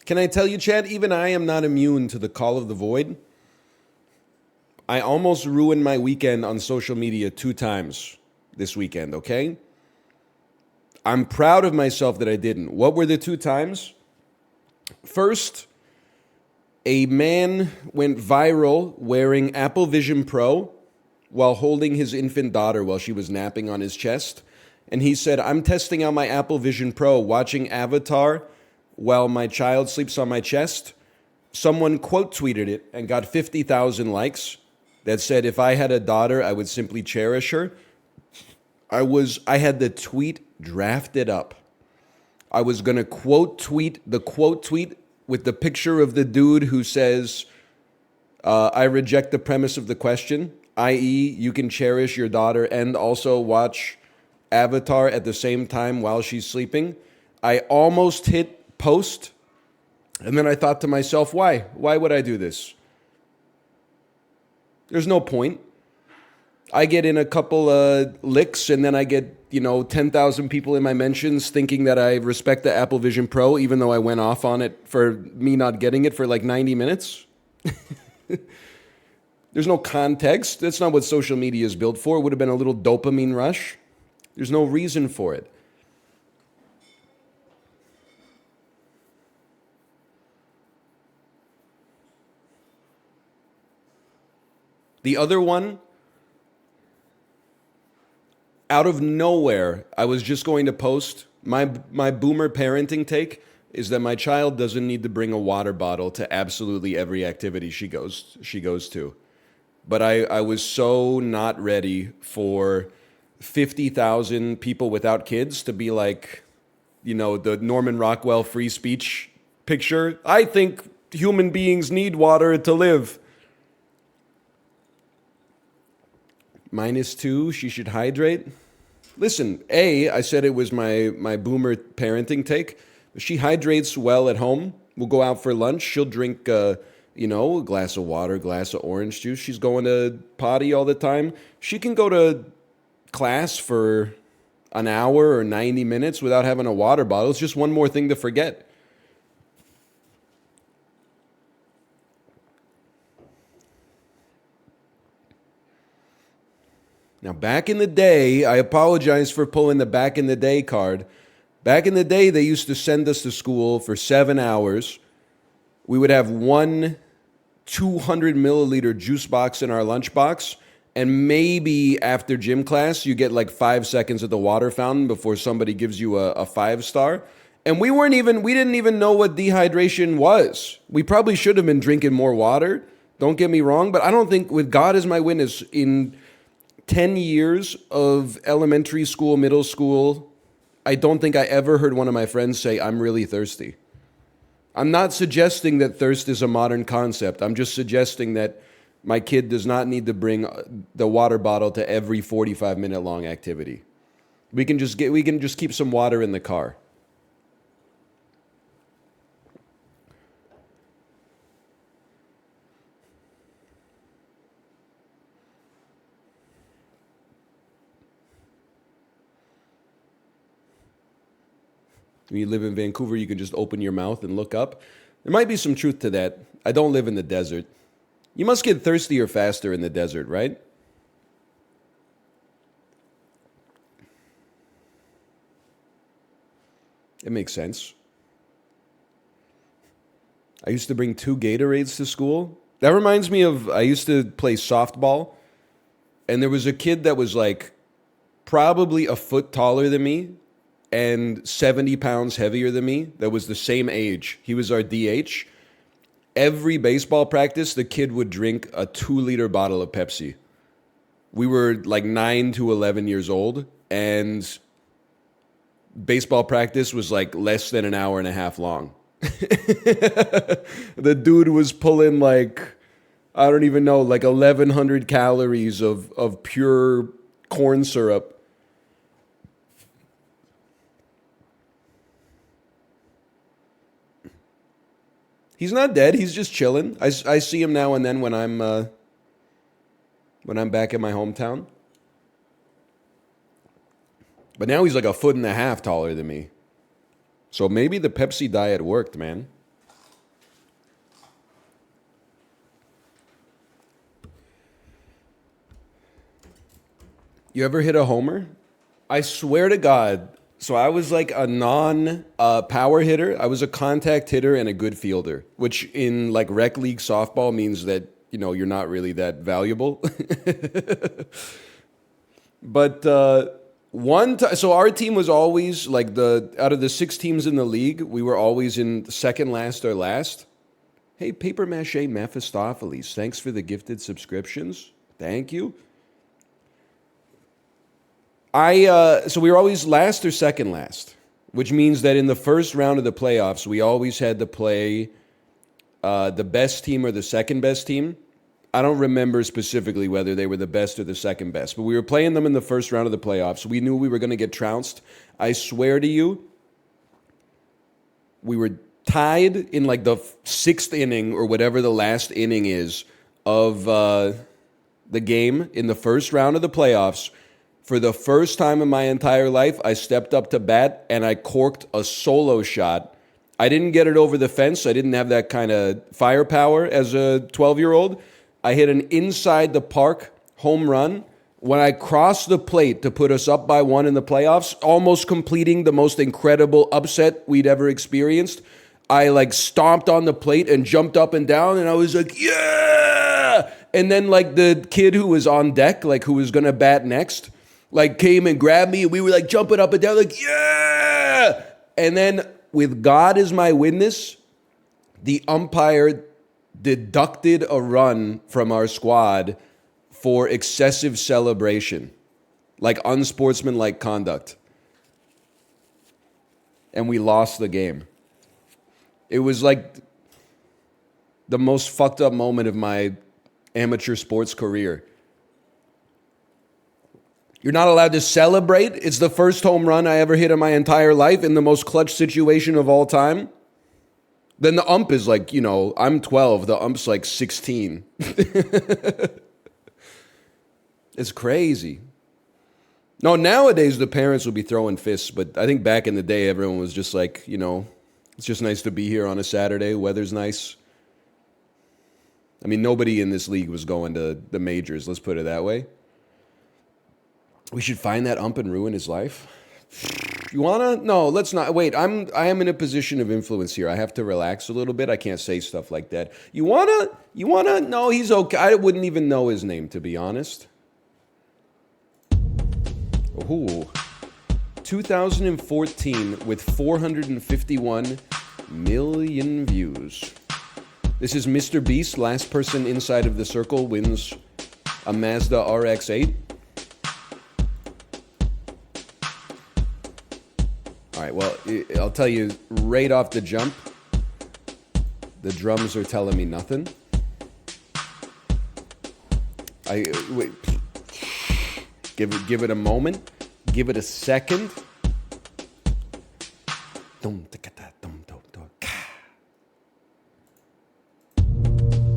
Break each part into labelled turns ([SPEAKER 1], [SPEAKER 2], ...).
[SPEAKER 1] Can I tell you, Chad, even I am not immune to the call of the void. I almost ruined my weekend on social media 2 times this weekend, okay? I'm proud of myself that I didn't. What were the 2 times? First, a man went viral wearing Apple Vision Pro while holding his infant daughter while she was napping on his chest. And he said, I'm testing out my Apple Vision Pro, watching Avatar while my child sleeps on my chest. Someone quote tweeted it and got 50,000 likes that said, if I had a daughter, I would simply cherish her. I had the tweet drafted up. I was going to quote tweet the quote tweet with the picture of the dude who says, I reject the premise of the question, i.e., you can cherish your daughter and also watch Avatar at the same time while she's sleeping. I almost hit post, and then I thought to myself, why? Why would I do this? There's no point. I get in a couple licks, and then I get 10,000 people in my mentions thinking that I respect the Apple Vision Pro, even though I went off on it for me not getting it for like 90 minutes. There's no context. That's not what social media is built for. It would have been a little dopamine rush. There's no reason for it. The other one, out of nowhere, I was just going to post my boomer parenting take is that my child doesn't need to bring a water bottle to absolutely every activity she goes to. But I was so not ready for 50,000 people without kids to be like, the Norman Rockwell free speech picture. I think human beings need water to live. -2, she should hydrate. Listen, I said it was my boomer parenting take. She hydrates well at home. We'll go out for lunch. She'll drink, a glass of water, glass of orange juice. She's going to potty all the time. She can go to class for an hour or 90 minutes without having a water bottle. It's just one more thing to forget. Now, back in the day, I apologize for pulling the back in the day card. Back in the day, they used to send us to school for 7 hours. We would have one 200 milliliter juice box in our lunchbox. And maybe after gym class, you get like 5 seconds at the water fountain before somebody gives you a 5-star. And we didn't even know what dehydration was. We probably should have been drinking more water. Don't get me wrong. But I don't think, with God as my witness, in 10 years of elementary school, middle school, I don't think I ever heard one of my friends say, I'm really thirsty. I'm not suggesting that thirst is a modern concept. I'm just suggesting that my kid does not need to bring the water bottle to every 45-minute long activity. We can just keep some water in the car. When you live in Vancouver, you can just open your mouth and look up. There might be some truth to that. I don't live in the desert. You must get thirstier faster in the desert, right? It makes sense. I used to bring 2 Gatorades to school. That reminds me of, I used to play softball, and there was a kid that was like probably a foot taller than me and 70 pounds heavier than me that was the same age. He was our DH. Every baseball practice, the kid would drink a 2-liter bottle of Pepsi. We were like 9 to 11 years old, and baseball practice was like less than an hour and a half long. The dude was pulling like, I don't even know, like 1,100 calories of pure corn syrup. He's not dead. He's just chilling. I see him now and then when I'm back in my hometown. But now he's like a foot and a half taller than me. So maybe the Pepsi diet worked, man. You ever hit a homer? I swear to God. So I was like a non-power hitter. I was a contact hitter and a good fielder, which in like rec league softball means that, you know, you're not really that valuable. But so our team was always like out of the 6 teams in the league, we were always in second last or last. Hey, Paper Mache Mephistopheles, thanks for the gifted subscriptions. Thank you. So we were always last or second last, which means that in the first round of the playoffs, we always had to play the best team or the second best team. I don't remember specifically whether they were the best or the second best, but we were playing them in the first round of the playoffs. We knew we were going to get trounced. I swear to you, we were tied in like the 6th inning or whatever the last inning is of the game in the first round of the playoffs. For the first time in my entire life, I stepped up to bat and I corked a solo shot. I didn't get it over the fence. I didn't have that kind of firepower as a 12-year-old. I hit an inside the park home run when I crossed the plate to put us up by 1 in the playoffs, almost completing the most incredible upset we'd ever experienced. I like stomped on the plate and jumped up and down and I was like, yeah! And then like the kid who was on deck, like who was going to bat next, like came and grabbed me and we were like jumping up and down like, yeah! And then with God as my witness, the umpire deducted a run from our squad for excessive celebration, like unsportsmanlike conduct. And we lost the game. It was like the most fucked up moment of my amateur sports career. You're not allowed to celebrate. It's the first home run I ever hit in my entire life in the most clutch situation of all time. Then the ump is like, you know, I'm 12. The ump's like 16. It's crazy. No, nowadays the parents will be throwing fists, but I think back in the day everyone was just like, you know, it's just nice to be here on a Saturday. Weather's nice. I mean, nobody in this league was going to the majors, let's put it that way. We should find that ump and ruin his life. You wanna? No, let's not. Wait, I am in a position of influence here. I have to relax a little bit. I can't say stuff like that. You wanna? No, he's okay. I wouldn't even know his name, to be honest. Ooh. 2014 with 451 million views. This is Mr. Beast. Last person inside of the circle wins a Mazda RX-8. All right, well, I'll tell you right off the jump, the drums are telling me nothing. Wait. Give it a moment. Give it a second.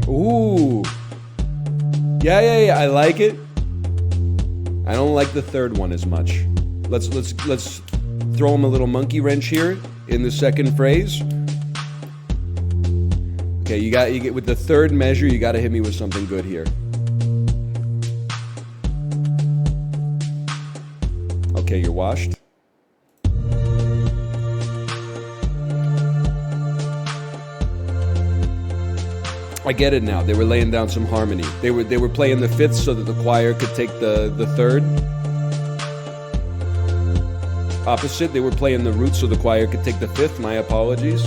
[SPEAKER 1] Ooh. Yeah, I like it. I don't like the third one as much. Let's throw him a little monkey wrench here in the second phrase. Okay, you get with the third measure, you got to hit me with something good here. Okay, you're washed. I get it now. They were laying down some harmony. They were playing the fifth so that the choir could take the third. Opposite, they were playing the root so the choir could take the fifth. My apologies.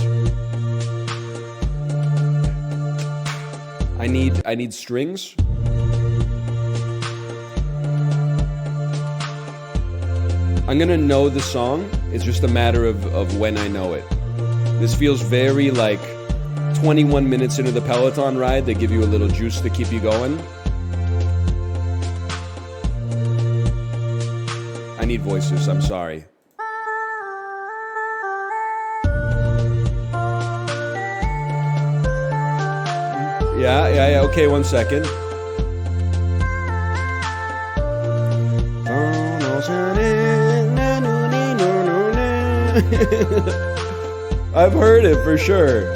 [SPEAKER 1] I need strings. I'm gonna know the song. It's just a matter of when I know it. This feels very like 21 minutes into the Peloton ride. They give you a little juice to keep you going. I need voices. I'm sorry. Yeah. Okay, one second. I've heard it for sure.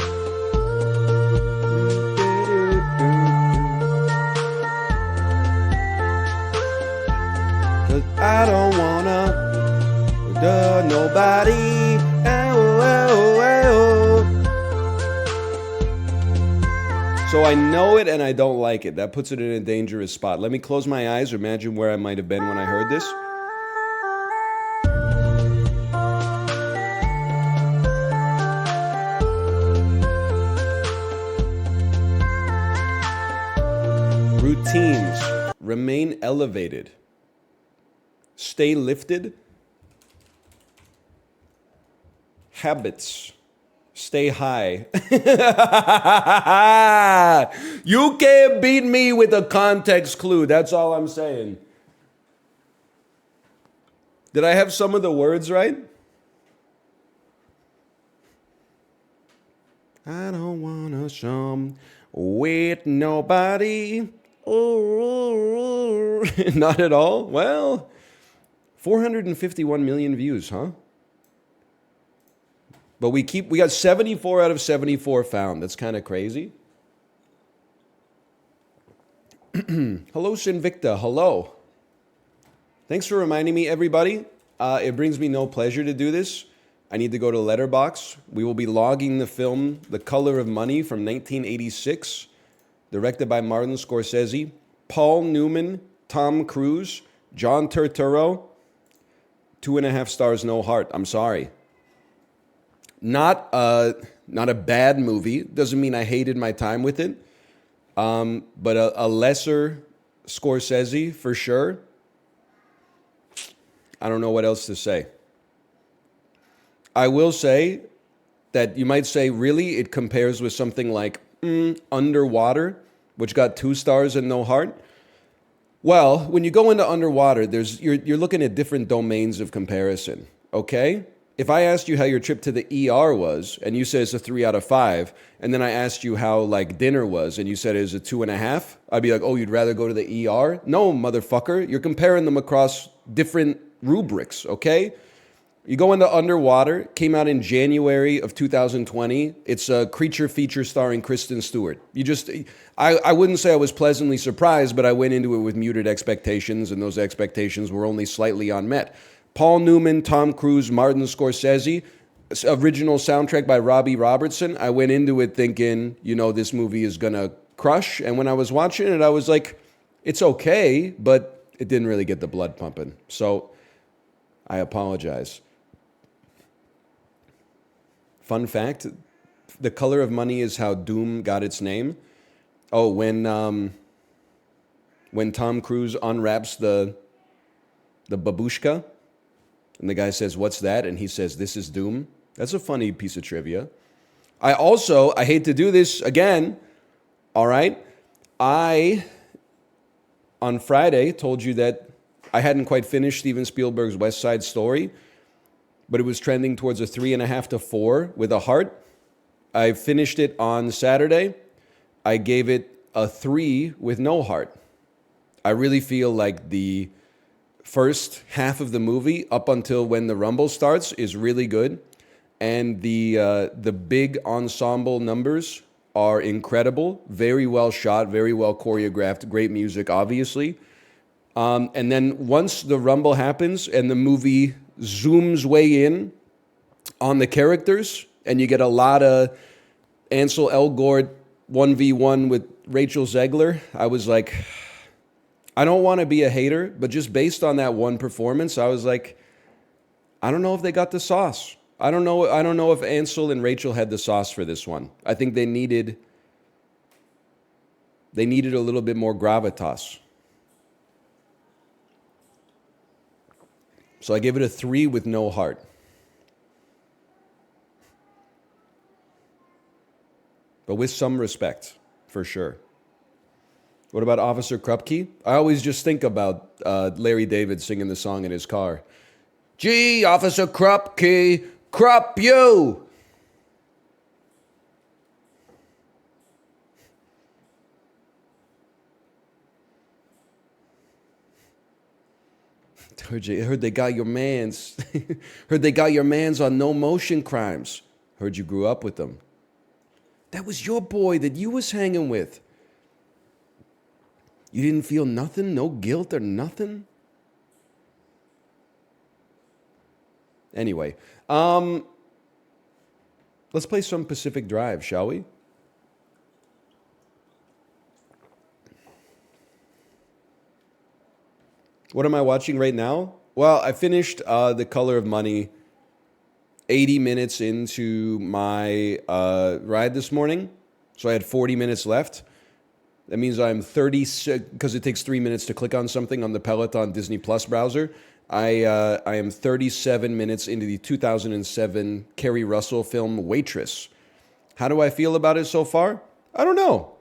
[SPEAKER 1] So I know it and I don't like it. That puts it in a dangerous spot. Let me close my eyes or imagine where I might have been when I heard this. Routines. Remain elevated. Stay lifted. Habits. Stay high. You can't beat me with a context clue. That's all I'm saying. Did I have some of the words right? I don't wanna shum with nobody. Not at all? Well, 451 million views, huh? But we got 74 out of 74 found. That's kind of crazy. Hello, Sinvicta. Hello. Thanks for reminding me, everybody. It brings me no pleasure to do this. I need to go to Letterboxd. We will be logging the film The Color of Money from 1986, directed by Martin Scorsese, Paul Newman, Tom Cruise, John Turturro. 2.5 stars, no heart. I'm sorry. Not a bad movie. Doesn't mean I hated my time with it. But a lesser Scorsese for sure. I don't know what else to say. I will say that you might say, really, it compares with something like Underwater, which got 2 stars and no heart. Well, when you go into Underwater, you're looking at different domains of comparison, okay? If I asked you how your trip to the ER was, and you said it's a 3 out of 5, and then I asked you how like dinner was, and you said it was a 2.5, I'd be like, oh, you'd rather go to the ER? No, motherfucker. You're comparing them across different rubrics, okay? You go into Underwater, came out in January of 2020. It's a creature feature starring Kristen Stewart. I wouldn't say I was pleasantly surprised, but I went into it with muted expectations, and those expectations were only slightly unmet. Paul Newman, Tom Cruise, Martin Scorsese, original soundtrack by Robbie Robertson. I went into it thinking, this movie is going to crush. And when I was watching it, I was like, it's okay, but it didn't really get the blood pumping. So I apologize. Fun fact, The Color of Money is how Doom got its name. Oh, when Tom Cruise unwraps the babushka, and the guy says, what's that? And he says, this is Doom. That's a funny piece of trivia. I hate to do this again, all right? I, on Friday, told you that I hadn't quite finished Steven Spielberg's West Side Story, but it was trending towards a 3.5 to 4 with a heart. I finished it on Saturday. I gave it a 3 with no heart. I really feel like the first half of the movie, up until when the rumble starts, is really good. And the big ensemble numbers are incredible. Very well shot, very well choreographed, great music, obviously. And then once the rumble happens and the movie zooms way in on the characters, and you get a lot of Ansel Elgort 1v1 with Rachel Zegler, I was like, I don't want to be a hater, but just based on that one performance, I was like, I don't know if they got the sauce. I don't know if Ansel and Rachel had the sauce for this one. I think they needed a little bit more gravitas. So I give it a 3 with no heart. But with some respect, for sure. What about Officer Krupke? I always just think about Larry David singing the song in his car. Gee, Officer Krupke, Krupp you! Heard they got your mans. Heard they got your mans on no motion crimes. Heard you grew up with them. That was your boy that you was hanging with. You didn't feel nothing? No guilt or nothing? Anyway, let's play some Pacific Drive, shall we? What am I watching right now? Well, I finished The Color of Money 80 minutes into my ride this morning. So I had 40 minutes left. That means I'm 36, because it takes 3 minutes to click on something on the Peloton Disney Plus browser. I am 37 minutes into the 2007 Kerry Russell film Waitress. How do I feel about it so far? I don't know.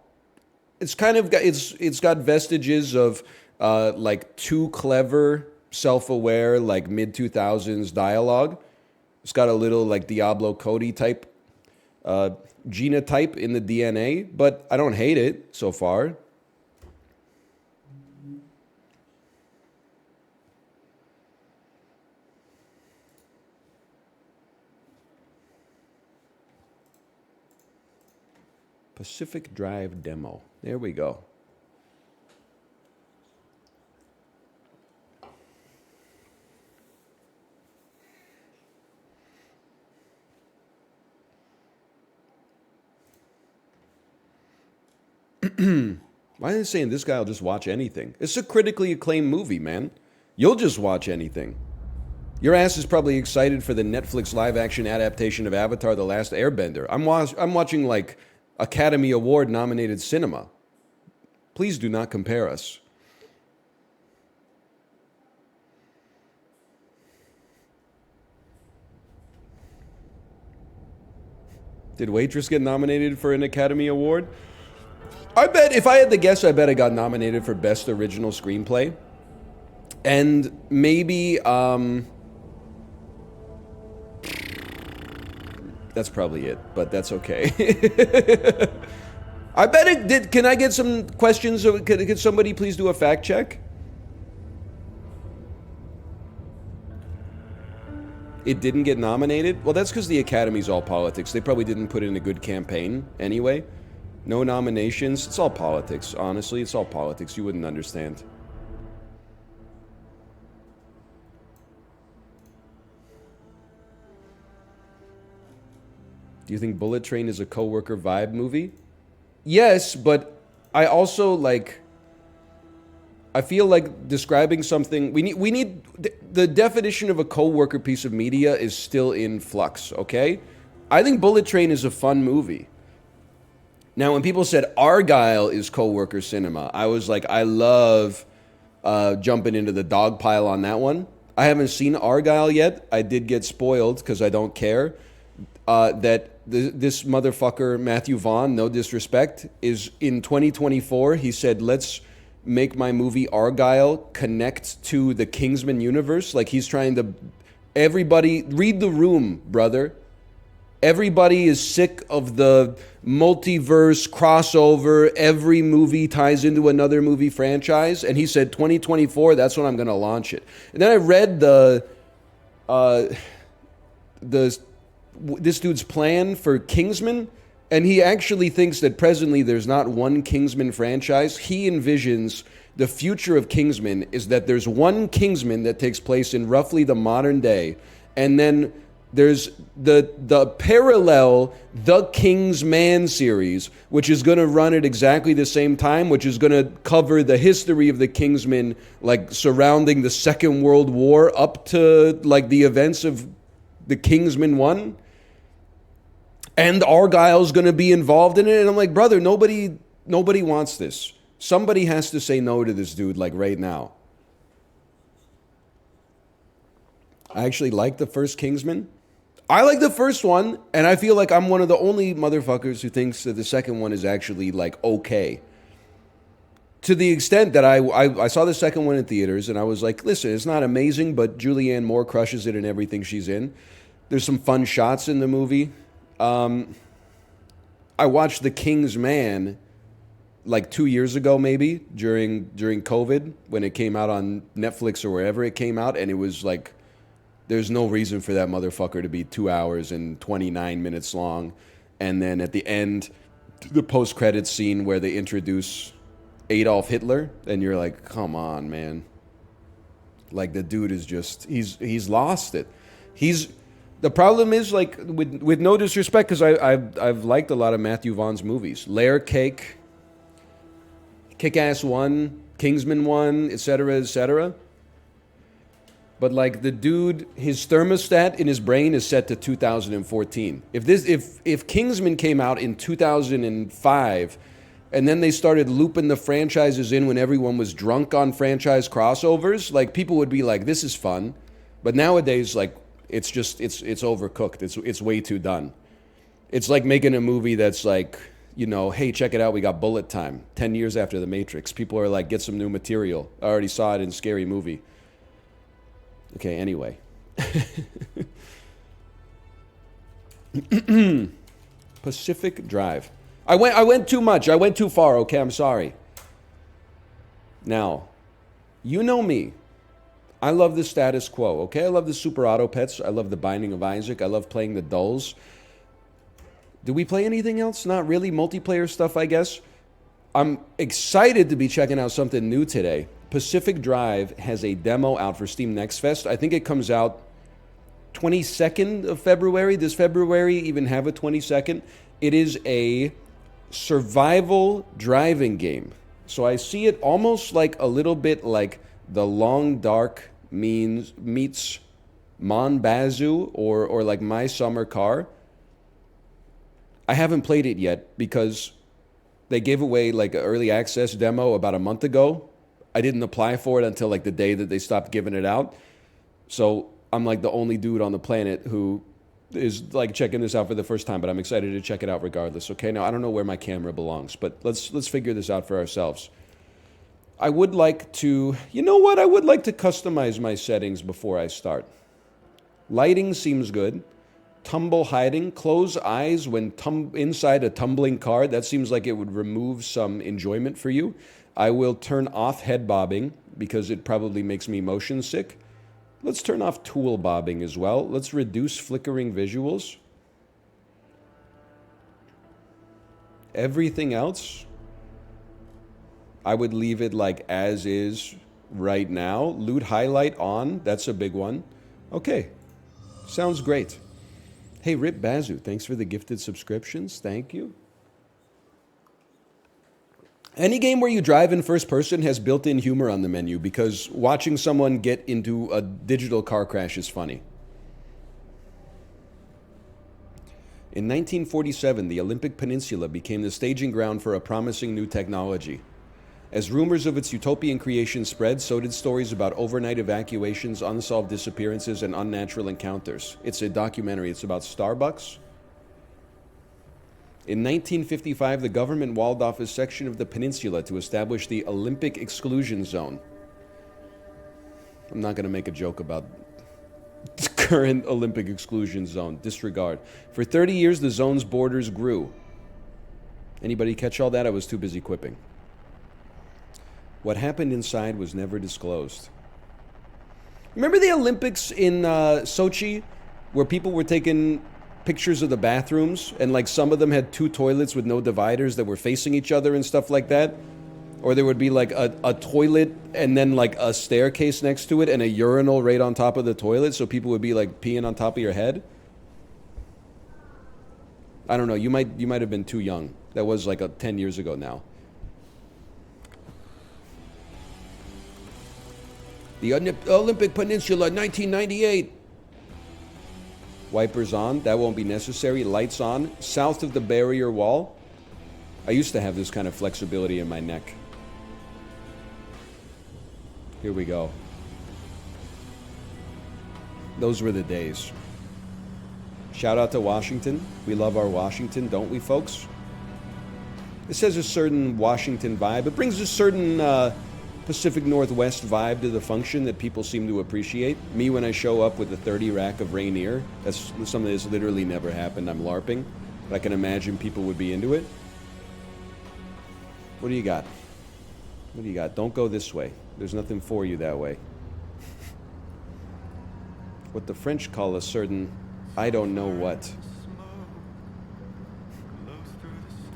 [SPEAKER 1] It's kind of got, it's got vestiges of like too clever, self-aware, like mid 2000s dialogue. It's got a little like Diablo Cody type genotype in the DNA, but I don't hate it so far. Pacific Drive demo. There we go. Why are they saying this guy will just watch anything? It's a critically acclaimed movie, man. You'll just watch anything. Your ass is probably excited for the Netflix live-action adaptation of Avatar: The Last Airbender. I'm watching like Academy Award nominated cinema. Please do not compare us. Did Waitress get nominated for an Academy Award? I bet, if I had to guess, I bet it got nominated for Best Original Screenplay. And maybe, that's probably it, but that's okay. I bet it did. Can I get some questions? Could somebody please do a fact check? It didn't get nominated? Well, that's because the Academy's all politics. They probably didn't put in a good campaign anyway. No nominations. It's all politics, honestly. It's all politics. You wouldn't understand. Do you think Bullet Train is a coworker vibe movie? Yes, but I also like... I feel like describing something... We need the definition of a coworker piece of media is still in flux, okay? I think Bullet Train is a fun movie. Now, when people said Argyle is coworker cinema, I was like, I love jumping into the dog pile on that one. I haven't seen Argyle yet. I did get spoiled because I don't care. This motherfucker, Matthew Vaughn, no disrespect, is in 2024. He said, let's make my movie Argyle connect to the Kingsman universe. Like he's trying to... Everybody, read The Room, brother. Everybody is sick of the multiverse crossover. Every movie ties into another movie franchise. And he said, 2024, that's when I'm going to launch it. And then I read this dude's plan for Kingsman. And he actually thinks that presently there's not one Kingsman franchise. He envisions the future of Kingsman is that there's one Kingsman that takes place in roughly the modern day. And then there's the parallel The King's Man series, which is going to run at exactly the same time, which is going to cover the history of the Kingsmen, like surrounding the Second World War up to like the events of the Kingsman 1. And Argyle's going to be involved in it. And I'm like, brother, nobody wants this. Somebody has to say no to this dude like right now. I actually like the first Kingsman. I like the first one, and I feel like I'm one of the only motherfuckers who thinks that the second one is actually, like, okay. To the extent that I saw the second one in theaters, and I was like, listen, it's not amazing, but Julianne Moore crushes it in everything she's in. There's some fun shots in the movie. I watched The King's Man, like 2 years ago, maybe, during COVID, when it came out on Netflix or wherever it came out, and it was like... There's no reason for that motherfucker to be 2 hours and 29 minutes long. And then at the end, the post-credits scene where they introduce Adolf Hitler. And you're like, come on, man. Like, the dude is just... He's lost it. The problem is, like, with no disrespect, because I've liked a lot of Matthew Vaughn's movies. Layer Cake, Kick-Ass 1, Kingsman 1, etc., etc., But like the dude, his thermostat in his brain is set to 2014. If Kingsman came out in 2005, and then they started looping the franchises in when everyone was drunk on franchise crossovers, like people would be like, "This is fun," but nowadays, like it's overcooked. It's way too done. It's like making a movie that's like, hey, check it out, we got Bullet Time. 10 years after The Matrix, people are like, get some new material. I already saw it in Scary Movie. Okay, anyway. Pacific Drive. I went too much. I went too far. Okay, I'm sorry. Now, you know me. I love the status quo, okay? I love the Super Auto Pets. I love the Binding of Isaac. I love playing the Dulls. Do we play anything else? Not really. Multiplayer stuff, I guess. I'm excited to be checking out something new today. Pacific Drive has a demo out for Steam Next Fest. I think it comes out 22nd of February. Does February even have a 22nd? It is a survival driving game. So I see it almost like a little bit like The Long Dark meets Monbazu or like My Summer Car. I haven't played it yet because they gave away like an early access demo about a month ago. I didn't apply for it until like the day that they stopped giving it out. So I'm like the only dude on the planet who is like checking this out for the first time, but I'm excited to check it out regardless. Okay, now I don't know where my camera belongs, but let's figure this out for ourselves. I would like to, you know what? I would like to customize my settings before I start. Lighting seems good. Tumble hiding, close eyes when inside a tumbling car. That seems like it would remove some enjoyment for you. I will turn off head bobbing because it probably makes me motion sick. Let's turn off tool bobbing as well. Let's reduce flickering visuals. Everything else, I would leave it like as is right now. Loot highlight on, that's a big one. Okay, sounds great. Hey, Rip Bazu, thanks for the gifted subscriptions. Thank you. Any game where you drive in first person has built-in humor on the menu because watching someone get into a digital car crash is funny. In 1947, the Olympic Peninsula became the staging ground for a promising new technology. As rumors of its utopian creation spread, so did stories about overnight evacuations, unsolved disappearances, and unnatural encounters. It's a documentary. It's about Starbucks. In 1955, the government walled off a section of the peninsula to establish the Olympic Exclusion Zone. I'm not going to make a joke about the current Olympic Exclusion Zone. Disregard. For 30 years, the zone's borders grew. Anybody catch all that? I was too busy quipping. What happened inside was never disclosed. Remember the Olympics in Sochi where people were taking pictures of the bathrooms and like some of them had two toilets with no dividers that were facing each other and stuff like that? Or there would be like a toilet and then like a staircase next to it and a urinal right on top of the toilet so people would be like peeing on top of your head? I don't know, you might have been too young. That was like 10 years ago now. The Olympic Peninsula, 1998. Wipers on. That won't be necessary. Lights on. South of the barrier wall. I used to have this kind of flexibility in my neck. Here we go. Those were the days. Shout out to Washington. We love our Washington, don't we, folks? This has a certain Washington vibe. It brings a certain Pacific Northwest vibe to the function that people seem to appreciate. Me, when I show up with a 30 rack of Rainier, that's something that's literally never happened. I'm LARPing, but I can imagine people would be into it. What do you got? What do you got? Don't go this way. There's nothing for you that way. What the French call a certain I don't know what.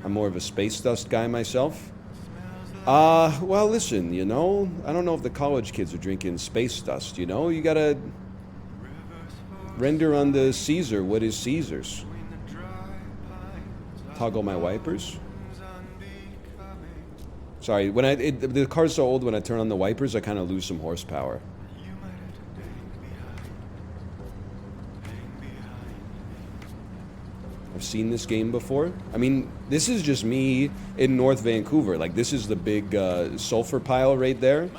[SPEAKER 1] I'm more of a space dust guy myself. Well, listen, I don't know if the college kids are drinking space dust, you gotta render on the Caesar what is Caesar's. Toggle my wipers. Sorry, the car's so old when I turn on the wipers, I kind of lose some horsepower. I've seen this game before. I mean, this is just me in North Vancouver. Like, this is the big sulfur pile right there.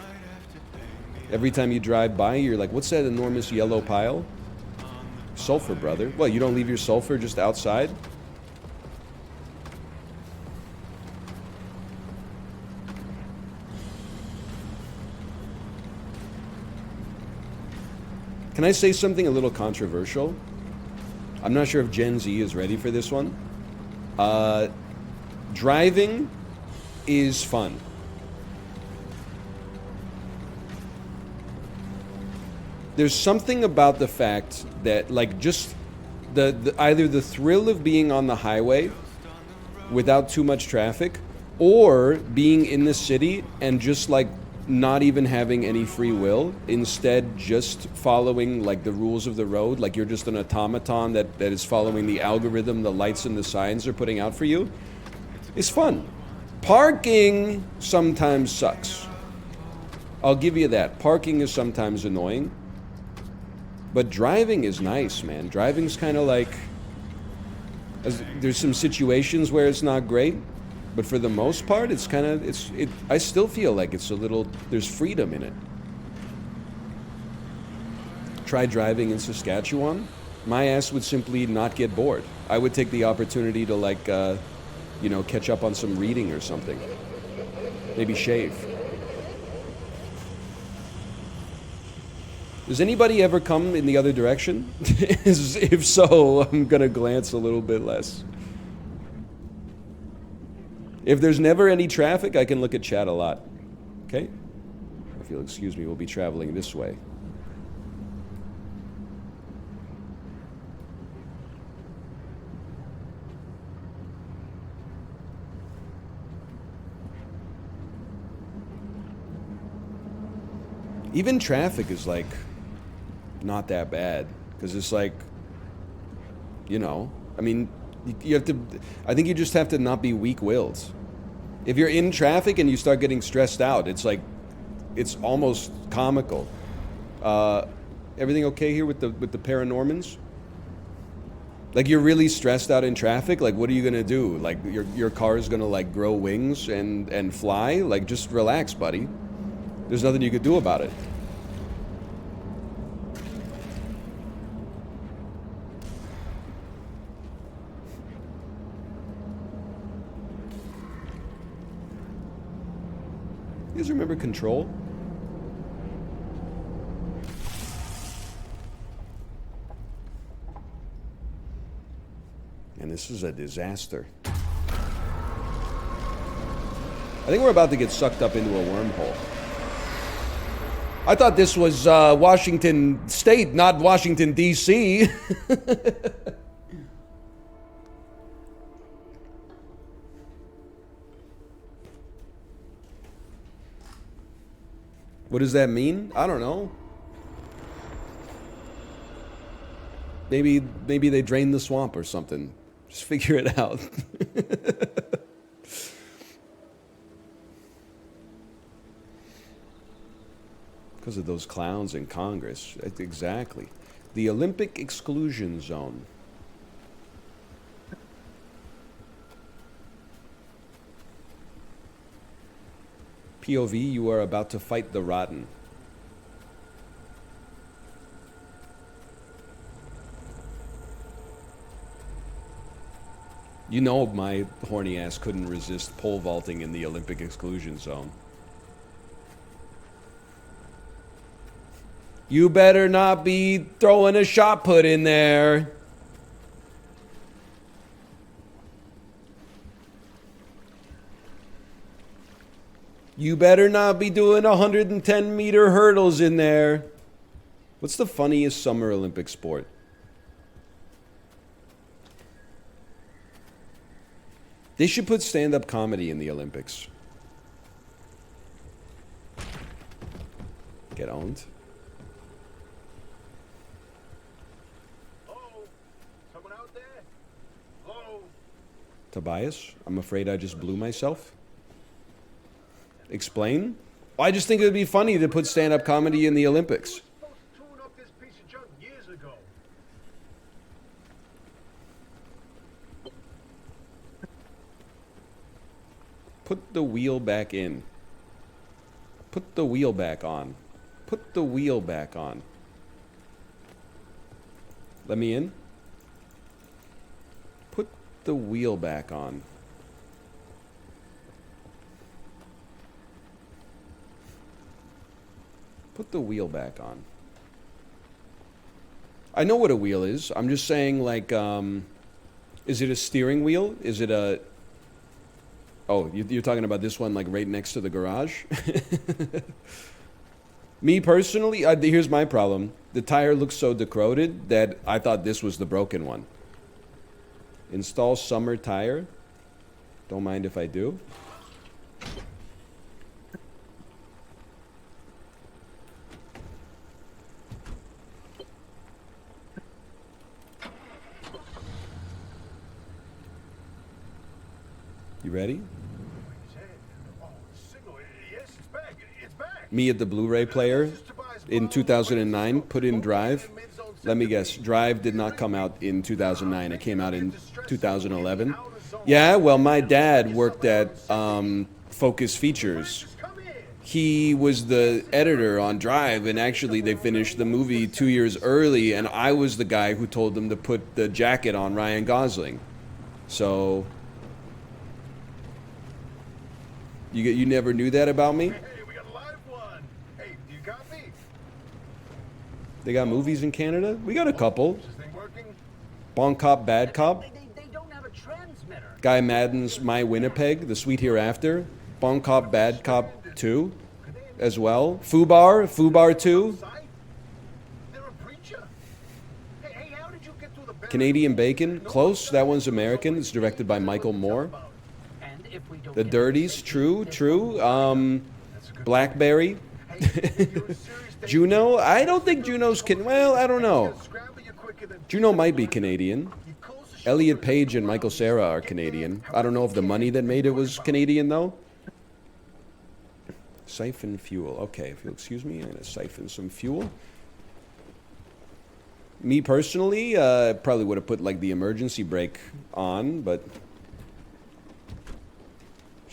[SPEAKER 1] Every time you drive by, you're like, what's that enormous yellow pile? Sulfur, brother. What, you don't leave your sulfur just outside? Can I say something a little controversial? I'm not sure if Gen Z is ready for this one. Driving is fun. There's something about the fact that, like, just the either the thrill of being on the highway without too much traffic, or being in the city and just, like, not even having any free will, instead just following, like, the rules of the road, like you're just an automaton that is following the algorithm the lights and the signs are putting out for you, is fun. Parking sometimes sucks. I'll give you that. Parking is sometimes annoying. But driving is nice, man. Driving's kind of like, there's some situations where it's not great, but for the most part, it's kind of, I still feel like it's a little, there's freedom in it. Try driving in Saskatchewan. My ass would simply not get bored. I would take the opportunity to, like, you know, catch up on some reading or something. Maybe shave. Does anybody ever come in the other direction? If so, I'm gonna glance a little bit less. If there's never any traffic, I can look at chat a lot. Okay? If you'll excuse me, we'll be traveling this way. Even traffic is, like, not that bad, because it's like, you know, I mean, you have to, I think you just have to not be weak-willed. If you're in traffic and you start getting stressed out, it's like, it's almost comical. Everything okay here with the Paranormans? Like, you're really stressed out in traffic, like, what are you gonna do? Like, your car is gonna, like, grow wings and fly? Like, just relax, buddy. There's nothing you could do about it. You guys remember Control? And this is a disaster. I think we're about to get sucked up into a wormhole. I thought this was Washington State, not Washington, D.C. What does that mean? I don't know. Maybe they drained the swamp or something. Just figure it out. Because of those clowns in Congress. Exactly. The Olympic exclusion zone. POV, you are about to fight the rotten. You know my horny ass couldn't resist pole vaulting in the Olympic exclusion zone. You better not be throwing a shot put in there. You better not be doing 110-meter hurdles in there. What's the funniest Summer Olympic sport? They should put stand-up comedy in the Olympics. Get owned. Tobias, I'm afraid I just blew myself. Explain? I just think it would be funny to put stand-up comedy in the Olympics. Put the wheel back in. Put the wheel back on. Put the wheel back on. Let me in. Put the wheel back on. Put the wheel back on. I know what a wheel is. I'm just saying, like, is it a steering wheel? Is it a... Oh, you're talking about this one, like, right next to the garage? Me, personally, here's my problem. The tire looks so decrepit that I thought this was the broken one. Install summer tire. Don't mind if I do. You ready? Me at the Blu-ray player in 2009, put in Drive. Let me guess, Drive did not come out in 2009. It came out in 2011. Yeah, well, my dad worked at Focus Features. He was the editor on Drive, and actually they finished the movie 2 years early, and I was the guy who told them to put the jacket on Ryan Gosling. So... You never knew that about me?
[SPEAKER 2] Hey, we got a live one. Hey, do you copy?
[SPEAKER 1] They got movies in Canada? We got a couple.
[SPEAKER 2] Is this thing working?
[SPEAKER 1] Bon Cop, Bad Cop.
[SPEAKER 3] They don't have a transmitter.
[SPEAKER 1] Guy Madden's My Winnipeg, The Sweet Hereafter. Bon Cop, Bad Cop 2 as well. Fubar 2.
[SPEAKER 2] They're a preacher. Hey, how did you get through the
[SPEAKER 1] Canadian Bacon, close. That one's American. It's directed by Michael Moore. The Dirties, true. Blackberry. Juno, I don't think Juno's well, I don't know. Juno might be Canadian. Elliot Page and Michael Cera are Canadian. I don't know if the money that made it was Canadian, though. Siphon fuel. Okay, if you'll excuse me, I'm going to siphon some fuel. Me personally, probably would have put like the emergency brake on, but...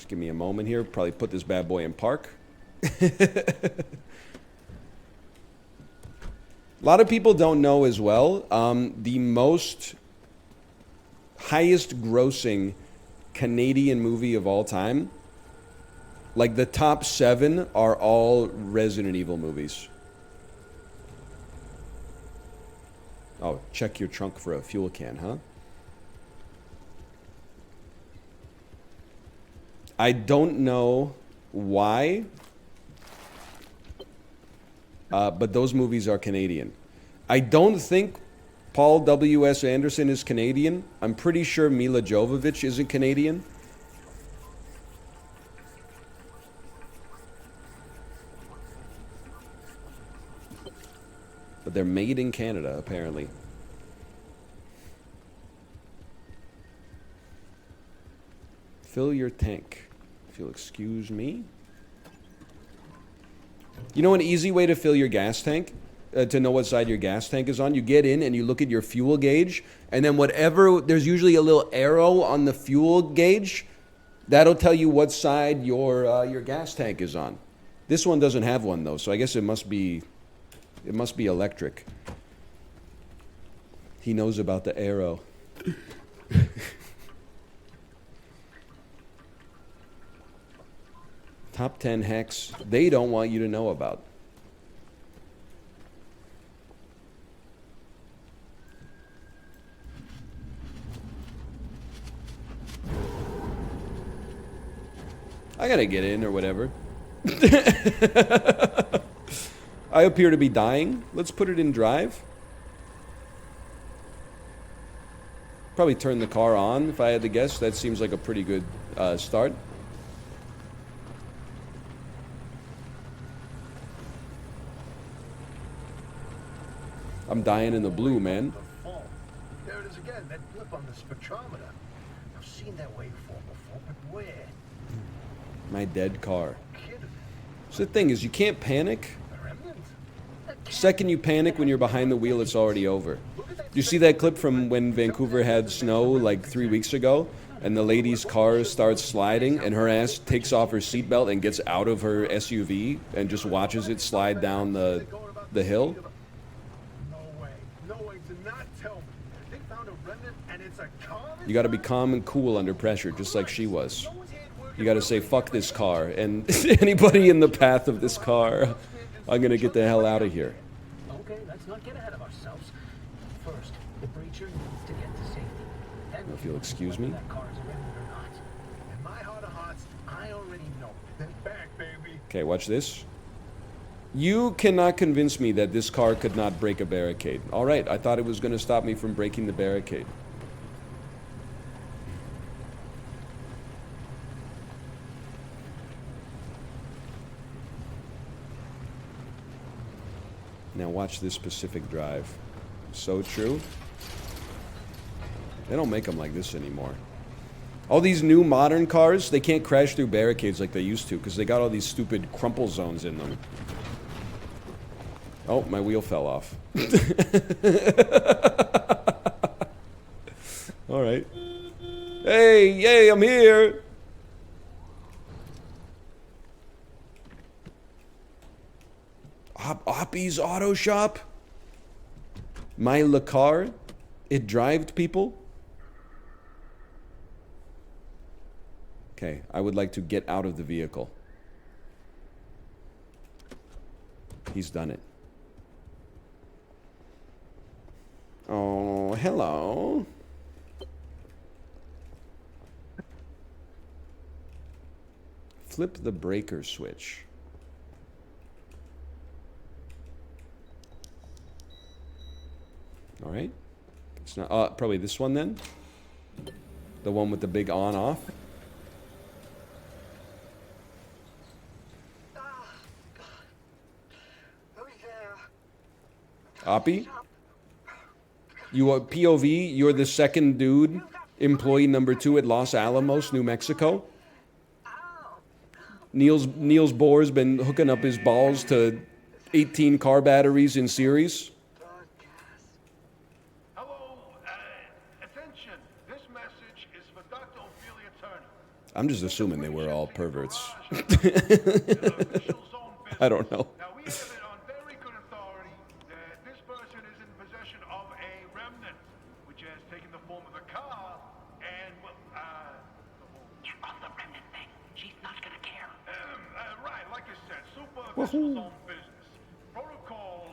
[SPEAKER 1] Give me a moment here. Probably put this bad boy in park. A lot of people don't know as well. The most highest grossing Canadian movie of all time, like the top 7 are all Resident Evil movies. Oh, check your trunk for a fuel can, huh? I don't know why, but those movies are Canadian. I don't think Paul W.S. Anderson is Canadian. I'm pretty sure Mila Jovovich isn't Canadian. But they're made in Canada, apparently. Fill your tank. If you'll excuse me. You know an easy way to fill your gas tank? To know what side your gas tank is on? You get in and you look at your fuel gauge, and then whatever, there's usually a little arrow on the fuel gauge. That'll tell you what side your gas tank is on. This one doesn't have one though, so I guess it must be electric. He knows about the arrow. Top 10 hacks they don't want you to know about. I gotta get in or whatever. I appear to be dying. Let's put it in drive. Probably turn the car on if I had to guess. That seems like a pretty good start. I'm dying in the blue, man.
[SPEAKER 2] There it is again, that blip on the spectrometer. I've seen that waveform before, but where?
[SPEAKER 1] My dead car. So the thing is, you can't panic. Second you panic when you're behind the wheel, it's already over. You see that clip from when Vancouver had snow like 3 weeks ago? and the lady's car starts sliding, and her ass takes off her seatbelt and gets out of her SUV and just watches it slide down the hill.
[SPEAKER 2] No way. No way. Do not tell me. They found a remnant and it's a car?
[SPEAKER 1] You gotta be calm and cool under pressure, just like she was. You gotta say, fuck this car, and anybody in the path of this car, I'm gonna get the hell out of here.
[SPEAKER 3] Okay, let's not get ahead of ourselves. First, the breacher needs to get to safety. Then
[SPEAKER 1] If you'll excuse me.
[SPEAKER 3] that car is a remnant or not.
[SPEAKER 2] In my heart of hearts, I already know. Then back, baby.
[SPEAKER 1] Okay, watch this. You cannot convince me that this car could not break a barricade. All right, I thought it was gonna stop me from breaking the barricade. Now watch this specific drive. So true. They don't make them like this anymore. All these new modern cars, they can't crash through barricades like they used to because they got all these stupid crumple zones in them. Oh, my wheel fell off. All right. Hey, yay, I'm here. Oppie's Auto Shop? My Le Car? It drived people? Okay, I would like to get out of the vehicle. He's done it. Oh, hello. Flip the breaker switch. All right. It's not probably this one then. The one with the big on-off. Oppie? You are POV, you're the second dude, employee number 2 at Los Alamos, New Mexico. Niels Bohr's been hooking up his balls to 18 car batteries in series.
[SPEAKER 2] Hello, attention. This message is for Dr. Ophelia Turner.
[SPEAKER 1] I'm just assuming they were all perverts. I don't know.
[SPEAKER 2] Now, we have it on very good authority that this person is in possession of a remnant, which has taken the form of a car and, well,
[SPEAKER 3] Get off the remnant thing. She's not gonna care.
[SPEAKER 2] right, like I said, super official's own business. Protocol,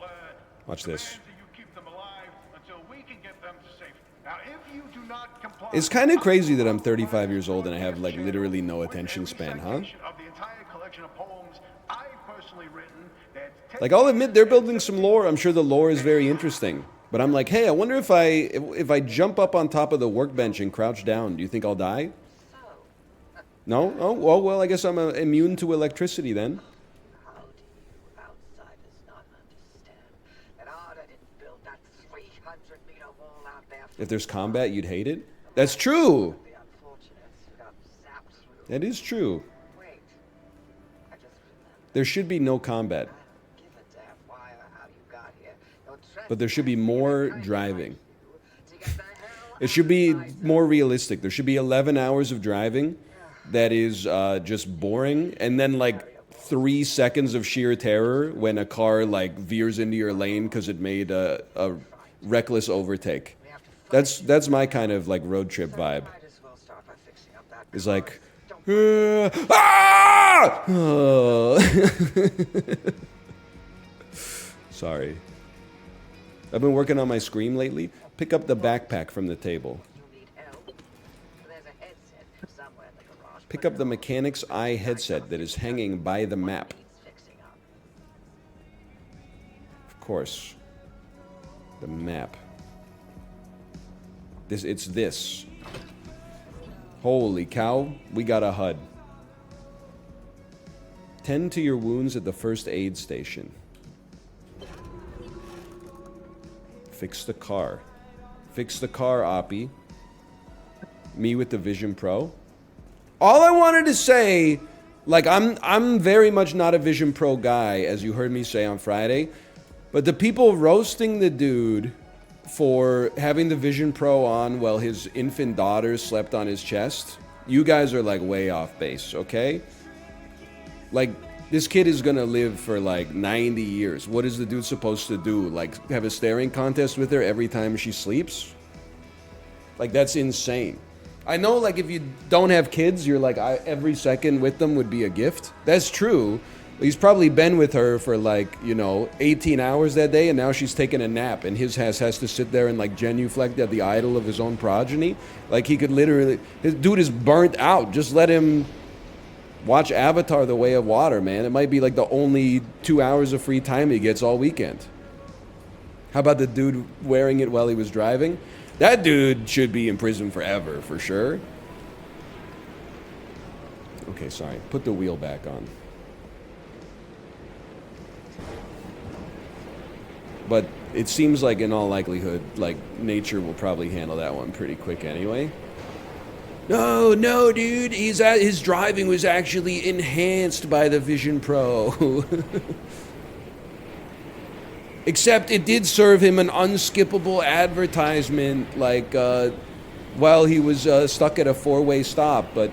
[SPEAKER 1] Watch this.
[SPEAKER 2] demands that you keep them alive until we can get them to safety. Now, if you do not comply...
[SPEAKER 1] It's kind of crazy that I'm 35 years old and I have like literally no attention span, huh?
[SPEAKER 2] Of the entire collection of poems I've personally written that
[SPEAKER 1] Like, I'll admit they're building some lore. I'm sure the lore is very interesting. But I'm like, hey, I wonder if I jump up on top of the workbench and crouch down, do you think I'll die? No? Oh, well, I guess I'm immune to electricity then.
[SPEAKER 3] How do you outsiders not understand that Arda didn't build that 300-meter wall out there?
[SPEAKER 1] If there's combat, you'd hate it? That's true!
[SPEAKER 3] The unfortunates who got zapped through.
[SPEAKER 1] That is true.
[SPEAKER 3] Wait, I just remembered.
[SPEAKER 1] There should be no combat.
[SPEAKER 3] Give a damn why or how you got here. Your
[SPEAKER 1] But there should be more driving.
[SPEAKER 3] to get the hell
[SPEAKER 1] It should be more realistic. There should be 11 hours of driving that is just boring, and then like 3 seconds of sheer terror when a car like veers into your lane because it made a reckless overtake. That's my kind of like road trip vibe.
[SPEAKER 3] might as well start by fixing up that
[SPEAKER 1] It's
[SPEAKER 3] car.
[SPEAKER 1] like, ah! Sorry. I've been working on my scream lately. Pick up the backpack from the table.
[SPEAKER 3] You need help. There's a headset somewhere in the garage.
[SPEAKER 1] Pick up the mechanic's eye headset that is hanging by the map.
[SPEAKER 3] Needs fixing up.
[SPEAKER 1] Of course. The map. It's this. Holy cow, we got a HUD. Tend to your wounds at the first aid station. Fix the car. Fix the car, Oppie. Me with the Vision Pro. All I wanted to say, like, I'm very much not a Vision Pro guy, as you heard me say on Friday. But the people roasting the dude for having the Vision Pro on while his infant daughter slept on his chest, you guys are like way off base, okay? Like, this kid is gonna live for like 90 years. What is the dude supposed to do? Like, have a staring contest with her every time she sleeps? Like, that's insane. I know, like, if you don't have kids, you're like, every second with them would be a gift. That's true. He's probably been with her for like, 18 hours that day, and now she's taking a nap, and his has to sit there and like genuflect at the idol of his own progeny. Like, he could literally, his dude is burnt out. Just let him watch Avatar: The Way of Water, man. It might be like the only 2 hours of free time he gets all weekend. How about the dude wearing it while he was driving? That dude should be in prison forever, for sure. Okay, sorry. Put the wheel back on. But it seems like, in all likelihood, like, nature will probably handle that one pretty quick anyway. No, dude. His driving was actually enhanced by the Vision Pro. Except it did serve him an unskippable advertisement, like, while he was stuck at a four-way stop. But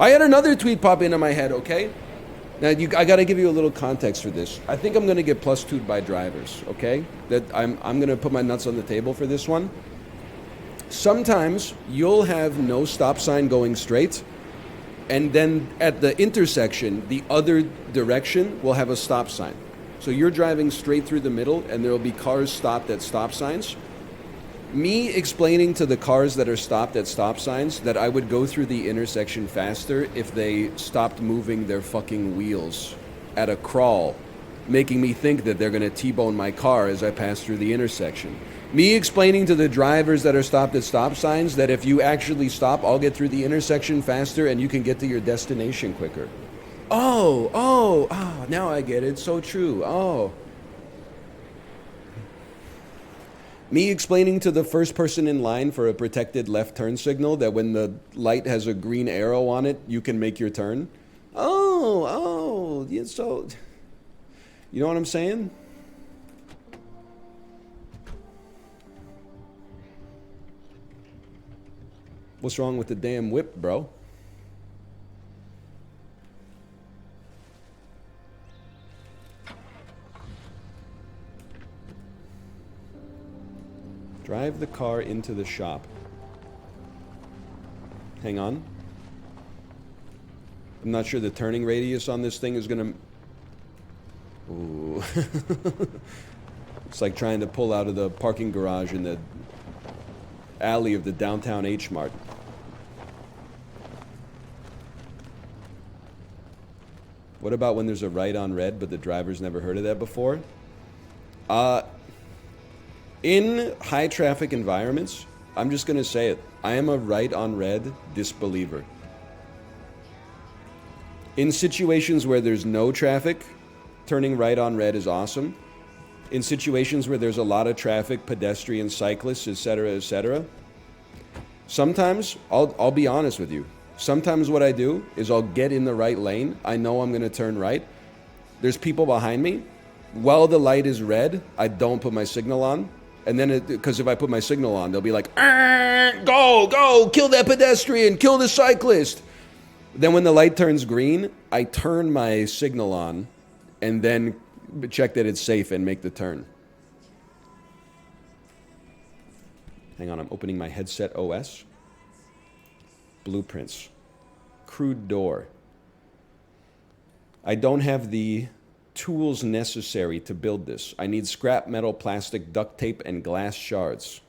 [SPEAKER 1] I had another tweet pop into my head, okay? Now, I got to give you a little context for this. I think I'm going to get +2'd by drivers, okay? That I'm going to put my nuts on the table for this one. Sometimes you'll have no stop sign going straight, and then at the intersection, the other direction will have a stop sign. So you're driving straight through the middle, and there will be cars stopped at stop signs. Me explaining to the cars that are stopped at stop signs that I would go through the intersection faster if they stopped moving their fucking wheels at a crawl, making me think that they're going to T-bone my car as I pass through the intersection. Me explaining to the drivers that are stopped at stop signs that if you actually stop, I'll get through the intersection faster and you can get to your destination quicker. Oh, now I get it. So true. Oh. Me explaining to the first person in line for a protected left turn signal that when the light has a green arrow on it, you can make your turn. Yeah, so, you know what I'm saying? What's wrong with the damn whip, bro? Drive the car into the shop. Hang on. I'm not sure the turning radius on this thing is gonna... Ooh. It's like trying to pull out of the parking garage in the alley of the downtown H-Mart. What about when there's a right on red, but the driver's never heard of that before? In high traffic environments, I'm just going to say it. I am a right on red disbeliever. In situations where there's no traffic, turning right on red is awesome. In situations where there's a lot of traffic, pedestrians, cyclists, etc., sometimes, I'll be honest with you. Sometimes what I do is I'll get in the right lane. I know I'm going to turn right. There's people behind me. While the light is red, I don't put my signal on. And then, because if I put my signal on, they'll be like, go, kill that pedestrian, kill the cyclist. Then when the light turns green, I turn my signal on and then check that it's safe and make the turn. Hang on, I'm opening my headset OS. Blueprints. Crude door. I don't have the tools necessary to build this. I need scrap metal, plastic, duct tape, and glass shards.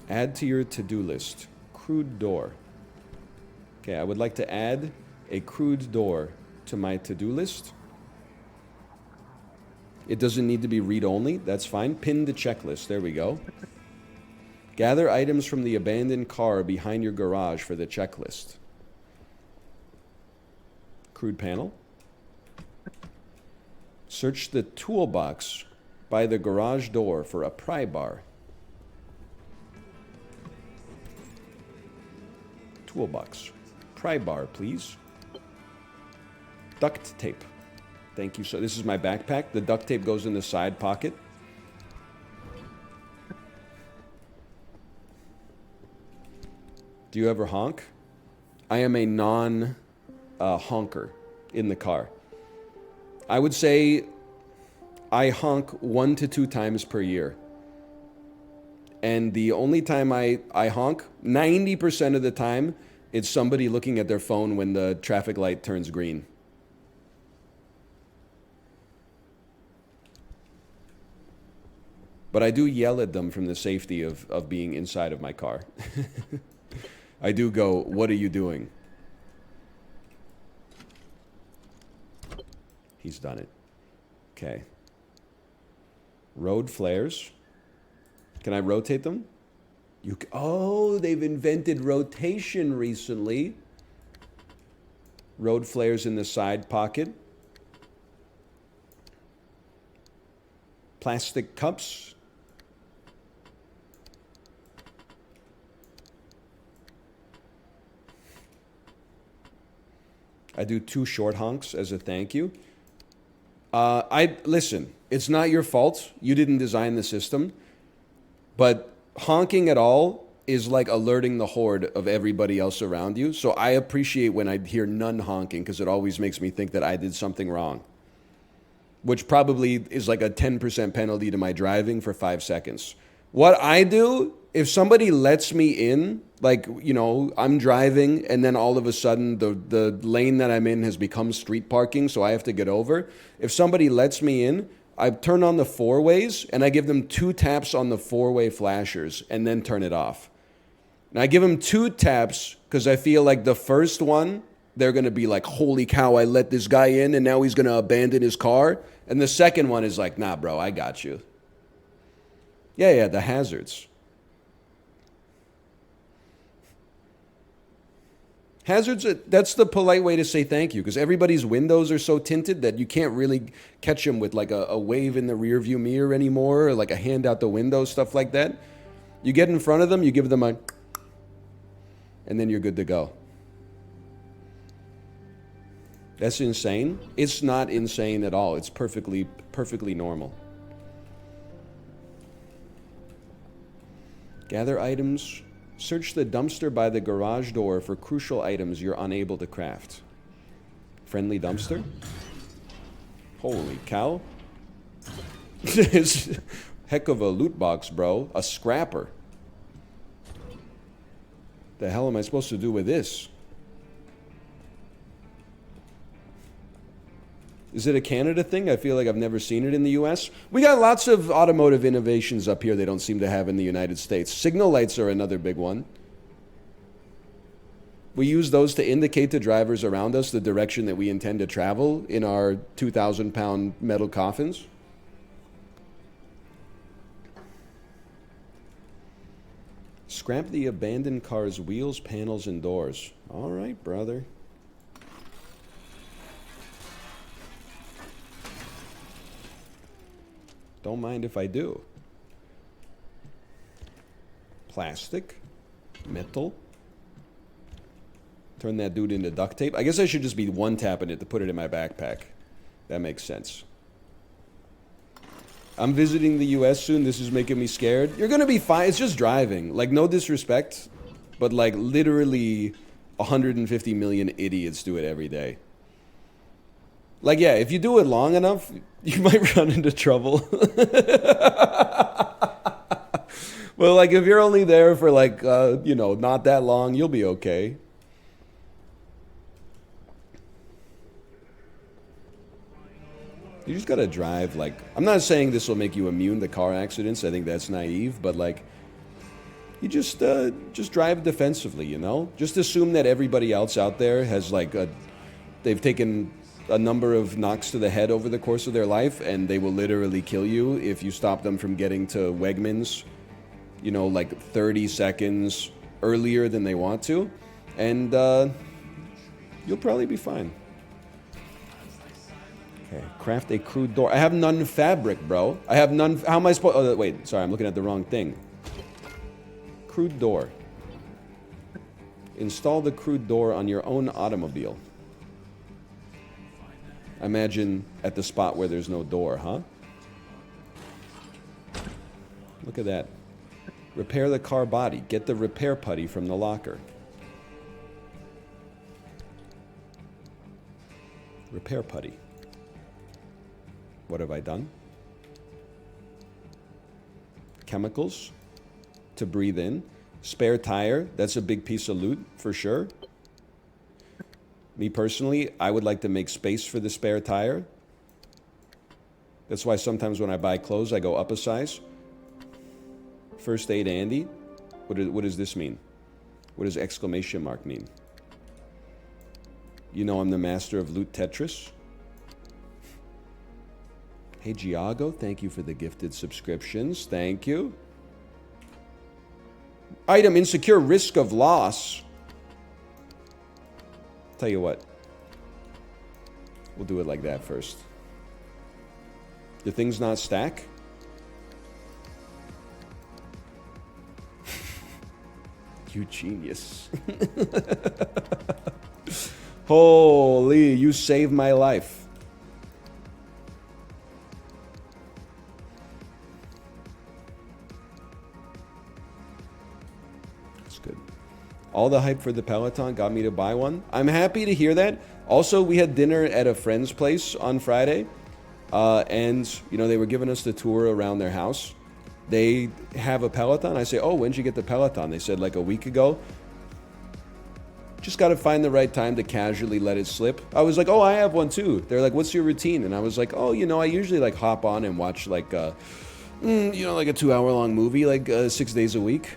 [SPEAKER 1] Add to your to-do list. Crude door. Okay, I would like to add a crude door to my to-do list. It doesn't need to be read-only. That's fine. Pin the checklist. There we go. Gather items from the abandoned car behind your garage for the checklist. Crude panel. Search the toolbox by the garage door for a pry bar. Toolbox. Pry bar, please. Duct tape. Thank you. So this is my backpack. The duct tape goes in the side pocket. Do you ever honk? I am a non-honker in the car. I would say I honk 1 to 2 times per year. And the only time I honk, 90% of the time, it's somebody looking at their phone when the traffic light turns green. But I do yell at them from the safety of being inside of my car. I do go, what are you doing? He's done it. Okay. Road flares. Can I rotate them? Oh, they've invented rotation recently. Road flares in the side pocket. Plastic cups. I do 2 short honks as a thank you. Listen, it's not your fault. You didn't design the system. But honking at all is like alerting the horde of everybody else around you. So I appreciate when I hear none honking because it always makes me think that I did something wrong. Which probably is like a 10% penalty to my driving for 5 seconds. What I do, if somebody lets me in, like, you know, I'm driving and then all of a sudden the lane that I'm in has become street parking, so I have to get over. If somebody lets me in, I turn on the 4-ways and I give them 2 taps on the 4-way flashers and then turn it off. And I give them 2 taps because I feel like the first one, they're going to be like, holy cow, I let this guy in and now he's going to abandon his car. And the second one is like, nah, bro, I got you. Yeah, the hazards. Hazards, that's the polite way to say thank you, because everybody's windows are so tinted that you can't really catch them with like a wave in the rearview mirror anymore, or like a hand out the window, stuff like that. You get in front of them, you give them a, and then you're good to go. That's insane. It's not insane at all. It's perfectly normal. Gather items. Search the dumpster by the garage door for crucial items you're unable to craft. Friendly dumpster? Holy cow. It's heck of a loot box, bro. A scrapper. The hell am I supposed to do with this? Is it a Canada thing? I feel like I've never seen it in the US. We got lots of automotive innovations up here they don't seem to have in the United States. Signal lights are another big one. We use those to indicate to drivers around us the direction that we intend to travel in our 2,000-pound metal coffins. Scrap the abandoned car's wheels, panels, and doors. All right, brother. Don't mind if I do. Plastic, metal. Turn that dude into duct tape. I guess I should just be one-tapping it to put it in my backpack. That makes sense. I'm visiting the US soon. This is making me scared. You're gonna be fine. It's just driving. Like, no disrespect, but like literally 150 million idiots do it every day. Like, yeah, if you do it long enough, you might run into trouble. Well, like, if you're only there for, like, you know, not that long, you'll be okay. You just gotta drive, like... I'm not saying this will make you immune to car accidents. I think that's naive, but, like... You just drive defensively, you know? Just assume that everybody else out there has, like, they've taken a number of knocks to the head over the course of their life, and they will literally kill you if you stop them from getting to Wegmans, you know, like 30 seconds earlier than they want to. And you'll probably be fine. Okay, craft a crude door. I have none fabric, bro. I have none... How am I supposed... Oh, wait, sorry, I'm looking at the wrong thing. Crude door. Install the crude door on your own automobile. Imagine at the spot where there's no door, huh? Look at that. Repair the car body. Get the repair putty from the locker. Repair putty. What have I done? Chemicals to breathe in. Spare tire. That's a big piece of loot for sure. Me personally, I would like to make space for the spare tire. That's why sometimes when I buy clothes, I go up a size. First aid Andy. What does this mean? What does exclamation mark mean? You know I'm the master of loot Tetris. Hey Giago, thank you for the gifted subscriptions. Thank you. Item insecure, risk of loss. Tell you what. We'll do it like that first. The things not stack? You genius. Holy, you saved my life. That's good. All the hype for the Peloton got me to buy one. I'm happy to hear that. Also, we had dinner at a friend's place on Friday. And, you know, they were giving us the tour around their house. They have a Peloton. I say, oh, when'd you get the Peloton? They said like a week ago. Just got to find the right time to casually let it slip. I was like, oh, I have one too. They're like, what's your routine? And I was like, oh, you know, I usually like hop on and watch like, you know, like a 2-hour-long movie, like 6 days a week.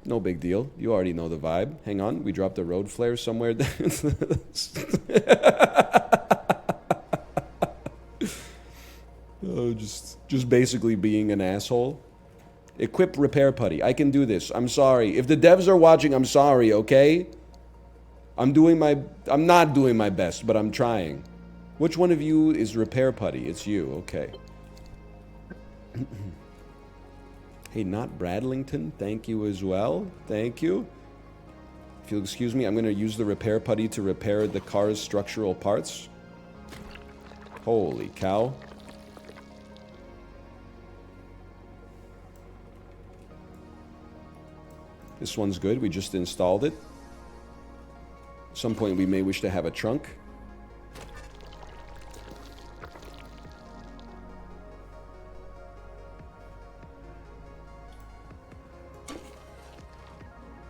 [SPEAKER 1] No big deal. You already know the vibe. Hang on. We dropped a road flare somewhere. Oh, just basically being an asshole. Equip repair putty. I can do this. I'm sorry. If the devs are watching, I'm sorry, okay? I'm not doing my best, but I'm trying. Which one of you is repair putty? It's you, okay. Hey, not Bradlington, thank you as well. Thank you. If you'll excuse me, I'm going to use the repair putty to repair the car's structural parts. Holy cow. This one's good. We just installed it. At some point, we may wish to have a trunk.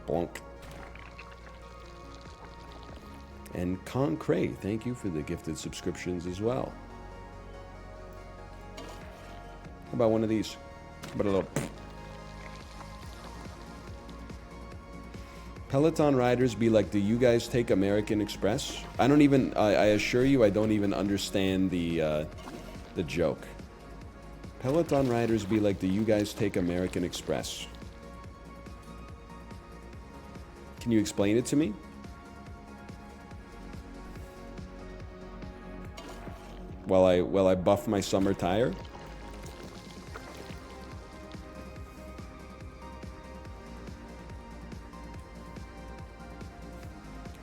[SPEAKER 1] Bonk. And Concray, thank you for the gifted subscriptions as well. How about one of these? How about a little... Peloton riders be like, do you guys take American Express? I don't even, I assure you, I don't even understand the joke. Peloton riders be like, do you guys take American Express? Can you explain it to me? While I buff my summer tire?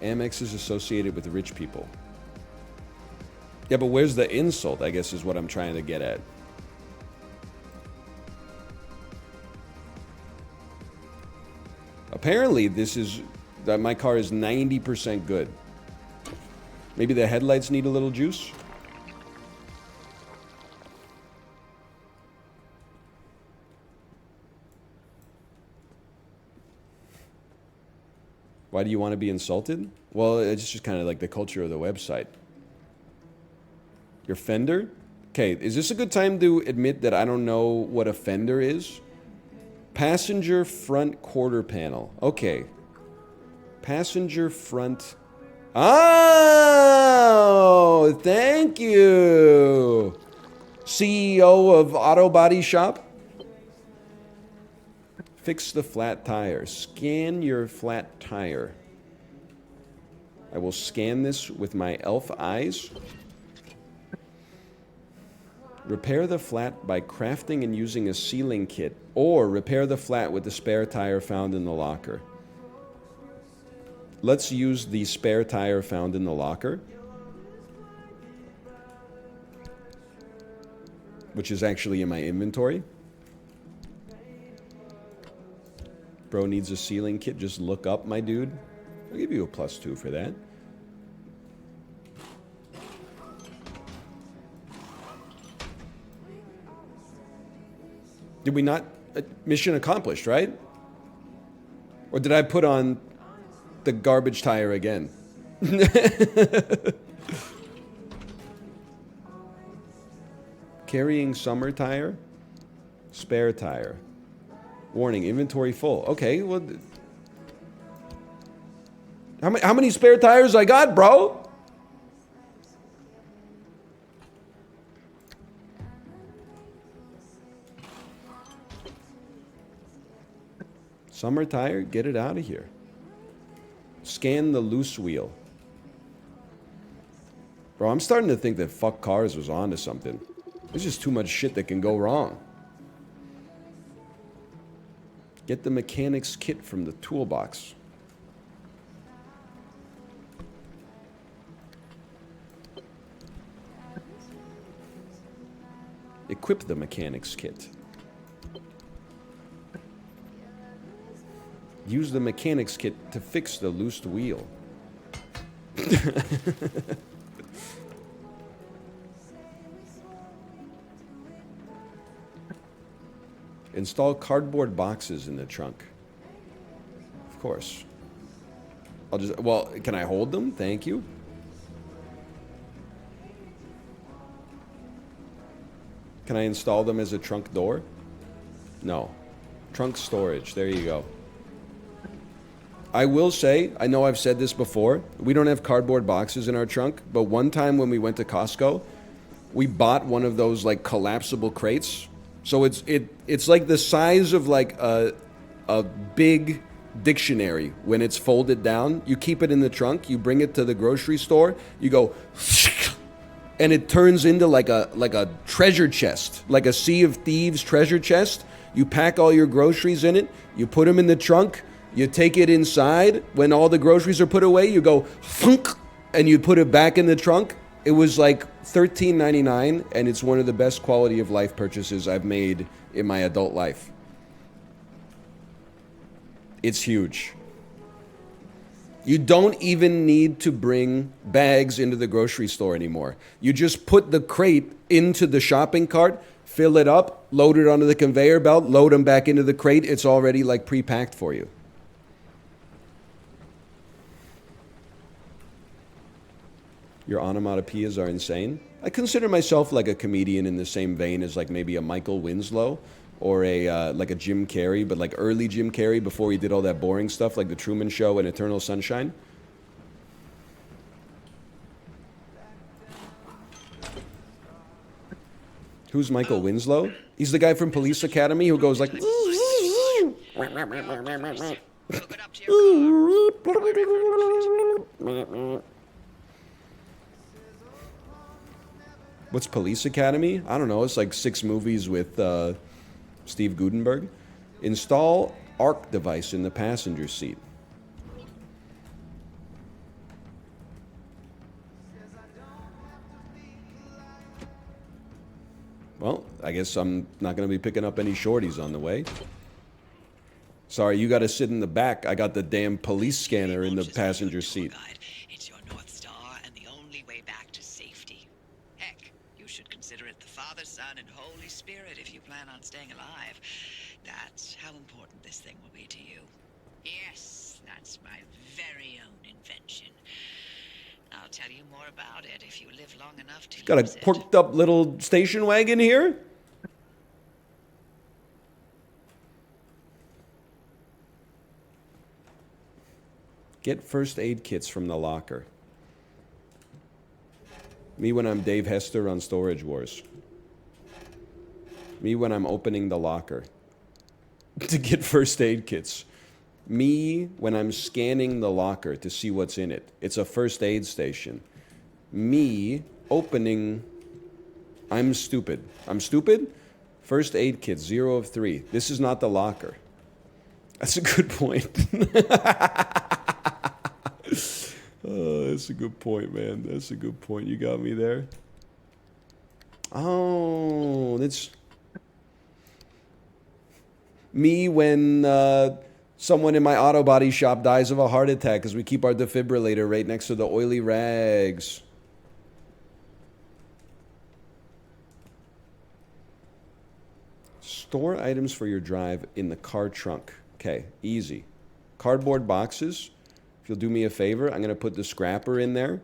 [SPEAKER 1] Amex is associated with rich people. Yeah, but where's the insult, I guess, is what I'm trying to get at. Apparently, that my car is 90% good. Maybe the headlights need a little juice? Why do you want to be insulted? Well, it's just kind of like the culture of the website. Your fender? Okay, is this a good time to admit that I don't know what a fender is? Passenger front quarter panel. Okay. Passenger front... Oh! Thank you! CEO of Auto Body Shop? Fix the flat tire. Scan your flat tire. I will scan this with my elf eyes. Repair the flat by crafting and using a sealing kit, or repair the flat with the spare tire found in the locker. Let's use the spare tire found in the locker. which is actually in my inventory. Bro needs a ceiling kit. Just look up, my dude. I'll give you a +2 for that. Did we not? Mission accomplished, right? Or did I put on the garbage tire again? Carrying summer tire. Spare tire. Warning, inventory full. Okay, well... How many spare tires I got, bro? Summer tire? Get it out of here. Scan the loose wheel. Bro, I'm starting to think that Fuck Cars was onto something. There's just too much shit that can go wrong. Get the mechanic's kit from the toolbox. Equip the mechanic's kit. Use the mechanic's kit to fix the loose wheel. Install cardboard boxes in the trunk. Of course. I'll just, well, can I hold them? Thank you. Can I install them as a trunk door? No. Trunk storage. There you go. I will say, I know I've said this before, we don't have cardboard boxes in our trunk, but one time when we went to Costco, we bought one of those like collapsible crates. So it's like the size of like a big dictionary when it's folded down. You keep it in the trunk, you bring it to the grocery store, you go and it turns into like a treasure chest, like a Sea of Thieves treasure chest. You pack all your groceries in it, you put them in the trunk, you take it inside. When all the groceries are put away, you go thunk, and you put it back in the trunk. It was like $13.99, and it's one of the best quality of life purchases I've made in my adult life. It's huge. You don't even need to bring bags into the grocery store anymore. You just put the crate into the shopping cart, fill it up, load it onto the conveyor belt, load them back into the crate. It's already like pre-packed for you. Your onomatopoeias are insane. I consider myself like a comedian in the same vein as like maybe a Michael Winslow or a like a Jim Carrey, but like early Jim Carrey before he did all that boring stuff like The Truman Show and Eternal Sunshine. Who's Michael Winslow? He's the guy from Police Academy who goes like... What's Police Academy? I don't know. It's like 6 movies with Steve Guttenberg. Install ARC device in the passenger seat. Well, I guess I'm not going to be picking up any shorties on the way. Sorry, you got to sit in the back. I got the damn police scanner in the passenger seat.
[SPEAKER 4] It's your North Star and the only way back to safety. Heck, you should consider it the Father, Son, and Holy Spirit if you plan on staying alive. That's how important this thing will be to you. Yes, that's my very own invention. I'll tell you more about it if you live long enough to
[SPEAKER 1] Got a
[SPEAKER 4] use it.
[SPEAKER 1] porked up little station wagon here? Get first aid kits from the locker. Me when I'm Dave Hester on Storage Wars. Me when I'm opening the locker to get first aid kits. Me when I'm scanning the locker to see what's in it. It's a first aid station. Me opening... I'm stupid. I'm stupid? First aid kit, 0 of 3. This is not the locker. That's a good point. Oh, that's a good point, man. That's a good point. You got me there. Oh, that's me when someone in my auto body shop dies of a heart attack because we keep our defibrillator right next to the oily rags. Store items for your drive in the car trunk. Okay, easy. Cardboard boxes. If you'll do me a favor, I'm going to put the scrapper in there.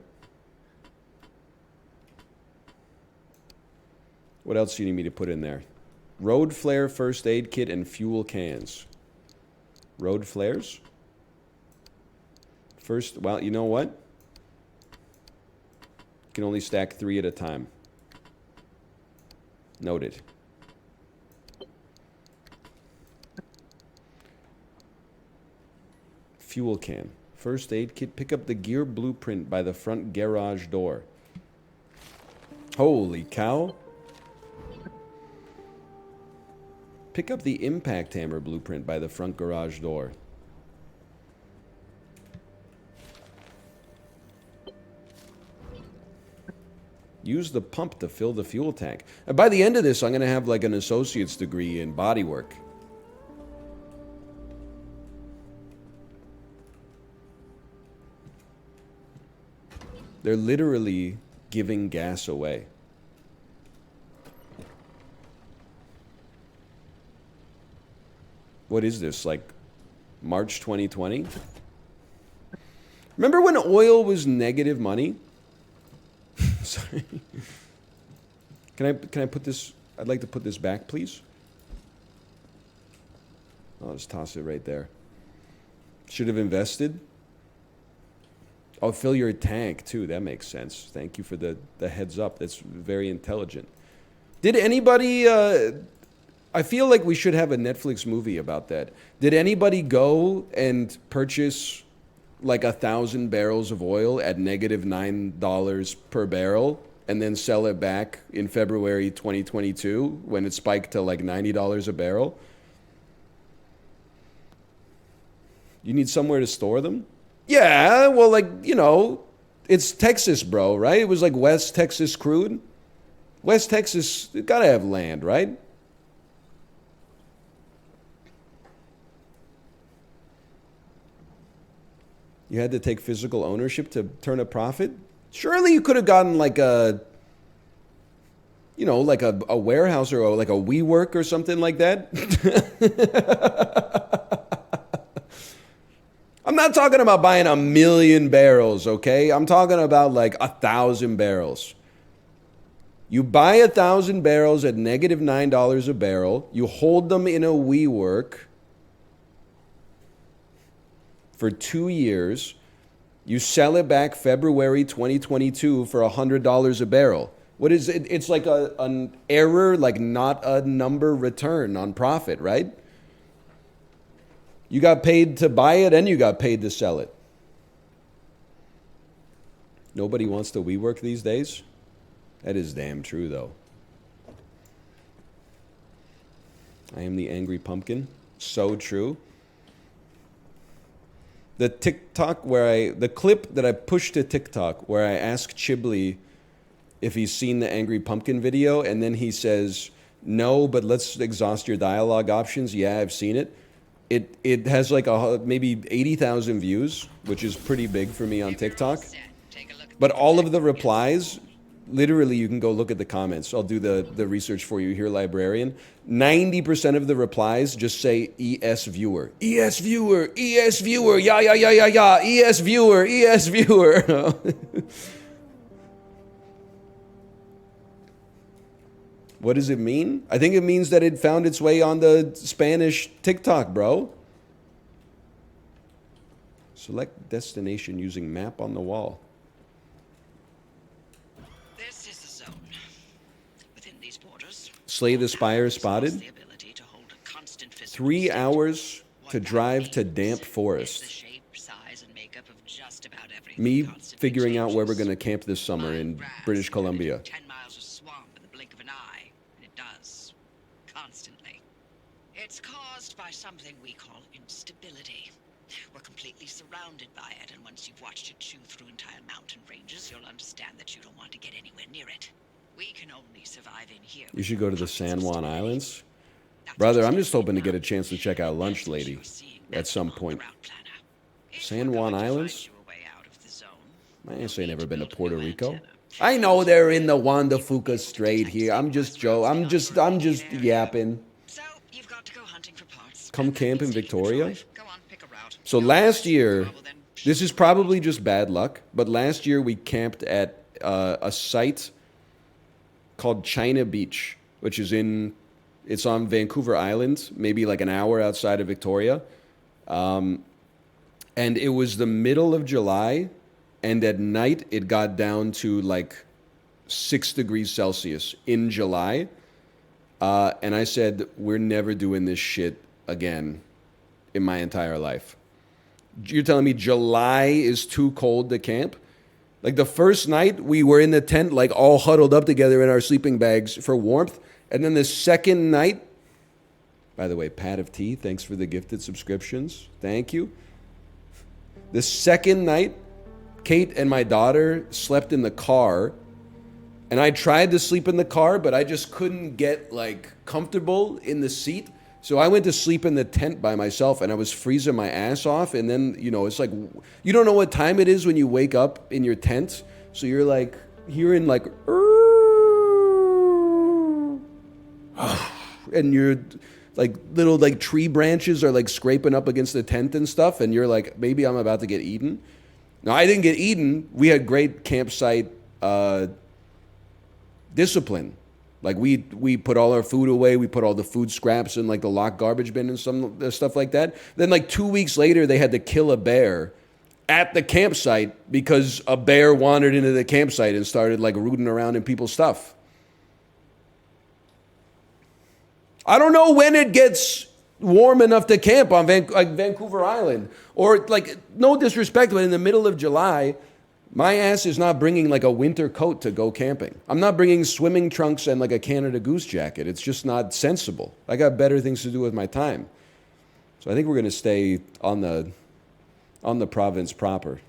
[SPEAKER 1] What else do you need me to put in there? Road flare first aid kit and fuel cans. Road flares? First, well, you know what? You can only stack 3 at a time. Noted. Fuel can. First aid kit. Pick up the gear blueprint by the front garage door. Holy cow. Pick up the impact hammer blueprint by the front garage door. Use the pump to fill the fuel tank. And by the end of this, I'm going to have like an associate's degree in bodywork. They're literally giving gas away. What is this, like March 2020? Remember when oil was negative money? Sorry. Can I put this, I'd like to put this back, please. I'll just toss it right there. Should have invested. Oh, fill your tank too. That makes sense. Thank you for the heads up. That's very intelligent. Did anybody, I feel like we should have a Netflix movie about that. Did anybody go and purchase like 1,000 barrels of oil at negative $9 per barrel and then sell it back in February 2022 when it spiked to like $90 a barrel? You need somewhere to store them? Yeah, well, like, you know, it's Texas, bro, right? It was like West Texas crude. West Texas, it gotta have land, right? You had to take physical ownership to turn a profit? Surely you could have gotten like a, you know, like a warehouse or like a WeWork or something like that. I'm not talking about buying 1,000,000 barrels, okay? I'm talking about like 1,000 barrels. You buy 1,000 barrels at negative $9 a barrel. You hold them in a WeWork for 2 years. You sell it back February 2022 for $100 a barrel. What is it? It's like an error, like not a number return on profit, right? You got paid to buy it and you got paid to sell it. Nobody wants to WeWork these days? That is damn true, though. I am the angry pumpkin. So true. The TikTok the clip that I pushed to TikTok where I ask Chiblee if he's seen the angry pumpkin video and then he says, no, but let's exhaust your dialogue options. Yeah, I've seen it. It has like maybe 80,000 views, which is pretty big for me on TikTok. But all of the replies, literally you can go look at the comments. I'll do the research for you here, librarian. 90% of the replies just say ES viewer. ES viewer, ES viewer, yeah, yeah, yeah, yeah, yeah, ES viewer, ES viewer. What does it mean? I think it means that it found its way on the Spanish TikTok, bro. Select destination using map on the wall.
[SPEAKER 4] This is the zone. Within these borders,
[SPEAKER 1] Slay the Spire spotted. 3 hours to drive to damp forest. Me figuring out where we're going to camp this summer in British Columbia.
[SPEAKER 4] 10 miles of swamp in the blink of an eye, and it does. Constantly. It's caused by something we call instability. We're completely surrounded by it, and once you've watched it chew through entire mountain ranges, you'll understand that you don't want to get anywhere near it. We can only survive in here.
[SPEAKER 1] You should go to the San Juan Islands.
[SPEAKER 4] That's
[SPEAKER 1] Brother,
[SPEAKER 4] what
[SPEAKER 1] I'm
[SPEAKER 4] you
[SPEAKER 1] just hoping to
[SPEAKER 4] now.
[SPEAKER 1] get a chance to check out Lunch
[SPEAKER 4] That's what
[SPEAKER 1] Lady
[SPEAKER 4] you're seeing
[SPEAKER 1] at some
[SPEAKER 4] on the
[SPEAKER 1] point.
[SPEAKER 4] route planner. If
[SPEAKER 1] San
[SPEAKER 4] we're
[SPEAKER 1] Juan
[SPEAKER 4] going to find
[SPEAKER 1] Islands?
[SPEAKER 4] you a way out of the zone,
[SPEAKER 1] My
[SPEAKER 4] we'll
[SPEAKER 1] ass ain't
[SPEAKER 4] need
[SPEAKER 1] never
[SPEAKER 4] to
[SPEAKER 1] been to
[SPEAKER 4] build a
[SPEAKER 1] Puerto
[SPEAKER 4] new
[SPEAKER 1] Rico.
[SPEAKER 4] antenna.
[SPEAKER 1] I know they're in the Wanda
[SPEAKER 4] You won't be
[SPEAKER 1] Fuca
[SPEAKER 4] able to
[SPEAKER 1] Strait
[SPEAKER 4] detect
[SPEAKER 1] here. I'm just
[SPEAKER 4] stabilized roads
[SPEAKER 1] I'm
[SPEAKER 4] beyond
[SPEAKER 1] just
[SPEAKER 4] your
[SPEAKER 1] I'm just
[SPEAKER 4] immediate area.
[SPEAKER 1] yapping.
[SPEAKER 4] So you've got to go hunting for parts.
[SPEAKER 1] Come
[SPEAKER 4] and that
[SPEAKER 1] camp in
[SPEAKER 4] means taking the
[SPEAKER 1] Victoria?
[SPEAKER 4] drive. Go on, pick a route.
[SPEAKER 1] So
[SPEAKER 4] No
[SPEAKER 1] last
[SPEAKER 4] worries.
[SPEAKER 1] year,
[SPEAKER 4] Well, then,
[SPEAKER 1] this is probably just bad luck, but last year we camped at a site called China Beach, which is it's on Vancouver Island, maybe like an hour outside of Victoria. And it was the middle of July, and at night it got down to like 6 degrees Celsius in July. And I said, we're never doing this shit again in my entire life. You're telling me July is too cold to camp? Like the first night we were in the tent, like all huddled up together in our sleeping bags for warmth. And then the second night, by the way, Pat of Tea, thanks for the gifted subscriptions. Thank you. The second night, Kate and my daughter slept in the car. And I tried to sleep in the car, but I just couldn't get like comfortable in the seat. So I went to sleep in the tent by myself and I was freezing my ass off. And then, it's like, you don't know what time it is when you wake up in your tent. So you're like hearing like, and you're like little like tree branches are like scraping up against the tent and stuff. And you're like, maybe I'm about to get eaten. No, I didn't get eaten. We had great campsite discipline. Like we put all our food away, we put all the food scraps in like the locked garbage bin and some stuff like that. Then like 2 weeks later, they had to kill a bear at the campsite because a bear wandered into the campsite and started like rooting around in people's stuff. I don't know when it gets warm enough to camp on Vancouver Island, or like no disrespect, but in the middle of July. My ass is not bringing like a winter coat to go camping. I'm not bringing swimming trunks and like a Canada Goose jacket. It's just not sensible. I got better things to do with my time. So I think we're going to stay on the province proper.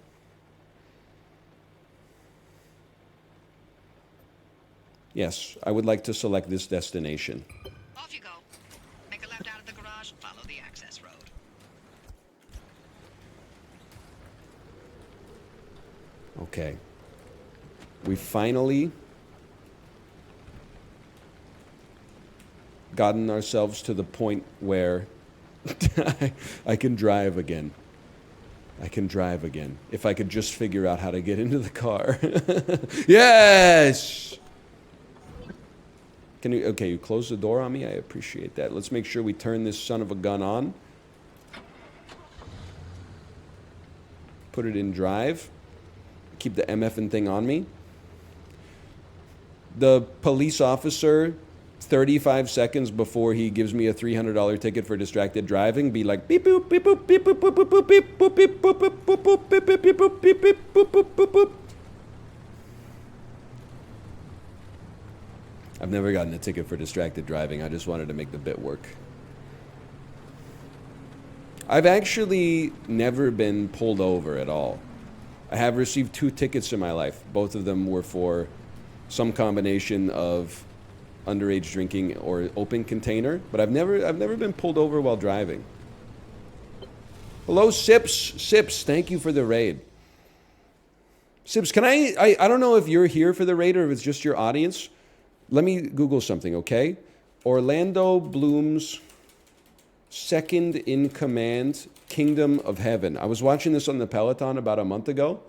[SPEAKER 1] Yes, I would like to select this destination.
[SPEAKER 4] Off you go. Make a left out of the garage and follow the access road.
[SPEAKER 1] Okay. We finally gotten ourselves to the point where I can drive again. I can drive again. If I could just figure out how to get into the car. Yes! You close the door on me? I appreciate that. Let's make sure we turn this son of a gun on. Put it in drive. Keep the MFing thing on me. The police officer, 35 seconds before he gives me a $300 ticket for distracted driving, be like beep boop beep boop beep boop boop boop beep boop beep boop boop boop boop beep beep beep boop beep beep boop boop boop boop. I've never gotten a ticket for distracted driving. I just wanted to make the bit work. I've actually never been pulled over at all. I have received 2 tickets in my life. Both of them were for some combination of underage drinking or open container, but I've never been pulled over while driving. Hello, Sips, thank you for the raid. Sips, can I don't know if you're here for the raid or if it's just your audience. Let me Google something, okay? Orlando Bloom's second in command, Kingdom of Heaven. I was watching this on the Peloton about a month ago.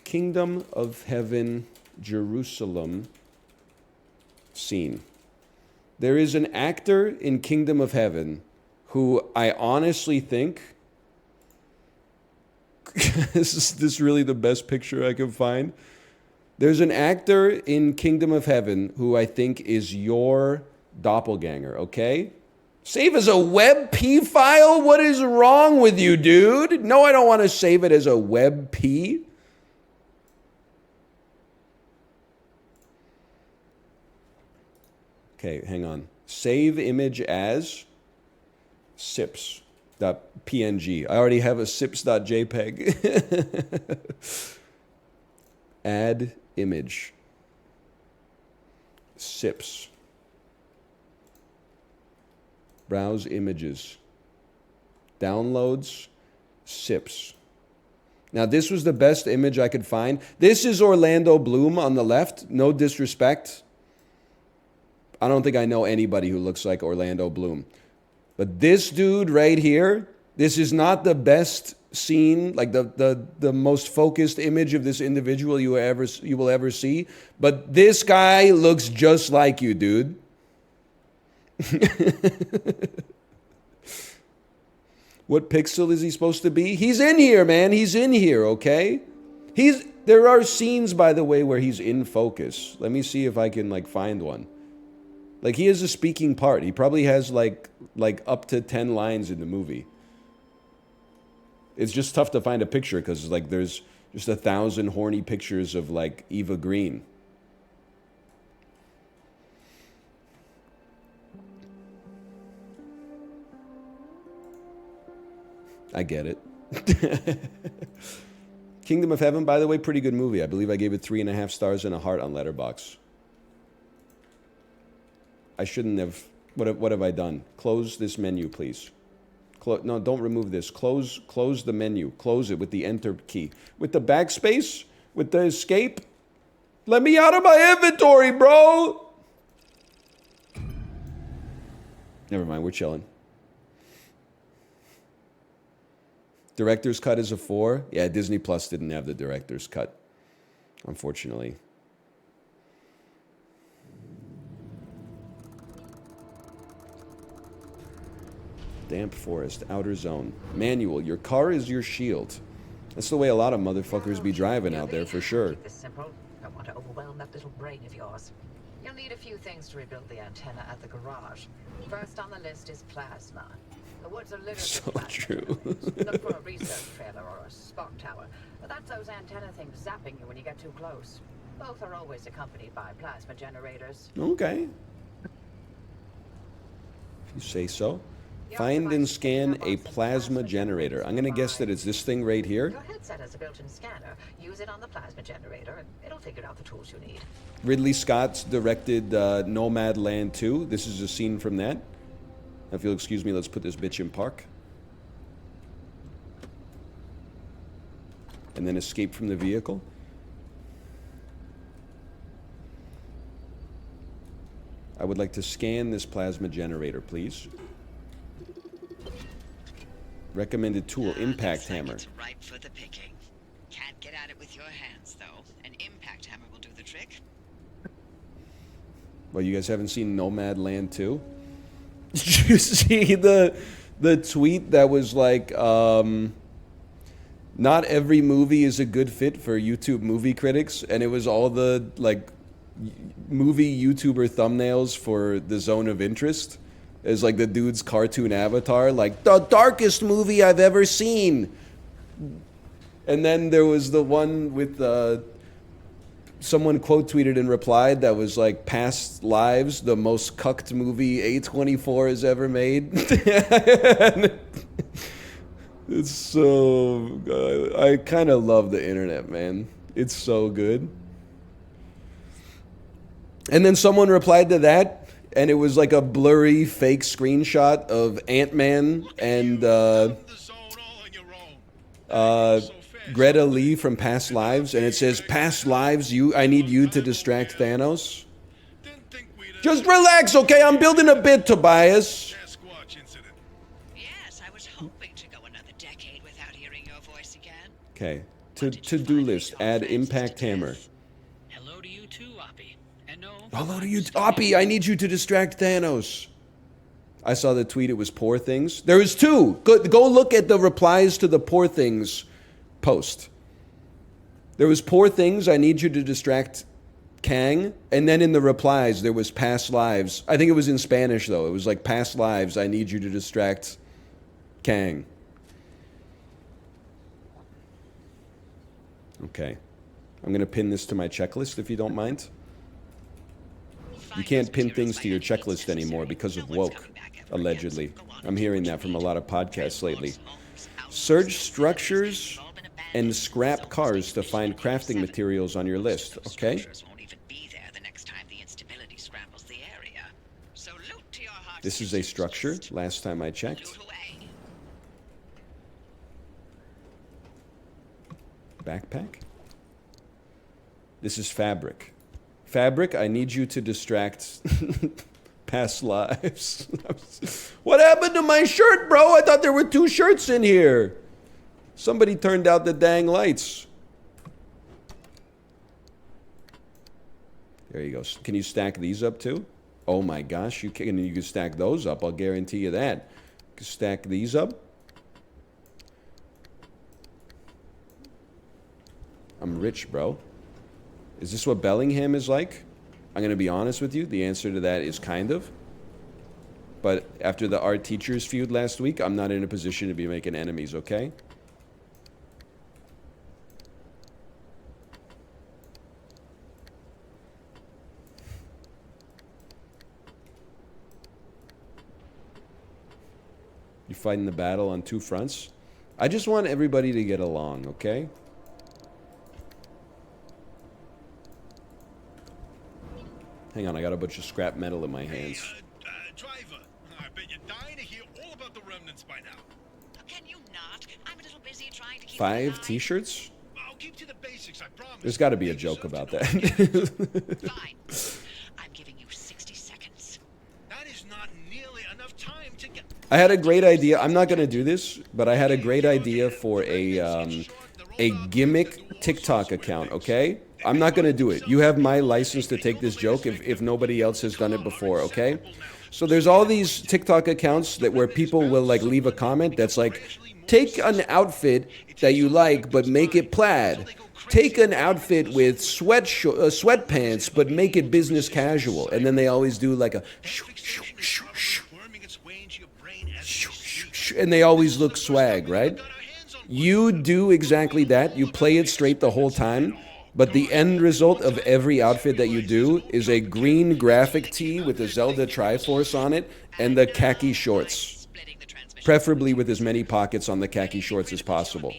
[SPEAKER 1] Kingdom of Heaven, Jerusalem scene. There is an actor in Kingdom of Heaven who I honestly think is this really the best picture I can find? There's an actor in Kingdom of Heaven who I think is your doppelganger, okay? Save as a WebP file? What is wrong with you, dude? No, I don't want to save it as a WebP. Okay, hang on. Save image as Sips. .png. I already have a sips.jpg. Add image. Sips. Browse images. Downloads. Sips. Now, this was the best image I could find. This is Orlando Bloom on the left. No disrespect. I don't think I know anybody who looks like Orlando Bloom. But this dude right here, this is not the best scene, like the most focused image of this individual you will ever see. But this guy looks just like you, dude. What pixel is he supposed to be? He's in here, man. He's in here, okay? There are scenes, by the way, where he's in focus. Let me see if I can, like, find one. Like, he has a speaking part. He probably has, like up to 10 lines in the movie. It's just tough to find a picture because, like, there's just 1,000 horny pictures of, like, Eva Green. I get it. Kingdom of Heaven, by the way, pretty good movie. I believe I gave it 3.5 stars and a heart on Letterboxd. I shouldn't have. What have I done? Close this menu, please. No, don't remove this. Close the menu. Close it with the Enter key. With the backspace? With the escape? Let me out of my inventory, bro! Never mind, we're chilling. Director's cut is a 4. Yeah, Disney Plus didn't have the director's cut, unfortunately. Damp forest, outer zone. Manual, your car is your shield. That's the way a lot of motherfuckers be driving out there, for sure.
[SPEAKER 3] Keep this simple. Don't want to overwhelm that little brain of yours. You'll need a few things to rebuild the antenna at the garage. First on the list is plasma. The woods are littered
[SPEAKER 1] So
[SPEAKER 3] with plasma.
[SPEAKER 1] true.
[SPEAKER 3] Look for a research trailer or a spot tower. But that's those antenna things zapping you when you get too close. Both are always accompanied by plasma generators.
[SPEAKER 1] Okay. If you say so. Find and scan a plasma generator. I'm going to guess that it's this thing right here.
[SPEAKER 3] Your headset has a built-in scanner. Use it on the plasma generator and it'll figure out the tools you need.
[SPEAKER 1] Ridley Scott's directed Nomadland 2. This is a scene from that. If you'll excuse me, let's put this bitch in park. And then escape from the vehicle. I would like to scan this plasma generator, please. Recommended tool, impact
[SPEAKER 4] Looks like
[SPEAKER 1] hammer.
[SPEAKER 4] It's ripe for the picking. Can't get at it with your hands, though. An impact hammer will do the trick.
[SPEAKER 1] Well, you guys haven't seen Nomadland 2? Did you see the tweet that was like, not every movie is a good fit for YouTube movie critics, and it was all the like movie YouTuber thumbnails for the Zone of Interest. It's like the dude's cartoon avatar, like the darkest movie I've ever seen. And then there was the one with someone quote tweeted and replied that was like Past Lives, the most cucked movie A24 has ever made. It's so, I kind of love the internet, man. It's so good. And then someone replied to that, and it was like a blurry fake screenshot of Ant-Man and Greta Lee from Past Lives, and it says, "Past Lives, I need you to distract Thanos." Just relax, okay? I'm building a bit, Tobias.
[SPEAKER 4] Yes, I was hoping to go another decade without hearing your voice again.
[SPEAKER 1] Okay, to-do list, add impact hammer.
[SPEAKER 5] Hello to you too, Oppie. And no.
[SPEAKER 1] Hello to you, Oppie, I need you to distract Thanos. I saw the tweet, it was Poor Things. There was 2. Go look at the replies to the Poor Things post. There was Poor Things, I need you to distract Kang. And then in the replies, there was Past Lives. I think it was in Spanish, though. It was like, Past Lives, I need you to distract Kang. Okay. I'm going to pin this to my checklist, if you don't mind. You can't pin things to your checklist anymore because of woke, allegedly. I'm hearing that from a lot of podcasts lately. Search structures and scrap cars to find crafting materials on your list, okay?
[SPEAKER 4] Won't even be there the next time the instability scrambles the area. So loot to your heart's
[SPEAKER 1] This is a structure, last time I checked.
[SPEAKER 4] Loot away.
[SPEAKER 1] Backpack? This is fabric. Fabric, I need you to distract past lives. What happened to my shirt, bro? I thought there were 2 shirts in here. Somebody turned out the dang lights. There you go. Can you stack these up too? Oh my gosh, you can stack those up. I'll guarantee you that. You can stack these up. I'm rich, bro. Is this what Bellingham is like? I'm going to be honest with you. The answer to that is kind of. But after the art teachers feud last week, I'm not in a position to be making enemies, okay? You're fighting the battle on 2 fronts. I just want everybody to get along, okay? Hang on, I got a bunch of scrap metal in my hands.
[SPEAKER 2] Driver, I bet you're dying to hear all about the remnants by now.
[SPEAKER 4] Can you not? I'm a little busy trying to keep
[SPEAKER 1] 5 t-shirts?
[SPEAKER 2] I'll keep to the basics, I promise.
[SPEAKER 1] There's got to be a joke about that.
[SPEAKER 4] Fine. I'm giving you 60 seconds.
[SPEAKER 2] That is not nearly enough time to get...
[SPEAKER 1] I had a great idea. I'm not going to do this, but I had a great idea for a gimmick TikTok account, okay? I'm not going to do it. You have my license to take this joke if nobody else has done it before, okay? So there's all these TikTok accounts that where people will like leave a comment that's like, take an outfit that you like, but make it plaid. Take an outfit with sweatpants, but make it business casual. And then they always do like a and they always look swag, right? You do exactly that. You play it straight the whole time. But the end result of every outfit that you do is a green graphic tee with the Zelda Triforce on it and the khaki shorts. Preferably with as many pockets on the khaki shorts as possible.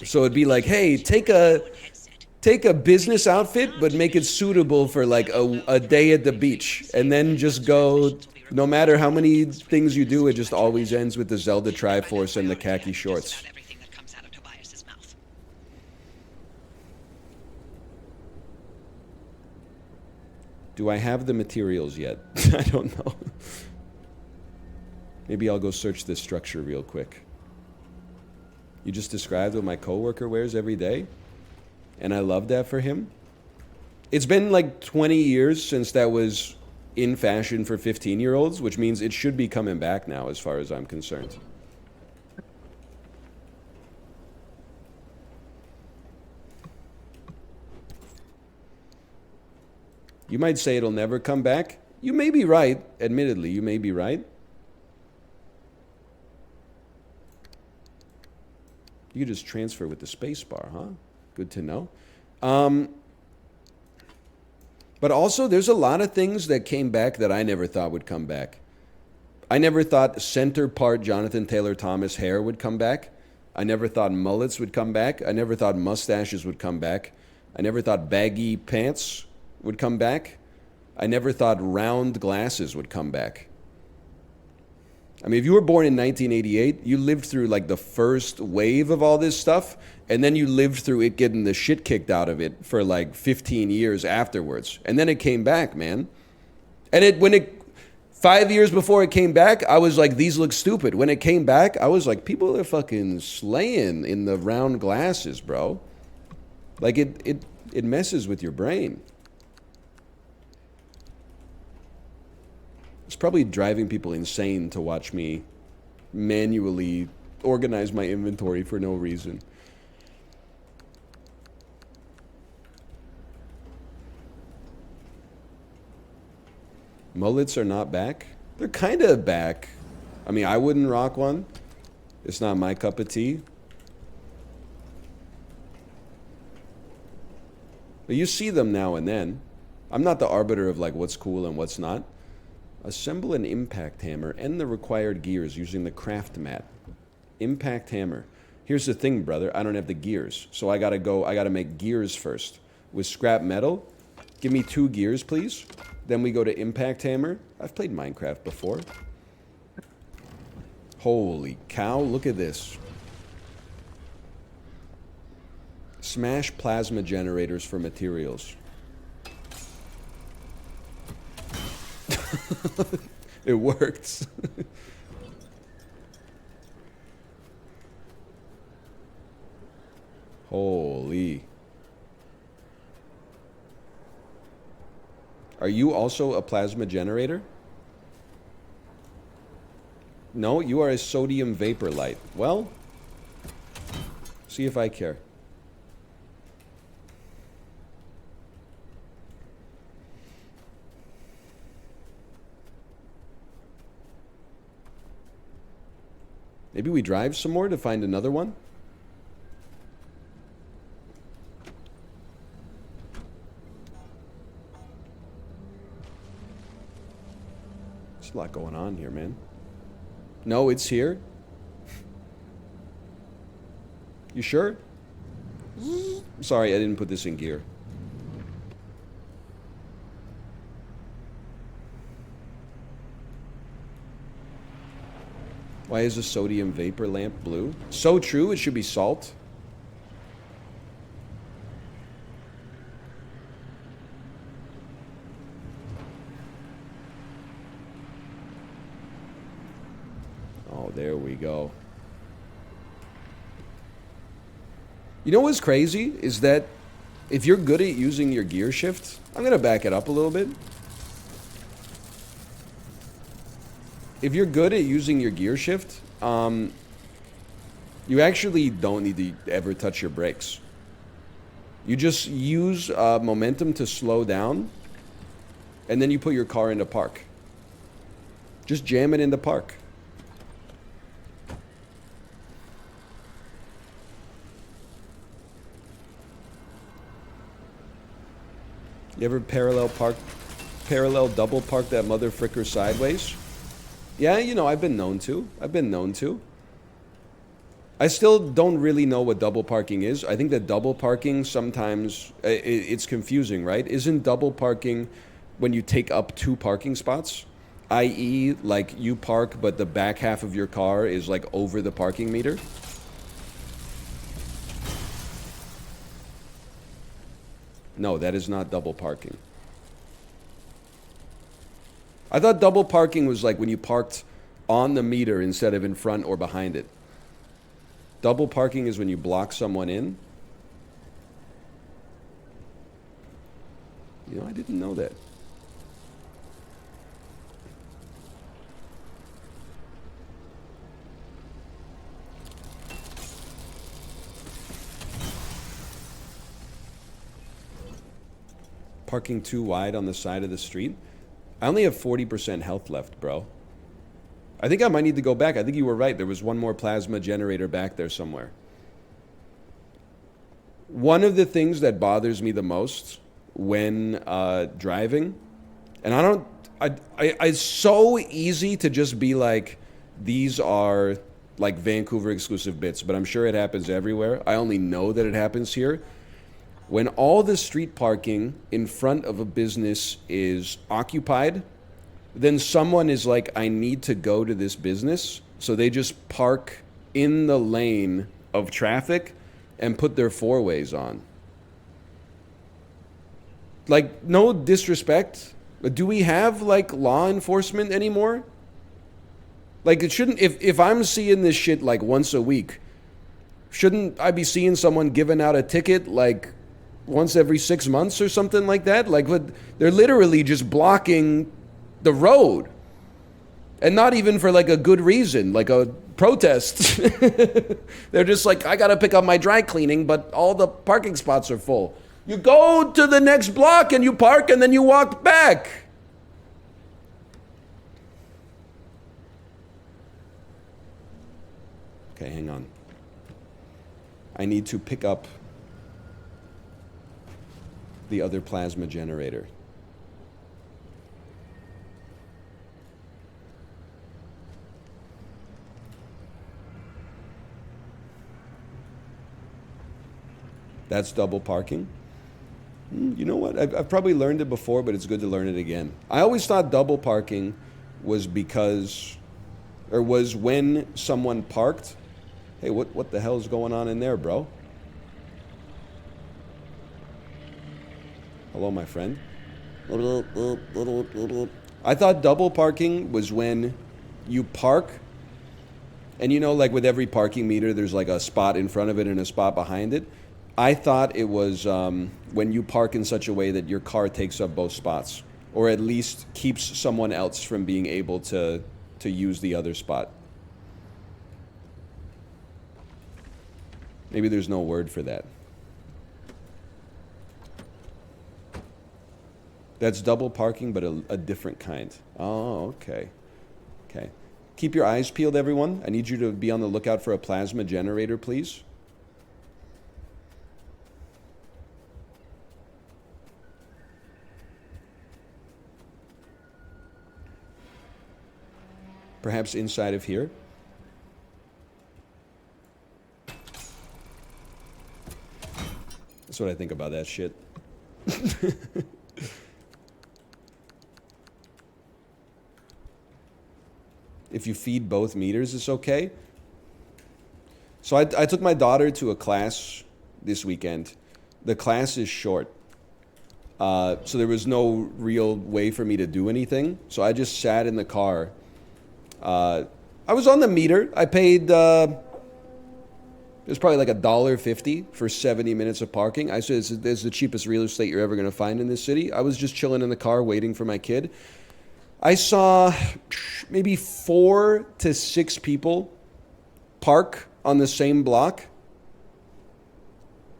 [SPEAKER 1] So it'd be like, hey, take a business outfit, but make it suitable for like a day at the beach. And then just go, no matter how many things you do, it just always ends with the Zelda Triforce and the khaki shorts. Do I have the materials yet? I don't know. Maybe I'll go search this structure real quick. You just described what my coworker wears every day, and I love that for him. It's been like 20 years since that was in fashion for 15-year-olds, which means it should be coming back now as far as I'm concerned. You might say it'll never come back. You may be right. Admittedly, you may be right. You could just transfer with the space bar, huh? Good to know. But also, there's a lot of things that came back that I never thought would come back. I never thought center part Jonathan Taylor Thomas hair would come back. I never thought mullets would come back. I never thought mustaches would come back. I never thought baggy pants would come back. I never thought round glasses would come back. I mean, if you were born in 1988, you lived through like the first wave of all this stuff, and then you lived through it getting the shit kicked out of it for like 15 years afterwards. And then it came back, man. And when it 5 years before it came back, I was like, these look stupid. When it came back, I was like, people are fucking slaying in the round glasses, bro. Like it messes with your brain. It's probably driving people insane to watch me manually organize my inventory for no reason. Mullets are not back. They're kind of back. I mean, I wouldn't rock one. It's not my cup of tea. But you see them now and then. I'm not the arbiter of like what's cool and what's not. Assemble an impact hammer and the required gears using the craft mat. Impact hammer. Here's the thing, brother. I don't have the gears. So I gotta make gears first. With scrap metal, give me 2 gears, please. Then we go to impact hammer. I've played Minecraft before. Holy cow, look at this. Smash plasma generators for materials. It worked. Holy. Are you also a plasma generator? No, you are a sodium vapor light. Well, see if I care. Maybe we drive some more to find another one? There's a lot going on here, man. No, it's here. You sure? Sorry, I didn't put this in gear. Why is a sodium vapor lamp blue? So true, it should be salt. Oh, there we go. You know what's crazy is that if you're good at using your gear shift, I'm going to back it up a little bit. If you're good at using your gear shift, you actually don't need to ever touch your brakes. You just use momentum to slow down, and then you put your car into park. Just jam it into park. You ever parallel double park that mother fricker sideways? Yeah, you know, I've been known to. I still don't really know what double parking is. I think that double parking sometimes, it's confusing, right? Isn't double parking when you take up 2 parking spots? I.e., like you park, but the back half of your car is like over the parking meter? No, that is not double parking. I thought double parking was like when you parked on the meter instead of in front or behind it. Double parking is when you block someone in. You know, I didn't know that. Parking too wide on the side of the street. I only have 40% health left, bro. I think I might need to go back. I think you were right. There was one more plasma generator back there somewhere. One of the things that bothers me the most when driving, and it's so easy to just be like, these are like Vancouver exclusive bits, but I'm sure it happens everywhere. I only know that it happens here. When all the street parking in front of a business is occupied, then someone is like, I need to go to this business. So they just park in the lane of traffic and put their 4-ways on. Like, no disrespect, but do we have like law enforcement anymore? Like, it shouldn't, if I'm seeing this shit like once a week, shouldn't I be seeing someone giving out a ticket like once every 6 months or something like that? Like, they're literally just blocking the road, and not even for like a good reason, like a protest. They're just like, I gotta pick up my dry cleaning, but all the parking spots are full. You go to the next block and you park and then you walk back. Okay, hang on. I need to pick up the other plasma generator. That's double parking. You know what? I've probably learned it before, but it's good to learn it again. I always thought double parking was was when someone parked. Hey, what the hell is going on in there, bro? Hello, my friend. I thought double parking was when you park, and you know, like with every parking meter, there's like a spot in front of it and a spot behind it. I thought it was when you park in such a way that your car takes up both spots, or at least keeps someone else from being able to use the other spot. Maybe there's no word for that. That's double parking, but a different kind. Oh, okay. Okay. Keep your eyes peeled, everyone. I need you to be on the lookout for a plasma generator, please. Perhaps inside of here. That's what I think about that shit. If you feed both meters, it's okay. So I took my daughter to a class this weekend. The class is short. So there was no real way for me to do anything. So I just sat in the car. I was on the meter. I paid, it was probably like $1.50 for 70 minutes of parking. I said, this is the cheapest real estate you're ever going to find in this city. I was just chilling in the car waiting for my kid. I saw maybe 4 to 6 people park on the same block.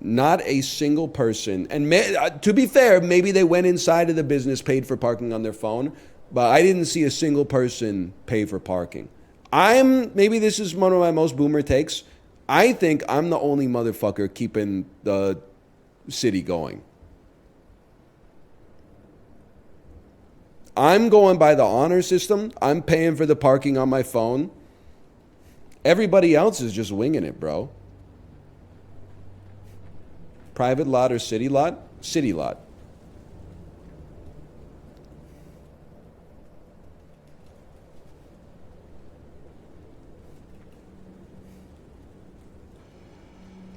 [SPEAKER 1] Not a single person. And to be fair, maybe they went inside of the business, paid for parking on their phone, but I didn't see a single person pay for parking. Maybe this is one of my most boomer takes. I think I'm the only motherfucker keeping the city going. I'm going by the honor system. I'm paying for the parking on my phone. Everybody else is just winging it, bro. Private lot or city lot? City lot.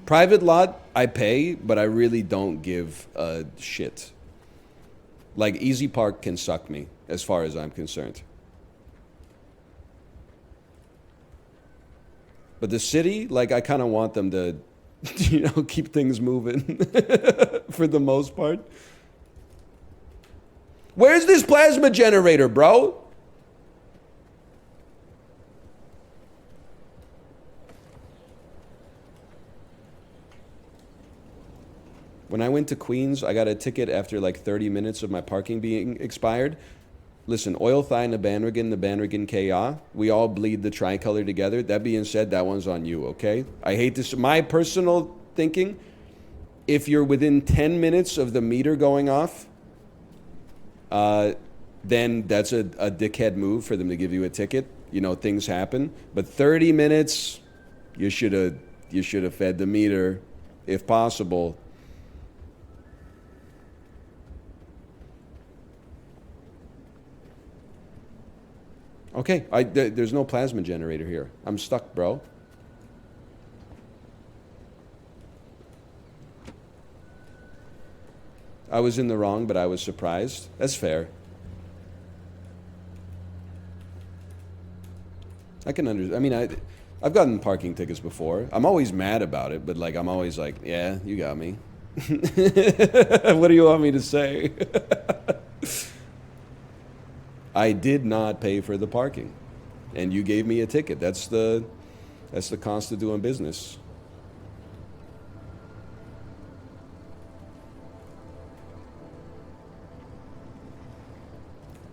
[SPEAKER 1] Private lot, I pay, but I really don't give a shit. Like, Easy Park can suck me, as far as I'm concerned. But the city, like, I kind of want them to, keep things moving for the most part. Where's this plasma generator, bro? When I went to Queens, I got a ticket after like 30 minutes of my parking being expired. Listen, oil thigh the Banrigan KA. We all bleed the tricolor together. That being said, that one's on you, okay? I hate this. My personal thinking, if you're within 10 minutes of the meter going off, then that's a dickhead move for them to give you a ticket. Things happen. But 30 minutes, you should have fed the meter, if possible. Okay, there's no plasma generator here. I'm stuck, bro. I was in the wrong, but I was surprised. That's fair. I can understand. I mean, I've gotten parking tickets before. I'm always mad about it, but I'm always like, yeah, you got me. What do you want me to say? I did not pay for the parking, and you gave me a ticket. That's the cost of doing business.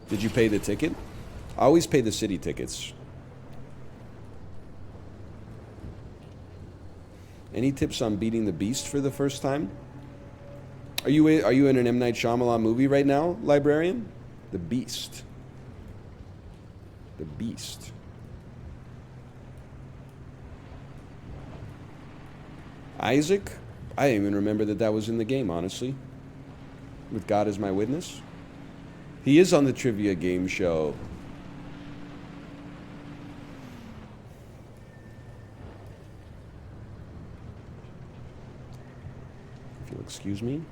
[SPEAKER 1] Did you pay the ticket? I always pay the city tickets. Any tips on beating the beast for the first time? Are you in an M. Night Shyamalan movie right now, librarian? The Beast. The Beast. Isaac? I didn't even remember that that was in the game, honestly. With God as my witness. He is on the trivia game show. If you'll excuse me.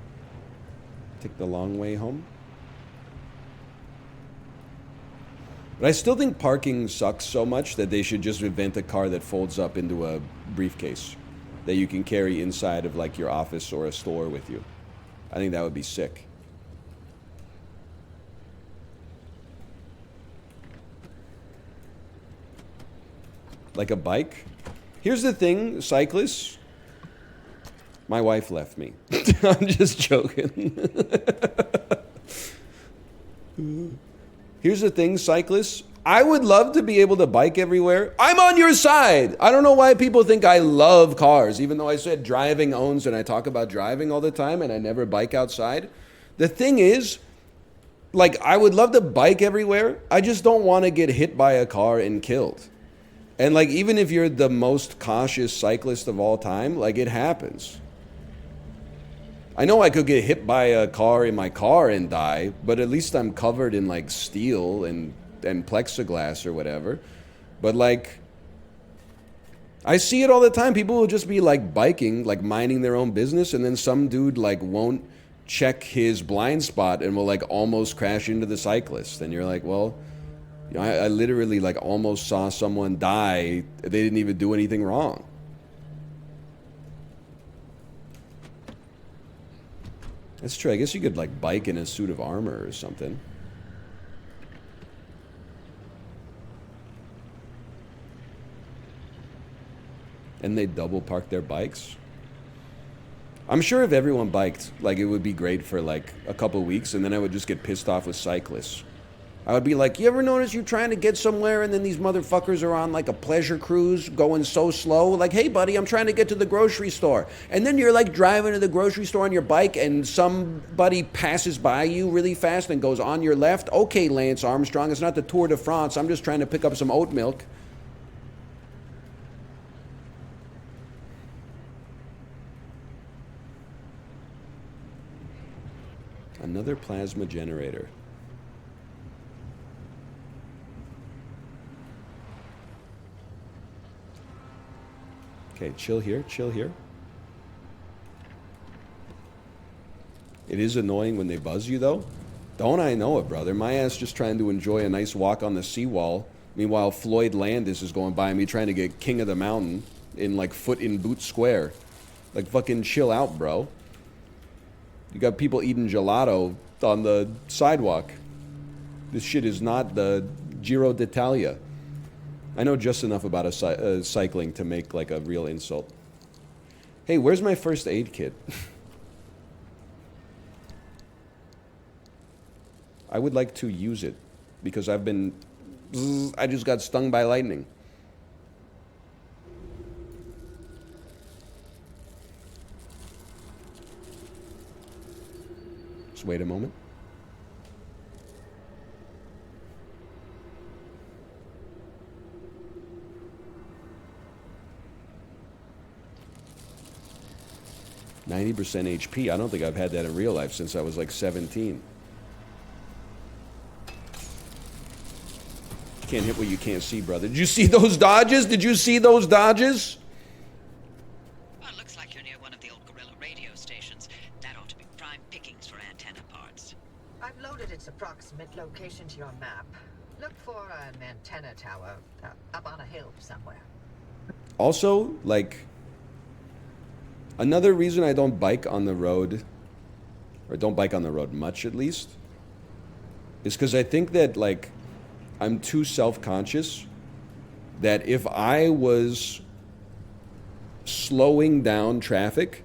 [SPEAKER 1] Take the long way home. But I still think parking sucks so much that they should just invent a car that folds up into a briefcase that you can carry inside of like your office or a store with you. I think that would be sick. Like a bike. Here's the thing, cyclists. My wife left me. I'm just joking. Here's the thing, cyclists. I would love to be able to bike everywhere. I'm on your side. I don't know why people think I love cars, even though I said driving owns and I talk about driving all the time and I never bike outside. The thing is, like, I would love to bike everywhere. I just don't want to get hit by a car and killed. And, like, even if you're the most cautious cyclist of all time, like, it happens. I know I could get hit by a car in my car and die, but at least I'm covered in, like, steel and plexiglass or whatever. But, like, I see it all the time. People will just be, like, biking, like, minding their own business, and then some dude, like, won't check his blind spot and will, like, almost crash into the cyclist. And you're like, well, you know, I literally, like, almost saw someone die. They didn't even do anything wrong. That's true. I guess you could, like, bike in a suit of armor or something. And they double park their bikes. I'm sure if everyone biked, like, it would be great for, like, a couple weeks, and then I would just get pissed off with cyclists. I would be like, you ever notice you're trying to get somewhere and then these motherfuckers are on like a pleasure cruise going so slow? Like, hey buddy, I'm trying to get to the grocery store. And then you're like driving to the grocery store on your bike and somebody passes by you really fast and goes on your left. Okay, Lance Armstrong, it's not the Tour de France. I'm just trying to pick up some oat milk. Another plasma generator. Okay, chill here, chill here. It is annoying when they buzz you, though. Don't I know it, brother? My ass just trying to enjoy a nice walk on the seawall. Meanwhile, Floyd Landis is going by me trying to get King of the Mountain in, like, foot in boot square. Like, fucking chill out, bro. You got people eating gelato on the sidewalk. This shit is not the Giro d'Italia. I know just enough about cycling to make, like, a real insult. Hey, where's my first aid kit? I would like to use it because I just got stung by lightning. Just wait a moment. %, HP. I don't think I've had that in real life since I was like 17. Can't hit what you can't see, brother. Did you see those dodges? Did you see those dodges?
[SPEAKER 4] Well, it looks like you're near one of the old Gorilla radio stations. That ought to be prime pickings for antenna parts.
[SPEAKER 3] I've loaded its approximate location to your map. Look for an antenna tower up on a hill somewhere.
[SPEAKER 1] Also, like, another reason I don't bike on the road, or don't bike on the road much at least, is because I think that, like, I'm too self-conscious that if I was slowing down traffic,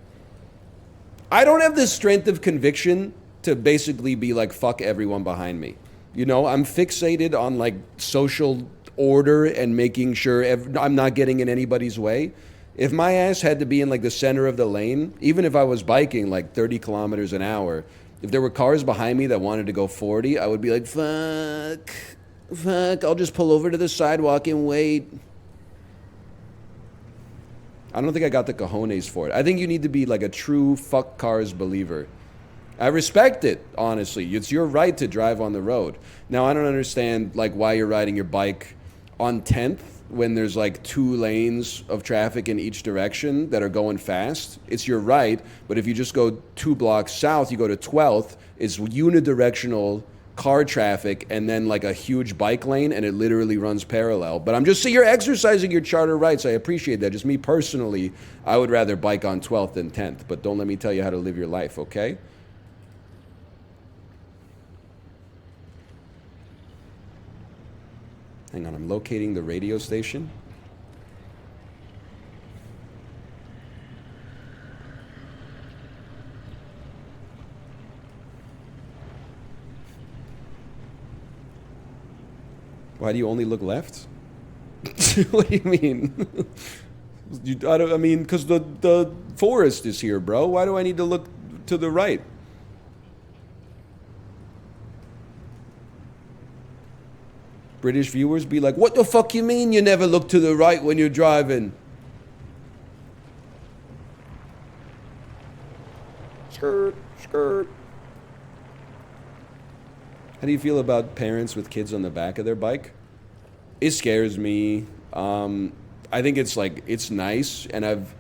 [SPEAKER 1] I don't have the strength of conviction to basically be like, fuck everyone behind me. You know, I'm fixated on, like, social order and making sure I'm not getting in anybody's way. If my ass had to be in, like, the center of the lane, even if I was biking like 30 kilometers an hour, if there were cars behind me that wanted to go 40, I would be like, fuck, I'll just pull over to the sidewalk and wait. I don't think I got the cojones for it. I think you need to be like a true fuck cars believer. I respect it, honestly. It's your right to drive on the road. Now, I don't understand like why you're riding your bike on 10th when there's like 2 lanes of traffic in each direction that are going fast. It's your right, but if you just go 2 blocks south, you go to 12th, it's unidirectional car traffic and then like a huge bike lane, and it literally runs parallel. But I'm just saying, you're exercising your charter rights. I appreciate that. Just me personally, I would rather bike on 12th than 10th, but don't let me tell you how to live your life, okay? Hang on, I'm locating the radio station. Why do you only look left? What do you mean? I mean, because the forest is here, bro. Why do I need to look to the right? British viewers be like, what the fuck you mean you never look to the right when you're driving? Skirt, skirt. How do you feel about parents with kids on the back of their bike? It scares me. I think it's like, it's nice, and I've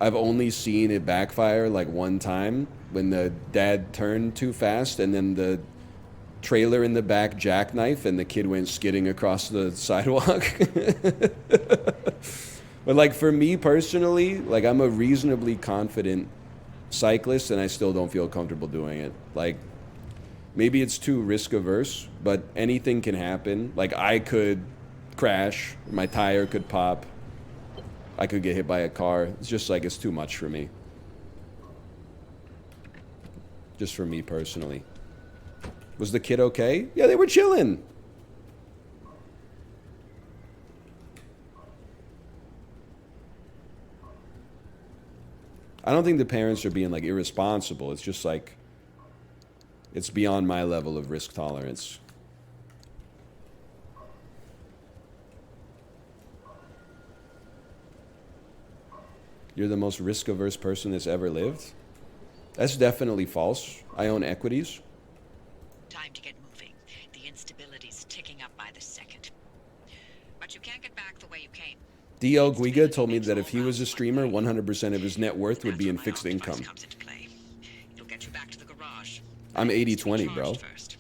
[SPEAKER 1] only seen it backfire like one time when the dad turned too fast and then the trailer in the back jackknife and the kid went skidding across the sidewalk. But like for me personally, like I'm a reasonably confident cyclist and I still don't feel comfortable doing it. Like maybe it's too risk averse, but anything can happen. Like I could crash, my tire could pop, I could get hit by a car. It's just like it's too much for me. Just for me personally. Was the kid okay? Yeah, they were chilling. I don't think the parents are being like irresponsible. It's just like, it's beyond my level of risk tolerance. You're the most risk-averse person that's ever lived? That's definitely false. I own equities.
[SPEAKER 4] Time to get moving. The instability's ticking up by the second. But you can't get back the way you came.
[SPEAKER 1] D.L. Guiga told me that if he was a streamer, 100% of his net worth would be in fixed income.
[SPEAKER 4] It'll get you back to the garage.
[SPEAKER 1] I'm 80-20, bro.
[SPEAKER 4] First.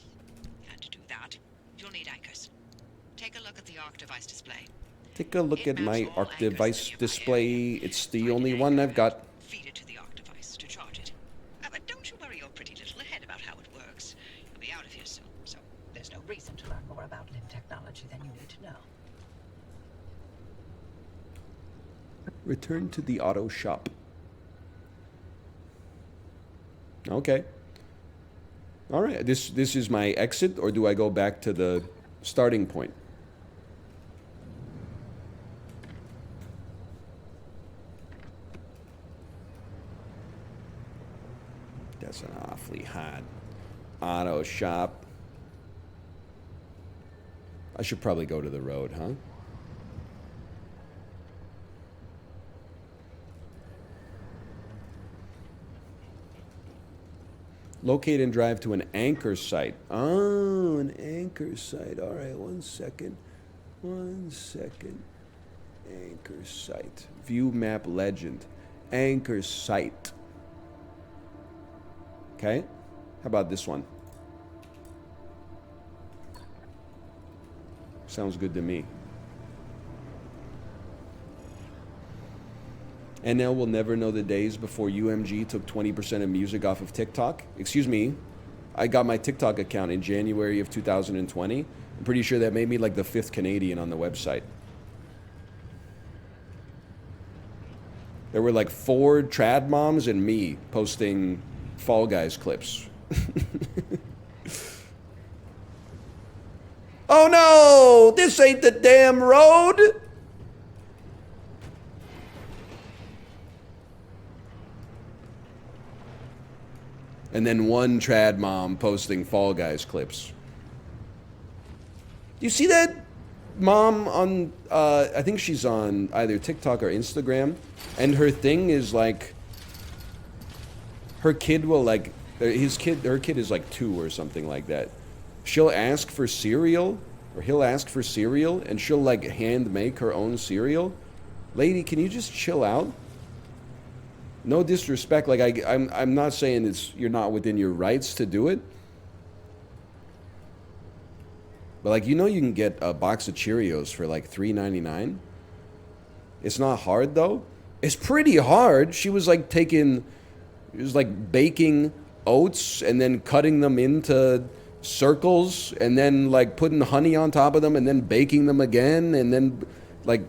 [SPEAKER 4] And to do that, you'll need anchors. Take a look at the ARC device display.
[SPEAKER 1] Take a look at my ARC device display. It's the only one I've got.
[SPEAKER 4] Feed it to the ARC device to charge it. But don't you worry your pretty little head about how it works. You'll be out of here soon, so
[SPEAKER 3] There's no reason to learn more about limb technology than you need to know.
[SPEAKER 1] Return to the auto shop. Okay. All right. This is my exit, or do I go back to the starting point? That's an awfully hot auto shop. I should probably go to the road, huh? Locate and drive to an anchor site. Oh, an anchor site. All right, 1 second. 1 second. Anchor site. View map legend. Anchor site. Okay. How about this one? Sounds good to me. NL will never know the days before UMG took 20% of music off of TikTok. Excuse me, I got my TikTok account in January of 2020. I'm pretty sure that made me like the 5th Canadian on the website. There were like 4 trad moms and me posting Fall Guys clips. Oh no, this ain't the damn road. And then one trad mom posting Fall Guys clips. Do you see that? mom on, I think she's on either TikTok or Instagram, and her thing is like, her kid will like, her kid is like 2 or something like that. She'll ask for cereal, or he'll ask for cereal, and she'll like hand make her own cereal. Lady, can you just chill out? No disrespect, like I'm not saying you're not within your rights to do it. But like, you can get a box of Cheerios for like $3.99. It's not hard though. It's pretty hard. She was like baking oats and then cutting them into circles and then like putting honey on top of them and then baking them again and then like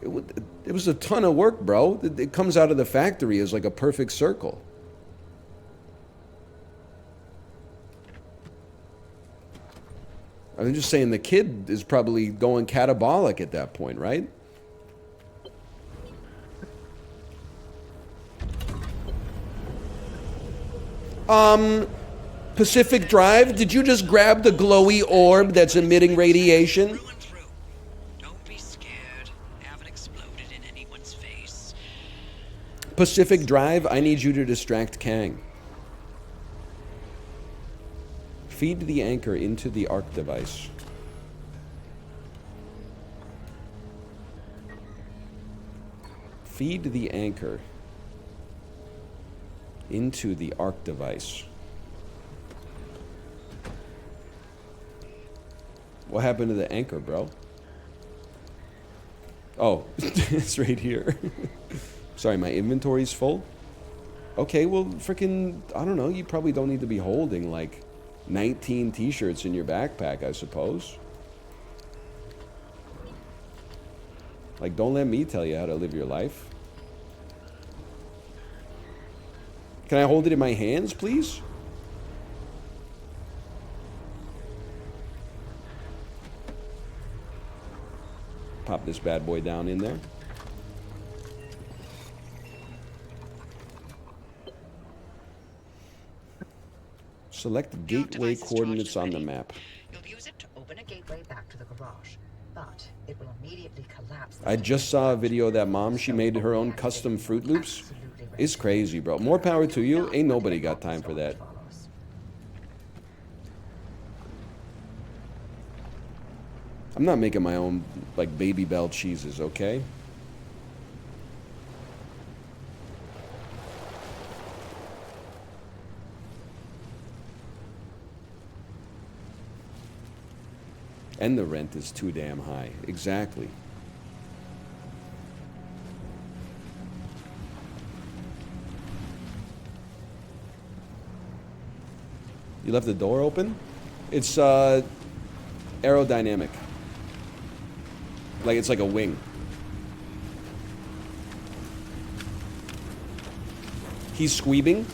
[SPEAKER 1] it was a ton of work, bro. It comes out of the factory as like a perfect circle. I'm just saying the kid is probably going catabolic at that point, right? Pacific Drive, did you just grab the glowy orb that's emitting radiation?
[SPEAKER 4] Through and through. Don't be scared. Haven't exploded in anyone's face.
[SPEAKER 1] Pacific Drive, I need you to distract Kang. Feed the anchor into the arc device. Feed the anchor into the arc device. What happened to the anchor, bro? Oh, it's right here. Sorry, my inventory's full. Okay, well, freaking, I don't know. You probably don't need to be holding like 19 t-shirts in your backpack, I suppose. Like, don't let me tell you how to live your life. Can I hold it in my hands, please? Pop this bad boy down in there. Select gateway coordinates on the map.
[SPEAKER 3] You'll use it to open a gateway back to the garage, but it will immediately collapse.
[SPEAKER 1] I just saw a video of that mom. She made her own custom Fruit Loops. It's crazy, bro. More power to you. Ain't nobody got time for that. I'm not making my own, like, Baby Bell cheeses, okay? And the rent is too damn high. Exactly. You left the door open? It's aerodynamic. Like it's like a wing. He's squeebing.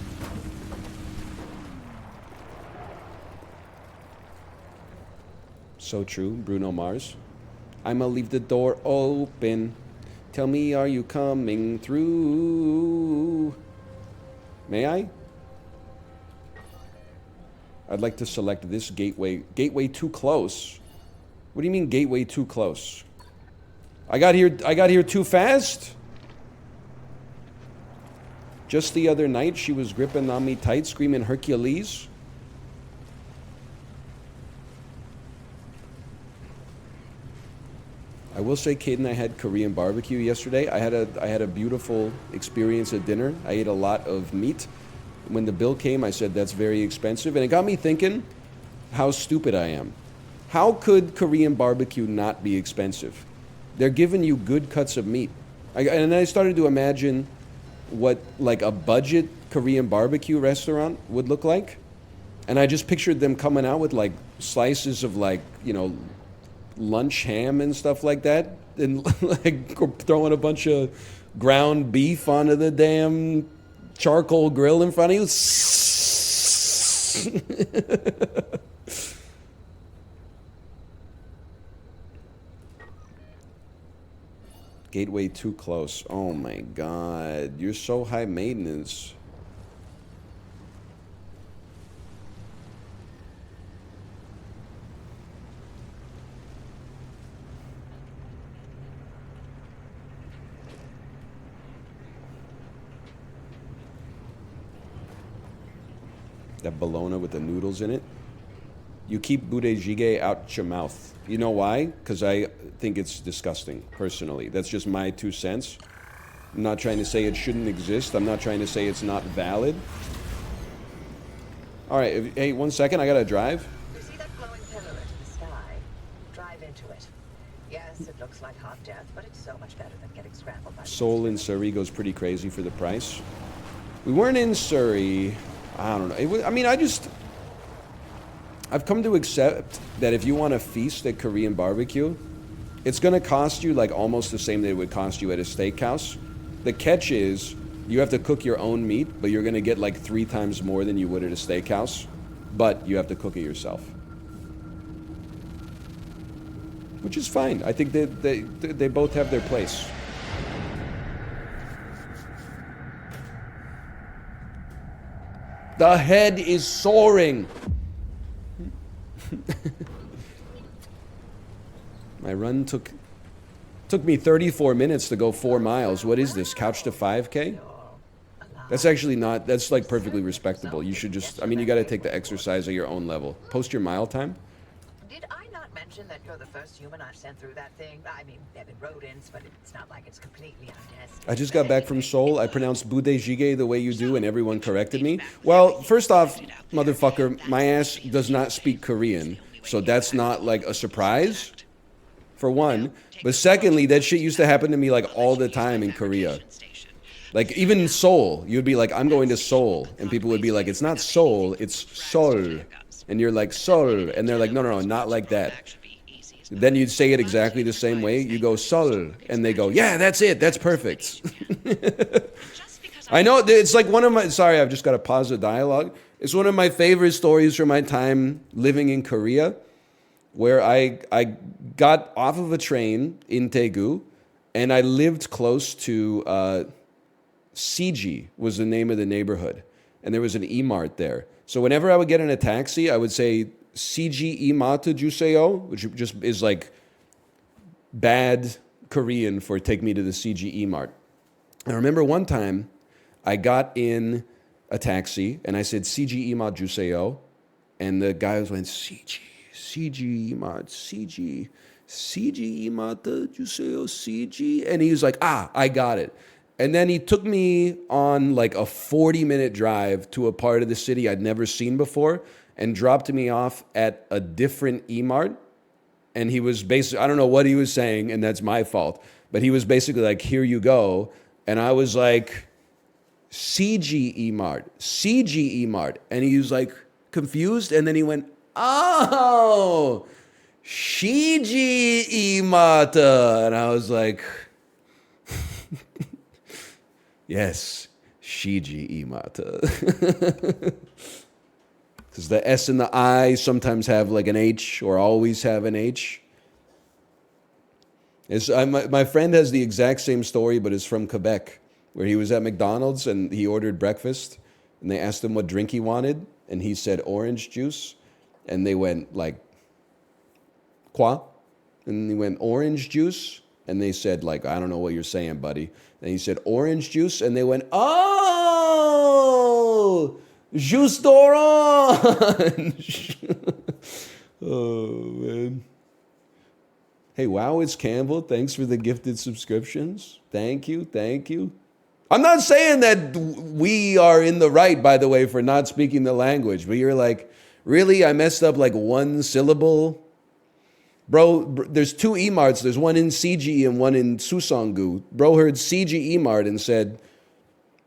[SPEAKER 1] So true, Bruno Mars. I'ma leave the door open. Tell me, are you coming through? May I? I'd like to select this gateway. Gateway too close? What do you mean gateway too close? I got here too fast? Just the other night she was gripping on me tight, screaming Hercules. I will say, Kate and I had Korean barbecue yesterday. I had a beautiful experience at dinner. I ate a lot of meat. When the bill came, I said, that's very expensive. And it got me thinking how stupid I am. How could Korean barbecue not be expensive? They're giving you good cuts of meat. And I started to imagine what like a budget Korean barbecue restaurant would look like. And I just pictured them coming out with like slices of like, lunch ham and stuff like that. And like throwing a bunch of ground beef onto the damn charcoal grill in front of you. Gateway too close. Oh my god. You're so high maintenance. That bologna with the noodles in it. You keep budejjigae out your mouth. You know why? Because I think it's disgusting, personally. That's just my 2 cents. I'm not trying to say it shouldn't exist. I'm not trying to say it's not valid. All right, hey, 1 second, I gotta drive.
[SPEAKER 3] You see that glowing pillar into the sky? Drive into it. Yes, it looks like hot death, but it's so much better than getting scrambled by
[SPEAKER 1] Seoul in Surrey goes pretty crazy for the price. We weren't in Surrey. I don't know. It was, I mean, I've come to accept that if you want to feast at Korean barbecue, it's going to cost you like almost the same that it would cost you at a steakhouse. The catch is you have to cook your own meat, but you're going to get like 3 times more than you would at a steakhouse, but you have to cook it yourself. Which is fine. I think they both have their place. The head is soaring. My run took me 34 minutes to go 4 miles. What is this? Couch to 5K? That's actually not, that's like perfectly respectable. You should just, I mean, you got to take the exercise at your own level. Post your mile time.
[SPEAKER 3] Did I not mention that you're the first human I've sent through that thing? I mean, there have been rodents, but it's not like it's completely untested.
[SPEAKER 1] I just got back from Seoul. I pronounced budejjigae the way you do, and everyone corrected me. Well, first off, motherfucker, my ass does not speak Korean, so that's not like a surprise, for one. But secondly, that shit used to happen to me like all the time in Korea. Like even in Seoul, you'd be like, I'm going to Seoul, and people would be like, it's not Seoul, it's Seoul. And you're like, Seoul, and they're like, no, no, no, not like that. Then you'd say it exactly the same way. You go, Seoul, and they go, yeah, that's it, that's perfect. I know, it's like one of my, sorry, I've just got to pause the dialogue. It's one of my favorite stories from my time living in Korea, where I got off of a train in Daegu, and I lived close to CG was the name of the neighborhood, and there was an E-Mart there. So whenever I would get in a taxi, I would say CG E-Mart juseyo, which just is like bad Korean for take me to the CG E-Mart. I remember one time I got in a taxi and I said CG E-Mart juseyo, and the guy was like CG E-Mart, CG E-Mart juseyo, CG, and he was like, ah, I got it. And then he took me on like a 40-minute drive to a part of the city I'd never seen before and dropped me off at a different E-Mart. And he was basically, I don't know what he was saying, and that's my fault, but he was basically like, here you go. And I was like, CG E-Mart. And he was like confused, and then he went, oh, Shiji E-Mart. And I was like, yes, Shiji Imata. Because the S and the I sometimes have like an H, or always have an H. My friend has the exact same story, but it's from Quebec, where he was at McDonald's and he ordered breakfast, and they asked him what drink he wanted, and he said orange juice, and they went like, quoi? And he went, orange juice? And they said, like, I don't know what you're saying, buddy. And he said, orange juice? And they went, oh, juice d'orange. Oh, man. Hey, wow, it's Campbell. Thanks for the gifted subscriptions. Thank you. I'm not saying that we are in the right, by the way, for not speaking the language. But you're like, really? I messed up like one syllable? Bro, there's 2 E-Marts. There's one in CG and one in Susonggu. Bro heard CG E-Mart and said,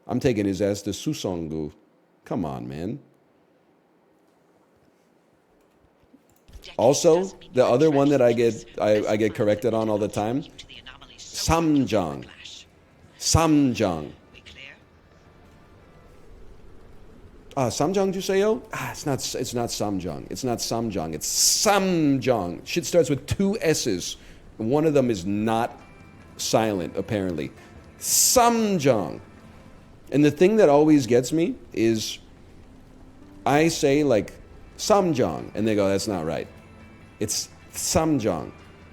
[SPEAKER 1] I'm taking his ass to Susonggu. Come on, man. Also, the other one that I get corrected on all the time, Samjang. Samjang juseyo? It's not Samjang. It's not Samjang. It's Samjang. Shit starts with 2 S's. One of them is not silent, apparently. Samjang. And the thing that always gets me is I say like Samjang, and they go, that's not right. It's Samjang.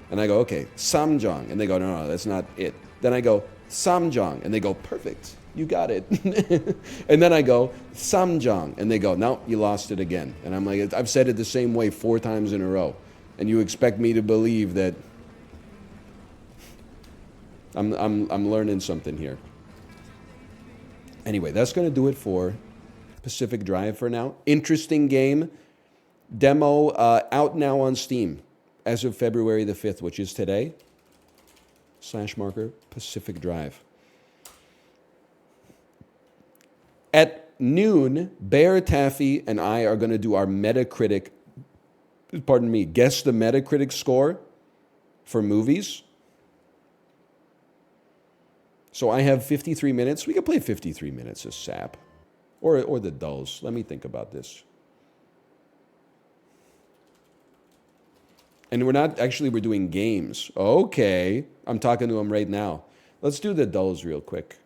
[SPEAKER 1] And I go, okay, Samjang. And they go, no, that's not it. Then I go, Samjang. And they go, perfect. You got it. And then I go, Samjang. And they go, no, you lost it again. And I'm like, I've said it the same way 4 times in a row. And you expect me to believe that I'm learning something here. Anyway, that's going to do it for Pacific Drive for now. Interesting game. Demo out now on Steam as of February the 5th, which is today. /marker Pacific Drive. At noon, Bear, Taffy, and I are going to do our Metacritic, guess the Metacritic score for movies. So I have 53 minutes. We can play 53 minutes of SAP. Or the Dulls. Let me think about this. And we're doing games. Okay. I'm talking to him right now. Let's do the Dulls real quick.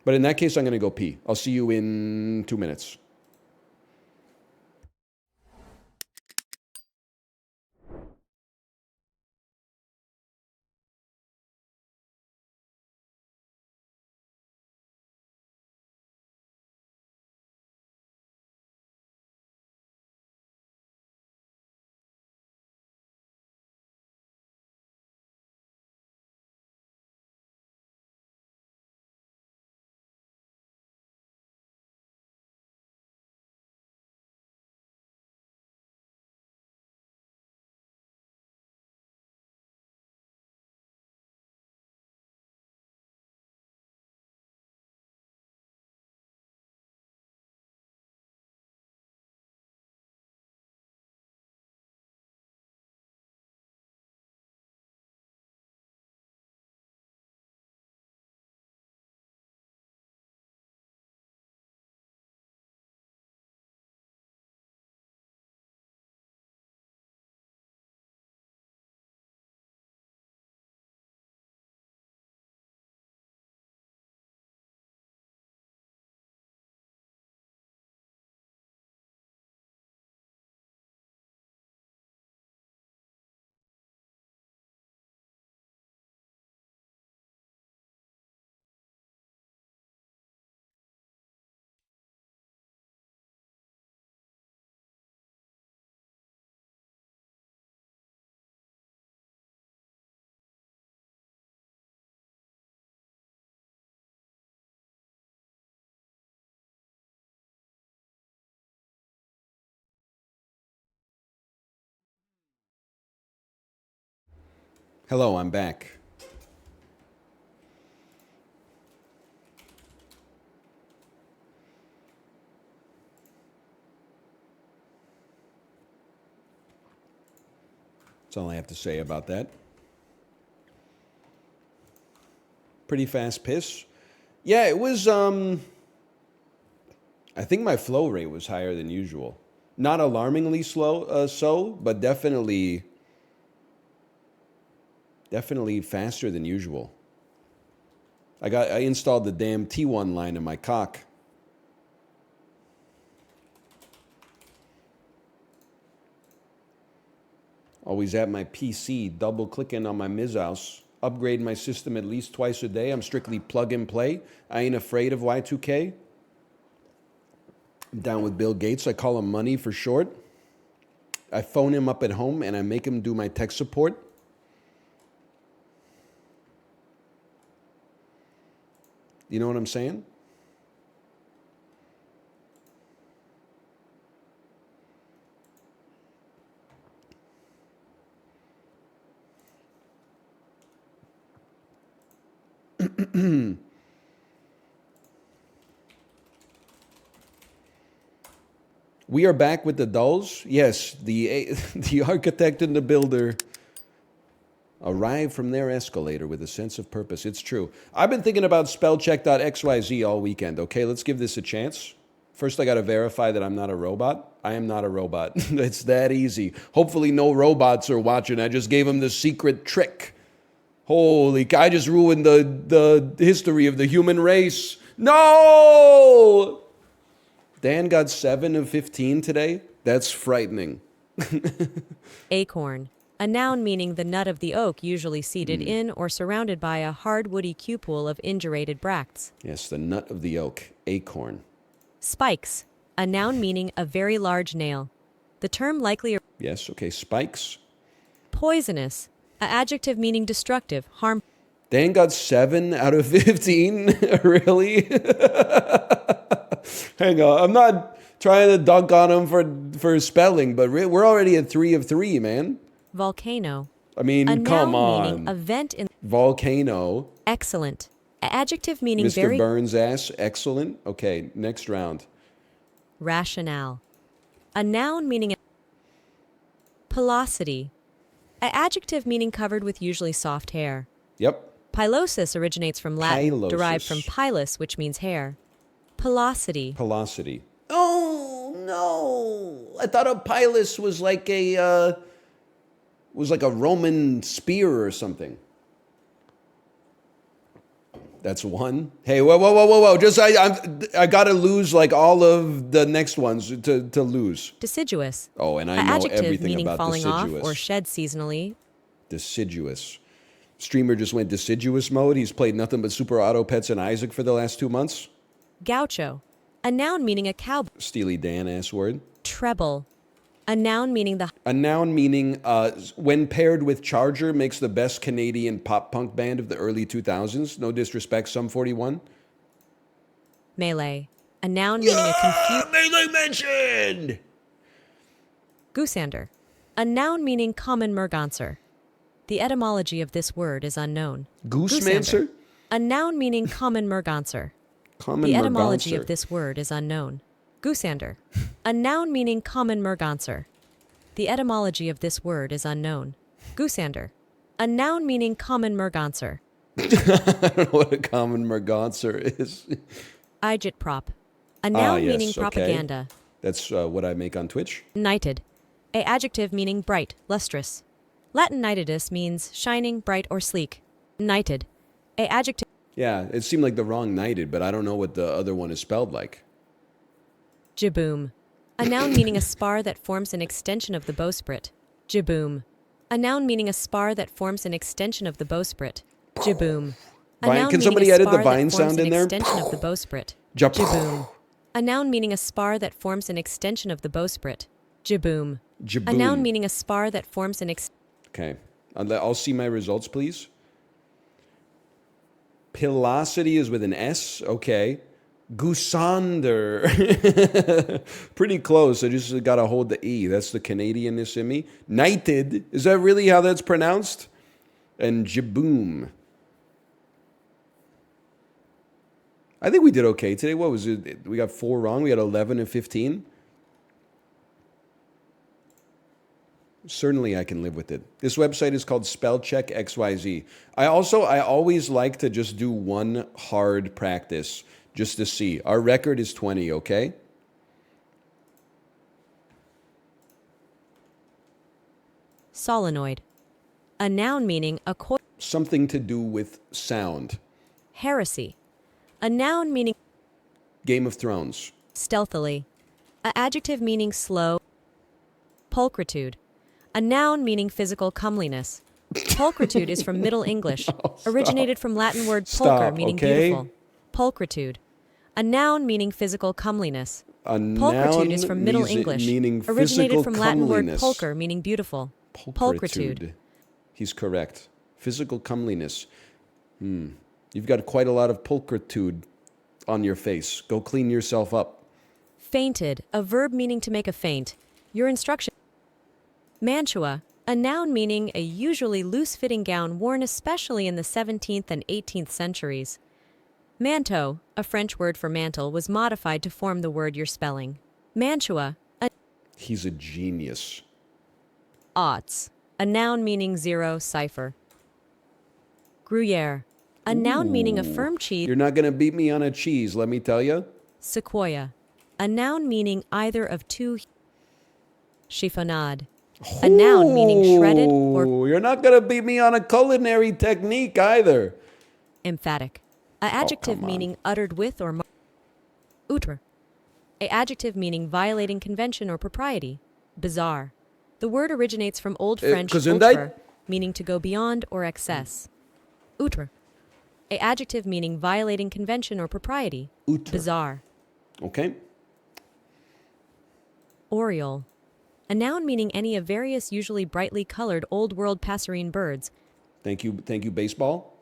[SPEAKER 1] But in that case, I'm going to go pee. I'll see you in 2 minutes. Hello, I'm back. That's all I have to say about that. Pretty fast piss. Yeah, it was, I think my flow rate was higher than usual. Not alarmingly slow, but definitely faster than usual. I installed the damn T1 line in my cock. Always at my PC, double clicking on my Mizhouse. Upgrade my system at least twice a day. I'm strictly plug and play. I ain't afraid of Y2K. I'm down with Bill Gates. I call him Money for short. I phone him up at home and I make him do my tech support. You know what I'm saying? We are back with the Dulls. Yes, the architect and the builder arrive from their escalator with a sense of purpose. It's true. I've been thinking about spellcheck.xyz all weekend. Okay, let's give this a chance. First, I got to verify that I'm not a robot. I am not a robot. It's that easy. Hopefully no robots are watching. I just gave them the secret trick. Holy cow, I just ruined the history of the human race. No! Dan got 7 of 15 today. That's frightening.
[SPEAKER 6] Acorn. A noun meaning the nut of the oak usually seated in or surrounded by a hard woody cupule of indurated bracts.
[SPEAKER 1] Yes, the nut of the oak, acorn.
[SPEAKER 6] Spikes. A noun meaning a very large nail. The term likely
[SPEAKER 1] Yes, okay, spikes.
[SPEAKER 6] poisonous. A adjective meaning destructive, harmful.
[SPEAKER 1] Dan got 7 out of 15. Really? Hang on. I'm not trying to dunk on him for spelling, but we're already at 3 of 3, man.
[SPEAKER 6] Volcano.
[SPEAKER 1] I mean,
[SPEAKER 6] A
[SPEAKER 1] come
[SPEAKER 6] noun meaning
[SPEAKER 1] on.
[SPEAKER 6] a vent in.
[SPEAKER 1] Volcano.
[SPEAKER 6] Excellent. A adjective meaning
[SPEAKER 1] Mr.
[SPEAKER 6] very.
[SPEAKER 1] Burns ass. Excellent. Okay, next round.
[SPEAKER 6] Rationale. A noun meaning. Pilosity. A adjective meaning covered with usually soft hair.
[SPEAKER 1] Yep.
[SPEAKER 6] Pilosis originates from Latin,
[SPEAKER 1] Pilosis.
[SPEAKER 6] derived from pilus, which means hair. Pilosity.
[SPEAKER 1] Pilosity. Oh, no. I thought a pilus was like a Roman spear or something. That's 1. Hey, whoa. Just I got to lose like all of the next ones to lose.
[SPEAKER 6] Deciduous.
[SPEAKER 1] Oh, and I
[SPEAKER 6] A
[SPEAKER 1] know
[SPEAKER 6] adjective
[SPEAKER 1] everything
[SPEAKER 6] meaning
[SPEAKER 1] about
[SPEAKER 6] falling
[SPEAKER 1] deciduous.
[SPEAKER 6] off or shed seasonally.
[SPEAKER 1] Deciduous. Streamer just went deciduous mode. He's played nothing but Super Auto Pets and Isaac for the last 2 months.
[SPEAKER 6] Gaucho. A noun meaning a cowboy.
[SPEAKER 1] Steely Dan ass word.
[SPEAKER 6] Treble. A noun meaning the.
[SPEAKER 1] A noun meaning when paired with Charger makes the best Canadian pop punk band of the early 2000s. No disrespect, Sum 41.
[SPEAKER 6] Melee. A noun meaning a confused.
[SPEAKER 1] Melee mentioned!
[SPEAKER 6] Goosander. A noun meaning common merganser. The etymology of this word is unknown.
[SPEAKER 1] Goosemancer?
[SPEAKER 6] A noun meaning common merganser.
[SPEAKER 1] Common
[SPEAKER 6] The etymology
[SPEAKER 1] merganser.
[SPEAKER 6] of this word is unknown. Goosander. A noun meaning common merganser. The etymology of this word is unknown. Goosander. A noun meaning common merganser.
[SPEAKER 1] I don't know what a common merganser is.
[SPEAKER 6] Agitprop. A noun
[SPEAKER 1] yes,
[SPEAKER 6] meaning
[SPEAKER 1] okay.
[SPEAKER 6] propaganda.
[SPEAKER 1] That's what I make on Twitch.
[SPEAKER 6] Nighted. A adjective meaning bright, lustrous. Latin nitidus means shining, bright, or sleek. Nighted. A adjective.
[SPEAKER 1] Yeah, it seemed like the wrong knighted, but I don't know what the other one is spelled like.
[SPEAKER 6] Jiboom. A noun meaning a spar that forms an extension of the bowsprit. Jiboom. A noun meaning a spar that forms an extension of the bowsprit. Jiboom. A
[SPEAKER 1] Vine-
[SPEAKER 6] noun
[SPEAKER 1] can
[SPEAKER 6] meaning
[SPEAKER 1] somebody
[SPEAKER 6] a
[SPEAKER 1] edit the
[SPEAKER 6] spar that
[SPEAKER 1] Vine
[SPEAKER 6] forms
[SPEAKER 1] sound
[SPEAKER 6] an
[SPEAKER 1] in there?
[SPEAKER 6] extension of the bowsprit.
[SPEAKER 1] Jab-
[SPEAKER 6] Jiboom. A noun meaning a spar that forms an extension of the bowsprit. Jiboom. A
[SPEAKER 1] Jaboom.
[SPEAKER 6] noun meaning a spar that forms an
[SPEAKER 1] Okay. I'll see my results, please. Pilosity is with an S. Okay. Goosander. Pretty close. I just got to hold the E. That's the Canadianness in me. Knighted. Is that really how that's pronounced? And Jaboom. I think we did okay today. What was it? We got 4 wrong. We got 11 and 15. Certainly I can live with it. This website is called Spellcheck XYZ. I always like to just do one hard practice just to see. Our record is 20, okay?
[SPEAKER 6] solenoid. A noun meaning a coil.
[SPEAKER 1] Something to do with sound.
[SPEAKER 6] Heresy. A noun meaning
[SPEAKER 1] Game of Thrones.
[SPEAKER 6] stealthily. A adjective meaning slow. Pulchritude. A noun meaning physical comeliness. Pulchritude is from Middle English, originated from Latin word pulcher,
[SPEAKER 1] Stop,
[SPEAKER 6] meaning
[SPEAKER 1] okay?
[SPEAKER 6] beautiful. Pulchritude. A noun meaning physical comeliness.
[SPEAKER 1] A
[SPEAKER 6] Pulchritude
[SPEAKER 1] noun
[SPEAKER 6] is from Middle
[SPEAKER 1] means-
[SPEAKER 6] English,
[SPEAKER 1] meaning
[SPEAKER 6] originated
[SPEAKER 1] physical
[SPEAKER 6] from Latin word
[SPEAKER 1] comeliness.
[SPEAKER 6] pulcher, meaning beautiful. Pulchritude.
[SPEAKER 1] He's correct. Physical comeliness. You've got quite a lot of pulchritude on your face. Go clean yourself up.
[SPEAKER 6] Fainted, a verb meaning to make a feint. Your instruction. Mantua, a noun meaning a usually loose-fitting gown worn especially in the 17th and 18th centuries. Manteau, a French word for mantle, was modified to form the word you're spelling. Mantua,
[SPEAKER 1] He's a genius.
[SPEAKER 6] aughts, a noun meaning zero, cipher. Gruyere, a noun meaning a firm cheese.
[SPEAKER 1] You're not going to beat me on a cheese, let me tell you.
[SPEAKER 6] Sequoia, a noun meaning either of two. Chiffonade, a noun meaning shredded or
[SPEAKER 1] You're not going to beat me on a culinary technique either.
[SPEAKER 6] emphatic, a adjective
[SPEAKER 1] come on.
[SPEAKER 6] meaning uttered with or outre, a adjective meaning violating convention or propriety. Bizarre, The word originates from Old
[SPEAKER 1] Eh,
[SPEAKER 6] French
[SPEAKER 1] Gesundheit?
[SPEAKER 6] outre, meaning to go beyond or excess. Outre, a adjective meaning violating convention or propriety.
[SPEAKER 1] Outre.
[SPEAKER 6] Bizarre.
[SPEAKER 1] Okay.
[SPEAKER 6] Oriole, a noun meaning any of various usually brightly colored Old World passerine birds.
[SPEAKER 1] Thank you, baseball.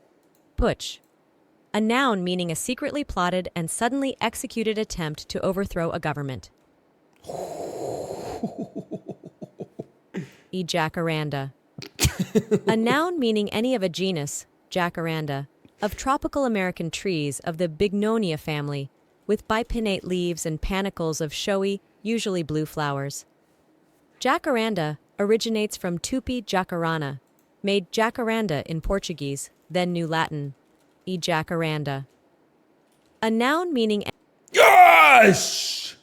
[SPEAKER 6] Putsch, a noun meaning a secretly plotted and suddenly executed attempt to overthrow a government. Jacaranda, a noun meaning any of a genus, Jacaranda, of tropical American trees of the Bignonia family, with bipinnate leaves and panicles of showy, usually blue flowers. Jacaranda originates from Tupi jacarana, made jacaranda in Portuguese, then New Latin, jacaranda. A noun meaning
[SPEAKER 1] Yes!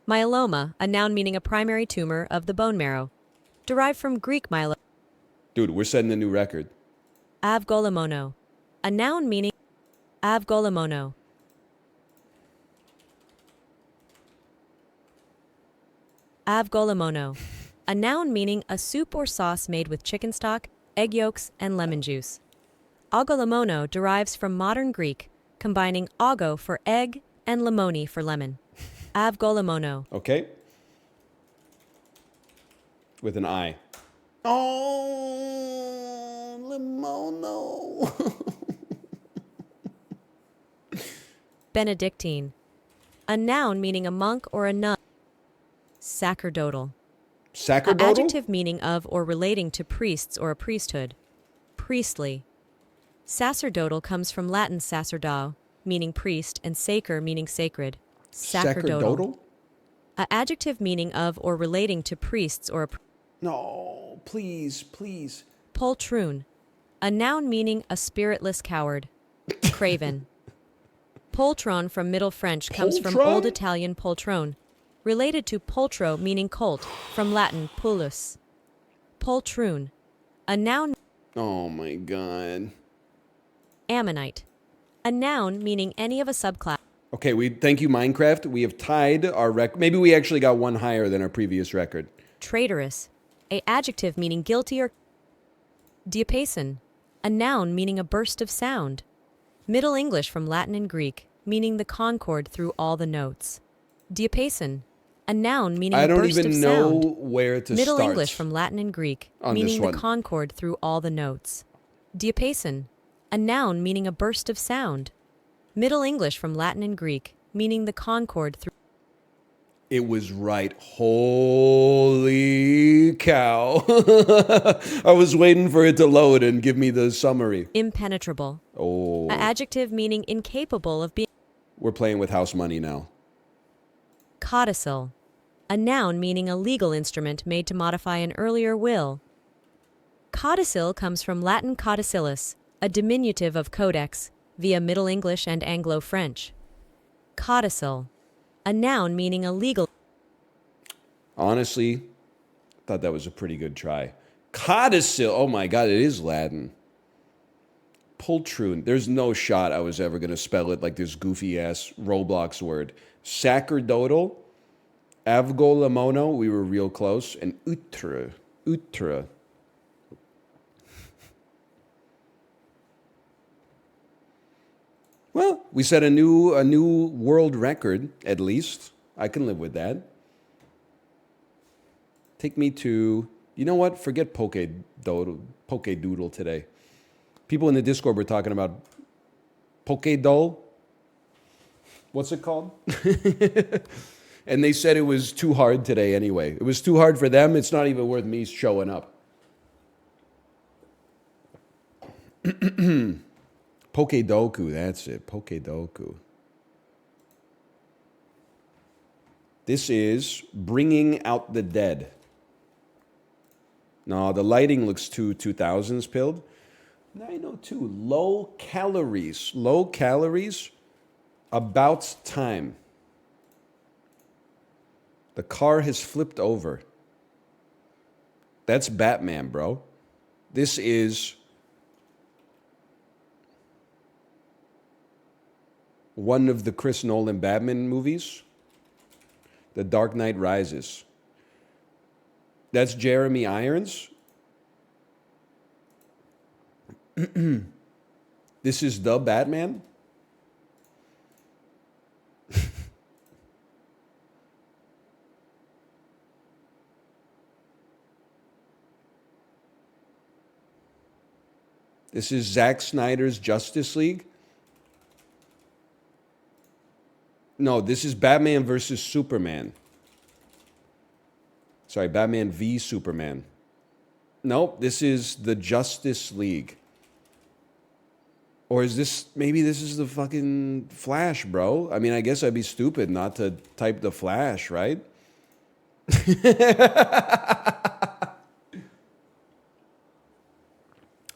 [SPEAKER 6] myeloma, a noun meaning a primary tumor of the bone marrow, derived from Greek myeloma.
[SPEAKER 1] Dude, we're setting a new record.
[SPEAKER 6] Avgolamono, a noun meaning avgolamono. Avgolamono, a noun meaning a soup or sauce made with chicken stock, egg yolks, and lemon juice. Agolamono derives from modern Greek, combining ago for egg and lemoni for lemon. Avgolamono.
[SPEAKER 1] Okay. With an I. Oh, limono.
[SPEAKER 6] Benedictine, a noun meaning a monk or a nun. Sacerdotal, a
[SPEAKER 1] Sacerdotal?
[SPEAKER 6] adjective meaning of or relating to priests or a priesthood. Priestly. Sacerdotal comes from Latin sacerdo, meaning priest, and sacer, meaning sacred.
[SPEAKER 1] Sacerdotal?
[SPEAKER 6] A adjective meaning of or relating to priests or a
[SPEAKER 1] No, please, please.
[SPEAKER 6] poltroon, a noun meaning a spiritless coward. Craven. Poltron from Middle French comes from
[SPEAKER 1] Poltron?
[SPEAKER 6] Old Italian poltrone, related to poltro meaning colt, from Latin pullus. Poltroon, a noun.
[SPEAKER 1] Oh my god.
[SPEAKER 6] Ammonite, a noun meaning any of a subclass.
[SPEAKER 1] Okay, thank you, Minecraft. We have tied our record. Maybe we actually got one higher than our previous record.
[SPEAKER 6] Traitorous, a adjective meaning guilty or. Diapason, a noun meaning a burst of sound. Middle English from Latin and Greek, meaning the concord through all the notes. Diapason, a noun meaning
[SPEAKER 1] I
[SPEAKER 6] a
[SPEAKER 1] don't
[SPEAKER 6] burst
[SPEAKER 1] even
[SPEAKER 6] of
[SPEAKER 1] know
[SPEAKER 6] sound.
[SPEAKER 1] where to
[SPEAKER 6] Middle
[SPEAKER 1] start.
[SPEAKER 6] English from Latin and Greek,
[SPEAKER 1] on
[SPEAKER 6] meaning
[SPEAKER 1] this
[SPEAKER 6] the
[SPEAKER 1] one.
[SPEAKER 6] concord through all the notes. Diapason, a noun meaning a burst of sound. Middle English from Latin and Greek, meaning the concord through.
[SPEAKER 1] It was right. Holy cow. I was waiting for it to load and give me the summary.
[SPEAKER 6] Impenetrable,
[SPEAKER 1] Oh,
[SPEAKER 6] an adjective meaning incapable of being.
[SPEAKER 1] we're playing with house money now.
[SPEAKER 6] Codicil, a noun meaning a legal instrument made to modify an earlier will. Codicil comes from Latin codicillus, a diminutive of codex, via Middle English and Anglo-French. Codicil, a noun meaning a legal.
[SPEAKER 1] Honestly, I thought that was a pretty good try. Codicil. Oh my god, it is Latin. Poltroon. There's no shot I was ever going to spell it like this goofy ass Roblox word. Sacerdotal. Avgolamono. We were real close. And outre. Outre. Well, we set a new world record, at least. I can live with that. Take me to, you know what? Forget Poke Doodle today. People in the Discord were talking about Poke Doll. What's it called? And they said it was too hard today anyway. It was too hard for them. It's not even worth me showing up. Pokedoku, that's it. Pokedoku. This is Bringing Out the Dead. No, the lighting looks too 2000s pilled. 902. Low calories. Low calories. About time. The car has flipped over. That's Batman, bro. This is one of the Chris Nolan Batman movies. The Dark Knight Rises. That's Jeremy Irons. This is the Batman. This is Zack Snyder's Justice League. No, this is Batman versus Superman. Sorry, Batman v Superman. Nope, this is the Justice League. Or is this, maybe this is the fucking Flash, bro? I mean, I guess I'd be stupid not to type the Flash, right?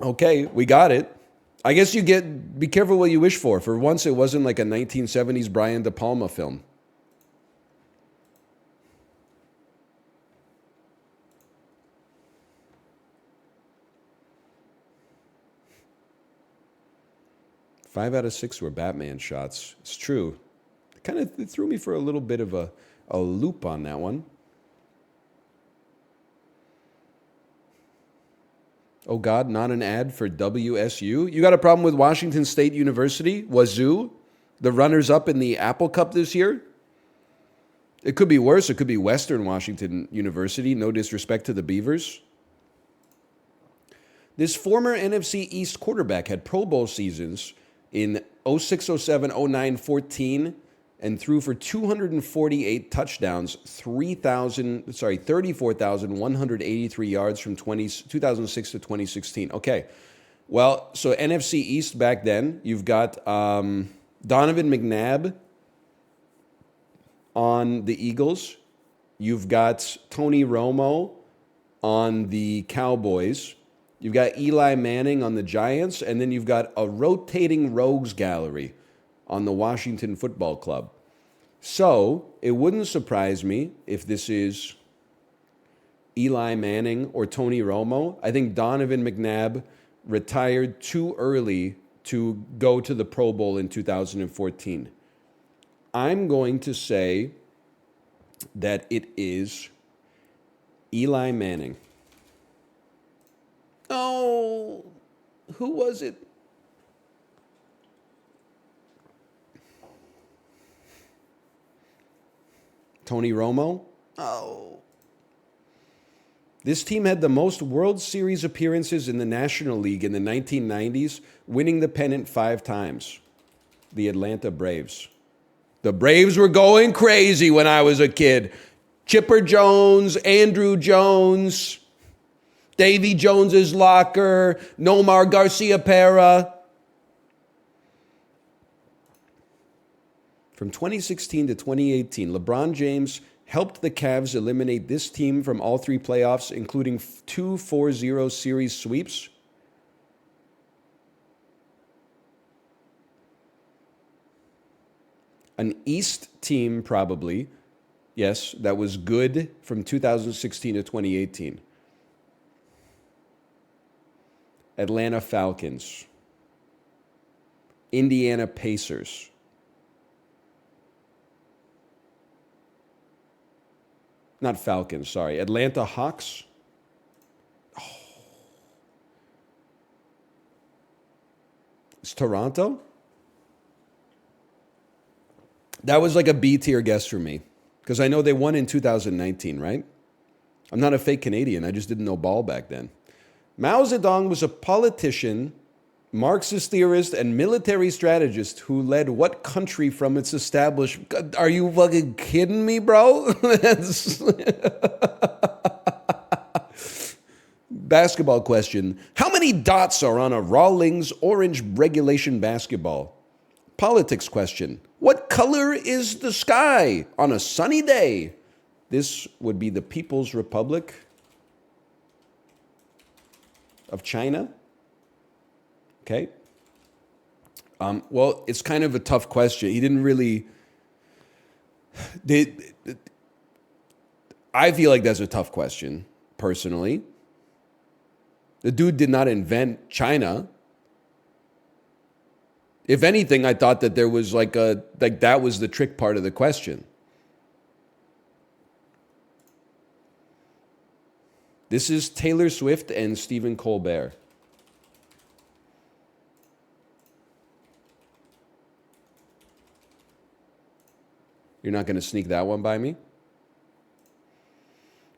[SPEAKER 1] Okay, we got it. I guess be careful what you wish for. For once, it wasn't like a 1970s Brian De Palma film. Five out of 6 were Batman shots. It's true. It threw me for a little bit of a loop on that one. Oh God, not an ad for WSU? You got a problem with Washington State University? Wazoo? The runners-up in the Apple Cup this year? It could be worse. It could be Western Washington University. No disrespect to the Beavers. This former NFC East quarterback had Pro Bowl seasons in 06, 07, 09, 14, and threw for 248 touchdowns, 34,183 yards from 2006 to 2016. Okay, well, so NFC East back then, you've got Donovan McNabb on the Eagles. You've got Tony Romo on the Cowboys. You've got Eli Manning on the Giants, and then you've got a rotating rogues gallery on the Washington Football Club. So it wouldn't surprise me if this is Eli Manning or Tony Romo. I think Donovan McNabb retired too early to go to the Pro Bowl in 2014. I'm going to say that it is Eli Manning. Oh, who was it? Tony Romo? Oh. This team had the most World Series appearances in the National League in the 1990s, winning the pennant 5 times. The Atlanta Braves. The Braves were going crazy when I was a kid. Chipper Jones, Andrew Jones, Davy Jones's locker, Nomar Garciaparra. From 2016 to 2018, LeBron James helped the Cavs eliminate this team from all 3 playoffs, including 2 4-0 series sweeps. An East team, probably. Yes, that was good from 2016 to 2018. Atlanta Falcons. Indiana Pacers. Not Falcons, sorry. Atlanta Hawks. Oh. It's Toronto? That was like a B tier guess for me. Because I know they won in 2019, right? I'm not a fake Canadian. I just didn't know ball back then. Mao Zedong was a politician, Marxist theorist, and military strategist who led what country from its establishment? Are you fucking kidding me, bro? Basketball question. How many dots are on a Rawlings orange regulation basketball? Politics question. What color is the sky on a sunny day? This would be the People's Republic of China. Okay. Well, it's kind of a tough question. He didn't really... I feel like that's a tough question, personally. The dude did not invent China. If anything, I thought that there was that was the trick part of the question. This is Taylor Swift and Stephen Colbert. You're not going to sneak that one by me?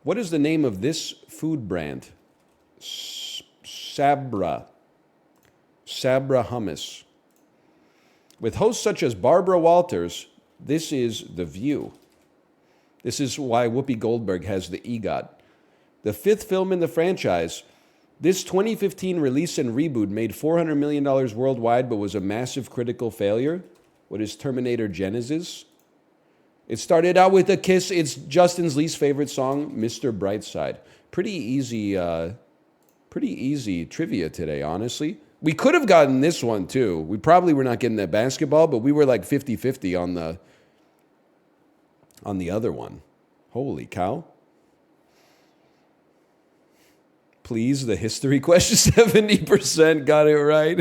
[SPEAKER 1] What is the name of this food brand? Sabra. Sabra hummus. With hosts such as Barbara Walters, this is The View. This is why Whoopi Goldberg has the EGOT. The fifth film in the franchise, this 2015 release and reboot made $400 million worldwide but was a massive critical failure. What is Terminator Genesis? It started out with a kiss. It's Justin's least favorite song, Mr. Brightside. Pretty easy trivia today, honestly. We could have gotten this one, too. We probably were not getting that basketball, but we were like 50-50 on the other one. Holy cow. Please, the history question, 70% got it right.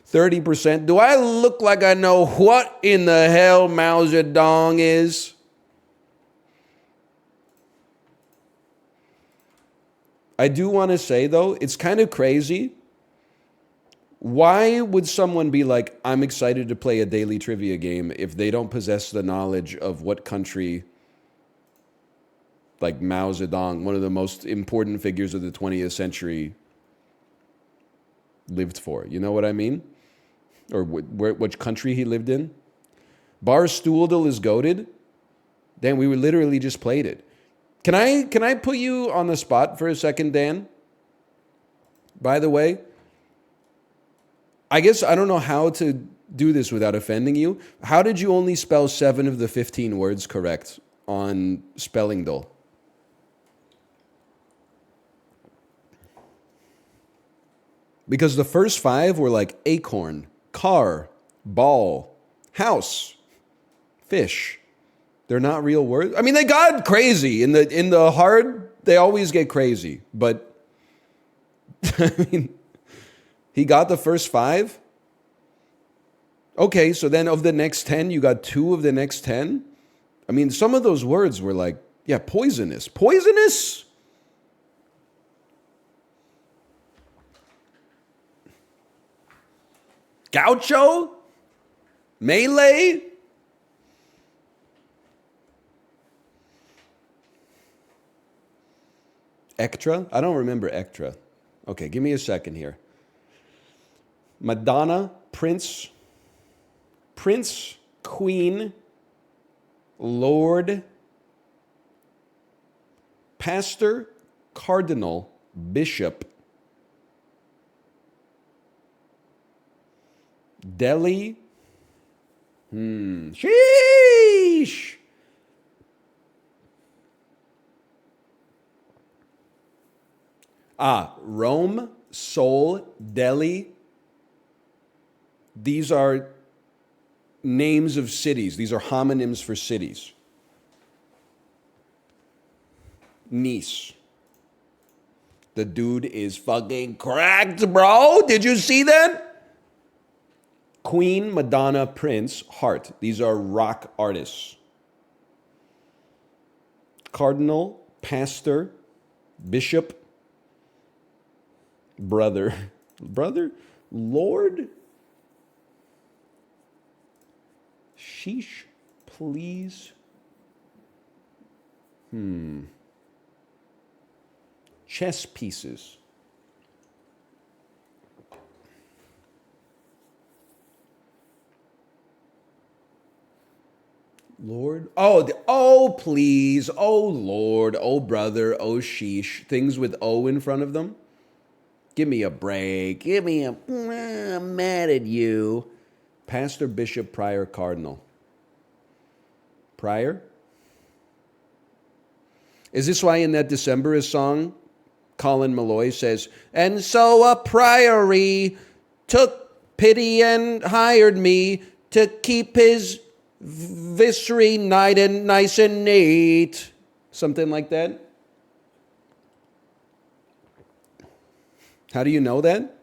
[SPEAKER 1] 30%. Do I look like I know what in the hell Mao Zedong is? I do want to say, though, it's kind of crazy. Why would someone be like, I'm excited to play a daily trivia game if they don't possess the knowledge of what country, like Mao Zedong, one of the most important figures of the 20th century, lived for? You know what I mean? Or which country he lived in? Bar Stoodle is goated. Dan, we literally just played it. Can I put you on the spot for a second, Dan? By the way, I guess I don't know how to do this without offending you. How did you only spell 7 of the 15 words correct on Spelling Doll? Because the first 5 were like acorn, car, ball, house, fish. They're not real words. I mean, they got crazy. In the hard, they always get crazy. But, I mean, he got the first 5? Okay, so then of the next 10, you got 2 of the next 10? I mean, some of those words were like, yeah, poisonous. Poisonous? Gaucho? Melee? Ectra? I don't remember Ectra. Okay, give me a second here. Madonna, Prince, Queen, Lord, Pastor, Cardinal, Bishop, Delhi. Sheesh. Rome, Seoul, Delhi. These are names of cities. These are homonyms for cities. Nice. The dude is fucking cracked, bro. Did you see that? Queen, Madonna, Prince, Heart. These are rock artists. Cardinal, pastor, bishop, brother, Lord. Sheesh, please. Chess pieces. Lord. Oh, please. Oh, Lord. Oh, brother. Oh, sheesh. Things with O in front of them. Give me a break. I'm mad at you. Pastor, bishop, prior, cardinal. Prior? Is this why in that Decemberist song, Colin Malloy says, and so a priory took pity and hired me to keep his viscery nice and neat. Something like that? How do you know that?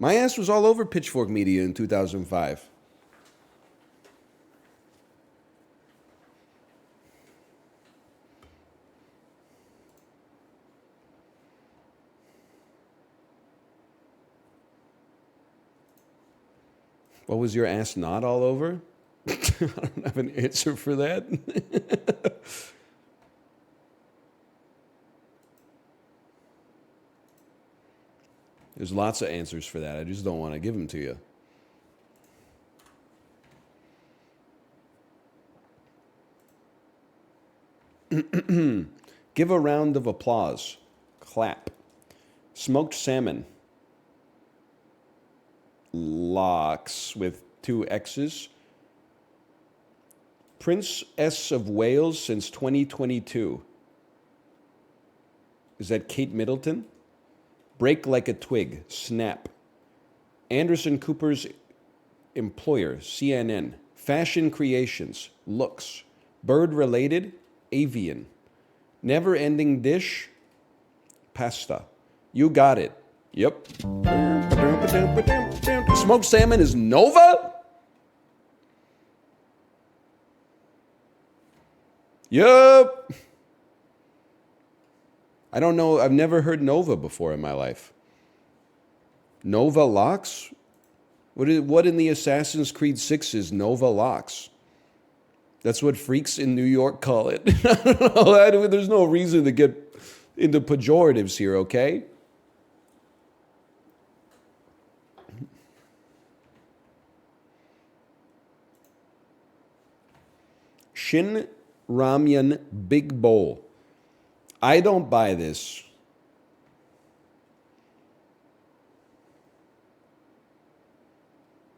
[SPEAKER 1] My ass was all over Pitchfork Media in 2005. What was your ass not all over? I don't have an answer for that. There's lots of answers for that. I just don't want to give them to you. Give a round of applause. Clap. Smoked salmon. Locks with 2 X's. Princess of Wales since 2022. Is that Kate Middleton? Break like a twig. Snap. Anderson Cooper's employer. CNN. Fashion creations. Looks. Bird related. Avian. Never ending dish. Pasta. You got it. Yep. Smoked salmon is Nova? Yep. I don't know. I've never heard Nova before in my life. Nova locks? What in the Assassin's Creed 6 is Nova locks? That's what freaks in New York call it. I don't know. There's no reason to get into pejoratives here, okay? Shin Ramyun Big Bowl. I don't buy this.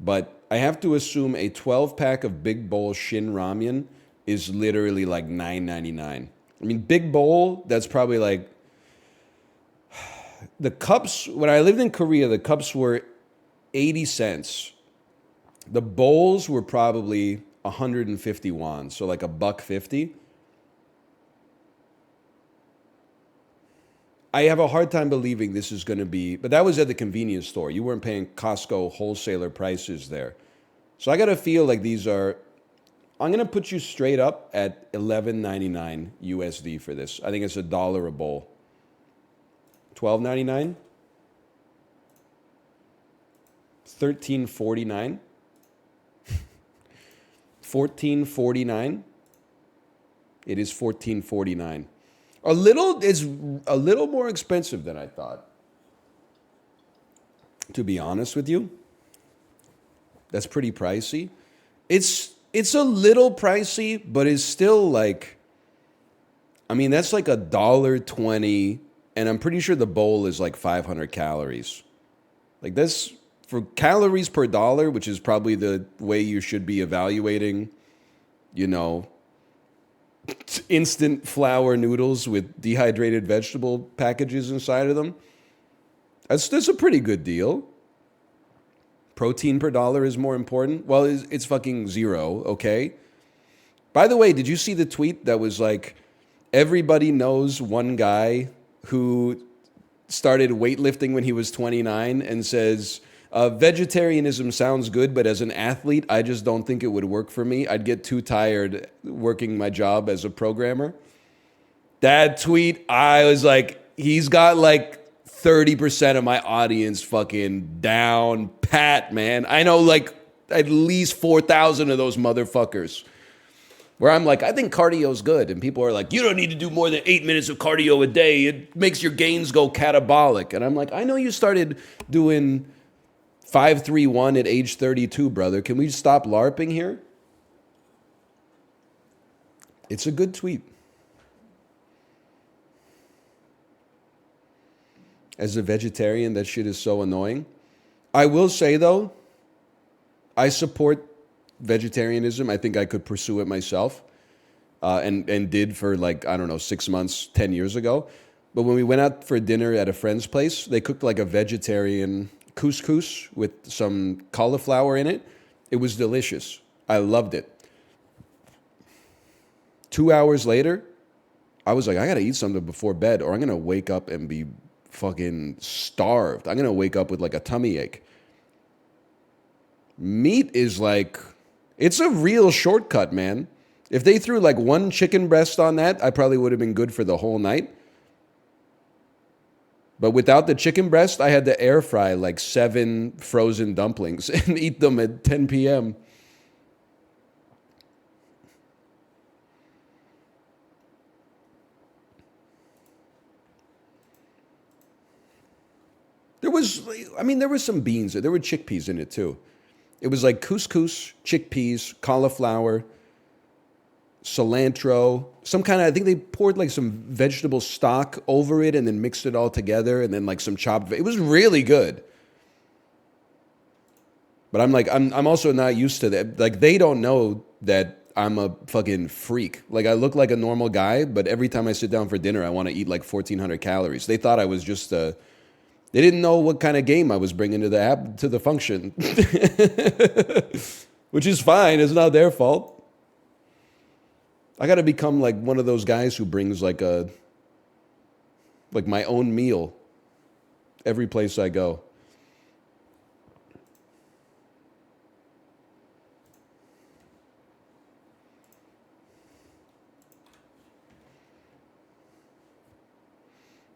[SPEAKER 1] But I have to assume a 12-pack of Big Bowl Shin Ramyun is literally like $9.99. I mean, Big Bowl, that's probably like... The cups, when I lived in Korea, the cups were 80 cents. The bowls were probably 150 won, so like $1.50. I have a hard time believing this is going to be, but that was at the convenience store. You weren't paying Costco wholesaler prices there. So I got to feel like these are, I'm going to put you straight up at $11.99 USD for this. I think it's $1 a bowl. $12.99? $13.49? $14.49? It is $14.49. It's a little more expensive than I thought. To be honest with you, that's pretty pricey. It's a little pricey, but it's still like, I mean, that's like $1.20, and I'm pretty sure the bowl is like 500 calories. Like this, for calories per dollar, which is probably the way you should be evaluating, instant flour noodles with dehydrated vegetable packages inside of them. That's a pretty good deal. Protein per dollar is more important. Well, it's fucking zero, okay? By the way, did you see the tweet that was like, everybody knows one guy who started weightlifting when he was 29 and says, vegetarianism sounds good, but as an athlete, I just don't think it would work for me. I'd get too tired working my job as a programmer. That tweet, I was like, he's got like 30% of my audience fucking down pat, man. I know like at least 4,000 of those motherfuckers. Where I'm like, I think cardio's good. And people are like, you don't need to do more than 8 minutes of cardio a day. It makes your gains go catabolic. And I'm like, I know you started doing 5-3-1 at age 32, brother. Can we stop LARPing here? It's a good tweet. As a vegetarian, that shit is so annoying. I will say, though, I support vegetarianism. I think I could pursue it myself and did for like, I don't know, 6 months, 10 years ago. But when we went out for dinner at a friend's place, they cooked like a vegetarian couscous with some cauliflower in it. It was delicious. I loved it. 2 hours later, I was like, I got to eat something before bed or I'm going to wake up and be fucking starved. I'm going to wake up with like a tummy ache. Meat is like, it's a real shortcut, man. If they threw like one chicken breast on that, I probably would have been good for the whole night. But without the chicken breast, I had to air fry like 7 frozen dumplings and eat them at 10 p.m. There was some beans. There were chickpeas in it too. It was like couscous, chickpeas, cauliflower, cilantro, some kind of, I think they poured like some vegetable stock over it and then mixed it all together and then like some chopped, it was really good. But I'm also not used to that. Like they don't know that I'm a fucking freak. Like I look like a normal guy, but every time I sit down for dinner, I want to eat like 1,400 calories. They thought I was just they didn't know what kind of game I was bringing to the function, which is fine. It's not their fault. I got to become like one of those guys who brings like my own meal every place I go.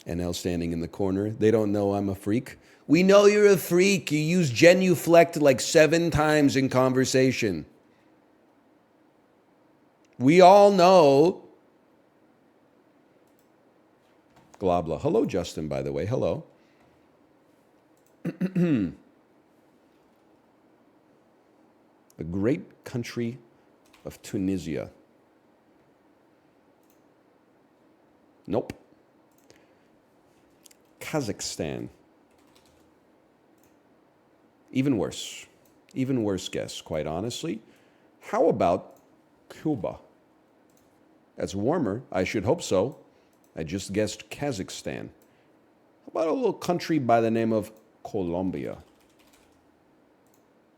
[SPEAKER 1] NL standing in the corner. They don't know I'm a freak. We know you're a freak. You use genuflect like 7 times in conversation. We all know. Globla. Hello, Justin, by the way. Hello. The great country of Tunisia. Nope. Kazakhstan. Even worse. Even worse guess, quite honestly. How about Cuba? That's warmer. I should hope so. I just guessed Kazakhstan. How about a little country by the name of Colombia?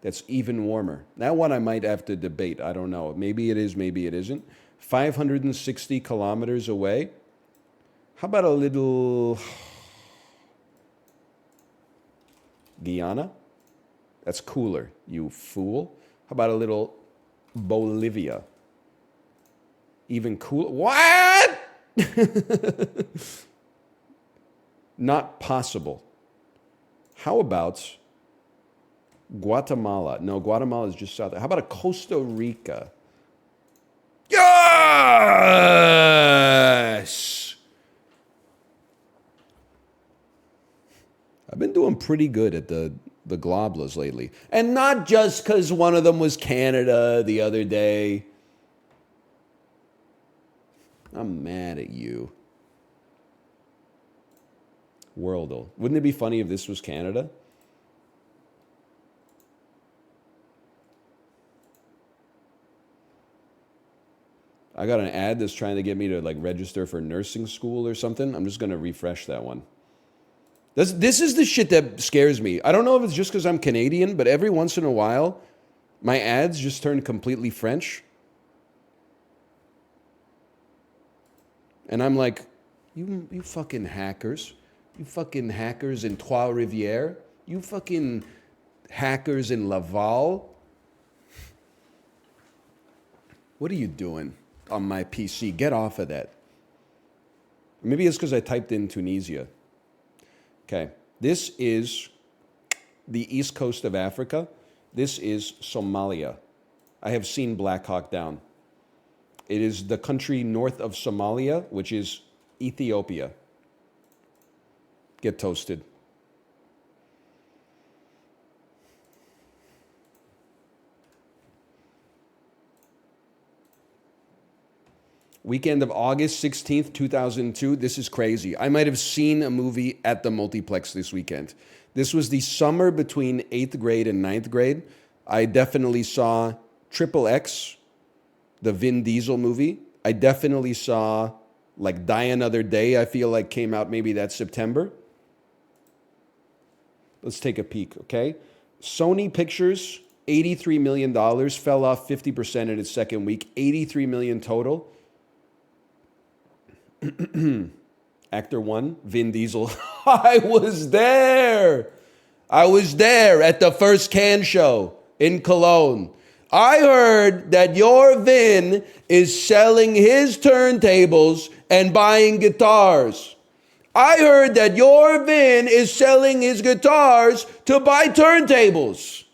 [SPEAKER 1] That's even warmer. That one I might have to debate. I don't know. Maybe it is, maybe it isn't. 560 kilometers away. How about a little Guyana? That's cooler, you fool. How about a little Bolivia? Even cooler. What? Not possible. How about Guatemala? No, Guatemala is just south. How about a Costa Rica? Yes! I've been doing pretty good at the globlas lately. And not just because one of them was Canada the other day. I'm mad at you. Worldle. Wouldn't it be funny if this was Canada? I got an ad that's trying to get me to like register for nursing school or something. I'm just going to refresh that one. This is the shit that scares me. I don't know if it's just because I'm Canadian, but every once in a while, my ads just turn completely French. And I'm like, you fucking hackers. You fucking hackers in Trois-Rivières. You fucking hackers in Laval. What are you doing on my PC? Get off of that. Maybe it's because I typed in Tunisia. Okay, this is the east coast of Africa. This is Somalia. I have seen Black Hawk Down. It is the country north of Somalia, which is Ethiopia. Get toasted. Weekend of August 16th, 2002. This is crazy. I might have seen a movie at the multiplex this weekend. This was the summer between 8th grade and 9th grade. I definitely saw Triple X, the Vin Diesel movie. I definitely saw like Die Another Day, I feel like came out maybe that September. Let's take a peek, okay? Sony Pictures, $83 million, fell off 50% in its second week, $83 million total. Actor 1, Vin Diesel. I was there at the first Cannes show in Cologne. I heard that your Vin is selling his turntables and buying guitars. I heard that your Vin is selling his guitars to buy turntables.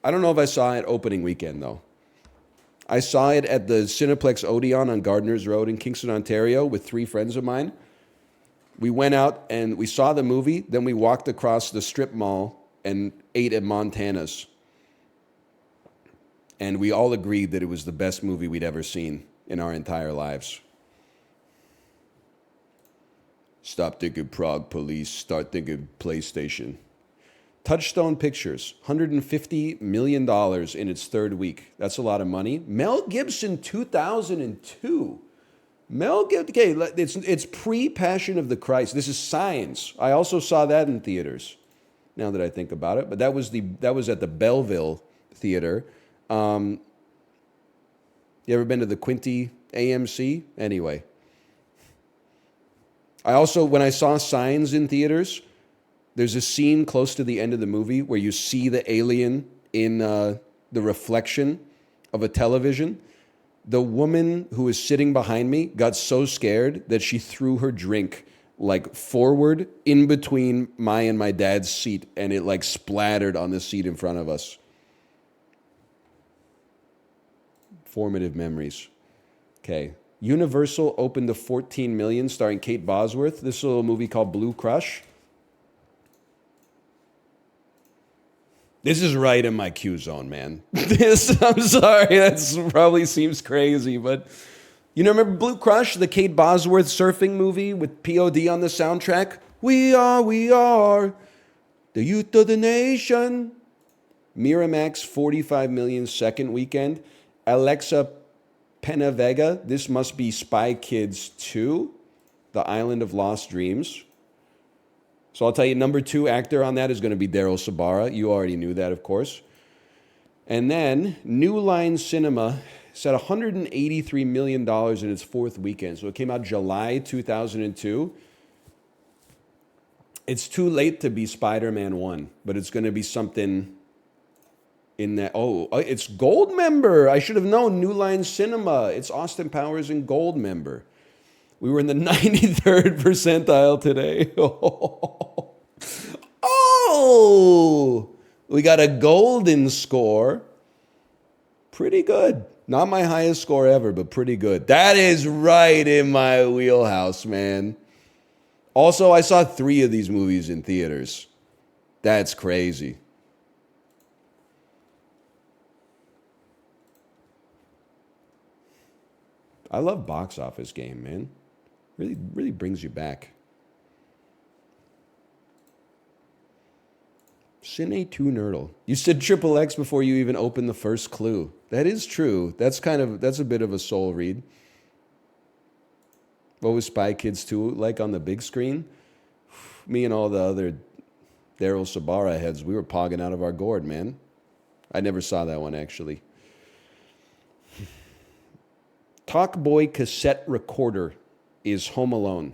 [SPEAKER 1] I don't know if I saw it opening weekend, though. I saw it at the Cineplex Odeon on Gardner's Road in Kingston, Ontario, with 3 friends of mine. We went out and we saw the movie. Then we walked across the strip mall and ate at Montana's. And we all agreed that it was the best movie we'd ever seen in our entire lives. Stop thinking Prague Police, start thinking PlayStation. Touchstone Pictures, $150 million in its 3rd week. That's a lot of money. Mel Gibson, 2002. Mel Gibson, okay, it's pre-Passion of the Christ. This is Science. I also saw that in theaters, now that I think about it. But that was at the Belleville Theater. You ever been to the Quinty AMC? Anyway. I also, when I saw Signs in theaters, there's a scene close to the end of the movie where you see the alien in the reflection of a television. The woman who was sitting behind me got so scared that she threw her drink like forward in between my and my dad's seat, and it like splattered on the seat in front of us. Formative memories. Okay. Universal opened to $14 million, starring Kate Bosworth. This little movie called Blue Crush. This is right in my Q zone, man. I'm sorry, that probably seems crazy, but you know, remember Blue Crush, the Kate Bosworth surfing movie with POD on the soundtrack? We are the youth of the nation. Miramax, 45 million 2nd weekend. Alexa Penavega, this must be Spy Kids 2, The Island of Lost Dreams. So I'll tell you, number 2 actor on that is going to be Daryl Sabara. You already knew that, of course. And then New Line Cinema set $183 million in its 4th weekend. So it came out July 2002. It's too late to be Spider-Man 1, but it's going to be something in that. Oh, it's Gold Member. I should have known. New Line Cinema. It's Austin Powers and Gold Member. We were in the 93rd percentile today. Oh, we got a golden score. Pretty good. Not my highest score ever, but pretty good. That is right in my wheelhouse, man. Also, I saw 3 of these movies in theaters. That's crazy. I love Box Office Game, man. Really brings you back. Cine 2 Nerdle. You said Triple X before you even opened the first clue. That is true. That's a bit of a soul read. What was Spy Kids 2 like on the big screen? Me and all the other Daryl Sabara heads, we were pogging out of our gourd, man. I never saw that one, actually. Talkboy cassette recorder is Home Alone.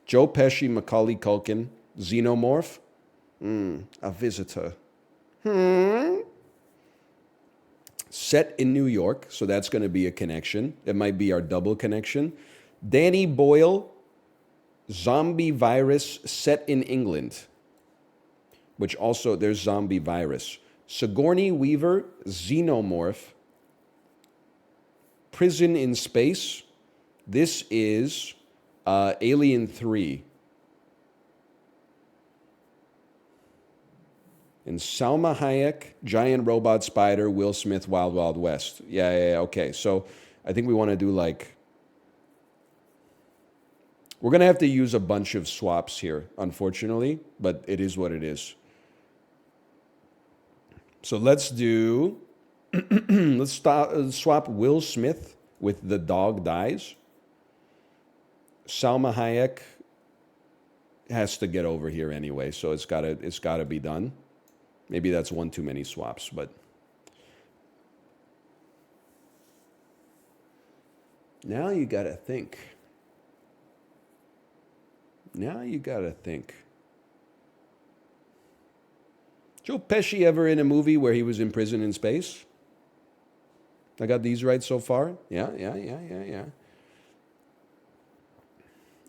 [SPEAKER 1] Joe Pesci, Macaulay Culkin, Xenomorph. A visitor. Set in New York, so that's going to be a connection. It might be our double connection. Danny Boyle, zombie virus set in England, which also there's zombie virus. Sigourney Weaver, Xenomorph. Prison in Space. This is Alien 3. And Salma Hayek, Giant Robot Spider, Will Smith, Wild Wild West. Yeah, okay. So I think we want to do like... We're going to have to use a bunch of swaps here, unfortunately, but it is what it is. So let's do... let's swap Will Smith with The Dog Dies. Salma Hayek has to get over here anyway, so it's got to be done. Maybe that's one too many swaps, but now you got to think. Joe Pesci ever in a movie where he was in prison in space? I got these right so far? Yeah.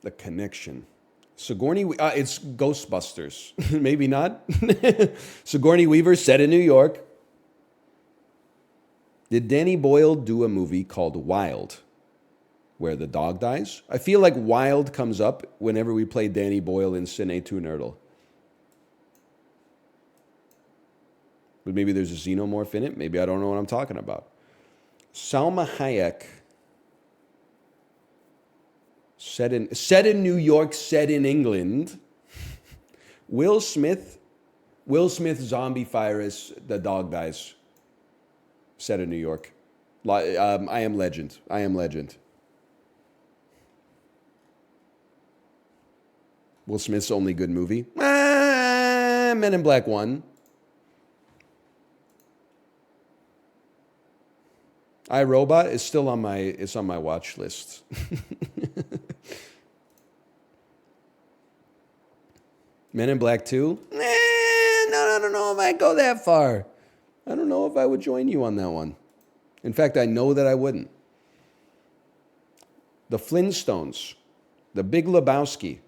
[SPEAKER 1] The Connection. Sigourney, it's Ghostbusters. Maybe not. Sigourney Weaver, set in New York. Did Danny Boyle do a movie called Wild, where the dog dies? I feel like Wild comes up whenever we play Danny Boyle in Cine 2 Nerdle. But maybe there's a xenomorph in it. Maybe I don't know what I'm talking about. Salma Hayek, set in New York, set in England. Will Smith zombie virus, the dog dies. Set in New York. I Am Legend. I Am Legend. Will Smith's only good movie? Men in Black 1. iRobot is still on my watch list. Men in Black 2? No, I don't know if I'd go that far. I don't know if I would join you on that one. In fact, I know that I wouldn't. The Flintstones, The Big Lebowski,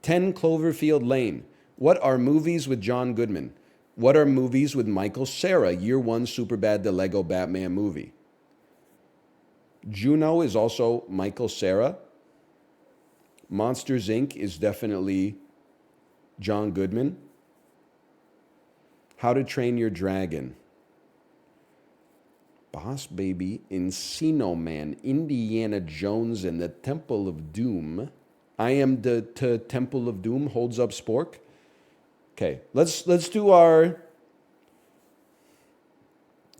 [SPEAKER 1] 10 Cloverfield Lane. What are movies with John Goodman? What are movies with Michael Cera? Year One, Superbad, the Lego Batman movie. Juno is also Michael Cera. Monsters, Inc. is definitely John Goodman. How to Train Your Dragon. Boss Baby, Encino Man, Indiana Jones and the Temple of Doom. I Am the Temple of Doom holds up spork. Okay, let's do our...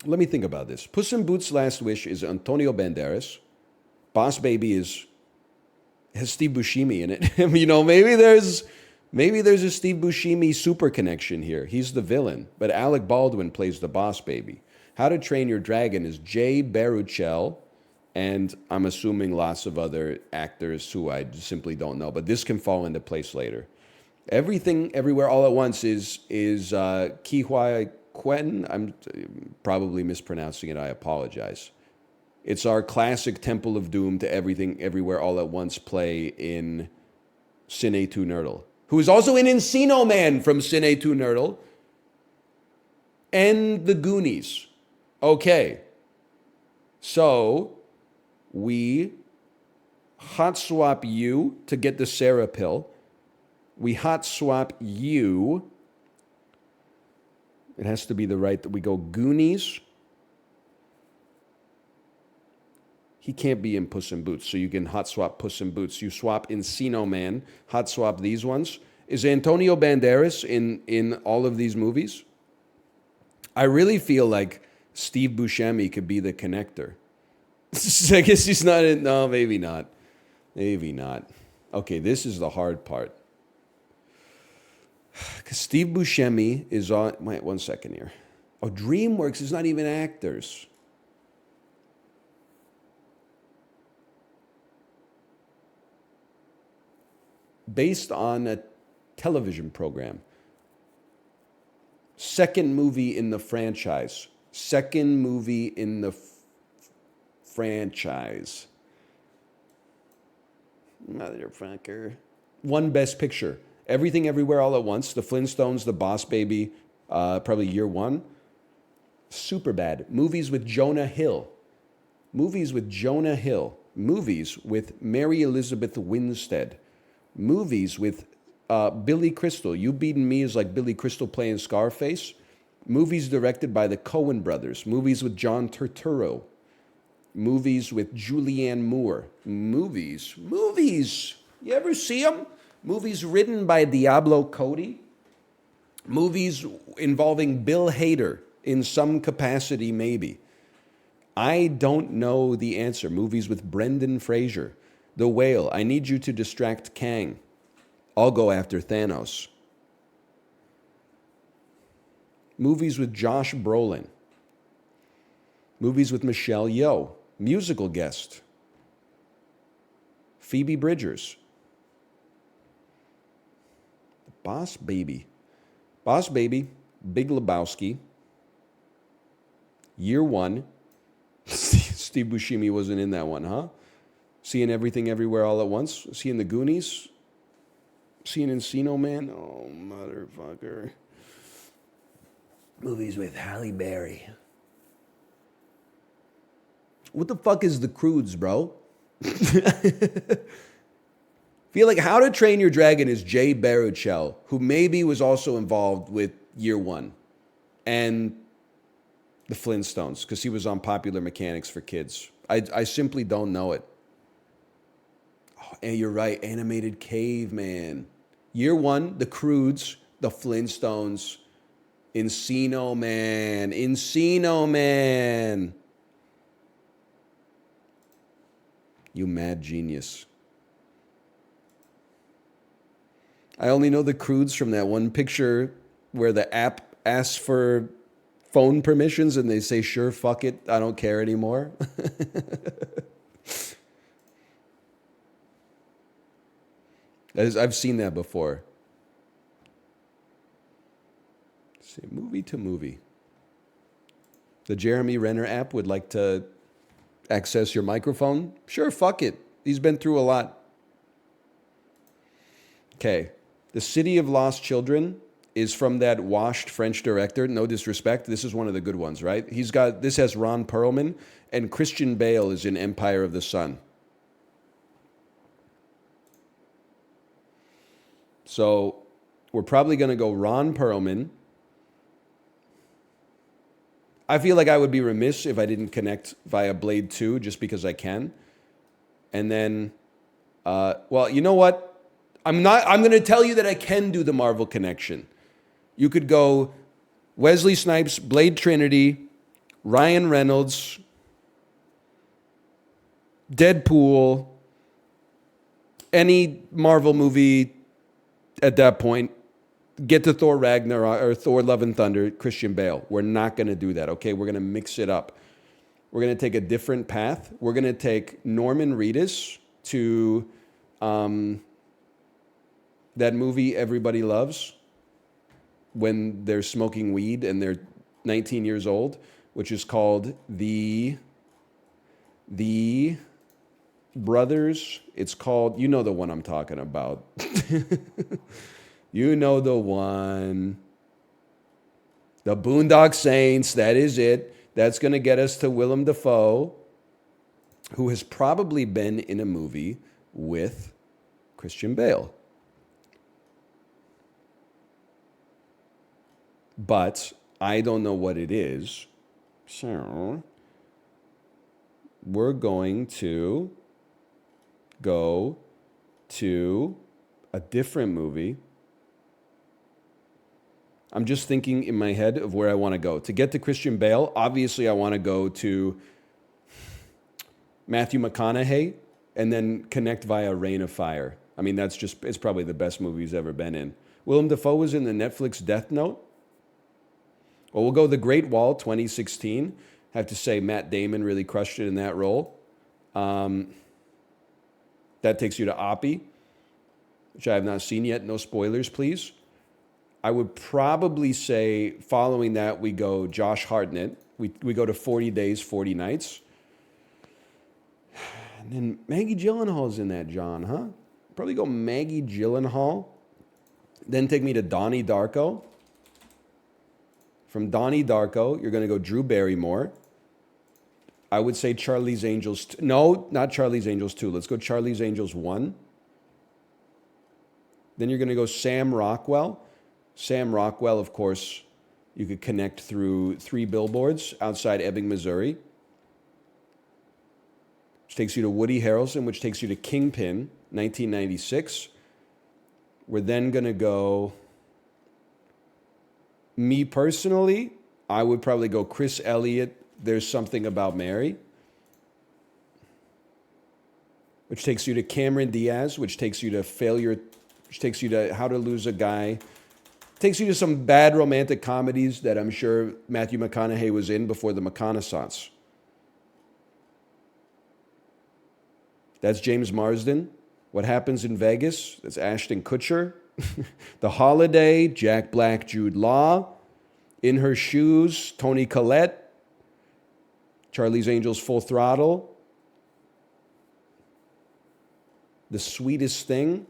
[SPEAKER 1] Let me think about this. Puss in Boots' Last Wish is Antonio Banderas. Boss Baby has Steve Buscemi in it. You know, maybe there's a Steve Buscemi super connection here. He's the villain, but Alec Baldwin plays the Boss Baby. How to Train Your Dragon is Jay Baruchel, and I'm assuming lots of other actors who I simply don't know, but this can fall into place later. Everything, Everywhere, All at Once is Ke Huy Quan. I'm probably mispronouncing it. I apologize. It's our classic Temple of Doom to Everything, Everywhere, All at Once play in Cine 2 Nerdle, who is also in Encino Man from Cine 2 Nerdle, and The Goonies. Okay. So, we hot swap you to get the Sarah pill. We hot swap you. It has to be the right that we go Goonies. He can't be in Puss in Boots, so you can hot swap Puss in Boots. You swap Encino Man, hot swap these ones. Is Antonio Banderas in all of these movies? I really feel like Steve Buscemi could be the connector. I guess he's not in... No, maybe not. Maybe not. Okay, this is the hard part. Because Steve Buscemi is on... Wait, 1 second here. Oh, DreamWorks is not even actors. Based on a television program. Second movie in the franchise. Second movie in the franchise. Motherfucker. One Best Picture. Everything, Everywhere, All at Once. The Flintstones, The Boss Baby. Probably Year One. Superbad. Movies with Jonah Hill. Movies with Jonah Hill. Movies with Mary Elizabeth Winstead. Movies with Billy Crystal. You Beaten Me is like Billy Crystal playing Scarface. Movies directed by the Coen brothers. Movies with John Turturro. Movies with Julianne Moore. Movies. You ever see them? Movies written by Diablo Cody. Movies involving Bill Hader in some capacity, maybe. I don't know the answer. Movies with Brendan Fraser. The Whale. I Need You to Distract Kang. I'll Go After Thanos. Movies with Josh Brolin. Movies with Michelle Yeoh. Musical guest. Phoebe Bridgers. Boss Baby. Boss Baby. Big Lebowski. Year One. Steve Buscemi wasn't in that one, huh? Seeing Everything Everywhere All at Once. Seeing The Goonies. Seeing Encino Man. Oh, motherfucker. Movies with Halle Berry. What the fuck is The Croods, bro? Feel like How to Train Your Dragon is Jay Baruchel, who maybe was also involved with Year One and the Flintstones, because he was on Popular Mechanics for Kids. I simply don't know it. Oh, and you're right, Animated Caveman. Year One, The Croods, the Flintstones, Encino Man. Encino Man. You mad genius. I only know The Croods from that one picture where the app asks for phone permissions and they say, sure, fuck it, I don't care anymore. I've seen that before. Say movie to movie. The Jeremy Renner app would like to access your microphone? Sure, fuck it. He's been through a lot. Okay. The City of Lost Children is from that washed French director. No disrespect. This is one of the good ones, right? This has Ron Perlman, and Christian Bale is in Empire of the Sun. So we're probably going to go Ron Perlman. I feel like I would be remiss if I didn't connect via Blade 2 just because I can. And then, well, you know what? I'm going to tell you that I can do the Marvel connection. You could go Wesley Snipes, Blade Trinity, Ryan Reynolds, Deadpool, any Marvel movie at that point. Get to Thor Ragnarok or Thor Love and Thunder, Christian Bale. We're not going to do that, okay? We're going to mix it up. We're going to take a different path. We're going to take Norman Reedus to that movie everybody loves when they're smoking weed and they're 19 years old, which is called The Brothers. It's called, you know the one I'm talking about. You know the one. The Boondock Saints, that is it. That's going to get us to Willem Dafoe, who has probably been in a movie with Christian Bale. But I don't know what it is. So we're going to go to a different movie. I'm just thinking in my head of where I want to go. To get to Christian Bale, obviously I want to go to Matthew McConaughey and then connect via Reign of Fire. I mean, it's probably the best movie he's ever been in. Willem Dafoe was in the Netflix Death Note. Well, we'll go The Great Wall, 2016. I have to say Matt Damon really crushed it in that role. That takes you to Oppie, which I have not seen yet. No spoilers, please. I would probably say following that, we go Josh Hartnett. We go to 40 Days, 40 Nights. And then Maggie Gyllenhaal's in that, John, huh? Probably go Maggie Gyllenhaal. Then take me to Donnie Darko. From Donnie Darko, you're going to go Drew Barrymore. I would say Charlie's Angels. No, not Charlie's Angels 2. Let's go Charlie's Angels 1. Then you're going to go Sam Rockwell. Sam Rockwell, of course, you could connect through 3 Billboards outside Ebbing, Missouri, which takes you to Woody Harrelson, which takes you to Kingpin, 1996. We're then going to go, me personally, I would probably go Chris Elliott, There's Something About Mary, which takes you to Cameron Diaz, which takes you to Failure, which takes you to How to Lose a Guy, takes you to some bad romantic comedies that I'm sure Matthew McConaughey was in before the McConaissance. That's James Marsden. What Happens in Vegas? That's Ashton Kutcher. The Holiday, Jack Black, Jude Law. In Her Shoes, Toni Collette. Charlie's Angels, Full Throttle. The Sweetest Thing.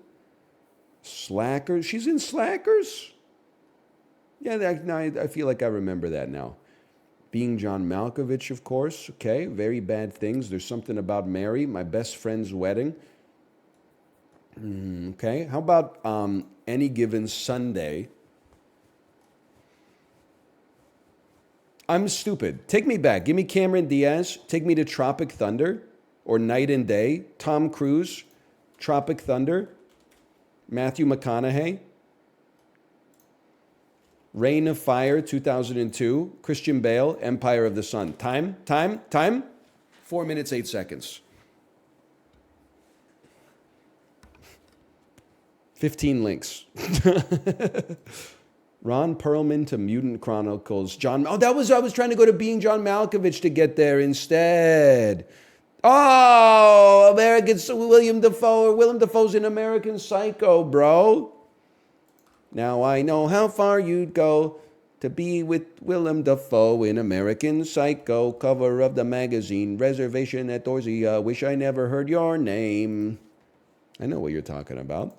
[SPEAKER 1] Slackers. She's in Slackers? Yeah, I feel like I remember that now. Being John Malkovich, of course. Okay, Very Bad Things. There's Something About Mary. My Best Friend's Wedding. Okay, how about Any Given Sunday? I'm Stupid. Take me back. Give me Cameron Diaz. Take me to Tropic Thunder or Night and Day. Tom Cruise, Tropic Thunder. Matthew McConaughey. Reign of Fire, 2002. Christian Bale, Empire of the Sun. Time. 4 minutes, 8 seconds. 15 links. Ron Perlman to Mutant Chronicles. I was trying to go to Being John Malkovich to get there instead. Oh, Willem Dafoe's in American Psycho, bro. Now I know how far you'd go to be with Willem Dafoe in American Psycho. Cover of the magazine, reservation at Dorsey. Wish I never heard your name. I know what you're talking about.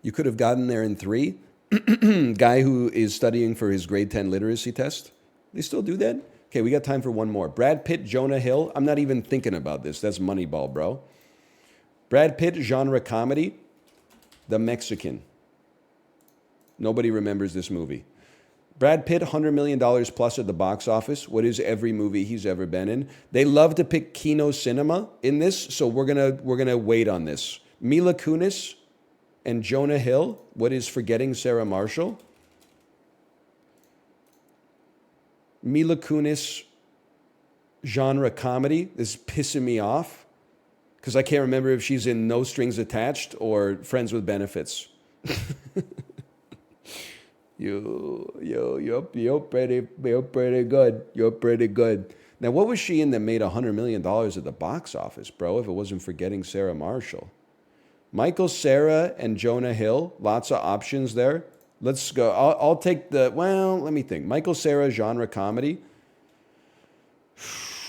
[SPEAKER 1] You could have gotten there in 3. Guy who is studying for his grade 10 literacy test. They still do that? Okay, we got time for one more. Brad Pitt, Jonah Hill. I'm not even thinking about this. That's Moneyball, bro. Brad Pitt, genre comedy. The Mexican. Nobody remembers this movie. Brad Pitt, $100 million plus at the box office. What is every movie he's ever been in? They love to pick Kino Cinema in this, so we're gonna wait on this. Mila Kunis and Jonah Hill. What is Forgetting Sarah Marshall? Mila Kunis, genre comedy. This is pissing me off because I can't remember if she's in No Strings Attached or Friends with Benefits. You're pretty good. You're pretty good. Now, what was she in that made $100 million at the box office, bro, if it wasn't Forgetting Sarah Marshall? Michael Cera and Jonah Hill. Lots of options there. Let's go. I'll take let me think. Michael Cera, genre comedy.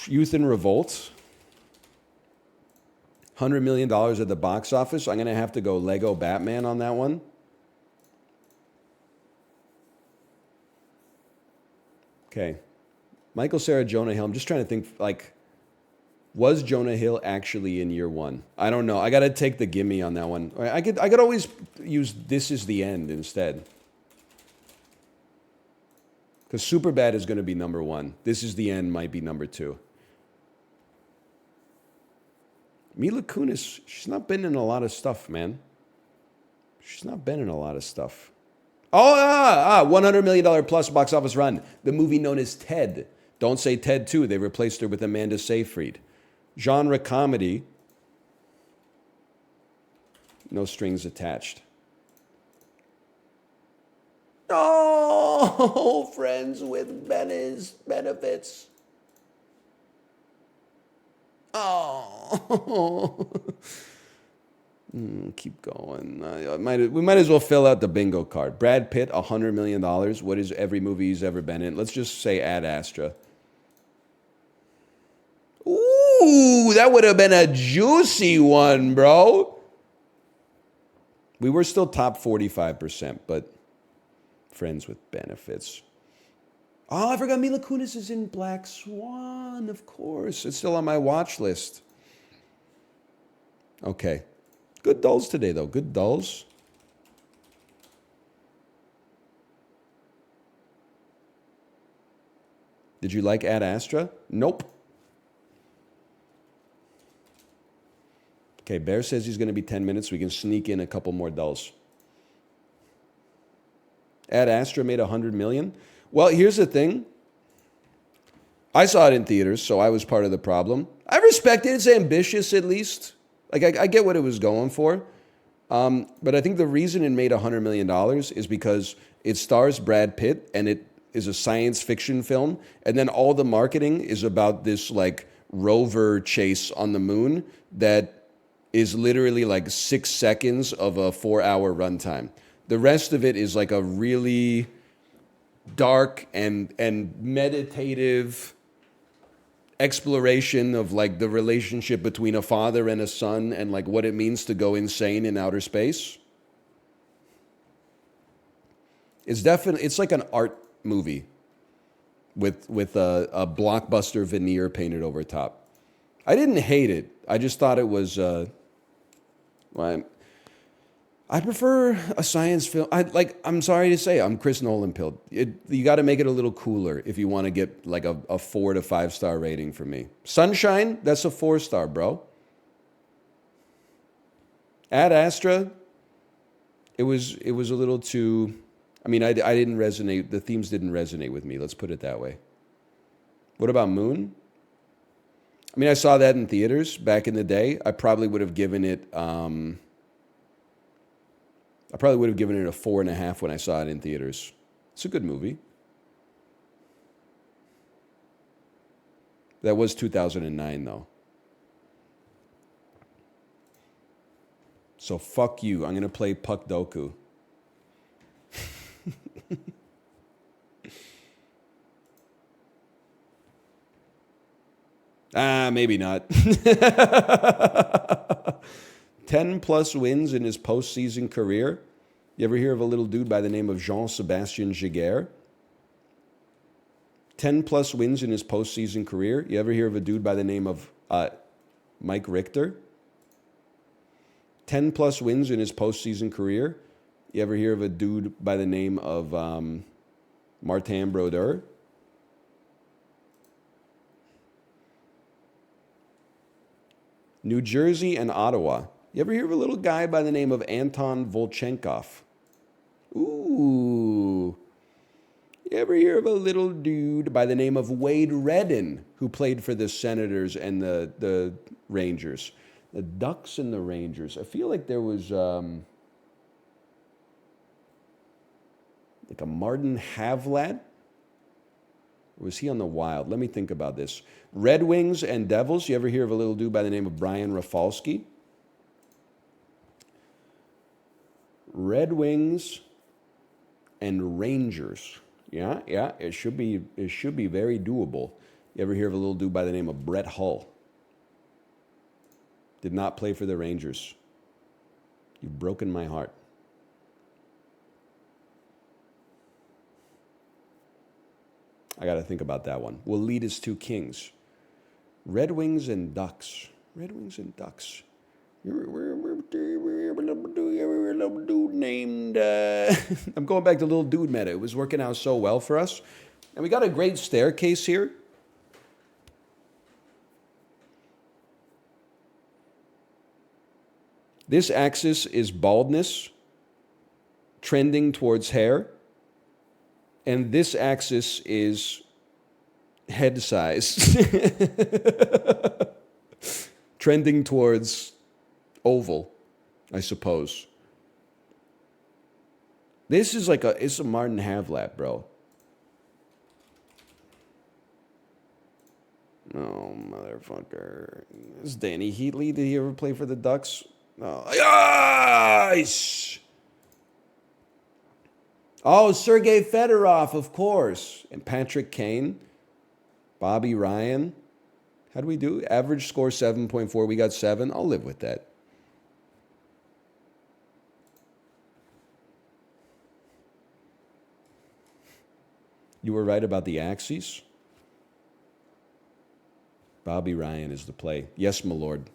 [SPEAKER 1] Youth in Revolt. $100 million at the box office. I'm going to have to go Lego Batman on that one. Okay. Michael Cera, Jonah Hill. I'm just trying to think, was Jonah Hill actually in Year One? I don't know. I got to take the gimme on that one. I could always use This Is the End instead. Because Superbad is going to be number 1. This Is the End might be number 2. Mila Kunis, she's not been in a lot of stuff, man. She's not been in a lot of stuff. $100 million plus box office run. The movie known as Ted. Don't say Ted 2. They replaced her with Amanda Seyfried. Genre comedy. No Strings Attached. Oh, Friends with Benefits. Oh. Keep going. We might as well fill out the bingo card. Brad Pitt, $100 million. What is every movie he's ever been in? Let's just say Ad Astra. Ooh, that would have been a juicy one, bro. We were still top 45%, but Friends with Benefits. Oh, I forgot Mila Kunis is in Black Swan, of course. It's still on my watch list. Okay. Good dulls today, though. Good dulls. Did you like Ad Astra? Nope. Okay, Bear says he's going to be 10 minutes. We can sneak in a couple more dulls. Ad Astra made $100 million. Well, here's the thing. I saw it in theaters, so I was part of the problem. I respect it. It's ambitious, at least. I get what it was going for. But I think the reason it made $100 million is because it stars Brad Pitt, and it is a science fiction film. And then all the marketing is about this, rover chase on the moon that is literally 6 seconds of a 4-hour runtime. The rest of it is a really dark and meditative exploration of like the relationship between a father and a son and like what it means to go insane in outer space. It's like an art movie with a blockbuster veneer painted over top. I didn't hate it. I just thought it was well, I prefer a science film. I'm sorry to say, I'm Chris Nolan pilled. You got to make it a little cooler if you want to get like a 4 to 5 star rating from me. Sunshine, that's a 4-star, bro. Ad Astra, it was a little too. I mean, I didn't resonate. The themes didn't resonate with me. Let's put it that way. What about Moon? I mean, I saw that in theaters back in the day. I probably would have given it. I probably would have given it a 4.5 when I saw it in theaters. It's a good movie. That was 2009, though. So fuck you. I'm going to play Puck Doku. Maybe not. 10 plus wins in his postseason career. You ever hear of a little dude by the name of Jean-Sébastien Giguère? 10 plus wins in his postseason career. You ever hear of a dude by the name of Mike Richter? 10 plus wins in his postseason career. You ever hear of a dude by the name of Martin Brodeur? New Jersey and Ottawa. You ever hear of a little guy by the name of Anton Volchenkov? Ooh. You ever hear of a little dude by the name of Wade Redden, who played for the Senators and the Rangers? The Ducks and the Rangers. I feel like there was like a Martin Havlat. Or was he on the Wild? Let me think about this. Red Wings and Devils. You ever hear of a little dude by the name of Brian Rafalski? Red Wings and Rangers. Yeah. It should be very doable. You ever hear of a little dude by the name of Brett Hull? Did not play for the Rangers. You've broken my heart. I got to think about that one. Will lead us to Kings. Red Wings and Ducks. Red Wings and Ducks. Little dude named. I'm going back to little dude meta. It was working out so well for us. And we got a great staircase here. This axis is baldness, trending towards hair. And this axis is head size, trending towards oval, I suppose. This is like it's a Martin Havlat, bro. Oh, motherfucker. This is Danny Heatley. Did he ever play for the Ducks? No. Yes! Oh, Sergei Fedorov, of course. And Patrick Kane. Bobby Ryan. How do we do? Average score 7.4. We got 7. I'll live with that. You were right about the axes. Bobby Ryan is the play. Yes, my lord.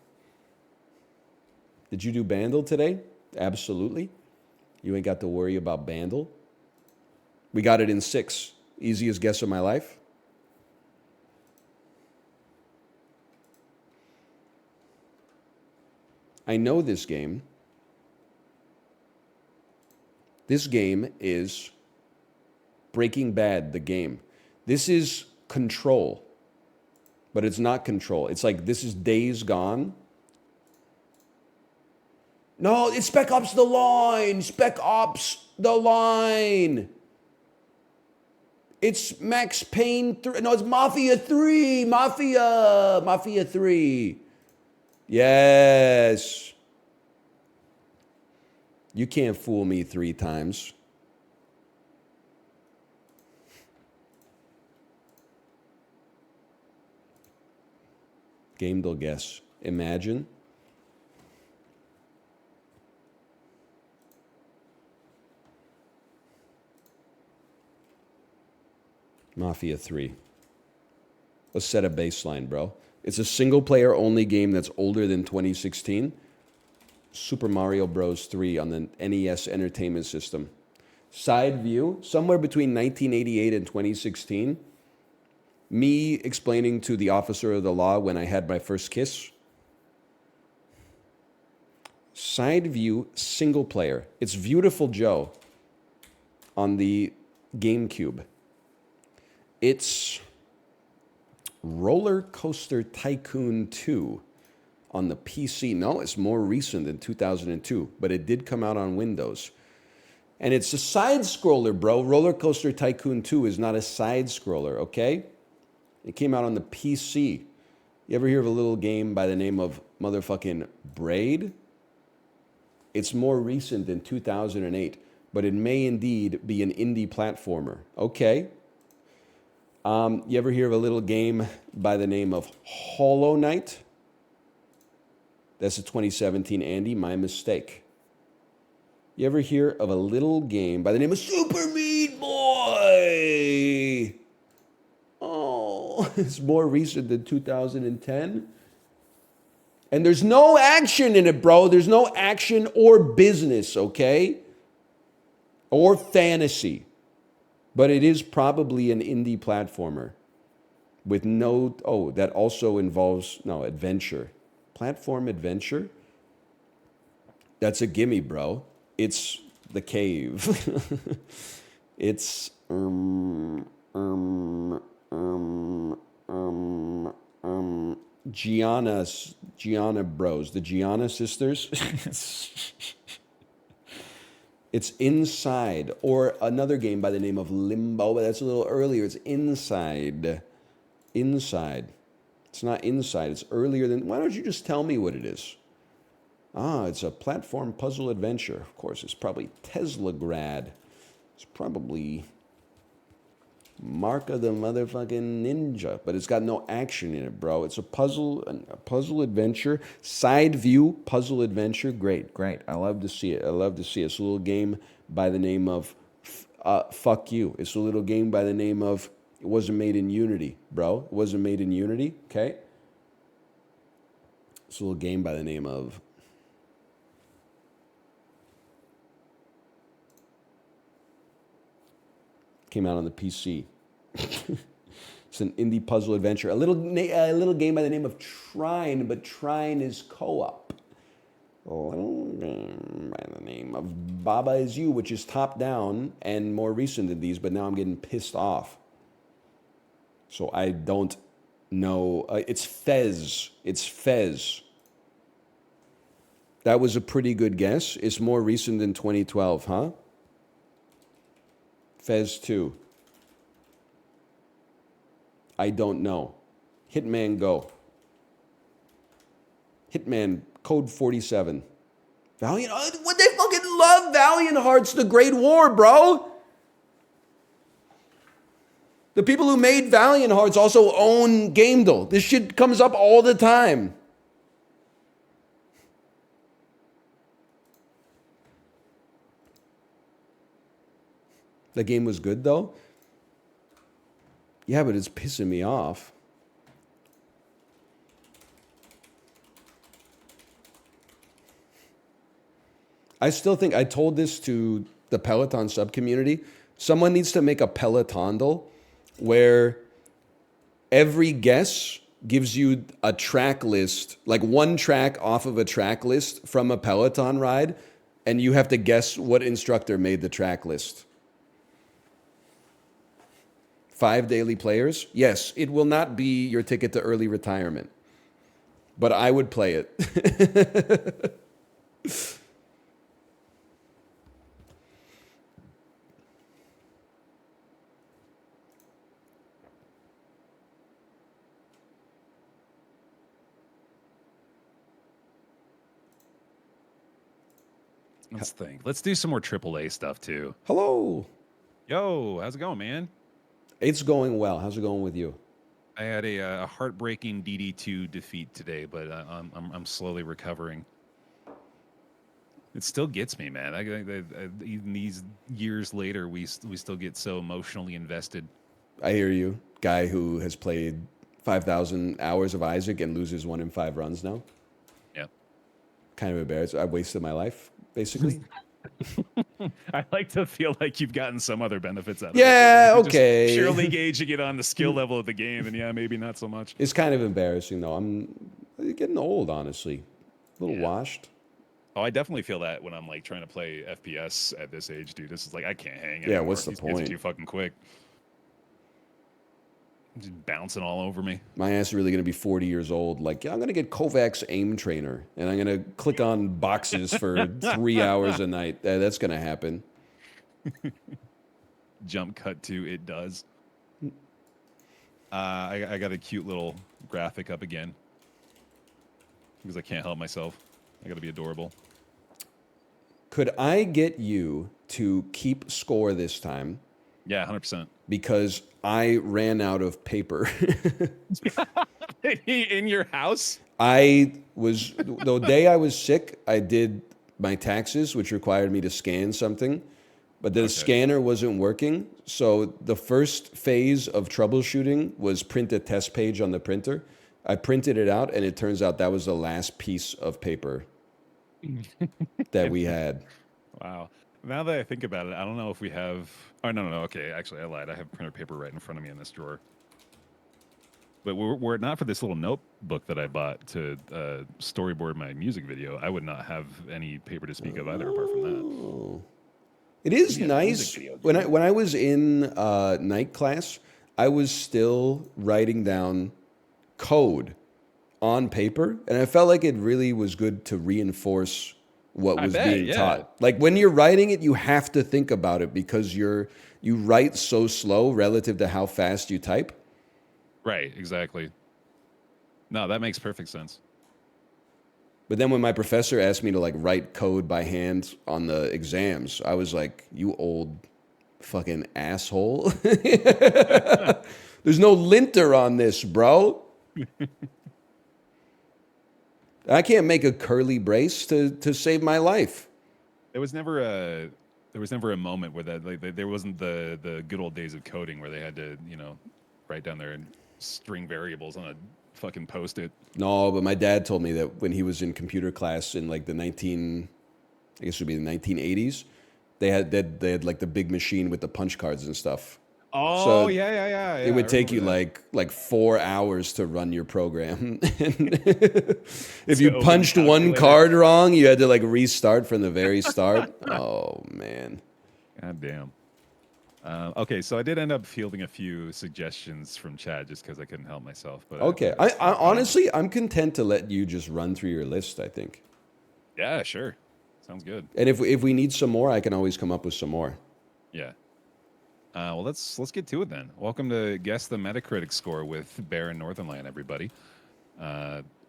[SPEAKER 1] Did you do Bandle today? Absolutely. You ain't got to worry about Bandle. We got it in 6. Easiest guess of my life. I know this game. This game is Breaking Bad, the game. This is Control. But it's not Control. It's like this is Days Gone. No, it's Spec Ops The Line. Spec Ops The Line. It's Max Payne 3. No, it's Mafia 3. Mafia 3. Yes. You can't fool me 3 times. Gamedel guess. Imagine. Mafia 3. Let's set a baseline, bro. It's a single-player only game that's older than 2016. Super Mario Bros. 3 on the NES Entertainment System. Side view, somewhere between 1988 and 2016. Me explaining to the officer of the law when I had my first kiss. Side view, single player. It's Beautiful Joe on the GameCube. It's Roller Coaster Tycoon 2 on the PC. No, it's more recent than 2002, but it did come out on Windows. And it's a side scroller, bro. Roller Coaster Tycoon 2 is not a side scroller, okay? It came out on the PC. You ever hear of a little game by the name of motherfucking Braid? It's more recent than 2008, but it may indeed be an indie platformer. Okay. You ever hear of a little game by the name of Hollow Knight? That's a 2017 Andy, my mistake. You ever hear of a little game by the name of Super Meat Boy? Oh, it's more recent than 2010. And there's no action in it, bro. There's no action or business, okay? Or fantasy. But it is probably an indie platformer with no, oh, that also involves, no, adventure. Platform adventure? That's a gimme, bro. It's The Cave. It's, Gianna Bros, the Gianna sisters. It's Inside, or another game by the name of Limbo, but that's a little earlier. It's Inside. Inside. It's not Inside. It's earlier than... Why don't you just tell me what it is? Ah, it's a platform puzzle adventure. Of course, it's probably Teslagrad. It's probably Mark of the motherfucking Ninja, but it's got no action in it, bro. It's a puzzle adventure, side view puzzle adventure. Great. I love to see it. It's a little game by the name of Fuck You. It's a little game by the name of It Wasn't Made in Unity, bro. It wasn't made in Unity, okay? It's a little game by the name of came out on the PC. It's an indie puzzle adventure. A little game by the name of Trine, but Trine is co-op. A little game by the name of Baba Is You, which is top-down and more recent than these, but now I'm getting pissed off. So I don't know. It's Fez. It's Fez. That was a pretty good guess. It's more recent than 2012, huh? Fez 2. I don't know. Hitman Go. Hitman Code 47. Valiant. What, they fucking love Valiant Hearts, The Great War, bro. The people who made Valiant Hearts also own Gamedel. This shit comes up all the time. The game was good, though? Yeah, but it's pissing me off. I still think, I told this to the Peloton sub-community, someone needs to make a Pelotondle where every guess gives you a track list, like one track off of a track list from a Peloton ride, and you have to guess what instructor made the track list. 5 daily players? Yes, it will not be your ticket to early retirement. But I would play it.
[SPEAKER 7] Let's think. Let's do some more AAA stuff too.
[SPEAKER 1] Hello.
[SPEAKER 7] Yo, how's it going, man?
[SPEAKER 1] It's going well. How's it going with you?
[SPEAKER 7] I had a heartbreaking DD2 defeat today, but I'm slowly recovering. It still gets me, man. Even these years later, we still get so emotionally invested.
[SPEAKER 1] I hear you. Guy who has played 5,000 hours of Isaac and loses 1 in 5 runs now.
[SPEAKER 7] Yeah.
[SPEAKER 1] Kind of embarrassed. I wasted my life, basically.
[SPEAKER 7] I like to feel like you've gotten some other benefits out of it.
[SPEAKER 1] Yeah,
[SPEAKER 7] Just
[SPEAKER 1] okay.
[SPEAKER 7] purely gauging it on the skill level of the game, and yeah, maybe not so much.
[SPEAKER 1] It's kind of embarrassing, though. I'm getting old, honestly. A little
[SPEAKER 7] Yeah.
[SPEAKER 1] washed.
[SPEAKER 7] Oh, I definitely feel that when I'm like trying to play FPS at this age, dude. This is like I can't hang.
[SPEAKER 1] Yeah,
[SPEAKER 7] anymore.
[SPEAKER 1] what's the
[SPEAKER 7] These kids are
[SPEAKER 1] point?
[SPEAKER 7] too fucking quick. Just bouncing all over me.
[SPEAKER 1] My ass is really going to be 40 years old. Like, yeah, I'm going to get Kovacs aim trainer, and I'm going to click on boxes for 3 hours a night. That's going to happen.
[SPEAKER 7] Jump cut to it does. I got a cute little graphic up again because I can't help myself. I got to be adorable.
[SPEAKER 1] Could I get you to keep score this time?
[SPEAKER 7] Yeah, 100%.
[SPEAKER 1] Because I ran out of paper.
[SPEAKER 7] In your house?
[SPEAKER 1] The day I was sick, I did my taxes, which required me to scan something, but the scanner wasn't working. So the first phase of troubleshooting was print a test page on the printer. I printed it out, and it turns out that was the last piece of paper that we had.
[SPEAKER 7] Wow. Now that I think about it, I don't know if we have... Oh, no. Okay, actually, I lied. I have printer paper right in front of me in this drawer. But were it not for this little notebook that I bought to storyboard my music video, I would not have any paper to speak of either apart from that.
[SPEAKER 1] It is nice. When I was in night class, I was still writing down code on paper, and I felt like it really was good to reinforce what was being taught. Like when you're writing it, you have to think about it because you write so slow relative to how fast you type.
[SPEAKER 7] Right, exactly. No, that makes perfect sense.
[SPEAKER 1] But then when my professor asked me to like write code by hand on the exams, I was like, "You old fucking asshole." There's no linter on this, bro. I can't make a curly brace to save my life.
[SPEAKER 7] There was never a moment where that like there wasn't the good old days of coding where they had to, write down their string variables on a fucking Post-it.
[SPEAKER 1] No, but my dad told me that when he was in computer class in like the 1980s, they had like the big machine with the punch cards and stuff.
[SPEAKER 7] Oh,
[SPEAKER 1] So
[SPEAKER 7] yeah.
[SPEAKER 1] It would take you like 4 hours to run your program. If you punched one card wrong, you had to like restart from the very start. Oh man.
[SPEAKER 7] God damn. Okay, so I did end up fielding a few suggestions from chat just because I couldn't help myself. But
[SPEAKER 1] Okay. I honestly, I'm content to let you just run through your list, I think.
[SPEAKER 7] Yeah, sure. Sounds good.
[SPEAKER 1] And if we need some more, I can always come up with some more.
[SPEAKER 7] Yeah. Well, let's get to it then. Welcome to Guess the Metacritic Score with Bear and Northernland, everybody.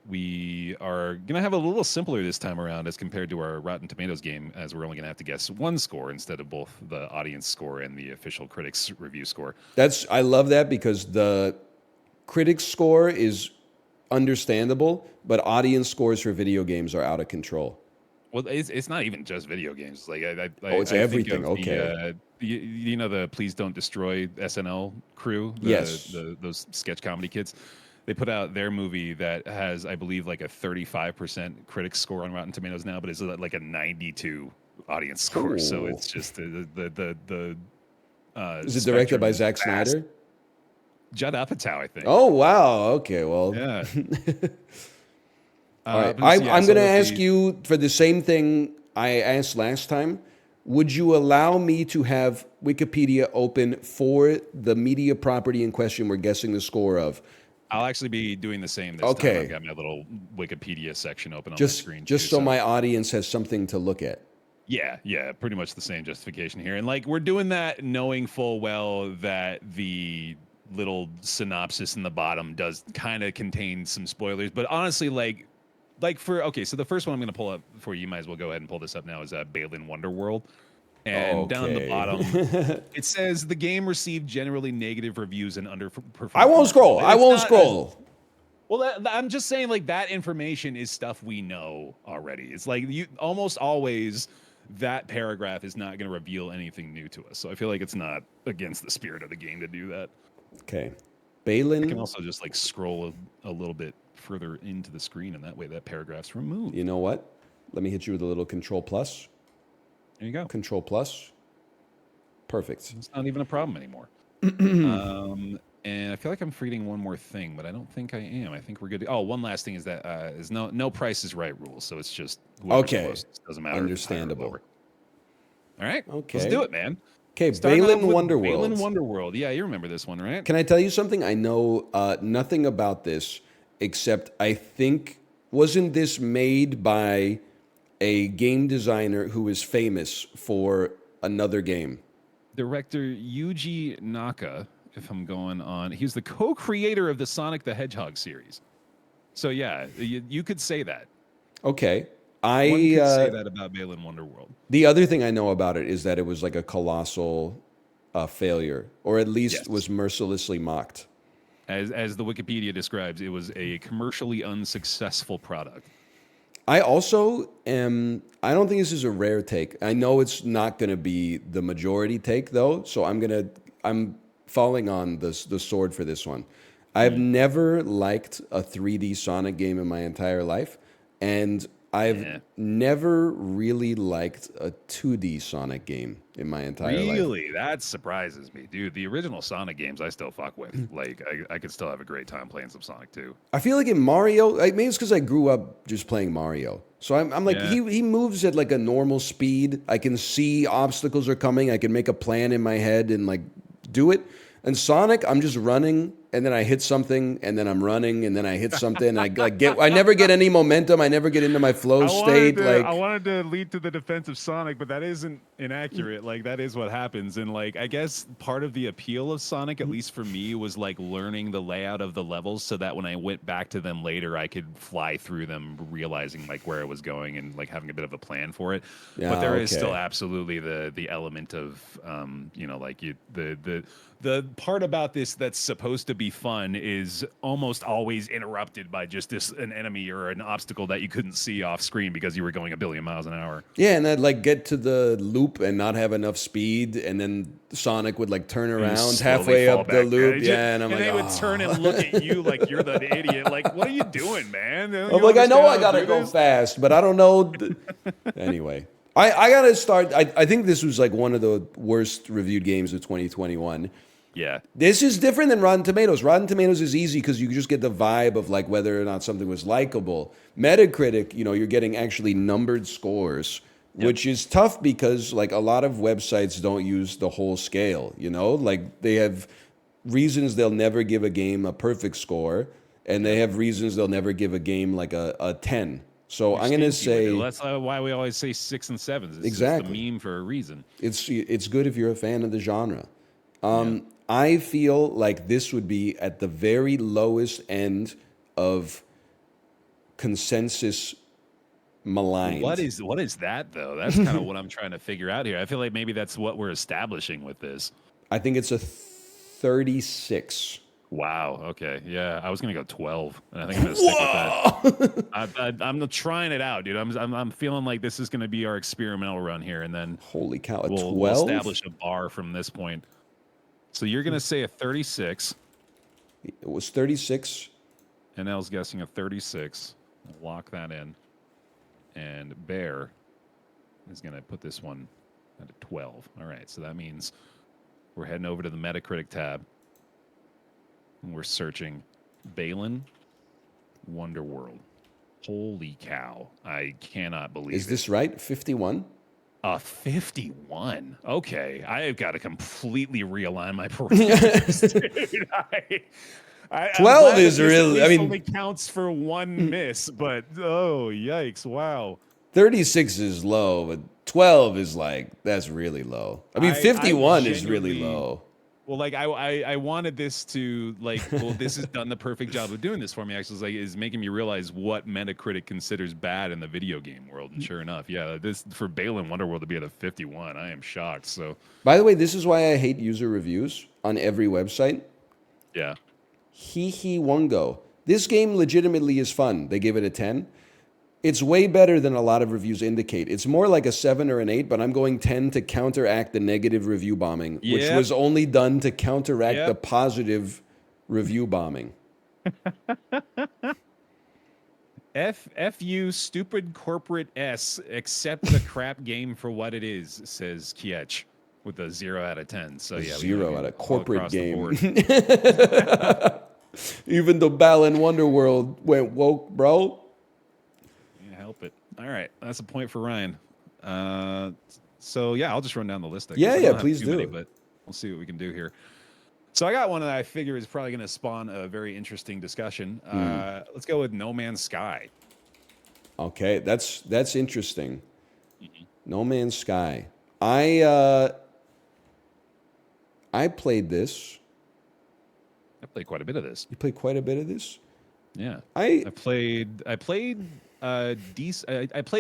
[SPEAKER 7] We are going to have a little simpler this time around as compared to our Rotten Tomatoes game, as we're only going to have to guess one score instead of both the audience score and the official critics review score.
[SPEAKER 1] I love that because the critics score is understandable, but audience scores for video games are out of control.
[SPEAKER 7] Well, it's not even just video games. Like
[SPEAKER 1] it's everything. Okay.
[SPEAKER 7] The Please Don't Destroy SNL crew.
[SPEAKER 1] Yes.
[SPEAKER 7] Those sketch comedy kids. They put out their movie that has, I believe, like a 35% critics score on Rotten Tomatoes now, but it's like a 92 audience score.
[SPEAKER 1] Ooh.
[SPEAKER 7] So it's just the
[SPEAKER 1] Is it directed by Zack Snyder?
[SPEAKER 7] Judd Apatow, I think.
[SPEAKER 1] Oh wow. Okay. Well.
[SPEAKER 7] Yeah.
[SPEAKER 1] All right. I'm going to ask you for the same thing I asked last time. Would you allow me to have Wikipedia open for the media property in question we're guessing the score of?
[SPEAKER 7] I'll actually be doing the same this time. I've got my little Wikipedia section open on my screen.
[SPEAKER 1] Just so my audience has something to look at.
[SPEAKER 7] Yeah, pretty much the same justification here. And like we're doing that knowing full well that the little synopsis in the bottom does kind of contain some spoilers. But honestly, so the first one I'm going to pull up for you, might as well go ahead and pull this up now, is Balin Wonderworld. And down the
[SPEAKER 1] Okay.
[SPEAKER 7] bottom, it says the game received generally negative reviews and underperformed.
[SPEAKER 1] I won't scroll. I
[SPEAKER 7] It's
[SPEAKER 1] won't
[SPEAKER 7] not
[SPEAKER 1] scroll.
[SPEAKER 7] well, I'm just saying, like, that information is stuff we know already. It's like you almost always that paragraph is not going to reveal anything new to us. So I feel like it's not against the spirit of the game to do that.
[SPEAKER 1] Okay.
[SPEAKER 7] I can
[SPEAKER 1] Balin,
[SPEAKER 7] also just like scroll a little bit further into the screen, and that way that paragraph's removed.
[SPEAKER 1] you know what? Let me hit you with a little Control Plus.
[SPEAKER 7] There you go.
[SPEAKER 1] Control Plus. Perfect.
[SPEAKER 7] It's not even a problem anymore. And I feel like I'm forgetting one more thing, but I don't think I am. I think we're good. Oh, one last thing is that is no Price is Right rules. So it's just whoever's
[SPEAKER 1] Okay.
[SPEAKER 7] closest. Doesn't matter. if it's higher or
[SPEAKER 1] Understandable.
[SPEAKER 7] lower. All right.
[SPEAKER 1] Okay.
[SPEAKER 7] Let's do it, man.
[SPEAKER 1] Okay,
[SPEAKER 7] Starting
[SPEAKER 1] Balin
[SPEAKER 7] off with
[SPEAKER 1] Wonderworld.
[SPEAKER 7] Balin Wonderworld. Yeah, you remember this one, right?
[SPEAKER 1] Can I tell you something? I know nothing about this, except I think, wasn't this made by a game designer who is famous for another game?
[SPEAKER 7] Director Yuji Naka, if I'm going on, he's the co-creator of the Sonic the Hedgehog series. So yeah, you could say that.
[SPEAKER 1] Okay.
[SPEAKER 7] One could say that about Balin Wonderworld.
[SPEAKER 1] The other thing I know about it is that it was like a colossal failure, or at least
[SPEAKER 7] Yes.
[SPEAKER 1] was mercilessly mocked.
[SPEAKER 7] As the Wikipedia describes, it was a commercially unsuccessful product.
[SPEAKER 1] I also am. I don't think this is a rare take. I know it's not going to be the majority take though, so I'm falling on the sword for this one. I've never liked a 3D Sonic game in my entire life, and I've never really liked a 2D Sonic game in my entire life.
[SPEAKER 7] Really? That surprises me, dude. The original Sonic games I still fuck with. Like, I could still have a great time playing some Sonic 2.
[SPEAKER 1] I feel like in Mario, maybe it's because I grew up just playing Mario. So I'm like,
[SPEAKER 7] Yeah.
[SPEAKER 1] he moves at like a normal speed. I can see obstacles are coming. I can make a plan in my head and like do it. And Sonic, I'm just running, and then I hit something, and then I'm running, and then I hit something. And I never get any momentum. I never get into my flow state.
[SPEAKER 7] I wanted to lead to the defense of Sonic, but that isn't inaccurate. Like, that is what happens. And like, I guess part of the appeal of Sonic, at least for me, was like learning the layout of the levels, so that when I went back to them later, I could fly through them, realizing like where I was going and like having a bit of a plan for it. But there is still absolutely the element of like the part about this that's supposed to be fun is almost always interrupted by just an enemy or an obstacle that you couldn't see off screen because you were going a billion miles an hour.
[SPEAKER 1] Yeah, and I'd like get to the loop and not have enough speed, and then Sonic would like turn around halfway up the loop. Yeah, and I'm like,
[SPEAKER 7] they would turn and look at you like you're the idiot. Like, what are you doing, man?
[SPEAKER 1] I'm like, I know I gotta go fast, but I don't know. Anyway, I gotta start. I think this was like one of the worst reviewed games of 2021.
[SPEAKER 7] Yeah.
[SPEAKER 1] This is different than Rotten Tomatoes. Rotten Tomatoes is easy because you just get the vibe of like whether or not something was likable. Metacritic, you're getting actually numbered scores, which is tough because like a lot of websites don't use the whole scale, like they have reasons they'll never give a game a perfect score, and they have reasons they'll never give a game like a 10. So I'm going to say
[SPEAKER 7] that's why we always say 6 and 7s. It's
[SPEAKER 1] exactly
[SPEAKER 7] just a meme for a reason.
[SPEAKER 1] It's good if you're a fan of the genre. I feel like this would be at the very lowest end of consensus maligned.
[SPEAKER 7] What is that though? That's kind of what I'm trying to figure out here. I feel like maybe that's what we're establishing with this.
[SPEAKER 1] I think it's a 36.
[SPEAKER 7] Wow. Okay. Yeah, I was gonna go 12, and I think I'm gonna stick with that. I'm trying it out, dude. I'm feeling like this is gonna be our experimental run here, and then
[SPEAKER 1] Holy cow, a 12?
[SPEAKER 7] we'll establish a bar from this point. So you're gonna say a 36.
[SPEAKER 1] It was 36.
[SPEAKER 7] And Nell's guessing a 36. Lock that in. And Bear is gonna put this one at a 12. All right. So that means we're heading over to the Metacritic tab. And we're searching Balin Wonderworld. Holy cow. I cannot believe it.
[SPEAKER 1] Is this right? 51?
[SPEAKER 7] 51. Okay. I've got to completely realign my parameters. Dude,
[SPEAKER 1] 12 is really,
[SPEAKER 7] only counts for one miss, but oh, yikes. Wow.
[SPEAKER 1] 36 is low, but 12 is like, that's really low. 51 is really low.
[SPEAKER 7] Well, like I wanted this to like, well, this has done the perfect job of doing this for me. Actually, is like is making me realize what Metacritic considers bad in the video game world. And sure enough, yeah, this for Bale and Wonderworld to be at a 51, I am shocked. So
[SPEAKER 1] By the way, this is why I hate user reviews on every website.
[SPEAKER 7] yeah,
[SPEAKER 1] Hee Wongo. This game legitimately is fun. They give it a 10. It's way better than a lot of reviews indicate. It's more like a 7 or an 8, but I'm going 10 to counteract the negative review bombing, which
[SPEAKER 7] Yep.
[SPEAKER 1] was only done to counteract
[SPEAKER 7] Yep.
[SPEAKER 1] the positive review bombing.
[SPEAKER 7] F you stupid corporate S, accept the crap game for what it is, says Kiech with a 0 out of 10. So yeah,
[SPEAKER 1] 0 out of corporate game.
[SPEAKER 7] The
[SPEAKER 1] Even though Bal and Wonderworld went woke, bro.
[SPEAKER 7] Can't help it. All right, that's a point for Ryan. So yeah, I'll just run down the list. I guess.
[SPEAKER 1] Yeah,
[SPEAKER 7] I don't
[SPEAKER 1] yeah,
[SPEAKER 7] have
[SPEAKER 1] please
[SPEAKER 7] too
[SPEAKER 1] do.
[SPEAKER 7] many, but we'll see what we can do here. So I got one that I figure is probably going to spawn a very interesting discussion. Let's go with No Man's Sky.
[SPEAKER 1] Okay, that's interesting. No Man's Sky. I played this.
[SPEAKER 7] I played quite a bit of this.
[SPEAKER 1] You played quite a bit of this?
[SPEAKER 7] Yeah,
[SPEAKER 1] I
[SPEAKER 7] I played I played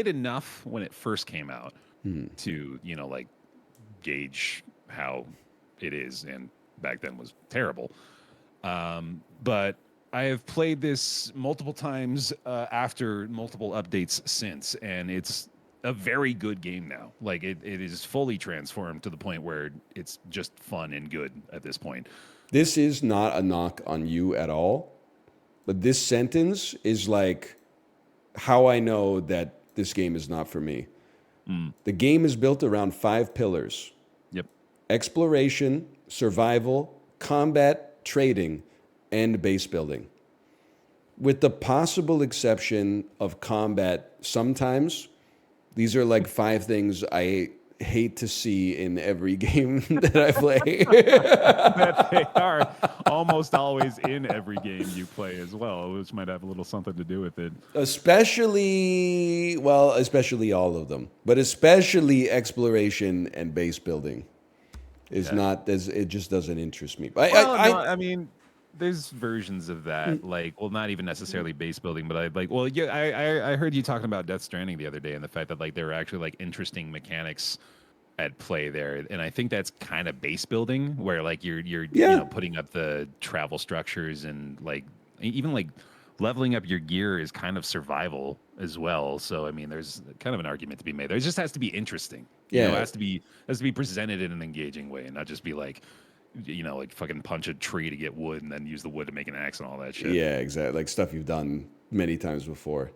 [SPEAKER 7] enough when it first came out to like gauge how it is, and back then was terrible. But I have played this multiple times after multiple updates since, and it's a very good game now. Like it is fully transformed to the point where it's just fun and good at this point.
[SPEAKER 1] This is not a knock on you at all, but this sentence is like how I know that this game is not for me. The game is built around 5 pillars:
[SPEAKER 7] Yep.
[SPEAKER 1] exploration, survival, combat, trading, and base building. With the possible exception of combat, sometimes these are like 5 things I hate to see in every game that I play.
[SPEAKER 7] That they are almost always in every game you play as well, which might have a little something to do with it.
[SPEAKER 1] especially all of them, but especially exploration and base building is not as it just doesn't interest me.
[SPEAKER 7] I mean, there's versions of that, like, well, not even necessarily base building, but I heard you talking about Death Stranding the other day, and the fact that like there were actually like interesting mechanics at play there, and I think that's kind of base building, where like you're putting up the travel structures, and like even like leveling up your gear is kind of survival as well. So I mean, there's kind of an argument to be made there. It just has to be interesting. It has to be presented in an engaging way, and not just be like, like fucking punch a tree to get wood and then use the wood to make an axe and all that shit.
[SPEAKER 1] Yeah, exactly. Like stuff you've done many times before.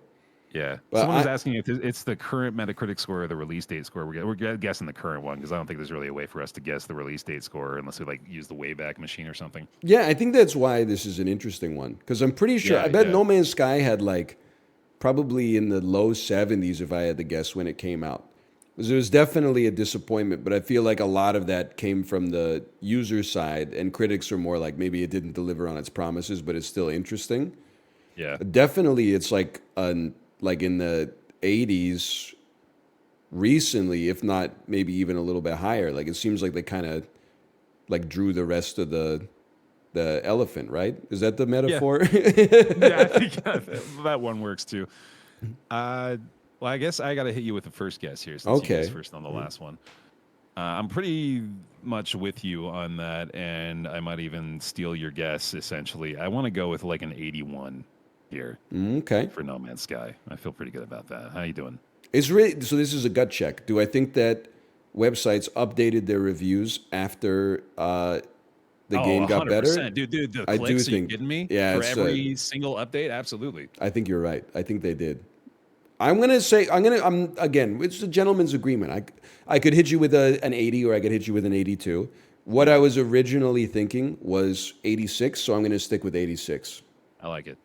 [SPEAKER 7] Yeah.
[SPEAKER 1] Well,
[SPEAKER 7] Someone was asking if it's the current Metacritic score or the release date score. We're guessing the current one because I don't think there's really a way for us to guess the release date score unless we like use the Wayback Machine or something.
[SPEAKER 1] Yeah, I think that's why this is an interesting one, because I'm pretty sure. I bet No Man's Sky had like probably in the low 70s if I had to guess when it came out. Because it was definitely a disappointment, but I feel like a lot of that came from the user side, and critics are more like maybe it didn't deliver on its promises, but it's still interesting.
[SPEAKER 7] Yeah.
[SPEAKER 1] Definitely, it's like like in the 80s recently, if not maybe even a little bit higher. Like it seems like they kind of like drew the rest of the elephant, right? Is that the metaphor?
[SPEAKER 7] Yeah, I think that one works too. Well, I guess I got to hit you with the first guess here, since you guessed first on the last one. I'm pretty much with you on that, and I might even steal your guess, essentially. I want to go with like an 81 here
[SPEAKER 1] Okay.
[SPEAKER 7] for No Man's Sky. I feel pretty good about that. How you doing?
[SPEAKER 1] It's really so. This is a gut check. Do I think that websites updated their reviews after the game got better?
[SPEAKER 7] Dude, the
[SPEAKER 1] I
[SPEAKER 7] clicks,
[SPEAKER 1] do
[SPEAKER 7] are you
[SPEAKER 1] think.
[SPEAKER 7] kidding me?
[SPEAKER 1] Yeah,
[SPEAKER 7] For every single update, absolutely.
[SPEAKER 1] I think you're right. I think they did. I'm again. It's a gentleman's agreement. I could hit you with an 80, or I could hit you with an 82. What I was originally thinking was 86, so I'm going to stick with 86.
[SPEAKER 7] I like it.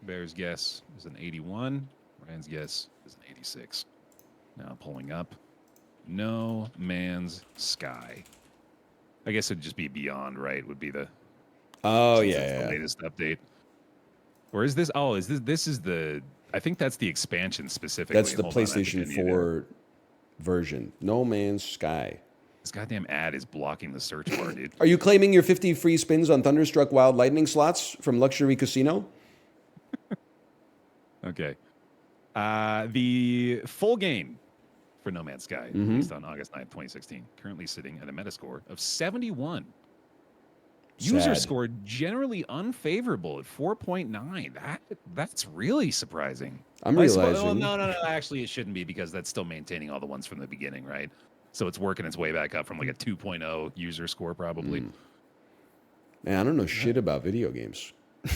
[SPEAKER 7] Bear's guess is an 81. Ryan's guess is an 86. Now pulling up No Man's Sky. I guess it'd just be Beyond, right? Would be the
[SPEAKER 1] Oh
[SPEAKER 7] the
[SPEAKER 1] yeah.
[SPEAKER 7] latest update. Or is this? Oh, this is the? I think that's the expansion specifically.
[SPEAKER 1] That's the
[SPEAKER 7] Hold on, I think I
[SPEAKER 1] PlayStation
[SPEAKER 7] need
[SPEAKER 1] 4 version. No Man's Sky.
[SPEAKER 7] This goddamn ad is blocking the search bar, dude.
[SPEAKER 1] Are you claiming your 50 free spins on Thunderstruck Wild Lightning slots from Luxury Casino?
[SPEAKER 7] Okay. The full game for No Man's Sky, released on August 9th, 2016, currently sitting at a Metascore of 71. User
[SPEAKER 1] Sad.
[SPEAKER 7] score generally unfavorable at 4.9. That's really surprising.
[SPEAKER 1] I'm
[SPEAKER 7] Well,
[SPEAKER 1] realizing.
[SPEAKER 7] no. Actually, it shouldn't be because that's still maintaining all the ones from the beginning, right? So it's working its way back up from like a 2.0 user score, probably.
[SPEAKER 1] Man, I don't know shit about video games.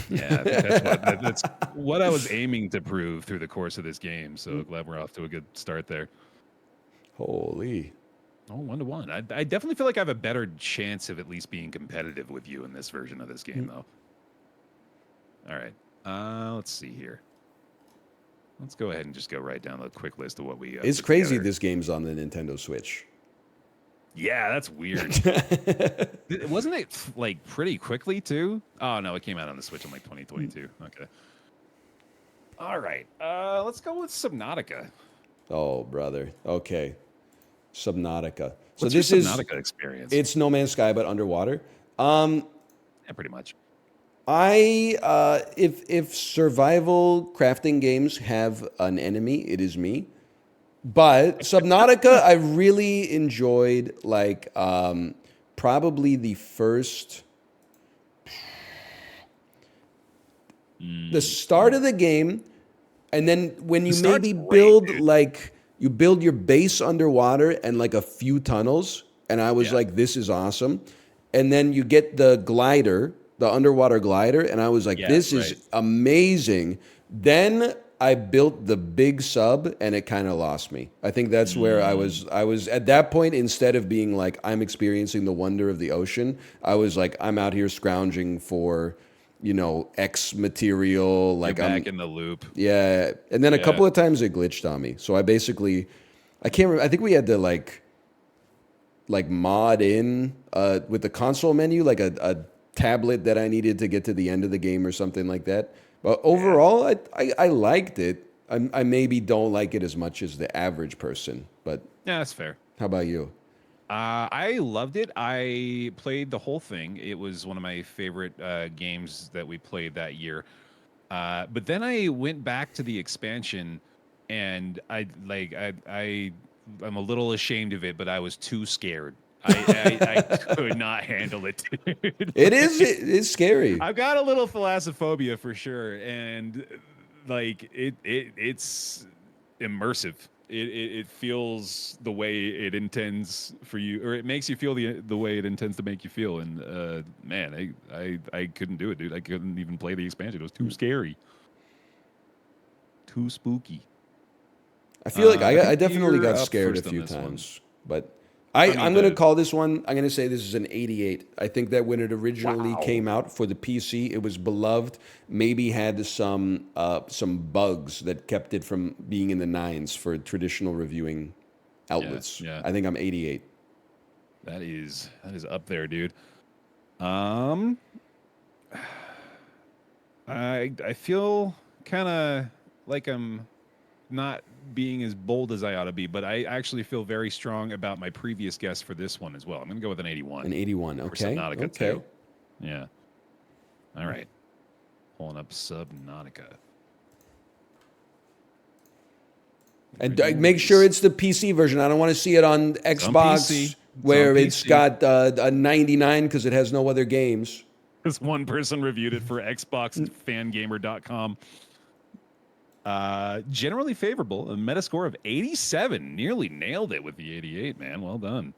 [SPEAKER 7] Yeah, I think that's what I was aiming to prove through the course of this game. So glad we're off to a good start there.
[SPEAKER 1] Holy.
[SPEAKER 7] Oh, 1-1. I definitely feel like I have a better chance of at least being competitive with you in this version of this game, though. All right. Let's see here. Let's go ahead and just go right down the quick list of what we.
[SPEAKER 1] It's
[SPEAKER 7] put
[SPEAKER 1] crazy
[SPEAKER 7] together.
[SPEAKER 1] this game's on the Nintendo Switch.
[SPEAKER 7] Yeah, that's weird. Wasn't it like pretty quickly too? Oh no, it came out on the Switch in like 2022. Okay. All right. Let's go with Subnautica.
[SPEAKER 1] Oh, brother. Okay. Subnautica. So
[SPEAKER 7] What's
[SPEAKER 1] this
[SPEAKER 7] your
[SPEAKER 1] is
[SPEAKER 7] Subnautica experience?
[SPEAKER 1] it's No Man's Sky but underwater.
[SPEAKER 7] Yeah, pretty much.
[SPEAKER 1] If survival crafting games have an enemy, it is me. But Subnautica, I really enjoyed like probably the first the start of the game, and then when you
[SPEAKER 7] The start's
[SPEAKER 1] maybe
[SPEAKER 7] great,
[SPEAKER 1] build
[SPEAKER 7] dude.
[SPEAKER 1] like you build your base underwater and like a few tunnels, and I was
[SPEAKER 7] Yeah.
[SPEAKER 1] like, this is awesome. And then you get the glider, the underwater glider, and I was like,
[SPEAKER 7] Yeah,
[SPEAKER 1] this
[SPEAKER 7] right.
[SPEAKER 1] is amazing. Then I built the big sub and it kind of lost me. I think that's where I was at that point. Instead of being like, I'm experiencing the wonder of the ocean, I was like, I'm out here scrounging for, X material. Like
[SPEAKER 7] You're
[SPEAKER 1] I'm
[SPEAKER 7] back in the loop.
[SPEAKER 1] yeah. And then a
[SPEAKER 7] Yeah.
[SPEAKER 1] couple of times it glitched on me. So I can't remember. I think we had to like mod in with the console menu, like a tablet that I needed to get to the end of the game or something like that. But overall, I liked it. I maybe don't like it as much as the average person. But
[SPEAKER 7] Yeah, that's fair.
[SPEAKER 1] how about you?
[SPEAKER 7] I loved it. I played the whole thing. It was one of my favorite games that we played that year. But then I went back to the expansion, and I'm a little ashamed of it, but I was too scared. I could not handle it. Dude.
[SPEAKER 1] It's scary.
[SPEAKER 7] I've got a little thalassophobia for sure, and like it's immersive. It feels the way it intends for you, or it makes you feel the way it intends to make you feel. And man, I couldn't do it, dude. I couldn't even play the expansion. It was too scary, too spooky.
[SPEAKER 1] I feel like
[SPEAKER 7] I
[SPEAKER 1] I
[SPEAKER 7] think
[SPEAKER 1] definitely
[SPEAKER 7] you're
[SPEAKER 1] got
[SPEAKER 7] up
[SPEAKER 1] scared a
[SPEAKER 7] first on
[SPEAKER 1] few
[SPEAKER 7] this one.
[SPEAKER 1] times. But
[SPEAKER 7] mean,
[SPEAKER 1] I'm going to
[SPEAKER 7] the-
[SPEAKER 1] call this one, I'm going to say this is an 88. I think that when it originally
[SPEAKER 7] Wow.
[SPEAKER 1] came out for the PC, it was beloved, maybe had some bugs that kept it from being in the nines for traditional reviewing outlets.
[SPEAKER 7] yeah.
[SPEAKER 1] I think I'm 88.
[SPEAKER 7] That is up there, dude. I feel kind of like I'm not being as bold as I ought to be, but I actually feel very strong about my previous guess for this one as well. I'm going to go with an 81.
[SPEAKER 1] An 81,
[SPEAKER 7] for
[SPEAKER 1] okay.
[SPEAKER 7] Subnautica
[SPEAKER 1] Okay.
[SPEAKER 7] 2. Yeah. All right. Pulling up Subnautica.
[SPEAKER 1] And make sure it's the PC version. I don't want to see it on Xbox
[SPEAKER 7] PC.
[SPEAKER 1] where
[SPEAKER 7] It's on
[SPEAKER 1] it's
[SPEAKER 7] PC.
[SPEAKER 1] got a 99 because it has no other games.
[SPEAKER 7] This one person reviewed it for XboxFangamer.com. Generally favorable, a Metascore of 87. Nearly nailed it with the 88, man. Well done.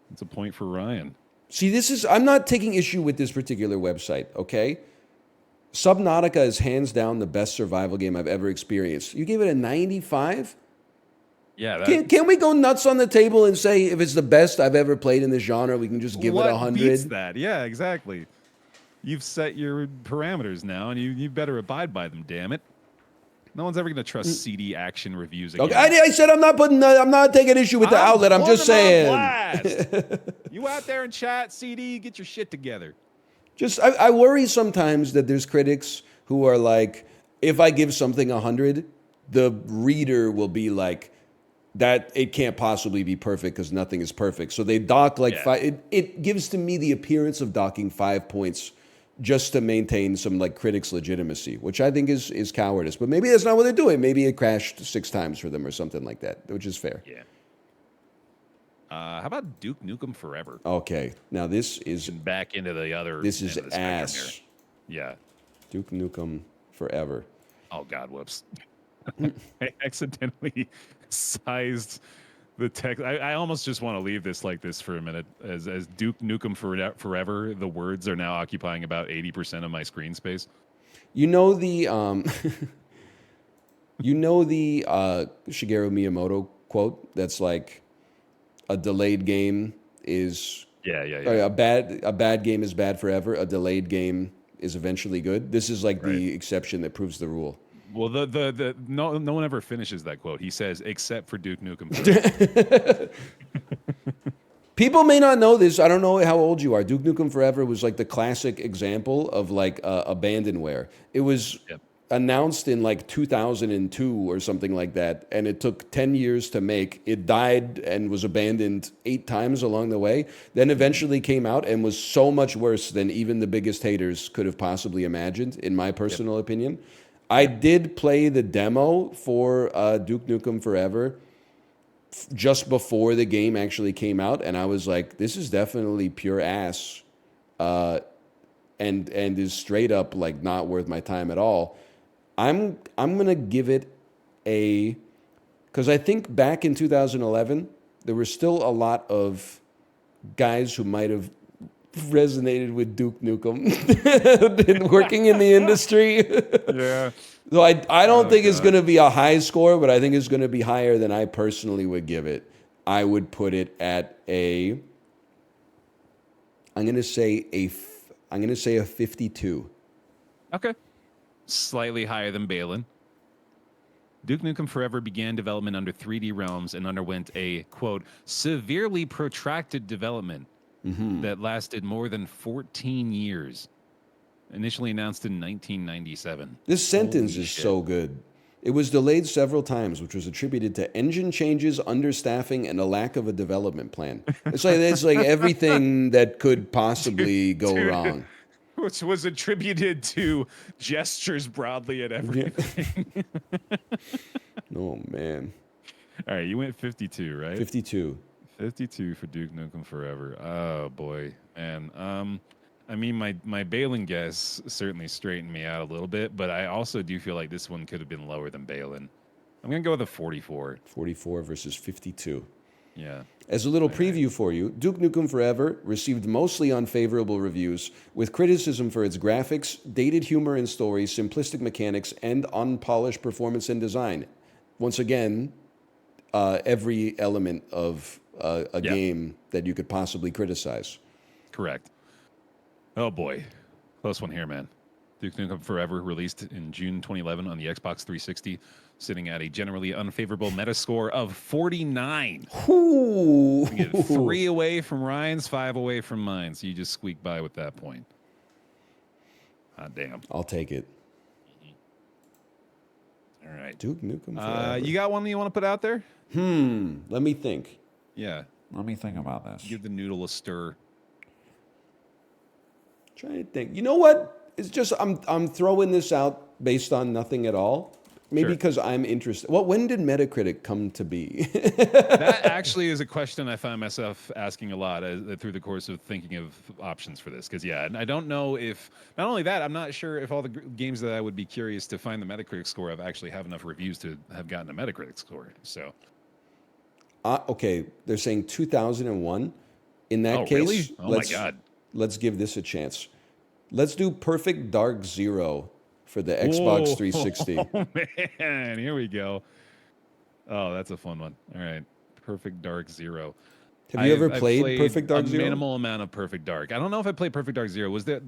[SPEAKER 7] That's a point for Ryan.
[SPEAKER 1] See, I'm not taking issue with this particular website, okay? Subnautica is hands down the best survival game I've ever experienced. You gave it a 95?
[SPEAKER 7] Yeah,
[SPEAKER 1] Can't we go nuts on the table and say if it's the best I've ever played in this genre, we can just give it
[SPEAKER 7] what
[SPEAKER 1] 100?
[SPEAKER 7] beats that? Yeah, exactly. You've set your parameters now, and you better abide by them. Damn it! No one's ever going to trust CD Action reviews again.
[SPEAKER 1] Okay, I said I'm not taking issue with the outlet. I'm just saying.
[SPEAKER 7] Blast. You out there in chat, CD, get your shit together.
[SPEAKER 1] I worry sometimes that there's critics who are like, if I give something 100, the reader will be like, that it can't possibly be perfect because nothing is perfect. So they dock like
[SPEAKER 7] Yeah.
[SPEAKER 1] 5. It gives to me the appearance of docking 5 points just to maintain some like critics' legitimacy, which I think is cowardice. But maybe that's not what they're doing. Maybe it crashed 6 times for them or something like that, which is fair.
[SPEAKER 7] Yeah. How about Duke Nukem Forever?
[SPEAKER 1] Okay, now this is
[SPEAKER 7] Back into the other.
[SPEAKER 1] this is
[SPEAKER 7] end of the spectrum
[SPEAKER 1] ass.
[SPEAKER 7] here. Yeah.
[SPEAKER 1] Duke Nukem Forever.
[SPEAKER 7] Oh God, whoops! I accidentally sized the text. I almost just want to leave this like this for a minute. As Duke Nukem Forever, the words are now occupying about 80% of my screen space.
[SPEAKER 1] You know the Shigeru Miyamoto quote that's like a delayed game is
[SPEAKER 7] Yeah.
[SPEAKER 1] a bad game is bad forever. A delayed game is eventually good. This is like the exception that proves the rule.
[SPEAKER 7] Well, no one ever finishes that quote. He says, "Except for Duke Nukem Forever."
[SPEAKER 1] People may not know this. I don't know how old you are. Duke Nukem Forever was like the classic example of like abandonware. It was
[SPEAKER 7] Yep.
[SPEAKER 1] announced in like 2002 or something like that, and it took 10 years to make. It died and was abandoned 8 times along the way, then eventually came out and was so much worse than even the biggest haters could have possibly imagined, in my personal opinion. I did play the demo for Duke Nukem Forever just before the game actually came out, and I was like, this is definitely pure ass, and is straight up like not worth my time at all. I'm gonna give it a, because I think back in 2011 there were still a lot of guys who might have resonated with Duke Nukem been working in the industry.
[SPEAKER 7] Yeah.
[SPEAKER 1] So I don't think it's going to be a high score, but I think it's going to be higher than I personally would give it. I would put it at a, I'm going to say a 52.
[SPEAKER 7] Okay. Slightly higher than Balin. Duke Nukem Forever began development under 3D Realms and underwent a, quote, severely protracted development that lasted more than 14 years. Initially announced in 1997.
[SPEAKER 1] This sentence
[SPEAKER 7] Holy
[SPEAKER 1] is
[SPEAKER 7] shit.
[SPEAKER 1] so good. It was delayed several times, which was attributed to engine changes, understaffing, and a lack of a development plan. It's like everything that could possibly go wrong.
[SPEAKER 7] Which was attributed to gestures broadly at everything.
[SPEAKER 1] Oh, man.
[SPEAKER 7] All right, you went 52, right?
[SPEAKER 1] 52.
[SPEAKER 7] 52 for Duke Nukem Forever. Oh boy, man. I mean, my Balin guess certainly straightened me out a little bit, but I also do feel like this one could have been lower than Balin. I'm gonna go with a 44.
[SPEAKER 1] 44 versus 52.
[SPEAKER 7] Yeah.
[SPEAKER 1] As a little preview for you, Duke Nukem Forever received mostly unfavorable reviews, with criticism for its graphics, dated humor and story, simplistic mechanics, and unpolished performance and design. Once again, every element of a game that you could possibly criticize.
[SPEAKER 7] Correct. Oh boy, close one here, man. Duke Nukem Forever released in June 2011 on the Xbox 360, sitting at a generally unfavorable Metascore of 49.
[SPEAKER 1] Ooh.
[SPEAKER 7] We get 3 away from Ryan's, 5 away from mine. So you just squeak by with that point. Ah, damn.
[SPEAKER 1] I'll take it.
[SPEAKER 7] All right.
[SPEAKER 1] Duke Nukem Forever.
[SPEAKER 7] You got one you want to put out there?
[SPEAKER 1] Let me think.
[SPEAKER 7] Yeah.
[SPEAKER 8] Let me think about this.
[SPEAKER 7] Give the noodle a stir.
[SPEAKER 1] Trying to think. You know what? It's just I'm throwing this out based on nothing at all. Maybe
[SPEAKER 7] Sure.
[SPEAKER 1] because I'm interested. Well, when did Metacritic come to be?
[SPEAKER 7] That actually is a question I find myself asking a lot through the course of thinking of options for this. Because, yeah, and I don't know if, not only that, I'm not sure if all the games that I would be curious to find the Metacritic score of actually have enough reviews to have gotten a Metacritic score. So,
[SPEAKER 1] Okay, they're saying 2001. In that case,
[SPEAKER 7] really? Oh, my God.
[SPEAKER 1] Let's give this a chance. Let's do Perfect Dark Zero for the Xbox
[SPEAKER 7] Whoa.
[SPEAKER 1] 360.
[SPEAKER 7] Oh, man. Here we go. Oh, that's a fun one. All right. Perfect Dark Zero.
[SPEAKER 1] Have you ever
[SPEAKER 7] I've
[SPEAKER 1] played Perfect Dark
[SPEAKER 7] a
[SPEAKER 1] Zero?
[SPEAKER 7] minimal amount of Perfect Dark. I don't know if I played Perfect Dark Zero. Was that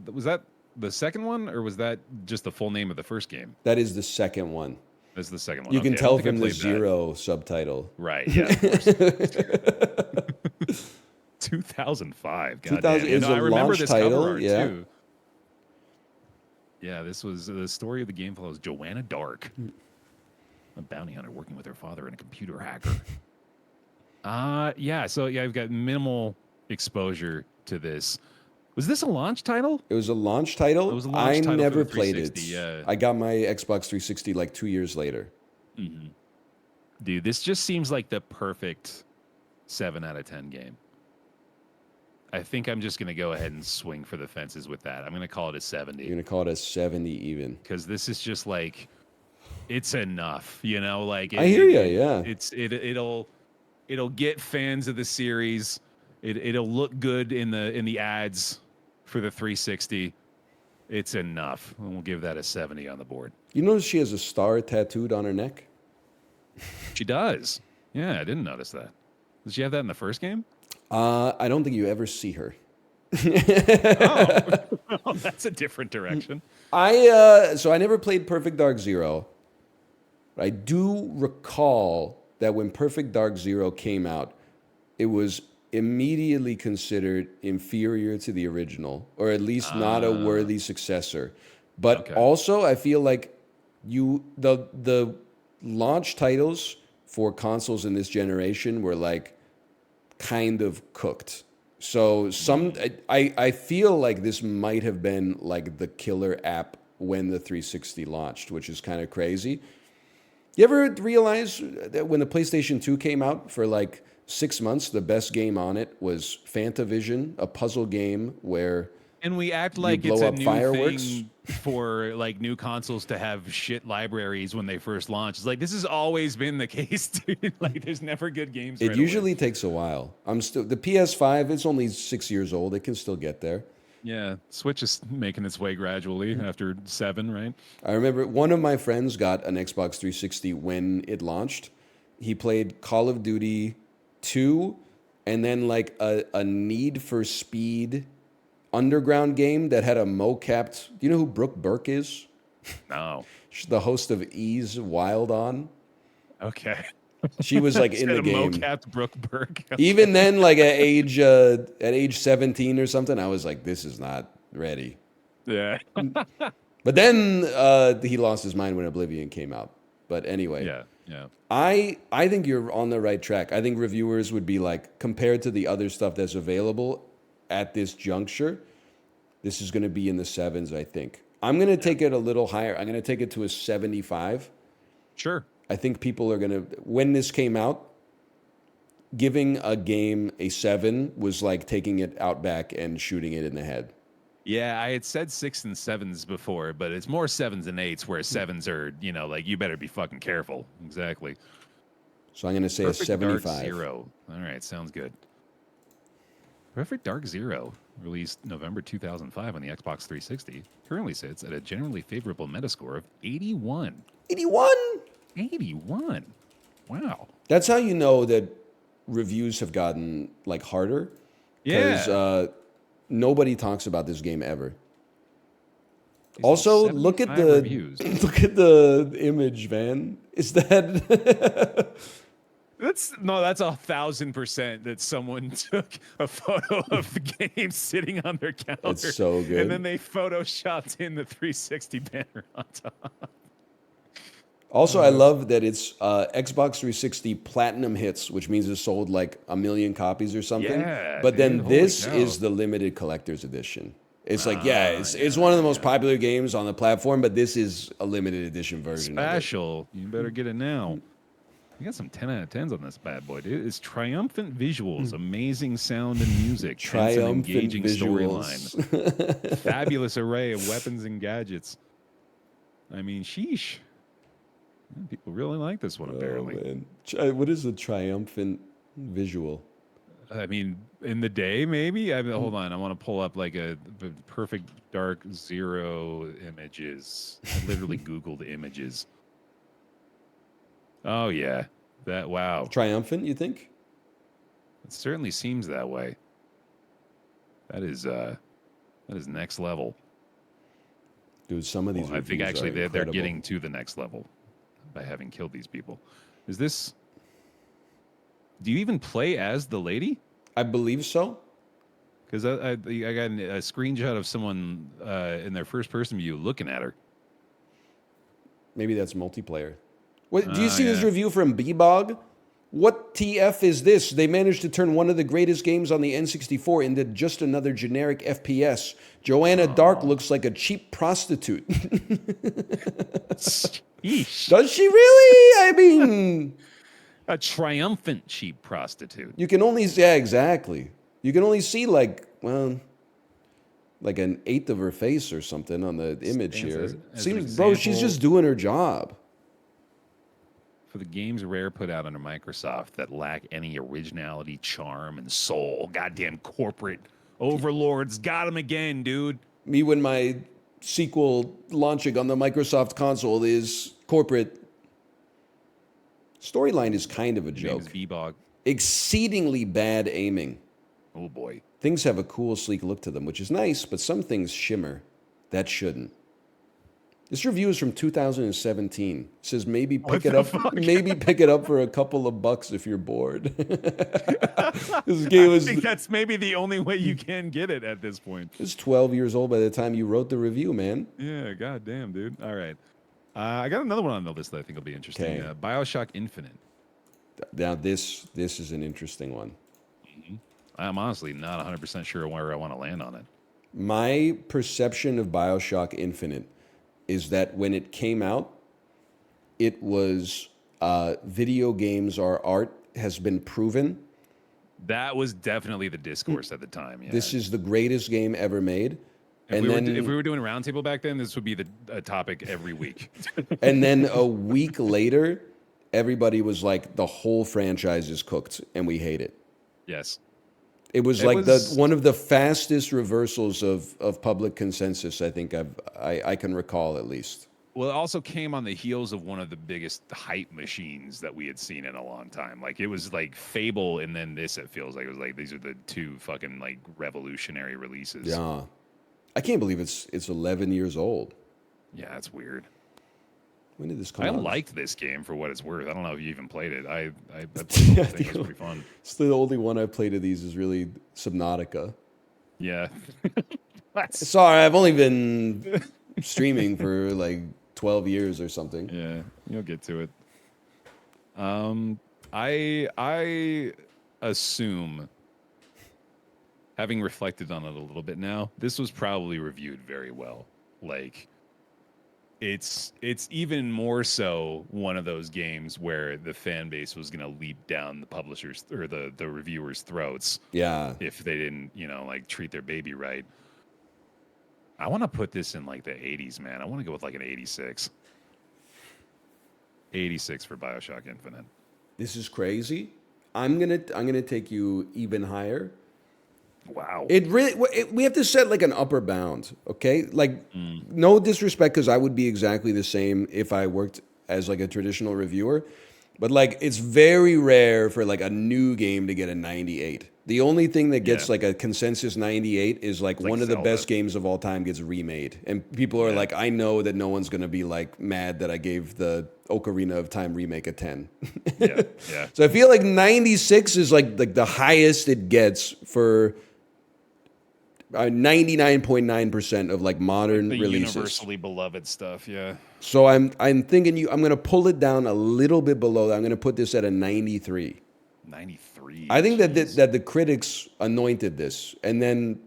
[SPEAKER 7] the second one, or was that just the full name of the first game?
[SPEAKER 1] That is the second one.
[SPEAKER 7] That's the second one.
[SPEAKER 1] You can
[SPEAKER 7] Okay, I don't
[SPEAKER 1] tell
[SPEAKER 7] think I
[SPEAKER 1] from the
[SPEAKER 7] played that.
[SPEAKER 1] Zero subtitle.
[SPEAKER 7] Right. Yeah. Of course. 2005.
[SPEAKER 1] 2000 is
[SPEAKER 7] I
[SPEAKER 1] a
[SPEAKER 7] remember
[SPEAKER 1] launch
[SPEAKER 7] this
[SPEAKER 1] title,
[SPEAKER 7] cover art
[SPEAKER 1] yeah.
[SPEAKER 7] too. Yeah, this was the story of the game follows Joanna Dark, a bounty hunter working with her father and a computer hacker. Yeah. So yeah, I've got minimal exposure to this. Was this a launch title?
[SPEAKER 1] It was a launch title.
[SPEAKER 7] It was a
[SPEAKER 1] I
[SPEAKER 7] launch title for
[SPEAKER 1] never
[SPEAKER 7] the
[SPEAKER 1] played
[SPEAKER 7] 360.
[SPEAKER 1] it.
[SPEAKER 7] Yeah.
[SPEAKER 1] I got my Xbox 360 like 2 years later.
[SPEAKER 7] Dude, this just seems like the perfect 7 out of 10 game. I think I'm just going to go ahead and swing for the fences with that. I'm going to call it a
[SPEAKER 1] You're
[SPEAKER 7] 70
[SPEAKER 1] gonna call it a 70 even.
[SPEAKER 7] because this is just like it's enough, like
[SPEAKER 1] I hear ya, yeah.
[SPEAKER 7] it'll get fans of the series. It'll look good in the ads for the 360. It's enough. And we'll give that a 70 on the board.
[SPEAKER 1] You notice she has a star tattooed on her neck?
[SPEAKER 7] She does. Yeah, I didn't notice that. Did she have that in the first game?
[SPEAKER 1] I don't think you ever see her.
[SPEAKER 7] Oh, that's a different direction.
[SPEAKER 1] So I never played Perfect Dark Zero. But I do recall that when Perfect Dark Zero came out, it was immediately considered inferior to the original, or at least not a worthy successor. But
[SPEAKER 7] Okay.
[SPEAKER 1] also, I feel like the launch titles for consoles in this generation were like kind of cooked. So I feel like this might have been like the killer app when the 360 launched, which is kind of crazy. You ever realize that when the PlayStation 2 came out, for like 6 months, the best game on it was Fantavision, a puzzle game where
[SPEAKER 7] And we act like
[SPEAKER 1] blow
[SPEAKER 7] it's a
[SPEAKER 1] up
[SPEAKER 7] new
[SPEAKER 1] fireworks?
[SPEAKER 7] thing for like new consoles to have shit libraries when they first launch. It's like this has always been the case, dude. Like there's never good games.
[SPEAKER 1] it
[SPEAKER 7] right
[SPEAKER 1] usually
[SPEAKER 7] away.
[SPEAKER 1] takes a while. The PS5, it's only 6 years old. It can still get there.
[SPEAKER 7] Yeah, Switch is making its way gradually after 7, right?
[SPEAKER 1] I remember one of my friends got an Xbox 360 when it launched. He played Call of Duty 2 and then like a Need for Speed underground game that had a mocapped. Do you know who Brooke Burke is?
[SPEAKER 7] No.
[SPEAKER 1] She's the host of Ease Wild On.
[SPEAKER 7] Okay.
[SPEAKER 1] She was like in
[SPEAKER 7] Instead
[SPEAKER 1] the
[SPEAKER 7] of
[SPEAKER 1] game.
[SPEAKER 7] Mocapped Brooke Burke.
[SPEAKER 1] Even then, like at age 17 or something, I was like, this is not ready.
[SPEAKER 7] Yeah.
[SPEAKER 1] But then he lost his mind when Oblivion came out. But anyway,
[SPEAKER 7] Yeah.
[SPEAKER 1] I think you're on the right track. I think reviewers would be like, compared to the other stuff that's available at this juncture, this is going to be in the 7s, I think. I'm going to take it a little higher. I'm going to take it to a 75.
[SPEAKER 7] Sure.
[SPEAKER 1] I think people are going to, when this came out, giving a game a 7 was like taking it out back and shooting it in the head.
[SPEAKER 7] Yeah, I had said 6 and 7s before, but it's more 7s and 8s where 7s are, like you better be fucking careful. Exactly.
[SPEAKER 1] So I'm going to say
[SPEAKER 7] Perfect
[SPEAKER 1] a 75.
[SPEAKER 7] Dark Zero. All right, sounds good. Perfect Dark Zero, released November 2005 on the Xbox 360, currently sits at a generally favorable Metascore of 81.
[SPEAKER 1] 81?
[SPEAKER 7] 81. Wow.
[SPEAKER 1] That's how you know that reviews have gotten like harder.
[SPEAKER 7] Yeah.
[SPEAKER 1] Nobody talks about this game ever.
[SPEAKER 7] These
[SPEAKER 1] Also,
[SPEAKER 7] are
[SPEAKER 1] look at
[SPEAKER 7] 75
[SPEAKER 1] the
[SPEAKER 7] reviews.
[SPEAKER 1] look at the image, man. Is that
[SPEAKER 7] That's 1,000% that someone took a photo of the game sitting on their counter.
[SPEAKER 1] It's so good.
[SPEAKER 7] And then they photoshopped in the 360 banner on top.
[SPEAKER 1] Also, I love that it's Xbox 360 Platinum Hits, which means it sold like 1 million copies or something.
[SPEAKER 7] Yeah,
[SPEAKER 1] But then
[SPEAKER 7] dude, holy
[SPEAKER 1] this
[SPEAKER 7] cow.
[SPEAKER 1] is the limited collector's edition. It's like, it's one of the most popular games on the platform, but this is a limited edition version of it.
[SPEAKER 7] Special. You better get it now. You got some 10 out of 10s on this bad boy, dude. It's triumphant visuals, amazing sound and music, tense and
[SPEAKER 1] Triumphant
[SPEAKER 7] engaging
[SPEAKER 1] visuals.
[SPEAKER 7] storyline, fabulous array of weapons and gadgets. I mean, sheesh. Yeah, people really like this one, apparently.
[SPEAKER 1] Oh, man. What is a triumphant visual?
[SPEAKER 7] I mean, in the day, maybe. Hold on, I want to pull up like a Perfect Dark Zero images. I literally Googled images. Oh yeah, wow.
[SPEAKER 1] Triumphant, you think?
[SPEAKER 7] It certainly seems that way. That is next level.
[SPEAKER 1] Dude, some of these
[SPEAKER 7] Well, I think
[SPEAKER 1] reviews
[SPEAKER 7] actually
[SPEAKER 1] are
[SPEAKER 7] they're
[SPEAKER 1] incredible.
[SPEAKER 7] getting to the next level by having killed these people. Is this? Do you even play as the lady?
[SPEAKER 1] I believe so.
[SPEAKER 7] Because I got a screenshot of someone in their first person view looking at her.
[SPEAKER 1] Maybe that's multiplayer. What, do you see this
[SPEAKER 7] yeah.
[SPEAKER 1] review from Bebog? What TF is this? They managed to turn one of the greatest games on the N64 into just another generic FPS. Joanna Dark looks like a cheap prostitute.
[SPEAKER 7] Yeesh.
[SPEAKER 1] Does she really? I mean,
[SPEAKER 7] A triumphant cheap prostitute.
[SPEAKER 1] you can only yeah, exactly. You can only see like an eighth of her face or something on the image
[SPEAKER 7] Stands
[SPEAKER 1] here.
[SPEAKER 7] as an
[SPEAKER 1] Seems, bro, she's
[SPEAKER 7] example.
[SPEAKER 1] just doing her job.
[SPEAKER 7] For the games Rare put out under Microsoft that lack any originality, charm, and soul. Goddamn corporate overlords got them again, dude.
[SPEAKER 1] Me when my sequel launching on the Microsoft console is corporate. Storyline is kind of a
[SPEAKER 7] His name is
[SPEAKER 1] joke.
[SPEAKER 7] V-Bog.
[SPEAKER 1] Exceedingly bad aiming.
[SPEAKER 7] Oh boy.
[SPEAKER 1] Things have a cool, sleek look to them, which is nice, but some things shimmer. That shouldn't. This review is from 2017. It says maybe pick it up. Maybe pick it up for a couple of bucks if you're bored. This game
[SPEAKER 7] I
[SPEAKER 1] was
[SPEAKER 7] think that's maybe the only way you can get it at this point.
[SPEAKER 1] it was 12 years old by the time you wrote the review, man.
[SPEAKER 7] Yeah, goddamn, dude. All right. I got another one on the list that I think will be interesting.
[SPEAKER 1] Okay.
[SPEAKER 7] BioShock Infinite.
[SPEAKER 1] Now this is an interesting one.
[SPEAKER 7] I'm honestly not 100% sure where I want to land on it.
[SPEAKER 1] My perception of BioShock Infinite is that when it came out, it was video games are art has been proven.
[SPEAKER 7] That was definitely the discourse at the time. Yeah.
[SPEAKER 1] This is the greatest game ever made.
[SPEAKER 7] If we were doing a roundtable back then, this would be the topic every week.
[SPEAKER 1] And then a week later, everybody was like, the whole franchise is cooked and we hate it.
[SPEAKER 7] Yes.
[SPEAKER 1] It was one of the fastest reversals of public consensus I think I can recall at least.
[SPEAKER 7] Well, it also came on the heels of one of the biggest hype machines that we had seen in a long time. Like it was like Fable, and then this. It feels like it was like these are the two fucking like revolutionary releases.
[SPEAKER 1] Yeah, I can't believe it's 11 years old.
[SPEAKER 7] Yeah, that's weird.
[SPEAKER 1] When did this come
[SPEAKER 7] I
[SPEAKER 1] out?
[SPEAKER 7] liked this game for what it's worth. I don't know if you even played it. I played the whole thing. It was pretty fun.
[SPEAKER 1] It's the only one I've played of these is really Subnautica.
[SPEAKER 7] Yeah.
[SPEAKER 1] Sorry, I've only been streaming for like 12 years or something.
[SPEAKER 7] Yeah, you'll get to it. I assume, having reflected on it a little bit now, this was probably reviewed very well. Like, it's even more so one of those games where the fan base was going to leap down the publishers or the reviewers' throats.
[SPEAKER 1] Yeah.
[SPEAKER 7] If they didn't, like treat their baby right. I want to put this in like the 80s, man. I want to go with like an 86. 86 for BioShock Infinite.
[SPEAKER 1] This is crazy. I'm gonna take you even higher.
[SPEAKER 7] Wow.
[SPEAKER 1] We have to set like an upper bound, okay? Like, no disrespect, because I would be exactly the same if I worked as like a traditional reviewer. But like, it's very rare for like a new game to get a 98. The only thing that gets like a consensus 98 is like one of the best games of all time gets remade. And people are like, I know that no one's going to be like mad that I gave the Ocarina of Time remake a 10.
[SPEAKER 7] Yeah.
[SPEAKER 1] So I feel like 96 is like the highest it gets for 99.9% of like modern
[SPEAKER 7] the
[SPEAKER 1] releases.
[SPEAKER 7] Universally beloved stuff, yeah.
[SPEAKER 1] So I'm thinking I'm going to pull it down a little bit below that. I'm going to put this at a 93.
[SPEAKER 7] 93.
[SPEAKER 1] I think that the critics anointed this, and then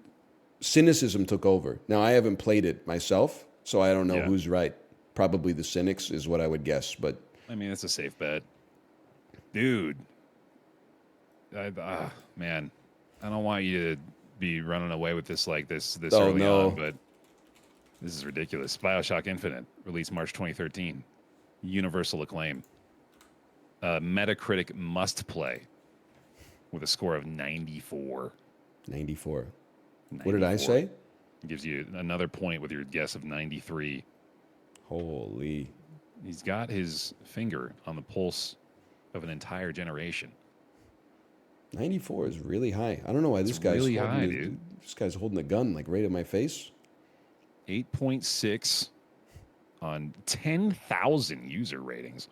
[SPEAKER 1] cynicism took over. Now, I haven't played it myself, so I don't know who's right. Probably the cynics is what I would guess, but
[SPEAKER 7] I mean, it's a safe bet. Dude. Man. I don't want you to be running away with this like this early on, but this is ridiculous. BioShock Infinite, released March 2013. Universal acclaim. Metacritic must play with a score of 94.
[SPEAKER 1] 94. What did I say?
[SPEAKER 7] Gives you another point with your guess of 93.
[SPEAKER 1] Holy.
[SPEAKER 7] He's got his finger on the pulse of an entire generation.
[SPEAKER 1] 94 is really high. I don't know why this guy's
[SPEAKER 7] really
[SPEAKER 1] holding
[SPEAKER 7] high, dude.
[SPEAKER 1] This guy's holding a gun like right at my face.
[SPEAKER 7] 8.6 on 10,000 user ratings.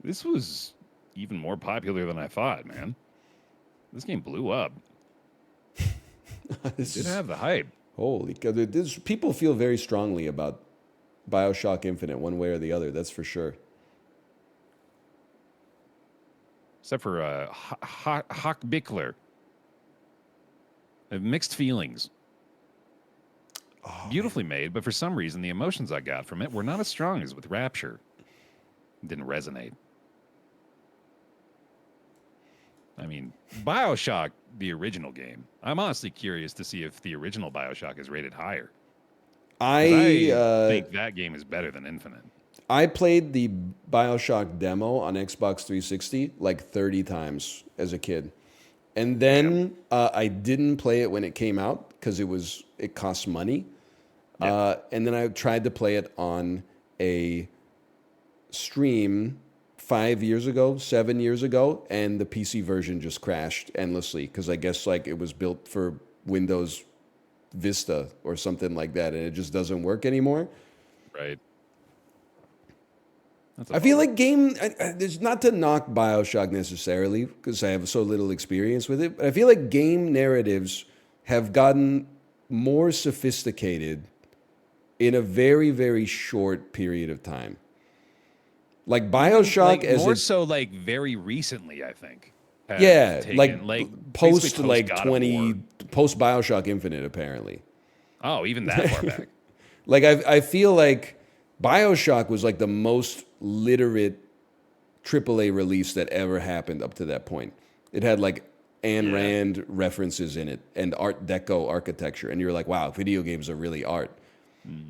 [SPEAKER 7] This was even more popular than I thought, man. This game blew up.
[SPEAKER 1] This
[SPEAKER 7] Didn't have the hype.
[SPEAKER 1] Holy cow. People feel very strongly about BioShock Infinite one way or the other, that's for sure.
[SPEAKER 7] except for Hawk Bickler. I have mixed feelings. Beautifully made, but for some reason, the emotions I got from it were not as strong as with Rapture. It didn't resonate. I mean, BioShock, the original game. I'm honestly curious to see if the original BioShock is rated higher. I think that game is better than Infinite.
[SPEAKER 1] I played the BioShock demo on Xbox 360 like 30 times as a kid. And then I didn't play it when it came out because it cost money.
[SPEAKER 7] Yeah.
[SPEAKER 1] And then I tried to play it on a stream 7 years ago, and the PC version just crashed endlessly because I guess like it was built for Windows Vista or something like that, and it just doesn't work anymore.
[SPEAKER 7] Right.
[SPEAKER 1] I feel like there's not to knock BioShock necessarily because I have so little experience with it, but I feel like game narratives have gotten more sophisticated in a very, very short period of time. Like BioShock,
[SPEAKER 7] like, more so like very recently, I think.
[SPEAKER 1] Yeah,
[SPEAKER 7] Taken,
[SPEAKER 1] post
[SPEAKER 7] like God of War.
[SPEAKER 1] post BioShock Infinite, apparently.
[SPEAKER 7] Oh, even that far back.
[SPEAKER 1] Like I feel like BioShock was like the most literate AAA release that ever happened up to that point. It had like Ayn Rand references in it and Art Deco architecture, and you're like, wow, video games are really art.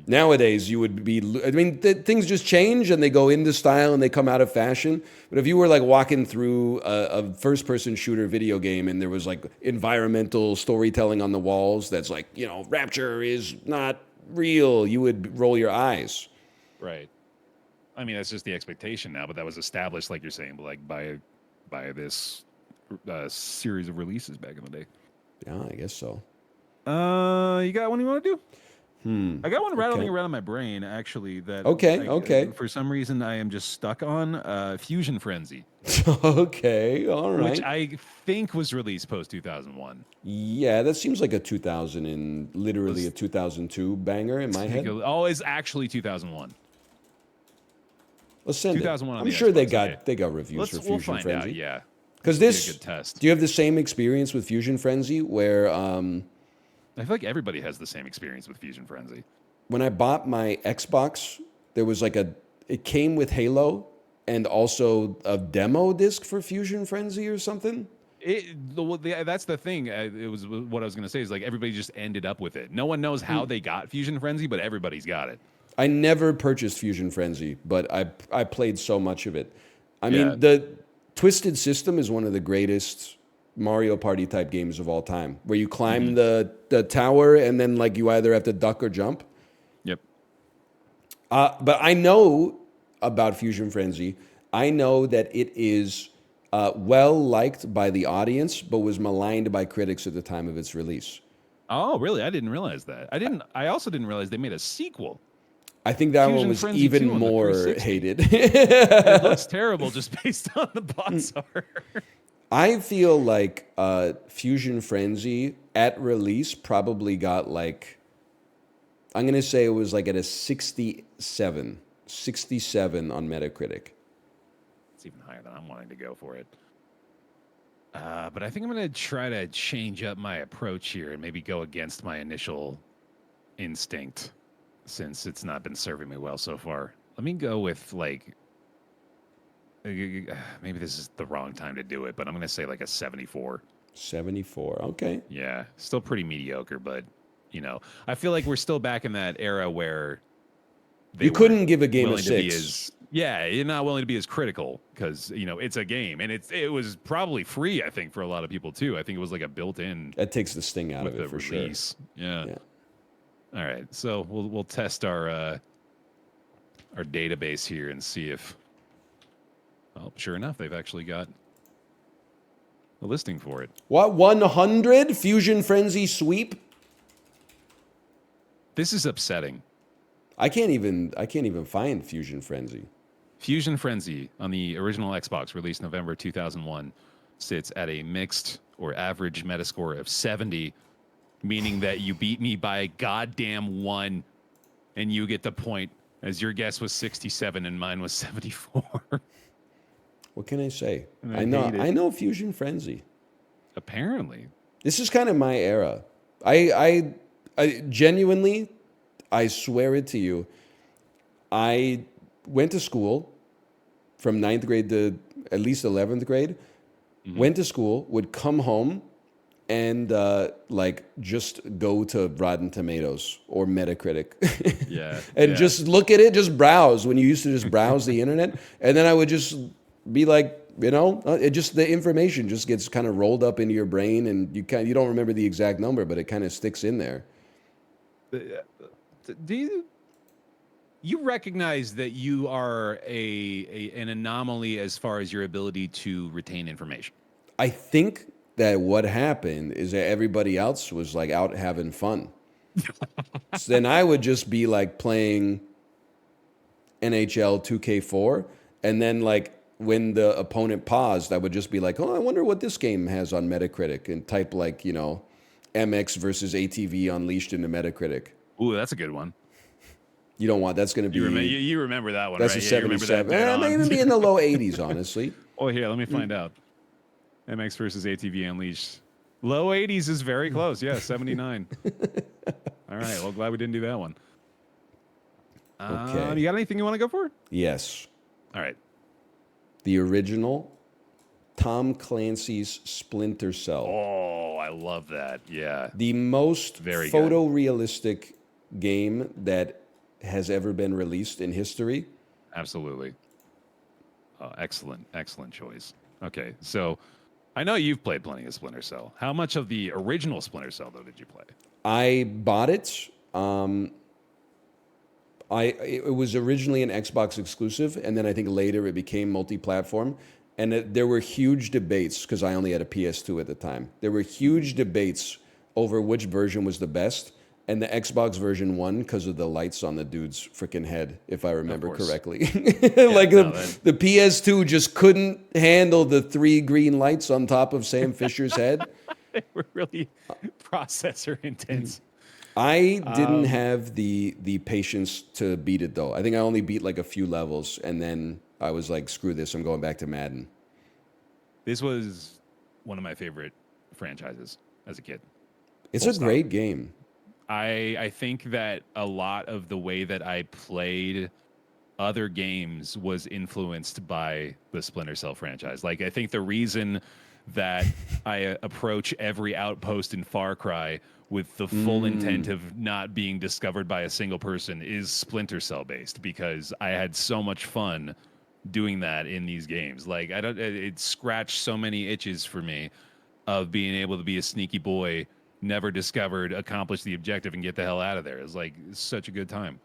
[SPEAKER 1] Nowadays, you would be. I mean, things just change and they go into style and they come out of fashion. But if you were like walking through a first-person shooter video game and there was like environmental storytelling on the walls that's like, Rapture is not real, you would roll your eyes.
[SPEAKER 7] Right. I mean, that's just the expectation now, but that was established, like you're saying, like by this series of releases back in the day.
[SPEAKER 1] Yeah, I guess so.
[SPEAKER 7] You got one you want to do? I got one rattling around in my brain, actually. That
[SPEAKER 1] Okay.
[SPEAKER 7] For some reason, I am just stuck on Fusion Frenzy.
[SPEAKER 1] Okay, all right.
[SPEAKER 7] Which I think was released post 2001.
[SPEAKER 1] Yeah, that seems like a 2002 banger in my head.
[SPEAKER 7] Oh, it's actually 2001.
[SPEAKER 1] Let's send
[SPEAKER 7] 2001
[SPEAKER 1] it.
[SPEAKER 7] on
[SPEAKER 1] I'm
[SPEAKER 7] the
[SPEAKER 1] sure they
[SPEAKER 7] Xbox,
[SPEAKER 1] got reviews for Fusion
[SPEAKER 7] we'll find
[SPEAKER 1] Frenzy.
[SPEAKER 7] out, yeah.
[SPEAKER 1] Because
[SPEAKER 7] Be a good test.
[SPEAKER 1] Do you have the same experience with Fusion Frenzy where
[SPEAKER 7] I feel like everybody has the same experience with Fusion Frenzy.
[SPEAKER 1] when I bought my Xbox, there was like it came with Halo and also a demo disc for Fusion Frenzy or something.
[SPEAKER 7] That's the thing. It was what I was going to say is like everybody just ended up with it. No one knows how they got Fusion Frenzy, but everybody's got it.
[SPEAKER 1] I never purchased Fusion Frenzy, but I played so much of it. I mean, the Twisted System is one of the greatest Mario Party type games of all time, where you climb the tower and then like you either have to duck or jump.
[SPEAKER 7] Yep.
[SPEAKER 1] But I know about Fusion Frenzy. I know that it is well liked by the audience, but was maligned by critics at the time of its release.
[SPEAKER 7] Oh, really? I didn't realize that. I also didn't realize they made a sequel.
[SPEAKER 1] I think that
[SPEAKER 7] Fusion
[SPEAKER 1] one was
[SPEAKER 7] Frenzy
[SPEAKER 1] even
[SPEAKER 7] 2 on the
[SPEAKER 1] more
[SPEAKER 7] 360.
[SPEAKER 1] hated.
[SPEAKER 7] It looks terrible just based on the box art.
[SPEAKER 1] I feel like Fusion Frenzy at release probably got like, I'm going to say it was like at a 67 on Metacritic.
[SPEAKER 7] It's even higher than I'm wanting to go for it. But I think I'm going to try to change up my approach here and maybe go against my initial instinct since it's not been serving me well so far. Let me go with like, maybe this is the wrong time to do it, but I'm going to say like a 74.
[SPEAKER 1] 74, okay.
[SPEAKER 7] Yeah, still pretty mediocre, but I feel like we're still back in that era where
[SPEAKER 1] you couldn't give a game a
[SPEAKER 7] 6. You're not willing to be as critical because it's a game and it was probably free. I think for a lot of people too. I think it was like a built-in.
[SPEAKER 1] That takes the sting out of it for
[SPEAKER 7] release.
[SPEAKER 1] Sure.
[SPEAKER 7] Yeah. All right, so we'll test our database here and see if. Well, sure enough, they've actually got a listing for it.
[SPEAKER 1] What, 100 Fusion Frenzy sweep?
[SPEAKER 7] This is upsetting.
[SPEAKER 1] I can't even find Fusion Frenzy.
[SPEAKER 7] Fusion Frenzy on the original Xbox, released November 2001, sits at a mixed or average Metascore of 70, meaning that you beat me by a goddamn 1, and you get the point, as your guess was 67 and mine was 74.
[SPEAKER 1] What can I say?
[SPEAKER 7] And
[SPEAKER 1] I
[SPEAKER 7] I
[SPEAKER 1] know
[SPEAKER 7] hate it.
[SPEAKER 1] I know Fusion Frenzy.
[SPEAKER 7] Apparently.
[SPEAKER 1] This is kind of my era. I genuinely, I swear it to you, I went to school from ninth grade to at least 11th grade, went to school, would come home and like just go to Rotten Tomatoes or Metacritic
[SPEAKER 7] Yeah.
[SPEAKER 1] and
[SPEAKER 7] yeah.
[SPEAKER 1] just look at it, just browse when you used to just browse the internet. And then I would just be like, it just, the information just gets kind of rolled up into your brain and you don't remember the exact number, but it kind of sticks in there.
[SPEAKER 7] Do you recognize that you are an anomaly as far as your ability to retain information?
[SPEAKER 1] I think that what happened is that everybody else was like out having fun. So then I would just be like playing NHL 2K4, and then like when the opponent paused, I would just be like, "Oh, I wonder what this game has on Metacritic," and type like MX versus ATV Unleashed into Metacritic.
[SPEAKER 7] Ooh, that's a good one.
[SPEAKER 1] You don't want that's going to
[SPEAKER 7] You,
[SPEAKER 1] be
[SPEAKER 7] you remember that one,
[SPEAKER 1] that's
[SPEAKER 7] right?
[SPEAKER 1] a
[SPEAKER 7] Yeah, you remember that
[SPEAKER 1] 77.
[SPEAKER 7] dead on.
[SPEAKER 1] Maybe be in the low 80s, honestly.
[SPEAKER 7] Oh, here, let me find out. MX versus ATV Unleashed. Low 80s is very close. Yeah, 79. All right. Well, glad we didn't do that one.
[SPEAKER 1] Okay.
[SPEAKER 7] You got anything you want to go for?
[SPEAKER 1] Yes,
[SPEAKER 7] All right.
[SPEAKER 1] the original Tom Clancy's Splinter Cell.
[SPEAKER 7] Oh, I love that. Yeah.
[SPEAKER 1] The most
[SPEAKER 7] Very good.
[SPEAKER 1] photorealistic game that has ever been released in history.
[SPEAKER 7] Absolutely. Excellent. Excellent choice. Okay. So I know you've played plenty of Splinter Cell. How much of the original Splinter Cell, though, did you play?
[SPEAKER 1] I bought it. It was originally an Xbox exclusive, and then I think later it became multi-platform. And there were huge debates because I only had a PS2 at the time. There were huge debates over which version was the best, and the Xbox version won because of the lights on the dude's freaking head, if I remember
[SPEAKER 7] course.
[SPEAKER 1] correctly.
[SPEAKER 7] no,
[SPEAKER 1] the PS2 just couldn't handle the 3 green lights on top of Sam Fisher's head.
[SPEAKER 7] They were really processor intense.
[SPEAKER 1] I didn't have the patience to beat it though. I think I only beat like a few levels, and then I was like, "Screw this! I'm going back to Madden."
[SPEAKER 7] This was one of my favorite franchises as a kid.
[SPEAKER 1] It's
[SPEAKER 7] Full
[SPEAKER 1] a
[SPEAKER 7] stop.
[SPEAKER 1] great game.
[SPEAKER 7] I think that a lot of the way that I played other games was influenced by the Splinter Cell franchise. Like, I think the reason that I approach every outpost in Far Cry with the full intent of not being discovered by a single person is Splinter Cell based, because I had so much fun doing that in these games. Like, it scratched so many itches for me of being able to be a sneaky boy, never discovered, accomplish the objective, and get the hell out of there. It's like such a good time.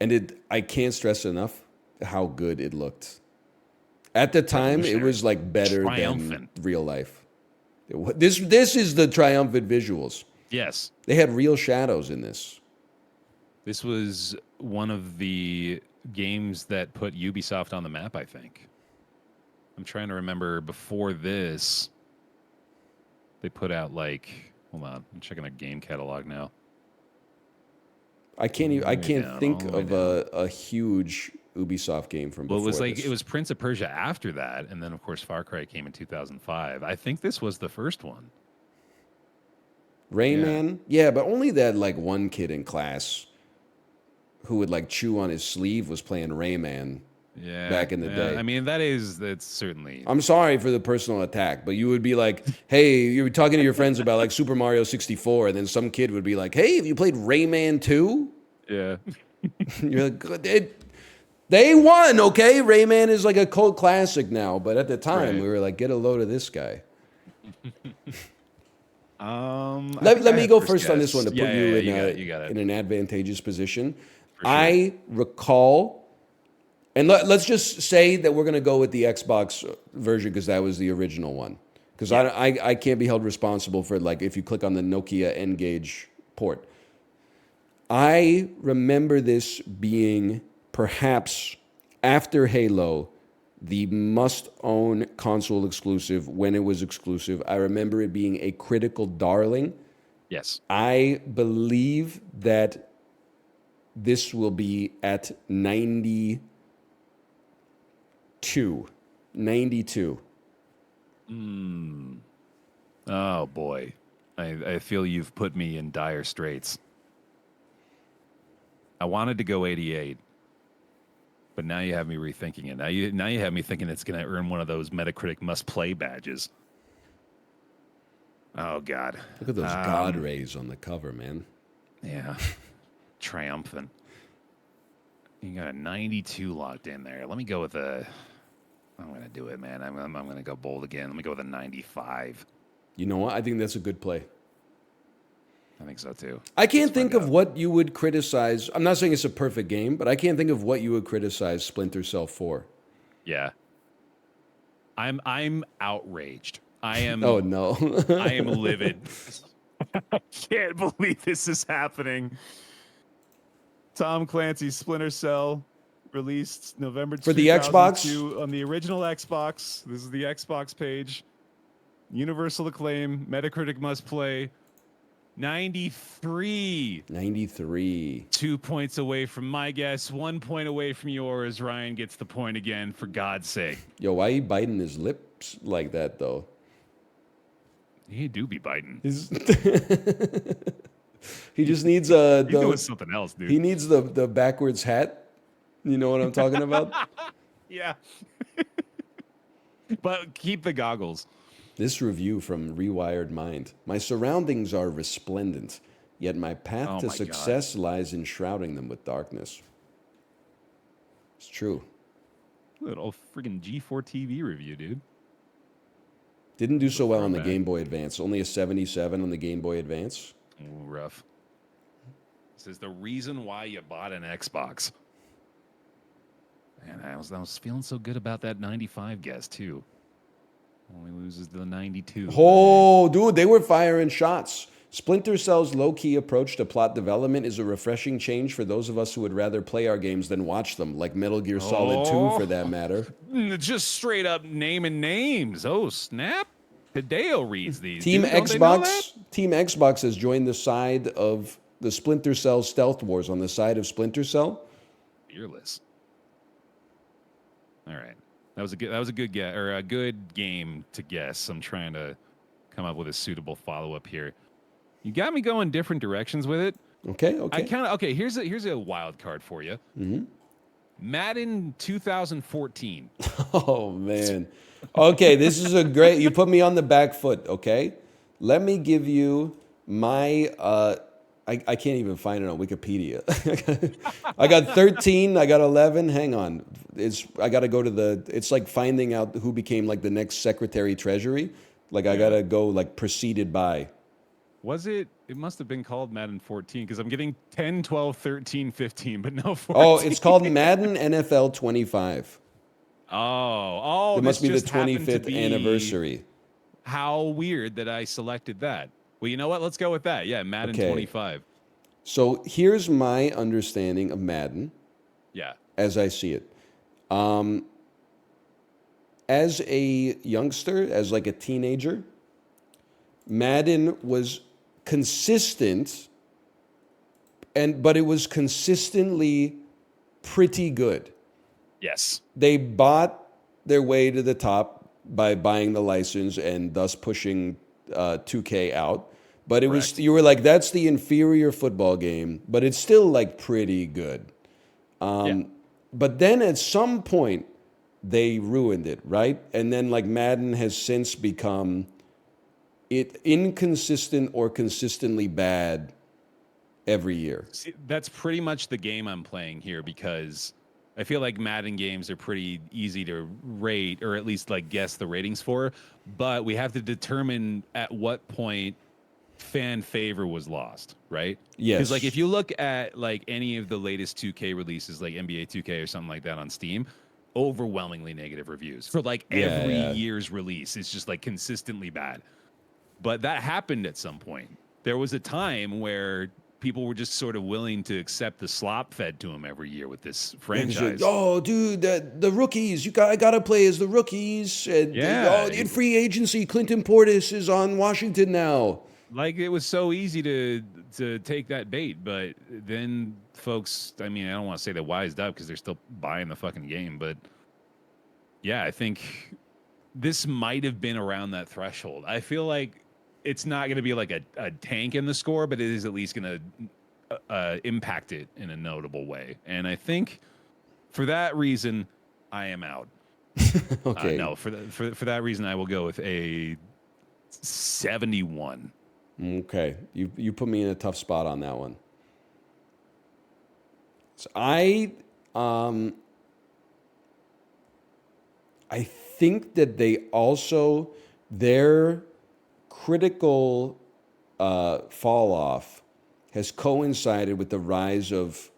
[SPEAKER 1] And I can't stress enough how good it looked. At the time, it was like better
[SPEAKER 7] Triumphant.
[SPEAKER 1] than real life. This is the triumphant visuals.
[SPEAKER 7] Yes.
[SPEAKER 1] They had real shadows in this.
[SPEAKER 7] This was one of the games that put Ubisoft on the map, I think. I'm trying to remember before this, they put out like, hold on, I'm checking their game catalog now.
[SPEAKER 1] I can't
[SPEAKER 7] down,
[SPEAKER 1] think
[SPEAKER 7] all the way
[SPEAKER 1] of a huge Ubisoft game from before.
[SPEAKER 7] Well, it was like
[SPEAKER 1] this.
[SPEAKER 7] it was Prince of Persia after that, and then of course Far Cry came in 2005. I think this was the first one.
[SPEAKER 1] Rayman, yeah, but only that like one kid in class who would like chew on his sleeve was playing Rayman.
[SPEAKER 7] Yeah,
[SPEAKER 1] Back in the day.
[SPEAKER 7] I mean, that's certainly.
[SPEAKER 1] I'm sorry for the personal attack, but you would be like, "Hey, you were talking to your friends about like Super Mario 64," and then some kid would be like, "Hey, have you played Rayman 2?"
[SPEAKER 7] Yeah.
[SPEAKER 1] You're like, they won, okay? Rayman is like a cult classic now, but at the time
[SPEAKER 7] Right.
[SPEAKER 1] we were like, "Get a load of this guy."
[SPEAKER 7] I
[SPEAKER 1] Let
[SPEAKER 7] think I
[SPEAKER 1] me
[SPEAKER 7] had
[SPEAKER 1] go first on this
[SPEAKER 7] guess.
[SPEAKER 1] one to put
[SPEAKER 7] Yeah,
[SPEAKER 1] you
[SPEAKER 7] you got it.
[SPEAKER 1] in an advantageous position.
[SPEAKER 7] sure.
[SPEAKER 1] I recall, and let's just say that we're going to go with the Xbox version because that was the original one. Because I can't be held responsible for like if you click on the Nokia N-Gage port. I remember this being perhaps after Halo, the must-own console exclusive when it was exclusive. I remember it being a critical darling.
[SPEAKER 7] Yes.
[SPEAKER 1] I believe that this will be at 92. 92.
[SPEAKER 7] Oh boy, I feel you've put me in dire straits. I wanted to go 88, but now you have me rethinking it. Now you have me thinking it's going to earn one of those Metacritic must play badges. Oh God,
[SPEAKER 1] Look at those God rays on the cover, man.
[SPEAKER 7] yeah, triumphant. You got a 92 locked in there. Let me go with a. I'm going to do it, man. I'm going to go bold again. Let me go with a 95.
[SPEAKER 1] You know what? I think that's a good play.
[SPEAKER 7] I think so too.
[SPEAKER 1] I can't think of what you would criticize. I'm not saying it's a perfect game, but I can't think of what you would criticize Splinter Cell for.
[SPEAKER 7] Yeah. I'm outraged. I am.
[SPEAKER 1] Oh no.
[SPEAKER 7] I am livid. I can't believe this is happening. Tom Clancy's Splinter Cell released November
[SPEAKER 1] For the Xbox?
[SPEAKER 7] 2002 on the original Xbox. This is the Xbox page. Universal acclaim. Metacritic must play. 93.
[SPEAKER 1] 93.
[SPEAKER 7] 2 points away from my guess. 1 point away from yours. Ryan gets the point again, for God's sake.
[SPEAKER 1] Yo, why he biting his lips like that, though?
[SPEAKER 7] He do be biting.
[SPEAKER 1] He just needs
[SPEAKER 7] He's doing something else, dude.
[SPEAKER 1] He needs the backwards hat. You know what I'm talking about?
[SPEAKER 7] Yeah. But keep the goggles.
[SPEAKER 1] This review from Rewired Mind. My surroundings are resplendent, yet my path
[SPEAKER 7] Oh
[SPEAKER 1] to
[SPEAKER 7] my
[SPEAKER 1] success lies in shrouding them with darkness. It's true.
[SPEAKER 7] Little friggin' G4 TV review, dude.
[SPEAKER 1] Didn't do so well on the
[SPEAKER 7] throwback.
[SPEAKER 1] Game Boy Advance. Only a 77 on the Game Boy Advance.
[SPEAKER 7] Ooh, rough. This is the reason why you bought an Xbox. Man, I was feeling so good about that 95 guess, too. Only loses to the 92.
[SPEAKER 1] Oh, dude, they were firing shots. Splinter Cell's low-key approach to plot development is a refreshing change for those of us who would rather play our games than watch them, like Metal Gear Solid 2 for that matter.
[SPEAKER 7] Just straight up naming names. Oh, snap. Hideo reads these.
[SPEAKER 1] Team
[SPEAKER 7] dude. Don't they know that?
[SPEAKER 1] Xbox has joined the side of the Splinter Cell Stealth Wars on the side of Splinter Cell.
[SPEAKER 7] Fearless. All right. That was a good guess, or a good game to guess. I'm trying to come up with a suitable follow-up here. You got me going different directions with it.
[SPEAKER 1] Okay.
[SPEAKER 7] Here's a wild card for you.
[SPEAKER 1] Mm-hmm.
[SPEAKER 7] Madden 2014.
[SPEAKER 1] Oh man. Okay, this is a great. You put me on the back foot. Okay, let me give you my. I can't even find it on Wikipedia. I got 13. I got 11. Hang on. I got to go to the. It's like finding out who became like the next Secretary Treasury. Like I got to go like preceded by.
[SPEAKER 7] Was it? It must have been called Madden 14 because I'm getting 10, 12, 13, 15, but no 14.
[SPEAKER 1] Oh, it's called Madden NFL 25.
[SPEAKER 7] Oh,
[SPEAKER 1] It must be the
[SPEAKER 7] just happened to
[SPEAKER 1] 25th
[SPEAKER 7] be
[SPEAKER 1] anniversary.
[SPEAKER 7] How weird that I selected that. Well, you know what? Let's go with that. Yeah, Madden 25.
[SPEAKER 1] So here's my understanding of Madden.
[SPEAKER 7] Yeah.
[SPEAKER 1] As I see it. As a youngster, as like a teenager, Madden was consistent, but it was consistently pretty good.
[SPEAKER 7] Yes.
[SPEAKER 1] They bought their way to the top by buying the license and thus pushing 2K out. But it was, you were like, that's the inferior football game, but it's still like pretty good. But then at some point, they ruined it, right? And then like Madden has since become inconsistent or consistently bad every year.
[SPEAKER 7] See, that's pretty much the game I'm playing here because I feel like Madden games are pretty easy to rate or at least like guess the ratings for, but we have to determine at what point fan favor was lost, right?
[SPEAKER 1] Yes.
[SPEAKER 7] Because like if you look at like any of the latest 2K releases, like NBA 2K or something like that on Steam, overwhelmingly negative reviews for like every year's release. It's just like consistently bad. But that happened at some point. There was a time where people were just sort of willing to accept the slop fed to them every year with this franchise.
[SPEAKER 1] Oh, dude, the rookies! I gotta play as the rookies. And, in free agency, Clinton Portis is on Washington now.
[SPEAKER 7] Like it was so easy to take that bait, but then folks, I mean, I don't want to say they wised up because they're still buying the fucking game, but yeah, I think this might have been around that threshold. I feel like it's not going to be like a tank in the score, but it is at least going to impact it in a notable way. And I think for that reason, I am out.
[SPEAKER 1] Okay.
[SPEAKER 7] No, for that reason, I will go with a 71.
[SPEAKER 1] Okay. You put me in a tough spot on that one. So I think that they also their critical fall off has coincided with the rise of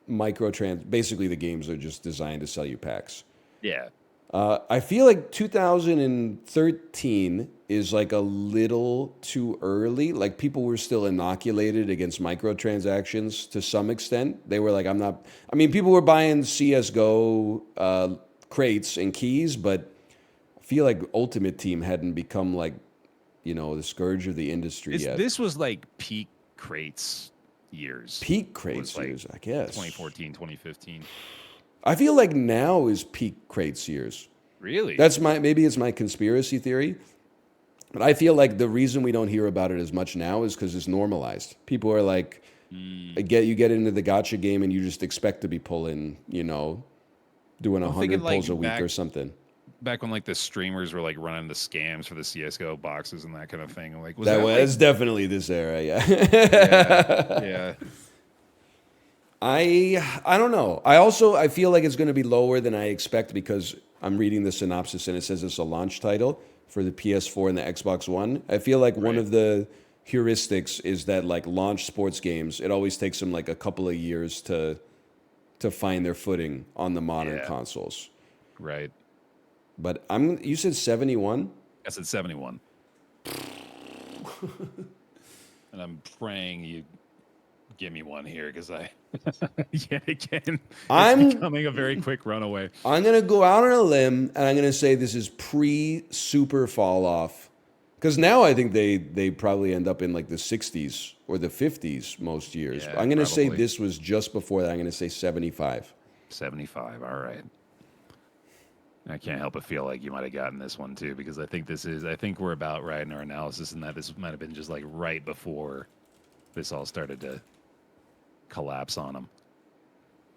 [SPEAKER 1] microtrans. Basically, the games are just designed to sell you packs.
[SPEAKER 7] Yeah.
[SPEAKER 1] I feel like 2013 is like a little too early. Like people were still inoculated against microtransactions to some extent. They were like, I'm not. I mean, people were buying CS:GO crates and keys, but I feel like Ultimate Team hadn't become like, the scourge of the industry yet.
[SPEAKER 7] This was like peak crates years.
[SPEAKER 1] Peak crates
[SPEAKER 7] like
[SPEAKER 1] years, I guess.
[SPEAKER 7] 2014, 2015.
[SPEAKER 1] I feel like now is peak crates years.
[SPEAKER 7] Really?
[SPEAKER 1] Maybe it's my conspiracy theory, but I feel like the reason we don't hear about it as much now is because it's normalized. People are like, you get into the gotcha game and you just expect to be pulling, doing 100 pulls a week or something.
[SPEAKER 7] Back when like the streamers were like running the scams for the CS:GO boxes and that kind of thing. Like
[SPEAKER 1] That's definitely this era, yeah.
[SPEAKER 7] Yeah.
[SPEAKER 1] I don't know. I feel like it's going to be lower than I expect because I'm reading the synopsis and it says it's a launch title for the PS4 and the Xbox One. I feel like one of the heuristics is that like launch sports games, it always takes them like a couple of years to find their footing on the modern consoles.
[SPEAKER 7] Right.
[SPEAKER 1] But you said 71?
[SPEAKER 7] I said 71. And I'm praying you give me one here because yet again, it's becoming a very quick runaway.
[SPEAKER 1] I'm going to go out on a limb and I'm going to say this is pre-super fall off. Because now I think they probably end up in like the 60s or the 50s most years.
[SPEAKER 7] Yeah,
[SPEAKER 1] I'm going to say this was just before that. I'm going to say 75.
[SPEAKER 7] 75, all right. I can't help but feel like you might have gotten this one too, because I think we're about right in our analysis, and that this might have been just like right before this all started to collapse on them.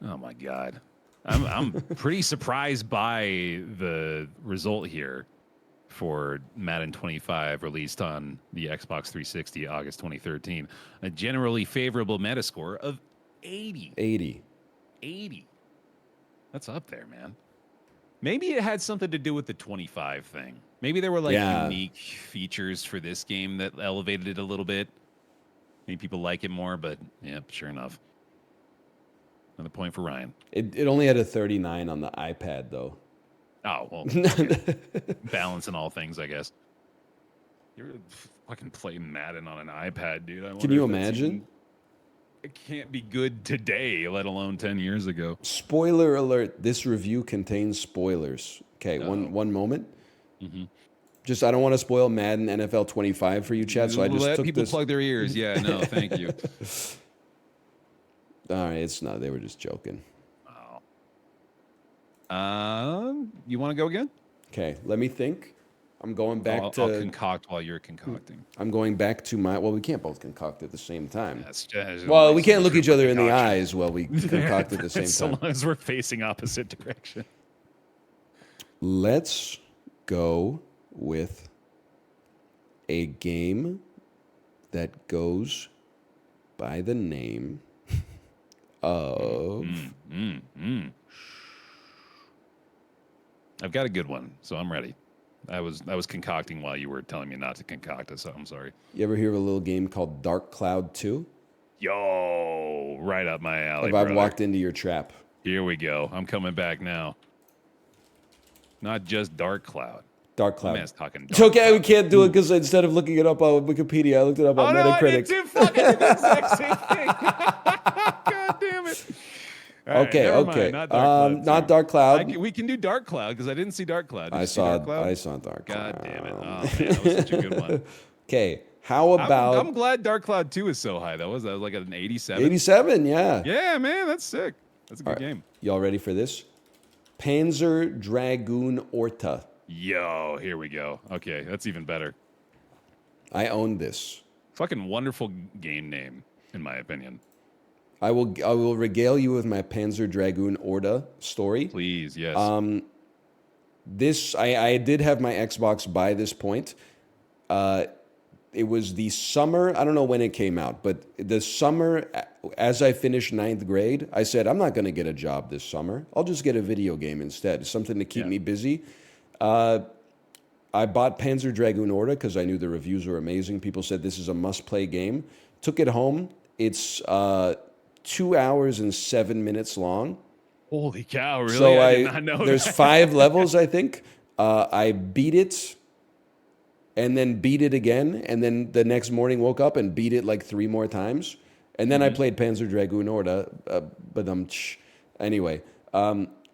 [SPEAKER 7] Oh my God. I'm pretty surprised by the result here for Madden 25, released on the Xbox 360 August 2013. A generally favorable Metascore of 80. 80. That's up there, man. Maybe it had something to do with the 25 thing. Maybe there were like unique features for this game that elevated it a little bit. Maybe people like it more, but yeah, sure enough. Another point for Ryan.
[SPEAKER 1] It only had a 39 on the iPad though.
[SPEAKER 7] Oh, well, okay. Balance in all things, I guess. You're fucking playing Madden on an iPad, dude.
[SPEAKER 1] Can you imagine?
[SPEAKER 7] It can't be good today, let alone 10 years ago.
[SPEAKER 1] Spoiler alert, this review contains spoilers. Okay, one moment. Mm-hmm. Just, I don't want to spoil Madden NFL 25 for you, Chad, so I just
[SPEAKER 7] let people plug their ears. Yeah, no, thank you.
[SPEAKER 1] All right, it's not. They were just joking.
[SPEAKER 7] Oh. You want to go again?
[SPEAKER 1] Okay, let me think. I'm going back
[SPEAKER 7] I'll concoct while you're concocting.
[SPEAKER 1] I'm going back to well, we can't both concoct at the same time.
[SPEAKER 7] Well,
[SPEAKER 1] we can't look each other in the eyes while we concoct at the same time.
[SPEAKER 7] So long as we're facing opposite direction.
[SPEAKER 1] Let's go with a game that goes by the name of...
[SPEAKER 7] I've got a good one, so I'm ready. I was concocting while you were telling me not to concoct it, so I'm sorry.
[SPEAKER 1] You ever hear of a little game called Dark Cloud 2?
[SPEAKER 7] Yo, right up my alley,
[SPEAKER 1] I've walked into your trap.
[SPEAKER 7] Here we go. I'm coming back now. Not just Dark Cloud.
[SPEAKER 1] Dark Cloud.
[SPEAKER 7] Man's talking Dark
[SPEAKER 1] it's okay,
[SPEAKER 7] Cloud.
[SPEAKER 1] we can't do it because instead of looking it up on Wikipedia, I looked it up on Metacritic.
[SPEAKER 7] No, I did too. Fucking the exact same thing. God damn it.
[SPEAKER 1] Okay.
[SPEAKER 7] Mind. Not Dark Cloud.
[SPEAKER 1] Not Dark Cloud.
[SPEAKER 7] We can do Dark Cloud because I didn't see Dark Cloud.
[SPEAKER 1] I saw Dark Cloud.
[SPEAKER 7] God damn it. Oh, man, that was such a good one.
[SPEAKER 1] Okay, how about...
[SPEAKER 7] I'm glad Dark Cloud 2 is so high. That was like an 87.
[SPEAKER 1] 87, yeah.
[SPEAKER 7] Yeah, man, that's sick. That's a good game.
[SPEAKER 1] Y'all ready for this? Panzer Dragoon Orta.
[SPEAKER 7] Yo, here we go. Okay, that's even better.
[SPEAKER 1] I own this.
[SPEAKER 7] Fucking wonderful game name, in my opinion.
[SPEAKER 1] I will regale you with my Panzer Dragoon Orta story.
[SPEAKER 7] Please, yes.
[SPEAKER 1] This I did have my Xbox by this point. It was the summer. I don't know when it came out, but the summer as I finished 9th grade, I said I'm not going to get a job this summer. I'll just get a video game instead, something to keep me busy. I bought Panzer Dragoon Orta because I knew the reviews were amazing. People said this is a must-play game. Took it home. It's 2 hours and 7 minutes long.
[SPEAKER 7] Holy cow! Really?
[SPEAKER 1] So
[SPEAKER 7] I did not know.
[SPEAKER 1] There's
[SPEAKER 7] that.
[SPEAKER 1] 5 levels, I think. I beat it, and then beat it again, and then the next morning woke up and beat it like 3 more times, and then I played Panzer Dragoon Orta. Anyway,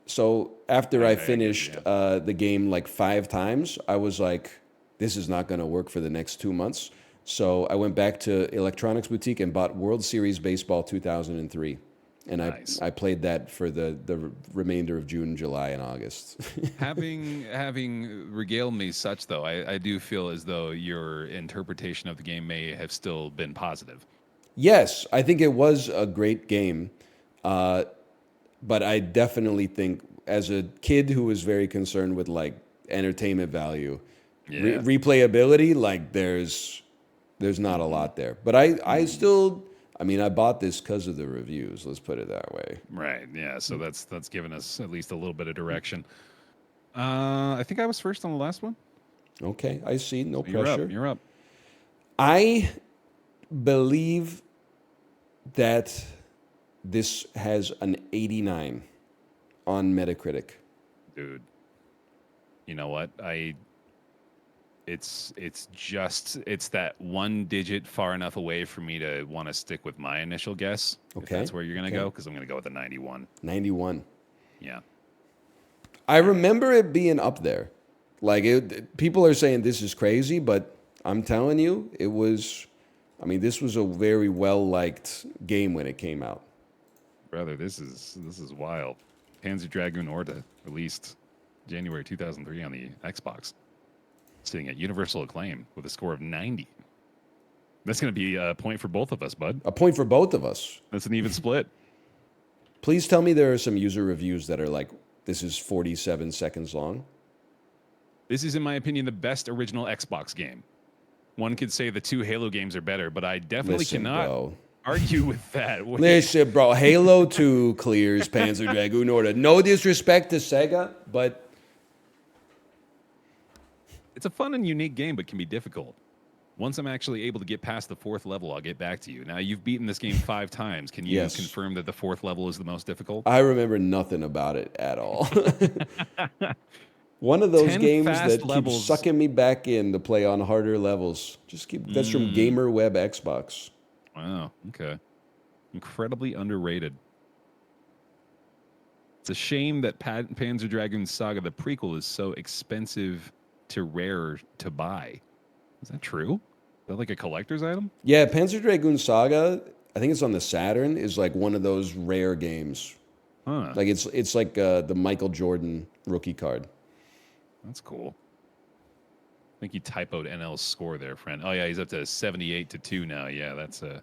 [SPEAKER 1] so after I finished the game like 5 times, I was like, this is not going to work for the next 2 months. So I went back to Electronics Boutique and bought World Series Baseball 2003. And
[SPEAKER 7] Nice.
[SPEAKER 1] I played that for the remainder of June, July, and August.
[SPEAKER 7] having regaled me such, though, I do feel as though your interpretation of the game may have still been positive.
[SPEAKER 1] Yes, I think it was a great game. But I definitely think as a kid who was very concerned with like entertainment value, replayability, like there's not a lot there. But I still... I mean, I bought this because of the reviews. Let's put it that way.
[SPEAKER 7] Right. Yeah. So that's given us at least a little bit of direction. I think I was first on the last one.
[SPEAKER 1] Okay, I see. No
[SPEAKER 7] You're
[SPEAKER 1] pressure.
[SPEAKER 7] up. You're up.
[SPEAKER 1] I believe that this has an 89 on Metacritic.
[SPEAKER 7] Dude. You know what? It's that one digit far enough away for me to want to stick with my initial guess. If
[SPEAKER 1] Okay.
[SPEAKER 7] that's where you're going to go, because I'm going to go with a 91.
[SPEAKER 1] 91.
[SPEAKER 7] Yeah.
[SPEAKER 1] I remember it being up there. Like, people are saying this is crazy, but I'm telling you, it was... I mean, this was a very well-liked game when it came out.
[SPEAKER 7] Brother, this is wild. Panzer Dragoon Orta, released January 2003 on the Xbox. Sitting at universal acclaim with a score of 90. That's going to be a point for both of us, bud.
[SPEAKER 1] A point for both of us.
[SPEAKER 7] That's an even split.
[SPEAKER 1] Please tell me there are some user reviews that are like, this is 47 seconds long.
[SPEAKER 7] This is, in my opinion, the best original Xbox game. One could say the 2 Halo games are better, but I definitely cannot argue with that.
[SPEAKER 1] Listen, bro, Halo 2 clears Panzer Dragoon Orta. No disrespect to Sega, but...
[SPEAKER 7] It's a fun and unique game, but can be difficult. Once I'm actually able to get past the 4th level, I'll get back to you. Now, you've beaten this game 5 times. Can you confirm that the 4th level is the most difficult?
[SPEAKER 1] I remember nothing about it at all. One of those games that keeps sucking me back in to play on harder levels. That's from GamerWeb Xbox.
[SPEAKER 7] Wow, okay. Incredibly underrated. It's a shame that Panzer Dragoon Saga, the prequel, is so expensive to rare to buy. Is that true? Is that like a collector's item?
[SPEAKER 1] Yeah, Panzer Dragoon Saga, I think it's on the Saturn, is like one of those rare games.
[SPEAKER 7] Huh.
[SPEAKER 1] Like it's like the Michael Jordan rookie card.
[SPEAKER 7] That's cool. I think you typoed NL's score there, friend. Oh yeah, he's up to 78-2 now. Yeah, that's a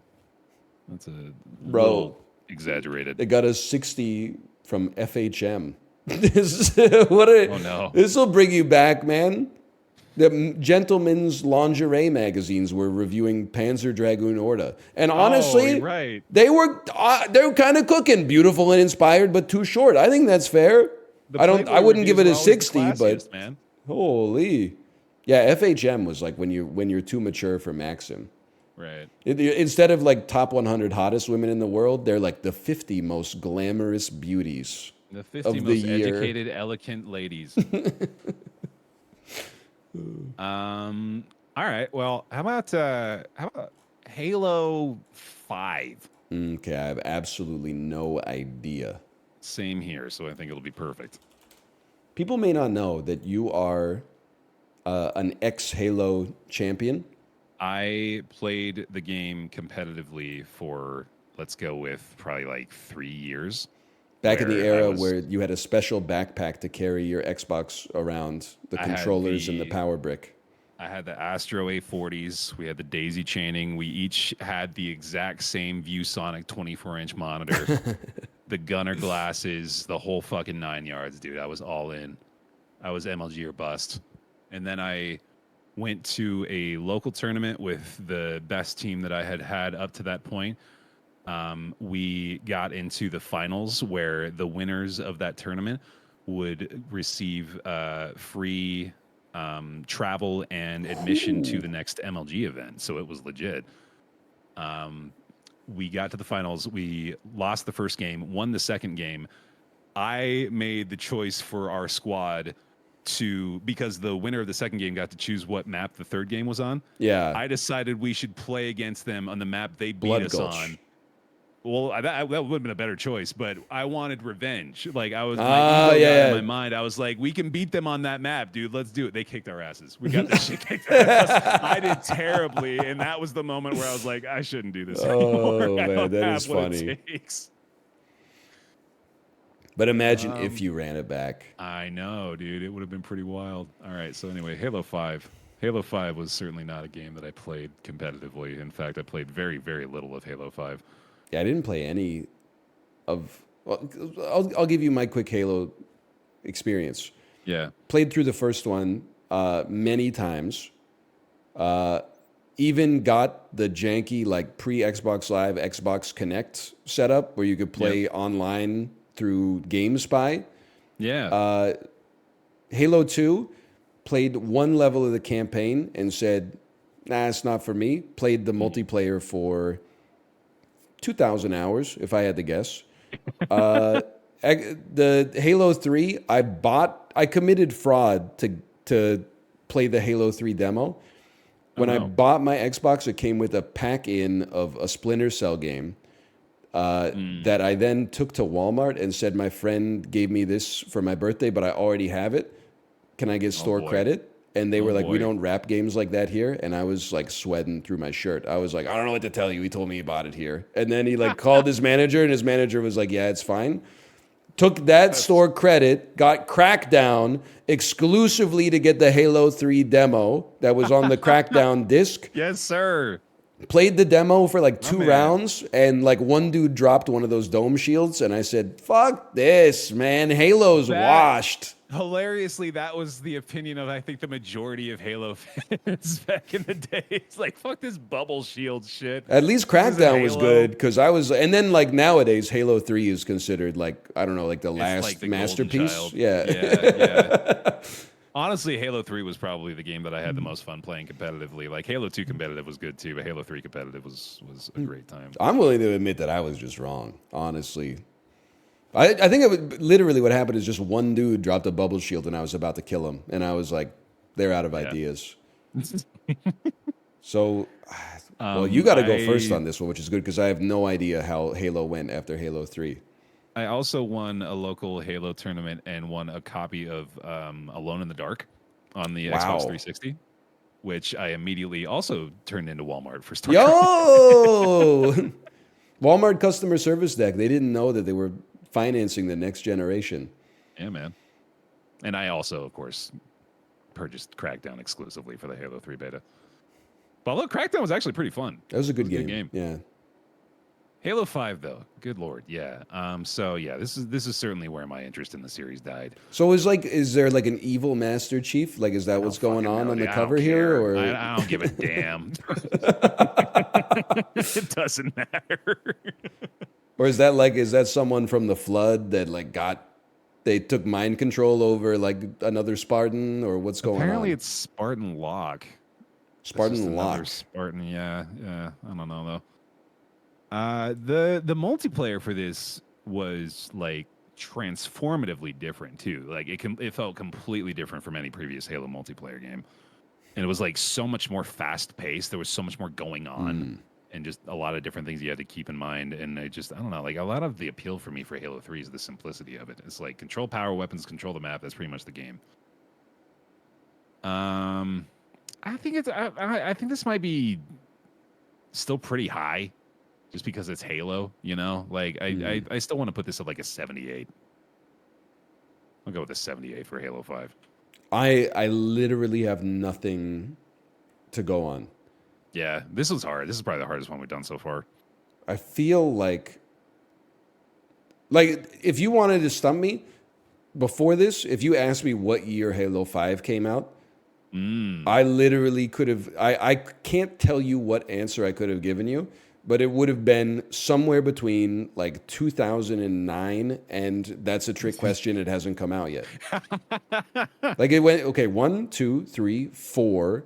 [SPEAKER 7] little exaggerated.
[SPEAKER 1] They got a 60 from FHM.
[SPEAKER 7] Oh no!
[SPEAKER 1] This will bring you back, man. The Gentlemen's Lingerie magazines were reviewing Panzer Dragoon Orta, and honestly, they were kind of cooking. Beautiful and inspired, but too short. I think that's fair. I wouldn't give it a 60, but
[SPEAKER 7] man.
[SPEAKER 1] Holy, yeah. FHM was like when you're too mature for Maxim.
[SPEAKER 7] Right.
[SPEAKER 1] Instead of like top 100 hottest women in the world, they're like the 50 most glamorous beauties.
[SPEAKER 7] The 50 most educated, elegant ladies. All right. Well, how about Halo 5?
[SPEAKER 1] Okay, I have absolutely no idea.
[SPEAKER 7] Same here, so I think it'll be perfect.
[SPEAKER 1] People may not know that you are an ex-Halo champion.
[SPEAKER 7] I played the game competitively for, let's go with probably like 3 years.
[SPEAKER 1] Back in the
[SPEAKER 7] where I
[SPEAKER 1] era
[SPEAKER 7] was-
[SPEAKER 1] where you had a special backpack to carry your Xbox around, the
[SPEAKER 7] I had
[SPEAKER 1] controllers and the
[SPEAKER 7] the-
[SPEAKER 1] power brick.
[SPEAKER 7] I had the Astro A40s. We had the daisy chaining. We each had the exact same ViewSonic 24-inch monitor, the Gunner glasses, the whole fucking 9 yards, dude. I was all in. I was MLG or bust. And then I went to a local tournament with the best team that I had had up to that point. We got into the finals where the winners of that tournament would receive free travel and admission to the next MLG event. So it was legit. We got to the finals. We lost the first game, won the second game. I made the choice for our squad because the winner of the second game got to choose what map the third game was on.
[SPEAKER 1] Yeah.
[SPEAKER 7] I decided we should play against them on the map they beat
[SPEAKER 1] Blood
[SPEAKER 7] us
[SPEAKER 1] Gulch.
[SPEAKER 7] on. Well, that would have been a better choice, but I wanted revenge. Like I was, my ego got in my mind. I was like, we can beat them on that map, dude. Let's do it. They kicked our asses. We got this shit kicked out of us. I did terribly, and that was the moment where I was like, I shouldn't do this anymore.
[SPEAKER 1] Oh,
[SPEAKER 7] I
[SPEAKER 1] man,
[SPEAKER 7] don't
[SPEAKER 1] that
[SPEAKER 7] have
[SPEAKER 1] is
[SPEAKER 7] what
[SPEAKER 1] funny.
[SPEAKER 7] it takes.
[SPEAKER 1] But imagine if you ran it back.
[SPEAKER 7] I know, dude. It would have been pretty wild. All right, so anyway, Halo 5. Halo 5 was certainly not a game that I played competitively. In fact, I played very, very little of Halo 5.
[SPEAKER 1] Yeah, I didn't play any of. Well, I'll give you my quick Halo experience.
[SPEAKER 7] Yeah.
[SPEAKER 1] Played through the first one many times. Even got the janky like pre-Xbox Live Xbox Connect setup where you could play online through GameSpy.
[SPEAKER 7] Yeah.
[SPEAKER 1] Halo 2, played one level of the campaign and said, nah, it's not for me. Played the multiplayer for 2,000 hours, if I had to guess. The Halo 3, I committed fraud to play the Halo 3 demo. When I bought my Xbox, it came with a pack-in of a Splinter Cell game that I then took to Walmart and said, my friend gave me this for my birthday, but I already have it. Can I get store credit? And they were like, we don't wrap games like that here. And I was like sweating through my shirt. I was like, I don't know what to tell you. He told me he bought it here. And then he like called his manager, and his manager was like, yeah, it's fine. Took that store credit, got Crackdown exclusively to get the Halo 3 demo that was on the Crackdown disc.
[SPEAKER 7] Yes, sir.
[SPEAKER 1] Played the demo for like two
[SPEAKER 7] man.
[SPEAKER 1] rounds, and like one dude dropped one of those dome shields, and I said, fuck this, man. Halo's washed.
[SPEAKER 7] Hilariously, that was the opinion of, I think, the majority of Halo fans back in the day. It's like, fuck this bubble shield shit.
[SPEAKER 1] At least
[SPEAKER 7] This is
[SPEAKER 1] Crackdown was
[SPEAKER 7] Halo.
[SPEAKER 1] good because I was, and then like nowadays, Halo 3 is considered like, I don't know, like the
[SPEAKER 7] It's
[SPEAKER 1] last
[SPEAKER 7] like the golden
[SPEAKER 1] masterpiece.
[SPEAKER 7] child.
[SPEAKER 1] Yeah.
[SPEAKER 7] Yeah. Honestly, Halo 3 was probably the game that I had the most fun playing competitively. Like Halo 2 competitive was good too, but Halo 3 competitive was a great time.
[SPEAKER 1] I'm willing to admit that I was just wrong, honestly. I think it would, literally what happened is just one dude dropped a bubble shield and I was about to kill him. And I was like, they're out of ideas. So, well, you got to go first on this one, which is good because I have no idea how Halo went after Halo 3.
[SPEAKER 7] I also won a local Halo tournament and won a copy of Alone in the Dark on the Xbox 360, which I immediately also turned into Walmart for StarCraft.
[SPEAKER 1] Yo! Walmart customer service deck. They didn't know that they were financing the next generation.
[SPEAKER 7] Yeah, man. And I also, of course, purchased Crackdown exclusively for the Halo 3 beta. But look, Crackdown was actually pretty fun.
[SPEAKER 1] That was a good
[SPEAKER 7] It was
[SPEAKER 1] game. Yeah.
[SPEAKER 7] Halo 5, though, good lord, yeah. So yeah, this is certainly where my interest in the series died.
[SPEAKER 1] So is there like an evil Master Chief? Like, is that what's going on the cover here? Or
[SPEAKER 7] I don't give a damn. It doesn't matter.
[SPEAKER 1] or is that someone from the Flood that like they took mind control over like another Spartan, or what's going on?
[SPEAKER 7] Apparently, it's Spartan Locke.
[SPEAKER 1] Spartan Locke.
[SPEAKER 7] Spartan, yeah. I don't know though. The multiplayer for this was like transformatively different too. Like it felt completely different from any previous Halo multiplayer game, and it was like so much more fast paced. There was so much more going on, and just a lot of different things you had to keep in mind. And I don't know, like a lot of the appeal for me for Halo 3 is the simplicity of it. It's like control power weapons, control the map. That's pretty much the game. I think this might be still pretty high just because it's Halo. You know, like I still want to put this at like a 78. I'll go with a 78 for Halo 5.
[SPEAKER 1] I literally have nothing to go on.
[SPEAKER 7] Yeah, this was hard. This is probably the hardest one we've done so far.
[SPEAKER 1] I feel like if you wanted to stump me before this, if you asked me what year Halo 5 came out, I literally could have I can't tell you what answer I could have given you, but it would have been somewhere between like 2009 and that's a trick question, it hasn't come out yet. Like it went okay, 1, 2, 3, 4.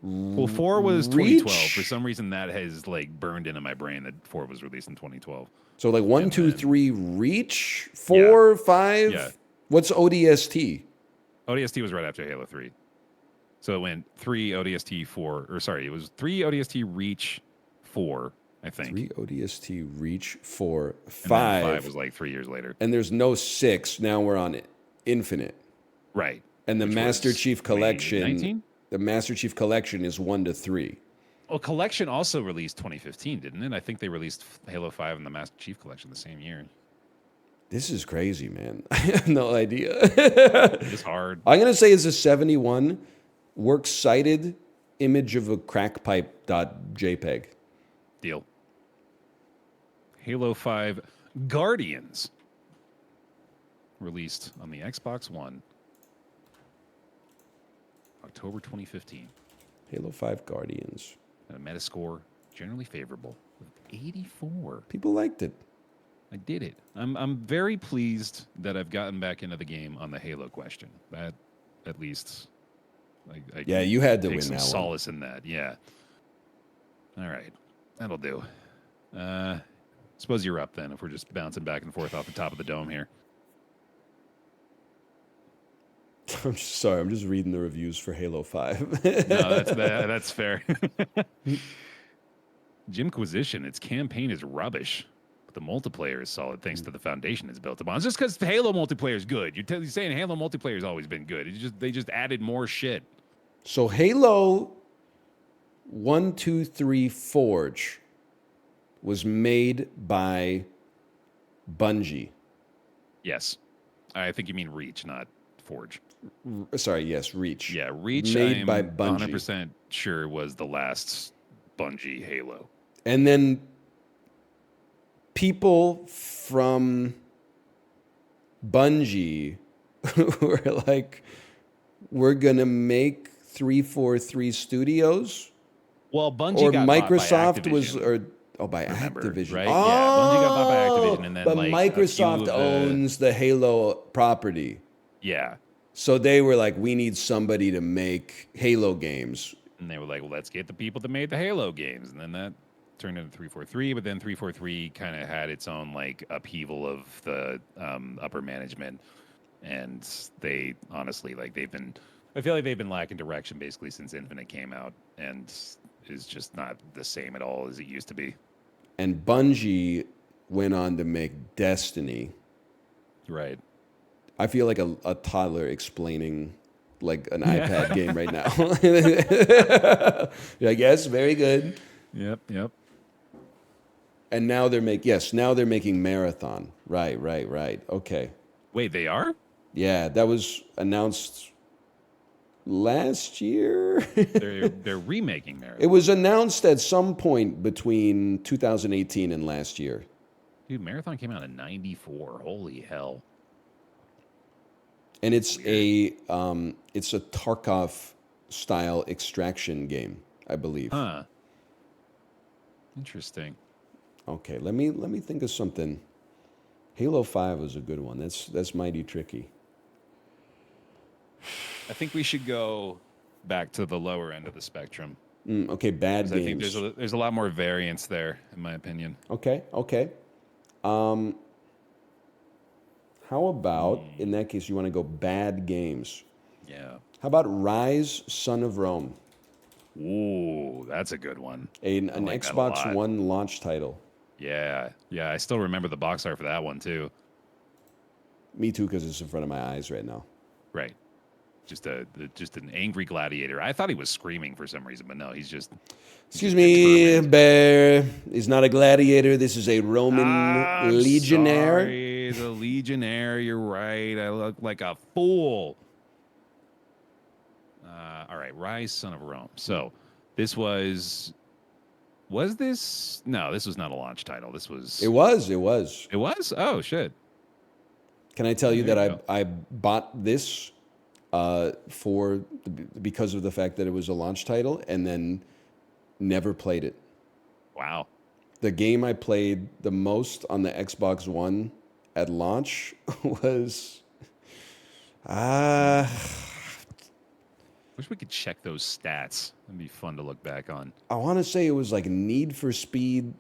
[SPEAKER 7] Well, 4 was
[SPEAKER 1] Reach?
[SPEAKER 7] 2012. For some reason, that has like burned into my brain that 4 was released in 2012.
[SPEAKER 1] So like 1,
[SPEAKER 7] And
[SPEAKER 1] 2,
[SPEAKER 7] then-
[SPEAKER 1] 3, Reach, 4, 5.
[SPEAKER 7] Yeah.
[SPEAKER 1] What's ODST?
[SPEAKER 7] ODST was right after Halo 3. So it went 3 ODST 4, or sorry, it was 3 ODST Reach 4, I think.
[SPEAKER 1] 3 ODST Reach, 4,
[SPEAKER 7] And then
[SPEAKER 1] 5.
[SPEAKER 7] 5 was like 3 years later.
[SPEAKER 1] And there's no 6. Now we're on it. Infinite.
[SPEAKER 7] Right.
[SPEAKER 1] And the
[SPEAKER 7] Which
[SPEAKER 1] Master
[SPEAKER 7] was
[SPEAKER 1] Chief Collection.
[SPEAKER 7] 2019?
[SPEAKER 1] The Master Chief Collection is 1 to 3.
[SPEAKER 7] Well, Collection also released 2015, didn't it? I think they released Halo 5 and the Master Chief Collection the same year.
[SPEAKER 1] This is crazy, man. I have no idea.
[SPEAKER 7] It's hard.
[SPEAKER 1] I'm going to say it's a 71. Works cited image of a crackpipe.jpg.
[SPEAKER 7] Deal. Halo 5 Guardians. Released on the Xbox One. October 2015.
[SPEAKER 1] Halo 5 Guardians.
[SPEAKER 7] And a Metascore generally favorable with 84.
[SPEAKER 1] People liked it.
[SPEAKER 7] I did it. I'm very pleased that I've gotten back into the game on the Halo question. That at least I
[SPEAKER 1] Yeah,
[SPEAKER 7] can
[SPEAKER 1] you had to
[SPEAKER 7] take
[SPEAKER 1] win
[SPEAKER 7] some
[SPEAKER 1] that one.
[SPEAKER 7] solace in that. Yeah. All right. That'll do. Suppose you're up then if we're just bouncing back and forth off the top of the dome here.
[SPEAKER 1] I'm sorry. I'm just reading the reviews for Halo 5.
[SPEAKER 7] No, that's fair. Jimquisition, its campaign is rubbish. But the multiplayer is solid thanks to the foundation it's built upon. It's just because Halo multiplayer is good. You're saying Halo multiplayer has always been good. They just added more shit.
[SPEAKER 1] So Halo 1, 2, 3 Forge was made by Bungie.
[SPEAKER 7] Yes. I think you mean Reach, not Forge.
[SPEAKER 1] Sorry, yes, Reach.
[SPEAKER 7] Yeah, Reach
[SPEAKER 1] made
[SPEAKER 7] I'm
[SPEAKER 1] by Bungie.
[SPEAKER 7] 100% sure was the last Bungie Halo.
[SPEAKER 1] And then people from Bungie were like, we're going to make 343 Studios?
[SPEAKER 7] Well, Bungie
[SPEAKER 1] Or
[SPEAKER 7] got bought by
[SPEAKER 1] Microsoft was,
[SPEAKER 7] Activision.
[SPEAKER 1] by
[SPEAKER 7] Remember,
[SPEAKER 1] Activision.
[SPEAKER 7] right?
[SPEAKER 1] Oh,
[SPEAKER 7] Yeah, Bungie got bought by Activision, and then,
[SPEAKER 1] but
[SPEAKER 7] like, a few
[SPEAKER 1] Microsoft
[SPEAKER 7] of the-
[SPEAKER 1] owns the Halo property.
[SPEAKER 7] Yeah.
[SPEAKER 1] So they were like, we need somebody to make Halo games.
[SPEAKER 7] And they were like, well, let's get the people that made the Halo games. And then that turned into 343, but then 343 kind of had its own like upheaval of the upper management. And they honestly, like I feel like they've been lacking direction basically since Infinite came out and is just not the same at all as it used to be.
[SPEAKER 1] And Bungie went on to make Destiny.
[SPEAKER 7] Right.
[SPEAKER 1] I feel like a toddler explaining like an iPad game right now. You're like, yes, very good.
[SPEAKER 7] Yep.
[SPEAKER 1] And now they're making Marathon. Right. Okay.
[SPEAKER 7] Wait, they are?
[SPEAKER 1] Yeah, that was announced last year.
[SPEAKER 7] They're remaking Marathon.
[SPEAKER 1] It was announced at some point between 2018 and last year.
[SPEAKER 7] Dude, Marathon came out in 94. Holy hell.
[SPEAKER 1] And it's a Tarkov style extraction game, I believe.
[SPEAKER 7] Huh. Interesting.
[SPEAKER 1] Okay, let me think of something. Halo 5 was a good one. That's mighty tricky.
[SPEAKER 7] I think we should go back to the lower end of the spectrum.
[SPEAKER 1] Okay, bad
[SPEAKER 7] 'Cause
[SPEAKER 1] games.
[SPEAKER 7] I think there's a lot more variance there, in my opinion.
[SPEAKER 1] Okay. How about, in that case, you want to go bad games?
[SPEAKER 7] Yeah.
[SPEAKER 1] How about Rise, Son of Rome?
[SPEAKER 7] Ooh, that's a good one.
[SPEAKER 1] An
[SPEAKER 7] like that a
[SPEAKER 1] Xbox
[SPEAKER 7] lot.
[SPEAKER 1] One launch title.
[SPEAKER 7] Yeah. I still remember the box art for that one too.
[SPEAKER 1] Me too, because it's in front of my eyes right now.
[SPEAKER 7] Right. just an angry gladiator. I thought he was screaming for some reason, but no, he's just.
[SPEAKER 1] Excuse me, bear. He's not a gladiator. This is a Roman
[SPEAKER 7] I'm
[SPEAKER 1] legionnaire.
[SPEAKER 7] Sorry, the legionnaire. You're right. I look like a fool. All right, Rise, Son of Rome. So, this was. Was this? No, this was not a launch title. This was.
[SPEAKER 1] It was.
[SPEAKER 7] It was. Oh shit!
[SPEAKER 1] Can I tell you
[SPEAKER 7] There
[SPEAKER 1] that
[SPEAKER 7] you
[SPEAKER 1] I bought this because of the fact that it was a launch title and then never played it.
[SPEAKER 7] Wow.
[SPEAKER 1] The game I played the most on the Xbox One at launch was
[SPEAKER 7] Wish we could check those stats. That'd be fun to look back on.
[SPEAKER 1] I want to say it was like Need for Speed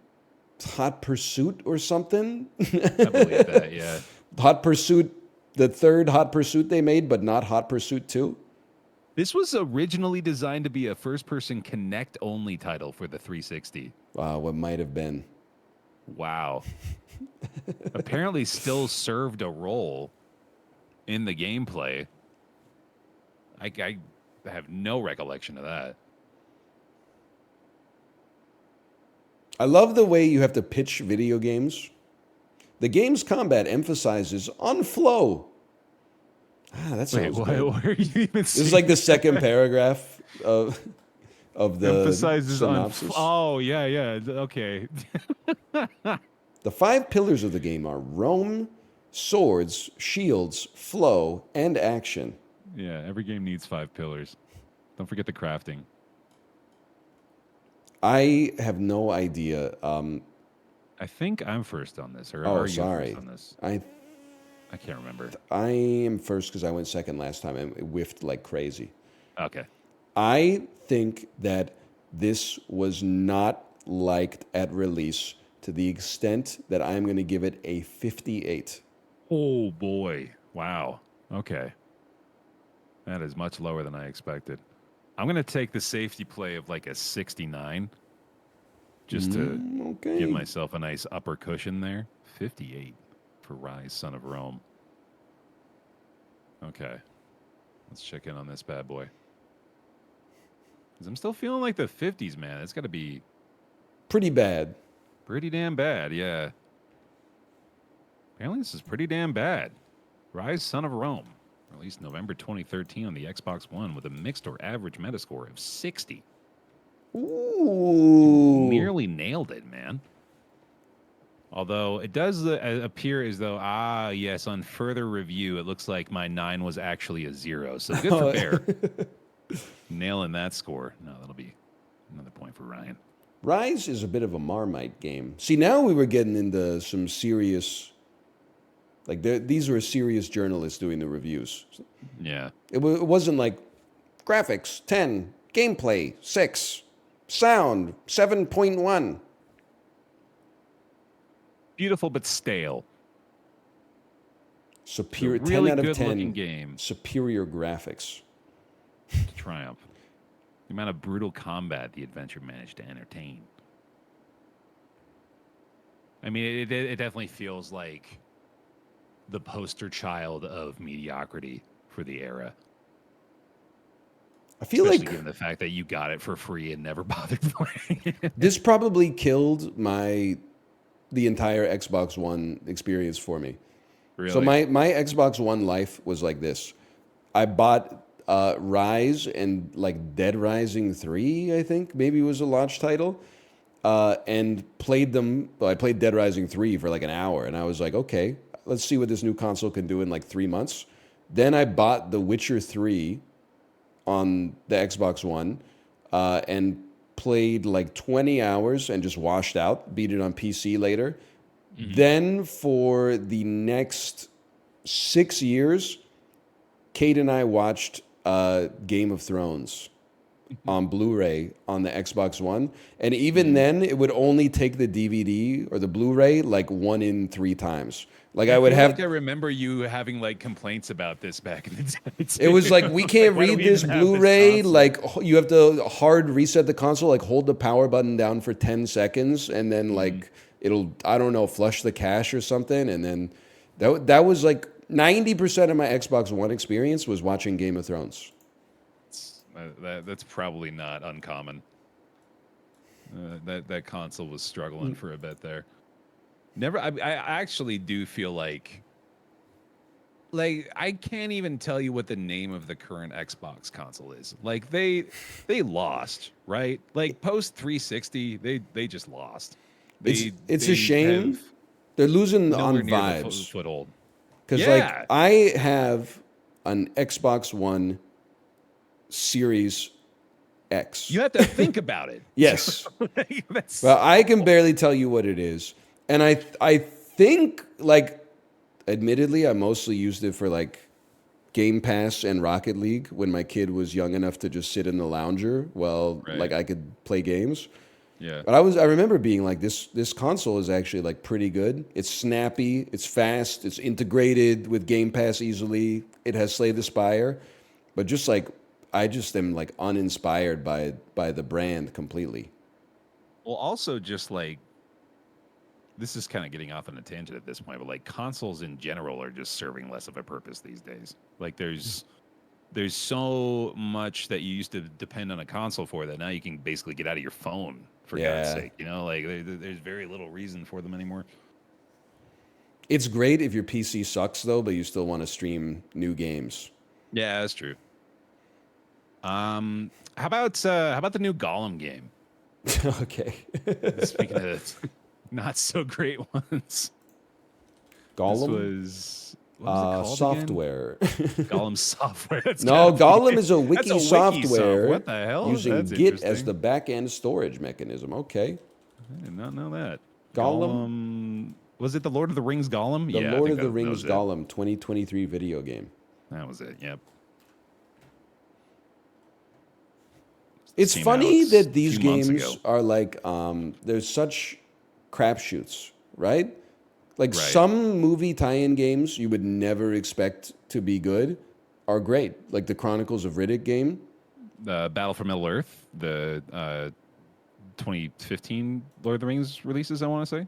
[SPEAKER 1] Hot Pursuit or something.
[SPEAKER 7] I believe that, yeah.
[SPEAKER 1] Hot Pursuit, the third Hot Pursuit they made, but not Hot Pursuit 2.
[SPEAKER 7] This was originally designed to be a first-person Connect-only title for the 360.
[SPEAKER 1] Wow, what might have been.
[SPEAKER 7] Wow. Apparently still served a role in the gameplay. I have no recollection of that.
[SPEAKER 1] I love the way you have to pitch video games. The game's combat emphasizes on flow. That sounds good.
[SPEAKER 7] What are you even
[SPEAKER 1] This is like the second paragraph of the
[SPEAKER 7] emphasizes
[SPEAKER 1] synopsis.
[SPEAKER 7] Oh, yeah. Okay.
[SPEAKER 1] The 5 pillars of the game are Rome, swords, shields, flow, and action.
[SPEAKER 7] Yeah, every game needs 5 pillars. Don't forget the crafting.
[SPEAKER 1] I have no idea.
[SPEAKER 7] I think I'm first on this, or
[SPEAKER 1] Oh,
[SPEAKER 7] are you
[SPEAKER 1] sorry.
[SPEAKER 7] first on this?
[SPEAKER 1] I
[SPEAKER 7] can't remember.
[SPEAKER 1] am first because I went second last time and whiffed like crazy.
[SPEAKER 7] Okay.
[SPEAKER 1] I think that this was not liked at release to the extent that I'm going to give it a 58.
[SPEAKER 7] Oh, boy. Wow. Okay. That is much lower than I expected. I'm going to take the safety play of like a 69 just to give myself a nice upper cushion there. 58 for Rise, Son of Rome. Okay. Let's check in on this bad boy. Because I'm still feeling like the 50s, man. It's got to be
[SPEAKER 1] pretty bad.
[SPEAKER 7] Pretty damn bad, yeah. Apparently this is pretty damn bad. Rise, Son of Rome. Released November 2013 on the Xbox One with a mixed or average Metascore of 60.
[SPEAKER 1] Ooh.
[SPEAKER 7] Nearly nailed it, man. Although it does appear as though, yes, on further review, it looks like my 9 was actually a 0. So good for Bear. Nailing that score. No, that'll be another point for Ryan.
[SPEAKER 1] Rise is a bit of a Marmite game. See, now we were getting into some serious... Like, these were serious journalists doing the reviews.
[SPEAKER 7] Yeah.
[SPEAKER 1] It wasn't like graphics, 10, gameplay, 6, sound, 7.1.
[SPEAKER 7] Beautiful but stale.
[SPEAKER 1] Superior,
[SPEAKER 7] really
[SPEAKER 1] 10 out of
[SPEAKER 7] good
[SPEAKER 1] 10.
[SPEAKER 7] Looking game.
[SPEAKER 1] Superior graphics.
[SPEAKER 7] Triumph. The amount of brutal combat the adventure managed to entertain. I mean, it definitely feels like the poster child of mediocrity for the era.
[SPEAKER 1] I feel
[SPEAKER 7] Especially
[SPEAKER 1] like
[SPEAKER 7] given the fact that you got it for free and never bothered playing it.
[SPEAKER 1] this probably killed the entire Xbox One experience for me.
[SPEAKER 7] Really?
[SPEAKER 1] So my Xbox One life was like this. I bought Rise and like Dead Rising 3, I think maybe was a launch title, and played them. Well, I played Dead Rising 3 for like an hour, and I was like, okay, let's see what this new console can do in like 3 months. Then I bought The Witcher 3 on the Xbox One and played like 20 hours and just washed out, beat it on PC later. Mm-hmm. Then for the next 6 years, Kate and I watched Game of Thrones on Blu-ray on the Xbox One. And even then, it would only take the DVD or the Blu-ray like 1 in 3 times. Like I would have.
[SPEAKER 7] Like I remember you having like complaints about this back in the day.
[SPEAKER 1] It was like, we can't read this Blu-ray. Like you have to hard reset the console. Like hold the power button down for 10 seconds, and then like it'll, I don't know, flush the cache or something. And then that was like 90% of my Xbox One experience was watching Game of Thrones.
[SPEAKER 7] That's probably not uncommon. That console was struggling for a bit there. I actually do feel like I can't even tell you what the name of the current Xbox console is. Like they lost, right? Like post 360, they just lost.
[SPEAKER 1] It's a shame. They're losing
[SPEAKER 7] nowhere
[SPEAKER 1] on
[SPEAKER 7] near
[SPEAKER 1] vibes.
[SPEAKER 7] the foothold.
[SPEAKER 1] Because like I have an Xbox One Series X.
[SPEAKER 7] You have to think about it.
[SPEAKER 1] Yes. Well, I can barely tell you what it is. And I think, like, admittedly, I mostly used it for, like, Game Pass and Rocket League when my kid was young enough to just sit in the lounger while, like, I could play games.
[SPEAKER 7] Yeah.
[SPEAKER 1] But I remember being like, this console is actually, like, pretty good. It's snappy. It's fast. It's integrated with Game Pass easily. It has Slay the Spire. But just, like, I just am, like, uninspired by the brand completely.
[SPEAKER 7] Well, also just, like, this is kind of getting off on a tangent at this point, but like consoles in general are just serving less of a purpose these days. Like there's so much that you used to depend on a console for that now you can basically get out of your phone for God's sake. You know, like there's very little reason for them anymore.
[SPEAKER 1] It's great if your PC sucks though, but you still want to stream new games.
[SPEAKER 7] Yeah, that's true. How about the new Gollum game?
[SPEAKER 1] Okay.
[SPEAKER 7] Speaking of not so great ones.
[SPEAKER 1] Gollum?
[SPEAKER 7] This was
[SPEAKER 1] software.
[SPEAKER 7] Gollum software.
[SPEAKER 1] No, Gollum is a wiki software.
[SPEAKER 7] What the hell?
[SPEAKER 1] Using Git as the back-end storage mechanism. Okay.
[SPEAKER 7] I did not know that.
[SPEAKER 1] Gollum?
[SPEAKER 7] Was it the Lord of the Rings Gollum?
[SPEAKER 1] The Lord of the Rings Gollum 2023 video game.
[SPEAKER 7] That was it, yep.
[SPEAKER 1] It's funny that these games are like, there's such crapshoots, right? Like some movie tie-in games you would never expect to be good are great. Like the Chronicles of Riddick game.
[SPEAKER 7] The Battle for Middle Earth, the 2015 Lord of the Rings releases, I want to say.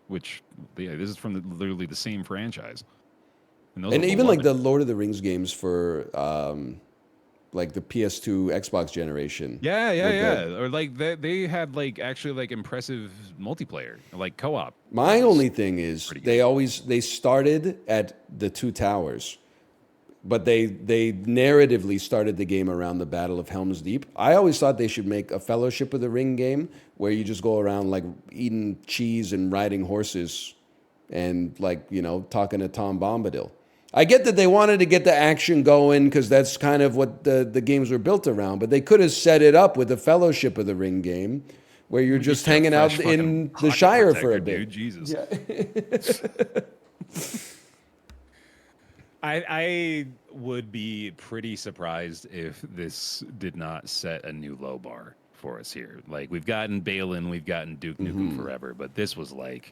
[SPEAKER 7] Which, this is from literally the same franchise.
[SPEAKER 1] And even like the Lord of the Rings games for like the PS2 Xbox generation.
[SPEAKER 7] Yeah. Or like they had like actually like impressive multiplayer, like co-op.
[SPEAKER 1] My only thing is they started at the Two Towers, but they narratively started the game around the Battle of Helm's Deep. I always thought they should make a Fellowship of the Ring game where you just go around like eating cheese and riding horses and like, you know, talking to Tom Bombadil. I get that they wanted to get the action going because that's kind of what the games were built around, but they could have set it up with a Fellowship of the Ring game where you're just hanging out in the Shire for a bit.
[SPEAKER 7] Dude, Jesus.
[SPEAKER 1] Yeah.
[SPEAKER 7] I would be pretty surprised if this did not set a new low bar for us here. Like we've gotten Balin, we've gotten Duke Nukem Forever, but this was like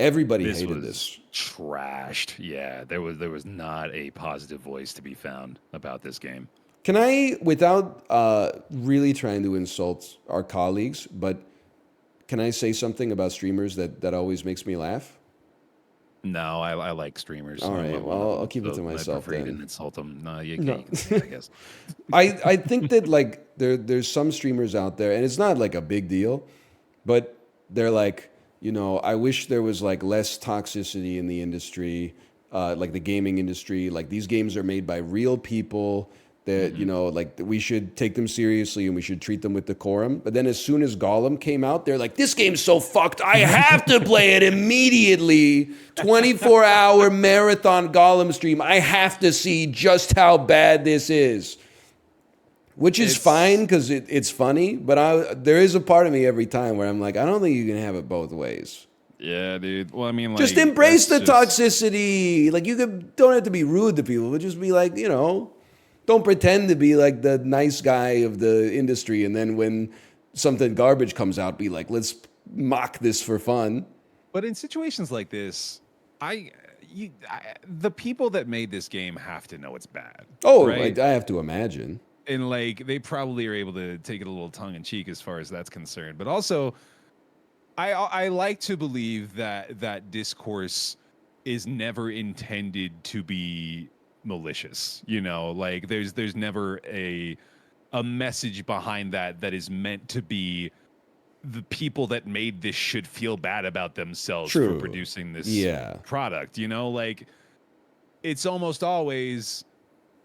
[SPEAKER 1] everybody hated this.
[SPEAKER 7] Trashed. Yeah, there was not a positive voice to be found about this game.
[SPEAKER 1] Can I, without really trying to insult our colleagues, but can I say something about streamers that always makes me laugh?
[SPEAKER 7] No, I like streamers.
[SPEAKER 1] All right, well, I'll keep it to myself then.
[SPEAKER 7] You didn't insult them. No, you can say it, I guess.
[SPEAKER 1] I think that like there's some streamers out there, and it's not like a big deal, but they're like, you know, I wish there was like less toxicity in the industry, like the gaming industry. Like these games are made by real people that, you know, like we should take them seriously and we should treat them with decorum. But then as soon as Gollum came out, they're like, this game's so fucked. I have to play it immediately. 24-hour marathon Gollum stream. I have to see just how bad this is. Which is fine because it's funny, but there is a part of me every time where I'm like, I don't think you can have it both ways.
[SPEAKER 7] Yeah, dude. Well, I mean, like,
[SPEAKER 1] just embrace the toxicity. Like don't have to be rude to people, but just be like, you know, don't pretend to be like the nice guy of the industry, and then when something garbage comes out, be like, let's mock this for fun.
[SPEAKER 7] But in situations like this, the people that made this game have to know it's bad.
[SPEAKER 1] Oh,
[SPEAKER 7] right?
[SPEAKER 1] I have to imagine.
[SPEAKER 7] And like they probably are able to take it a little tongue in cheek as far as that's concerned. But also, I like to believe that discourse is never intended to be malicious. You know, like there's never a message behind that is meant to be the people that made this should feel bad about themselves for
[SPEAKER 1] True.
[SPEAKER 7] producing this
[SPEAKER 1] Yeah.
[SPEAKER 7] product. You know, like it's almost always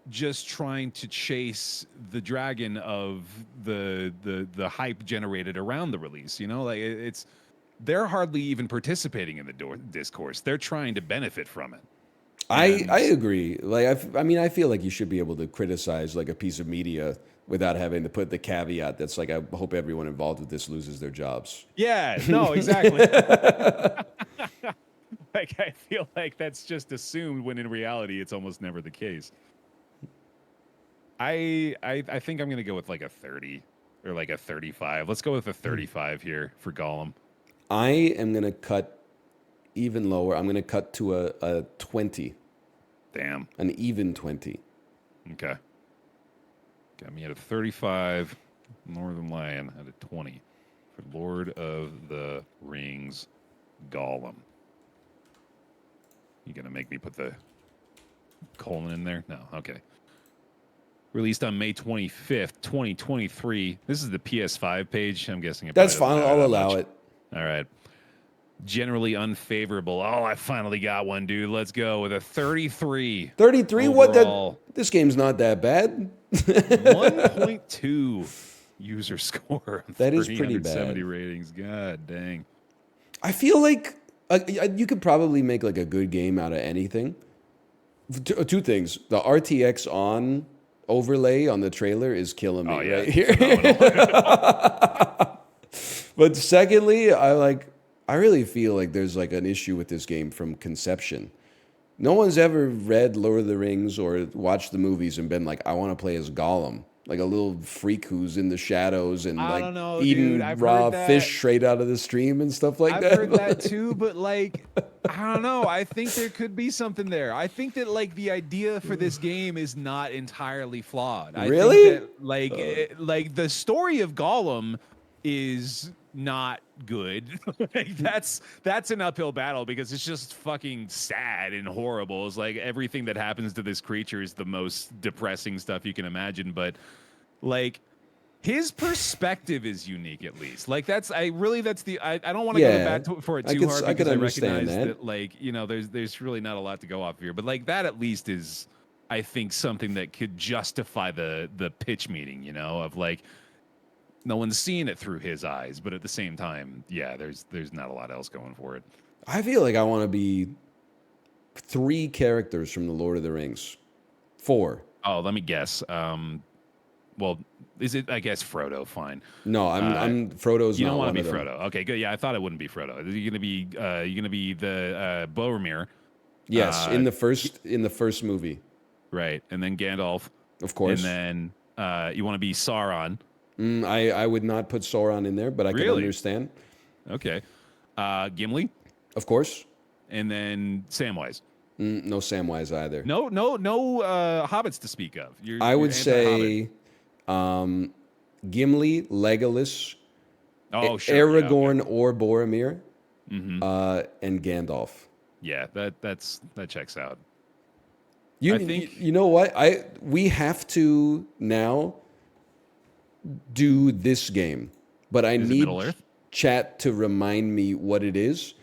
[SPEAKER 7] just trying to chase the dragon of the hype generated around the release. You know, like it's they're hardly even participating in the discourse. They're trying to benefit from it.
[SPEAKER 1] I agree. Like I mean, I feel like you should be able to criticize like a piece of media without having to put the caveat that's like, I hope everyone involved with this loses their jobs.
[SPEAKER 7] Yeah, no, exactly. Like I feel like that's just assumed when in reality it's almost never the case. I think I'm gonna go with like a 30 or like a 35. Let's go with a 35 here for Gollum.
[SPEAKER 1] I am gonna cut even lower. I'm gonna cut to a 20.
[SPEAKER 7] Damn.
[SPEAKER 1] An even 20.
[SPEAKER 7] Okay. Got me at a 35. Northern Lion at a 20 for Lord of the Rings Gollum. You gonna make me put the colon in there? No. Okay. Released on May 25th, 2023. This is the PS5 page. I'm guessing it
[SPEAKER 1] That's
[SPEAKER 7] probably
[SPEAKER 1] fine.
[SPEAKER 7] doesn't matter
[SPEAKER 1] I'll
[SPEAKER 7] that
[SPEAKER 1] allow
[SPEAKER 7] much.
[SPEAKER 1] it.
[SPEAKER 7] All right. Generally unfavorable. Oh, I finally got one, dude. Let's go with a 33.
[SPEAKER 1] 33?
[SPEAKER 7] Overall.
[SPEAKER 1] What? This game's not that bad.
[SPEAKER 7] 1.2 user score.
[SPEAKER 1] That is pretty bad.
[SPEAKER 7] 370 ratings. God dang.
[SPEAKER 1] I feel like you could probably make like a good game out of anything. Two things: the RTX on overlay on the trailer is killing me right here. But secondly, I really feel like there's like an issue with this game from conception. No one's ever read Lord of the Rings or watched the movies and been like, I want to play as Gollum, like a little freak who's in the shadows and
[SPEAKER 7] I
[SPEAKER 1] like
[SPEAKER 7] don't know,
[SPEAKER 1] eating
[SPEAKER 7] dude. I've
[SPEAKER 1] raw
[SPEAKER 7] heard that.
[SPEAKER 1] fish straight out of the stream and stuff like
[SPEAKER 7] I've
[SPEAKER 1] that.
[SPEAKER 7] heard that too, but like, I don't know. I think there could be something there. I think that like the idea for this game is not entirely flawed. I
[SPEAKER 1] Really?
[SPEAKER 7] think that like the story of Gollum is not good. Like that's an uphill battle because it's just fucking sad and horrible. It's like everything that happens to this creature is the most depressing stuff you can imagine, but like his perspective is unique, at least. Like I don't want to go back for it too hard because I recognize that like, you know, there's really not a lot to go off here, but like that at least is, I think, something that could justify the pitch meeting, you know, of like no one's seeing it through his eyes, but at the same time, yeah, there's not a lot else going for it.
[SPEAKER 1] I feel like I want to be 3 characters from the Lord of the Rings. 4.
[SPEAKER 7] Oh, let me guess. Well, is it? I guess Frodo. Fine.
[SPEAKER 1] No, I'm Frodo's.
[SPEAKER 7] You
[SPEAKER 1] not
[SPEAKER 7] don't want
[SPEAKER 1] one
[SPEAKER 7] to be
[SPEAKER 1] of them.
[SPEAKER 7] Frodo. Okay, good. Yeah, I thought it wouldn't be Frodo. You're gonna be the Boromir.
[SPEAKER 1] Yes, in the first movie,
[SPEAKER 7] right? And then Gandalf,
[SPEAKER 1] of course.
[SPEAKER 7] And then you want to be Sauron.
[SPEAKER 1] I would not put Sauron in there, but I can understand.
[SPEAKER 7] Okay, Gimli,
[SPEAKER 1] of course.
[SPEAKER 7] And then Samwise.
[SPEAKER 1] No Samwise either.
[SPEAKER 7] No hobbits to speak of.
[SPEAKER 1] I would say Gimli, Legolas, Aragorn or Boromir, and Gandalf.
[SPEAKER 7] Yeah, that checks out.
[SPEAKER 1] I think you know what we have to now do this game, but I need chat to remind me what it is.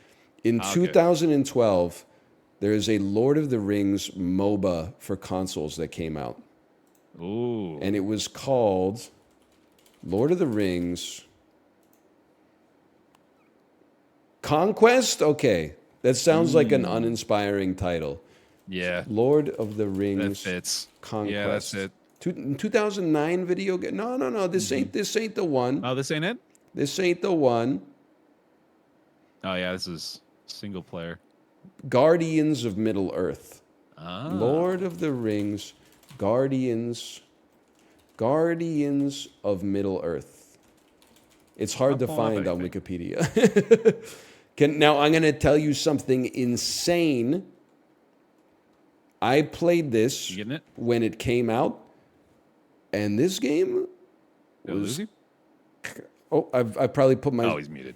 [SPEAKER 1] In 2012, there is a Lord of the Rings MOBA for consoles that came out.
[SPEAKER 7] Ooh.
[SPEAKER 1] And it was called Lord of the Rings Conquest? Okay. That sounds like an uninspiring title.
[SPEAKER 7] Yeah.
[SPEAKER 1] Lord of the Rings
[SPEAKER 7] that fits.
[SPEAKER 1] Conquest.
[SPEAKER 7] Yeah, that's it.
[SPEAKER 1] 2009 video game. No. This ain't the one.
[SPEAKER 7] Oh, this ain't it?
[SPEAKER 1] This ain't the one.
[SPEAKER 7] Oh yeah, this is single player.
[SPEAKER 1] Guardians of Middle Earth.
[SPEAKER 7] Ah.
[SPEAKER 1] Lord of the Rings Guardians of Middle Earth. It's hard to find on Wikipedia. Now I'm going to tell you something insane. I played this when it came out, and this game was... Oh, I've probably put my...
[SPEAKER 7] Oh, he's muted.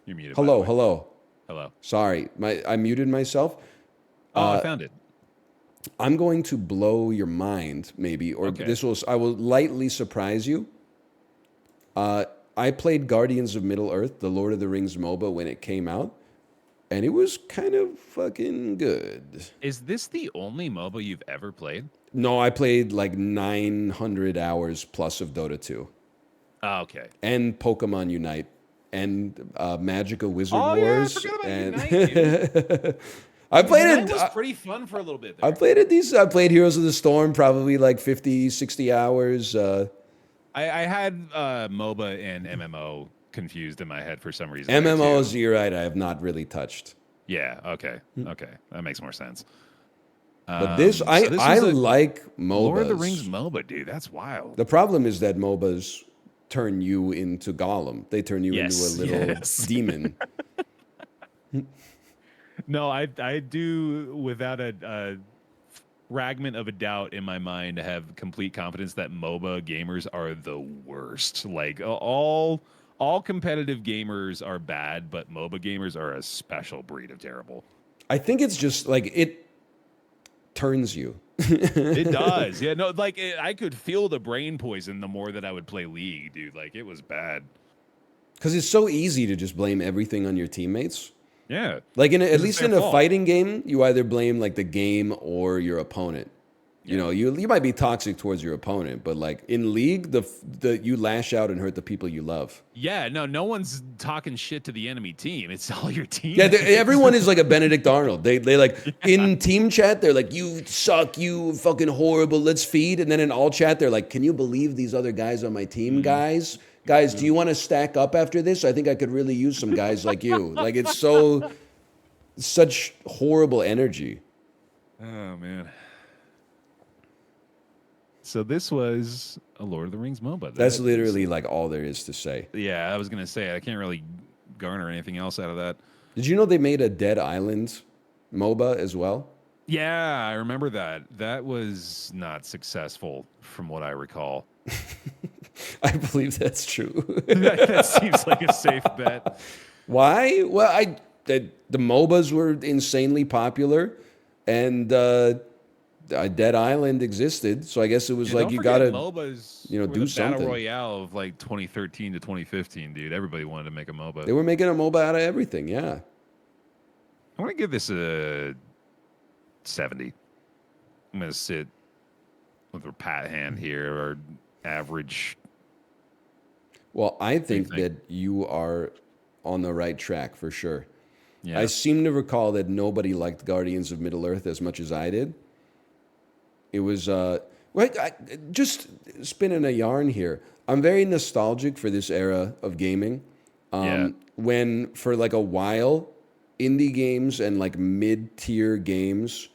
[SPEAKER 7] You're muted.
[SPEAKER 1] Hello.
[SPEAKER 7] Hello.
[SPEAKER 1] Sorry, I muted myself.
[SPEAKER 7] Oh, I found it.
[SPEAKER 1] I'm going to blow your mind, maybe, or
[SPEAKER 7] Okay.
[SPEAKER 1] I will lightly surprise you. I played Guardians of Middle Earth, the Lord of the Rings MOBA, when it came out, and it was kind of fucking good.
[SPEAKER 7] Is this the only MOBA you've ever played?
[SPEAKER 1] No, I played like 900 hours plus of Dota 2
[SPEAKER 7] Oh, okay.
[SPEAKER 1] and Pokemon Unite and Magica Wizard
[SPEAKER 7] Oh, yeah, I
[SPEAKER 1] Wars.
[SPEAKER 7] forgot about
[SPEAKER 1] and
[SPEAKER 7] Unite, dude.
[SPEAKER 1] I played
[SPEAKER 7] Unite
[SPEAKER 1] it.
[SPEAKER 7] was pretty fun for a little bit
[SPEAKER 1] I
[SPEAKER 7] there.
[SPEAKER 1] played it decent. I played Heroes of the Storm probably like 50, 60 hours.
[SPEAKER 7] I had MOBA and MMO confused in my head for some reason. there,
[SPEAKER 1] MMOs,
[SPEAKER 7] too.
[SPEAKER 1] you're right. I have not really touched.
[SPEAKER 7] Yeah. Okay. Okay. That makes more sense.
[SPEAKER 1] But this,
[SPEAKER 7] So
[SPEAKER 1] I
[SPEAKER 7] was a
[SPEAKER 1] like MOBAs.
[SPEAKER 7] Lord of the Rings MOBA, dude. That's wild.
[SPEAKER 1] The problem is that MOBAs turn you into Gollum. They turn you into a little demon.
[SPEAKER 7] No, I do without a fragment of a doubt in my mind have complete confidence that MOBA gamers are the worst. Like all competitive gamers are bad, but MOBA gamers are a special breed of terrible.
[SPEAKER 1] I think it's just like it turns you.
[SPEAKER 7] It does. Yeah, no, like I could feel the brain poison the more that I would play League, dude. Like it was bad.
[SPEAKER 1] Because it's so easy to just blame everything on your teammates.
[SPEAKER 7] Yeah.
[SPEAKER 1] Like at
[SPEAKER 7] It's
[SPEAKER 1] least
[SPEAKER 7] their
[SPEAKER 1] in a
[SPEAKER 7] fault.
[SPEAKER 1] fighting game, you either blame like the game or your opponent. You know, you might be toxic towards your opponent, but like in League, the you lash out and hurt the people you love.
[SPEAKER 7] Yeah, no one's talking shit to the enemy team. It's all your team.
[SPEAKER 1] Yeah, everyone is like a Benedict Arnold. They like in team chat, they're like, "You suck, you fucking horrible. Let's feed." And then in all chat, they're like, "Can you believe these other guys on my team, guys? Guys, do you want to stack up after this? I think I could really use some guys like you." Like it's such horrible energy.
[SPEAKER 7] Oh man. So this was a Lord of the Rings MOBA.
[SPEAKER 1] That's literally like all there is to say.
[SPEAKER 7] Yeah, I was gonna say I can't really garner anything else out of that.
[SPEAKER 1] Did you know they made a Dead Island MOBA as well?
[SPEAKER 7] Yeah, I remember that. That was not successful, from what I recall.
[SPEAKER 1] I believe that's true.
[SPEAKER 7] That seems like a safe bet.
[SPEAKER 1] Why? Well, the MOBAs were insanely popular, and Dead Island existed, so I guess it was like
[SPEAKER 7] Don't
[SPEAKER 1] you
[SPEAKER 7] forget
[SPEAKER 1] gotta,
[SPEAKER 7] MOBAs
[SPEAKER 1] were
[SPEAKER 7] do
[SPEAKER 1] do
[SPEAKER 7] the Battle
[SPEAKER 1] something.
[SPEAKER 7] Royale of like 2013 to 2015, dude. Everybody wanted to make a MOBA.
[SPEAKER 1] They were making a MOBA out of everything. Yeah,
[SPEAKER 7] I'm gonna give this a 70. I'm gonna sit with a pat hand here, or average.
[SPEAKER 1] well, I think
[SPEAKER 7] think?
[SPEAKER 1] that you are on the right track for sure.
[SPEAKER 7] Yeah.
[SPEAKER 1] I seem to recall that nobody liked Guardians of Middle Earth as much as I did. It was just spinning a yarn here. I'm very nostalgic for this era of gaming.
[SPEAKER 7] Yeah.
[SPEAKER 1] When for like a while, indie games and like mid-tier games,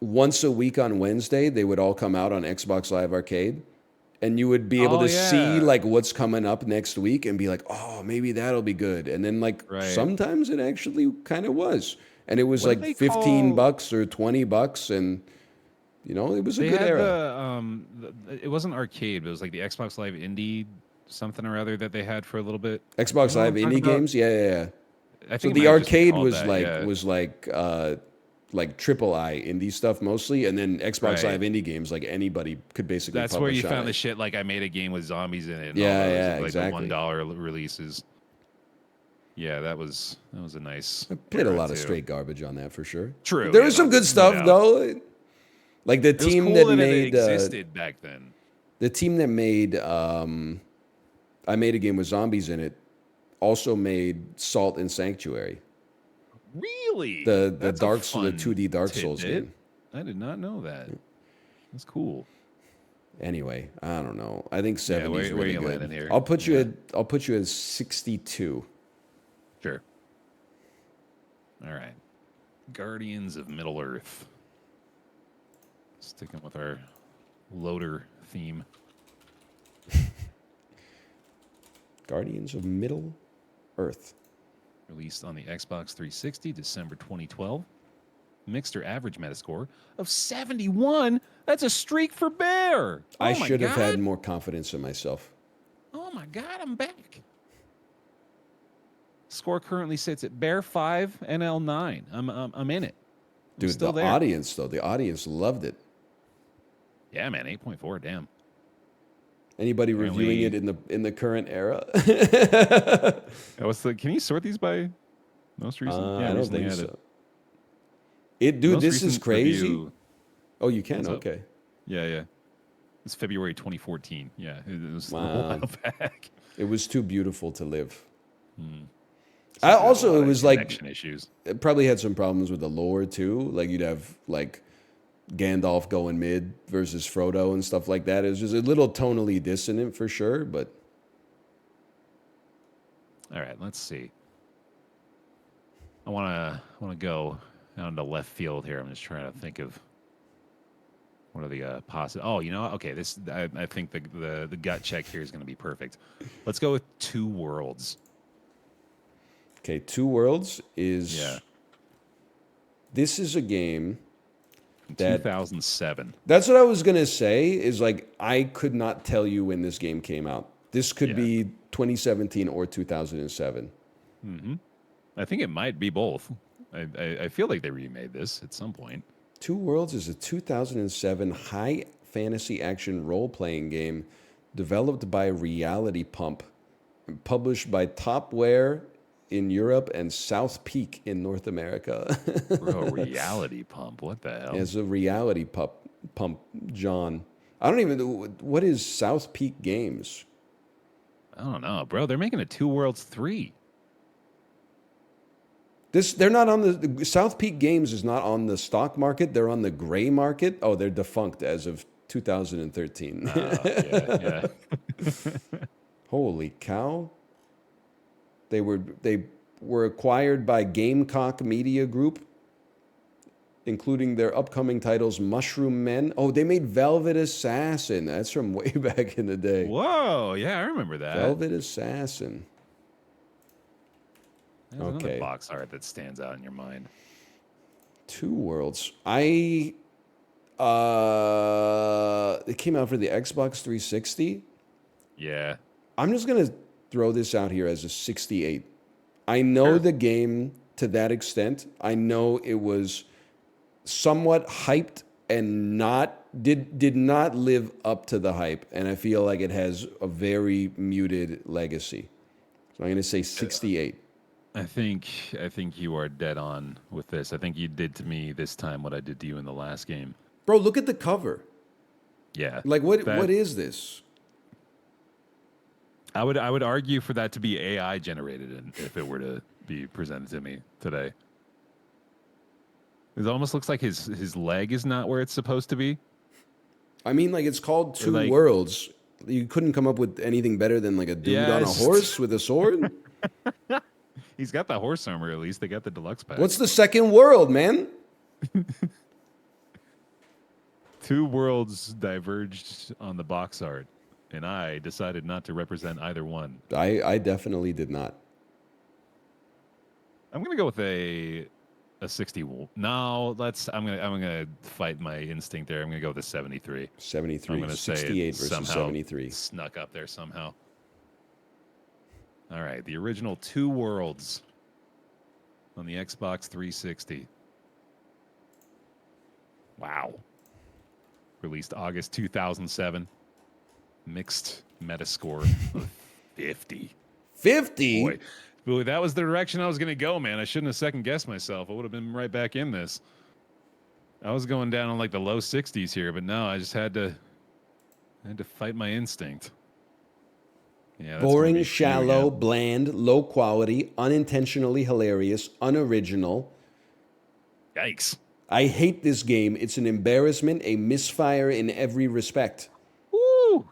[SPEAKER 1] once a week on Wednesday, they would all come out on Xbox Live Arcade. And you would be able
[SPEAKER 7] Oh,
[SPEAKER 1] to see
[SPEAKER 7] yeah.
[SPEAKER 1] like what's coming up next week and be like, oh, maybe that'll be good. And then like
[SPEAKER 7] Right.
[SPEAKER 1] sometimes it actually kind of was. And it was
[SPEAKER 7] What did
[SPEAKER 1] like
[SPEAKER 7] they
[SPEAKER 1] $15
[SPEAKER 7] call-
[SPEAKER 1] or $20 and you know, it was a
[SPEAKER 7] They
[SPEAKER 1] good
[SPEAKER 7] had
[SPEAKER 1] era.
[SPEAKER 7] it wasn't arcade, but it was like the Xbox Live Indie something or other that they had for a little bit.
[SPEAKER 1] Xbox
[SPEAKER 7] You know what
[SPEAKER 1] Live
[SPEAKER 7] I'm talking
[SPEAKER 1] indie
[SPEAKER 7] about?
[SPEAKER 1] games, yeah.
[SPEAKER 7] I
[SPEAKER 1] So
[SPEAKER 7] think it
[SPEAKER 1] the
[SPEAKER 7] might have just been
[SPEAKER 1] arcade
[SPEAKER 7] called
[SPEAKER 1] was
[SPEAKER 7] that,
[SPEAKER 1] like
[SPEAKER 7] yeah.
[SPEAKER 1] like triple I indie stuff mostly, and then Xbox
[SPEAKER 7] Right.
[SPEAKER 1] Live indie games like anybody could basically.
[SPEAKER 7] That's where you
[SPEAKER 1] publish on
[SPEAKER 7] found the
[SPEAKER 1] it.
[SPEAKER 7] shit like I made a game with zombies in it. And
[SPEAKER 1] Yeah,
[SPEAKER 7] all those,
[SPEAKER 1] yeah,
[SPEAKER 7] like
[SPEAKER 1] exactly.
[SPEAKER 7] The $1 releases. Yeah, that was a nice.
[SPEAKER 1] I played a
[SPEAKER 7] era,
[SPEAKER 1] lot of
[SPEAKER 7] too.
[SPEAKER 1] straight garbage on that for sure.
[SPEAKER 7] True,
[SPEAKER 1] There
[SPEAKER 7] yeah,
[SPEAKER 1] was some
[SPEAKER 7] no-
[SPEAKER 1] good
[SPEAKER 7] no
[SPEAKER 1] stuff
[SPEAKER 7] doubt.
[SPEAKER 1] though. Like the
[SPEAKER 7] It was
[SPEAKER 1] team
[SPEAKER 7] cool
[SPEAKER 1] that
[SPEAKER 7] that it
[SPEAKER 1] made
[SPEAKER 7] existed back then.
[SPEAKER 1] the team that made I made a game with zombies in it also made Salt and Sanctuary.
[SPEAKER 7] Really?
[SPEAKER 1] The
[SPEAKER 7] That's a
[SPEAKER 1] the
[SPEAKER 7] fun
[SPEAKER 1] 2D Dark Souls
[SPEAKER 7] tidbit.
[SPEAKER 1] game.
[SPEAKER 7] I did not know that. That's cool.
[SPEAKER 1] Anyway, I don't know. I think 70 is
[SPEAKER 7] where
[SPEAKER 1] really
[SPEAKER 7] you
[SPEAKER 1] good.
[SPEAKER 7] landing here?
[SPEAKER 1] I'll put you at 62.
[SPEAKER 7] Sure. All right. Guardians of Middle Earth. Sticking with our loader theme.
[SPEAKER 1] Guardians of Middle Earth.
[SPEAKER 7] Released on the Xbox 360, December 2012. Mixed or average Metascore of 71. That's a streak for Bear.
[SPEAKER 1] I
[SPEAKER 7] Oh my
[SPEAKER 1] should have had
[SPEAKER 7] God.
[SPEAKER 1] more confidence in myself.
[SPEAKER 7] Oh my God, I'm back. Score currently sits at bare 5, NL 9. I'm in it. I'm
[SPEAKER 1] Dude,
[SPEAKER 7] still
[SPEAKER 1] the
[SPEAKER 7] there.
[SPEAKER 1] audience, though, the audience loved it.
[SPEAKER 7] Yeah, man, 8.4. Damn.
[SPEAKER 1] Anybody
[SPEAKER 7] Apparently-
[SPEAKER 1] reviewing it in the current era?
[SPEAKER 7] Can you sort these by most recent?
[SPEAKER 1] I don't
[SPEAKER 7] recently
[SPEAKER 1] think
[SPEAKER 7] added.
[SPEAKER 1] so. Dude,
[SPEAKER 7] Most
[SPEAKER 1] this is
[SPEAKER 7] recent
[SPEAKER 1] crazy.
[SPEAKER 7] review-
[SPEAKER 1] Oh, you can?
[SPEAKER 7] What's up?
[SPEAKER 1] Okay.
[SPEAKER 7] Yeah. It's February 2014. Yeah, it was a
[SPEAKER 1] Wow.
[SPEAKER 7] while back.
[SPEAKER 1] It was too beautiful to live.
[SPEAKER 7] So there's a
[SPEAKER 1] Also,
[SPEAKER 7] lot
[SPEAKER 1] it
[SPEAKER 7] of
[SPEAKER 1] was like
[SPEAKER 7] connection issues.
[SPEAKER 1] it probably had some problems with the lore too. Like you'd have like Gandalf going mid versus Frodo and stuff like that. It was just a little tonally dissonant for sure, but
[SPEAKER 7] All right, let's see. I want to go out into left field here. I'm just trying to think of what are the possible. Oh, you know what? Okay, I think the gut check here is going to be perfect. Let's go with Two Worlds.
[SPEAKER 1] okay, Two Worlds is
[SPEAKER 7] Yeah,
[SPEAKER 1] this is a game that
[SPEAKER 7] 2007.
[SPEAKER 1] that's what I was gonna say. Is like I could not tell you when this game came out. This could
[SPEAKER 7] Yeah.
[SPEAKER 1] be 2017 or 2007.
[SPEAKER 7] I think it might be both. I feel like they remade this at some point.
[SPEAKER 1] Two Worlds is a 2007 high fantasy action role playing game developed by Reality Pump and published by Topware in Europe and South Peak in North America.
[SPEAKER 7] Bro, Reality Pump. What the hell?
[SPEAKER 1] It's a Reality Pump, John. I don't even know what is South Peak Games.
[SPEAKER 7] I don't know, bro. They're making a Two Worlds 3.
[SPEAKER 1] They're not on the South Peak Games is not on the stock market. They're on the gray market. Oh, they're defunct as of 2013.
[SPEAKER 7] Yeah.
[SPEAKER 1] Holy cow! They were acquired by Gamecock Media Group, including their upcoming titles Mushroom Men. Oh, they made Velvet Assassin. That's from way back in the day.
[SPEAKER 7] Whoa, yeah, I remember that.
[SPEAKER 1] Velvet Assassin.
[SPEAKER 7] There's another
[SPEAKER 1] Okay.
[SPEAKER 7] box art that stands out in your mind.
[SPEAKER 1] Two Worlds. It came out for the Xbox 360.
[SPEAKER 7] Yeah.
[SPEAKER 1] I'm just gonna throw this out here as a 68. I know
[SPEAKER 7] Sure.
[SPEAKER 1] the game to that extent. I know it was somewhat hyped and did not live up to the hype, and I feel like it has a very muted legacy. So I'm gonna say 68.
[SPEAKER 7] I think you are dead on with this. I think you did to me this time what I did to you in the last game.
[SPEAKER 1] Bro, look at the cover.
[SPEAKER 7] Yeah.
[SPEAKER 1] Like what
[SPEAKER 7] That-
[SPEAKER 1] is this?
[SPEAKER 7] I would argue for that to be AI generated if it were to be presented to me today. It almost looks like his leg is not where it's supposed to be.
[SPEAKER 1] I mean, like it's called Two
[SPEAKER 7] like-
[SPEAKER 1] Worlds. You couldn't come up with anything better than like a dude
[SPEAKER 7] Yeah,
[SPEAKER 1] on a
[SPEAKER 7] it's-
[SPEAKER 1] horse with a sword.
[SPEAKER 7] He's got the horse armor at least. They got the deluxe pack.
[SPEAKER 1] What's the second world, man?
[SPEAKER 7] Two worlds diverged on the box art, and I decided not to represent either one.
[SPEAKER 1] I definitely did not.
[SPEAKER 7] I'm gonna go with a 60. No, I'm gonna fight my instinct there. I'm gonna go with a 73. I'm
[SPEAKER 1] 73,
[SPEAKER 7] gonna say it
[SPEAKER 1] 68 versus
[SPEAKER 7] somehow
[SPEAKER 1] 73.
[SPEAKER 7] snuck up there somehow. All right, the original Two Worlds on the Xbox 360. Wow. Released August 2007. Mixed Metascore of 50.
[SPEAKER 1] 50?
[SPEAKER 7] Boy, that was the direction I was going to go, man. I shouldn't have second guessed myself. I would have been right back in this. I was going down on like the low 60s here, but no, I just had to fight my instinct. Yeah, that's gonna be
[SPEAKER 1] Boring,
[SPEAKER 7] you
[SPEAKER 1] shallow,
[SPEAKER 7] again.
[SPEAKER 1] bland, low quality, unintentionally hilarious, unoriginal.
[SPEAKER 7] Yikes.
[SPEAKER 1] I hate this game. It's an embarrassment, a misfire in every respect.
[SPEAKER 7] Woo!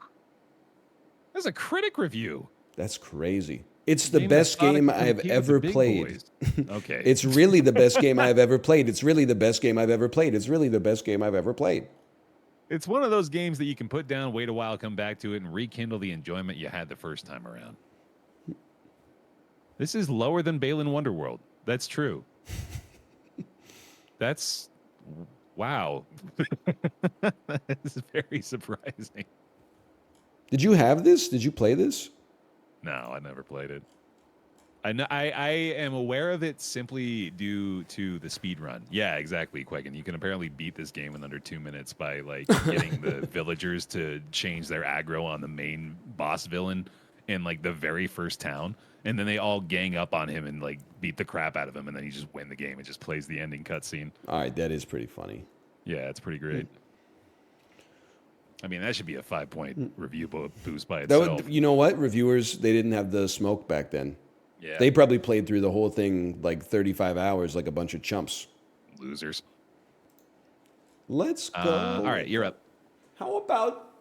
[SPEAKER 7] That's a critic review.
[SPEAKER 1] That's crazy. It's the
[SPEAKER 7] Game
[SPEAKER 1] best
[SPEAKER 7] that's
[SPEAKER 1] game
[SPEAKER 7] not gonna
[SPEAKER 1] I've
[SPEAKER 7] compete with
[SPEAKER 1] ever
[SPEAKER 7] the big
[SPEAKER 1] played.
[SPEAKER 7] boys. Okay.
[SPEAKER 1] It's really the best game I've ever played. It's really the best game I've ever played. It's really the best game I've ever played.
[SPEAKER 7] It's one of those games that you can put down, wait a while, come back to it, and rekindle the enjoyment you had the first time around. This is lower than Balin Wonderworld. That's true. That's wow. That's very surprising.
[SPEAKER 1] Did you have this? Did you play this?
[SPEAKER 7] No, I never played it. I know. I am aware of it simply due to the speed run. Yeah, exactly, Quagan. You can apparently beat this game in under 2 minutes by like getting the villagers to change their aggro on the main boss villain in like the very first town, and then they all gang up on him and like beat the crap out of him, and then you just win the game. It just plays the ending cutscene.
[SPEAKER 1] All right, that is pretty funny.
[SPEAKER 7] Yeah, it's pretty great. I mean, that should be a 5-point review boost by
[SPEAKER 1] That
[SPEAKER 7] itself.
[SPEAKER 1] would, you know what? Reviewers, they didn't have the smoke back then.
[SPEAKER 7] Yeah,
[SPEAKER 1] They probably played through the whole thing like 35 hours like a bunch of chumps.
[SPEAKER 7] losers.
[SPEAKER 1] Let's go.
[SPEAKER 7] All right, you're up.
[SPEAKER 1] How about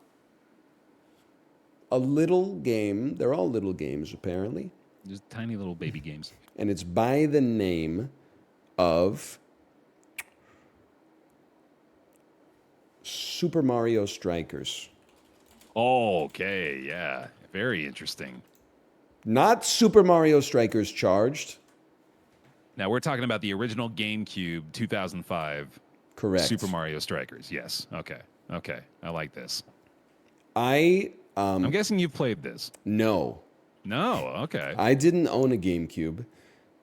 [SPEAKER 1] a little game? They're all little games, apparently.
[SPEAKER 7] Just tiny little baby games.
[SPEAKER 1] And it's by the name of Super Mario Strikers.
[SPEAKER 7] Okay, yeah, very interesting.
[SPEAKER 1] Not Super Mario Strikers Charged.
[SPEAKER 7] Now we're talking about the original GameCube 2005
[SPEAKER 1] Correct.
[SPEAKER 7] Super Mario Strikers. Yes. Okay. Okay. I like this.
[SPEAKER 1] I'm
[SPEAKER 7] guessing you've played this.
[SPEAKER 1] no.
[SPEAKER 7] No. Okay.
[SPEAKER 1] I didn't own a GameCube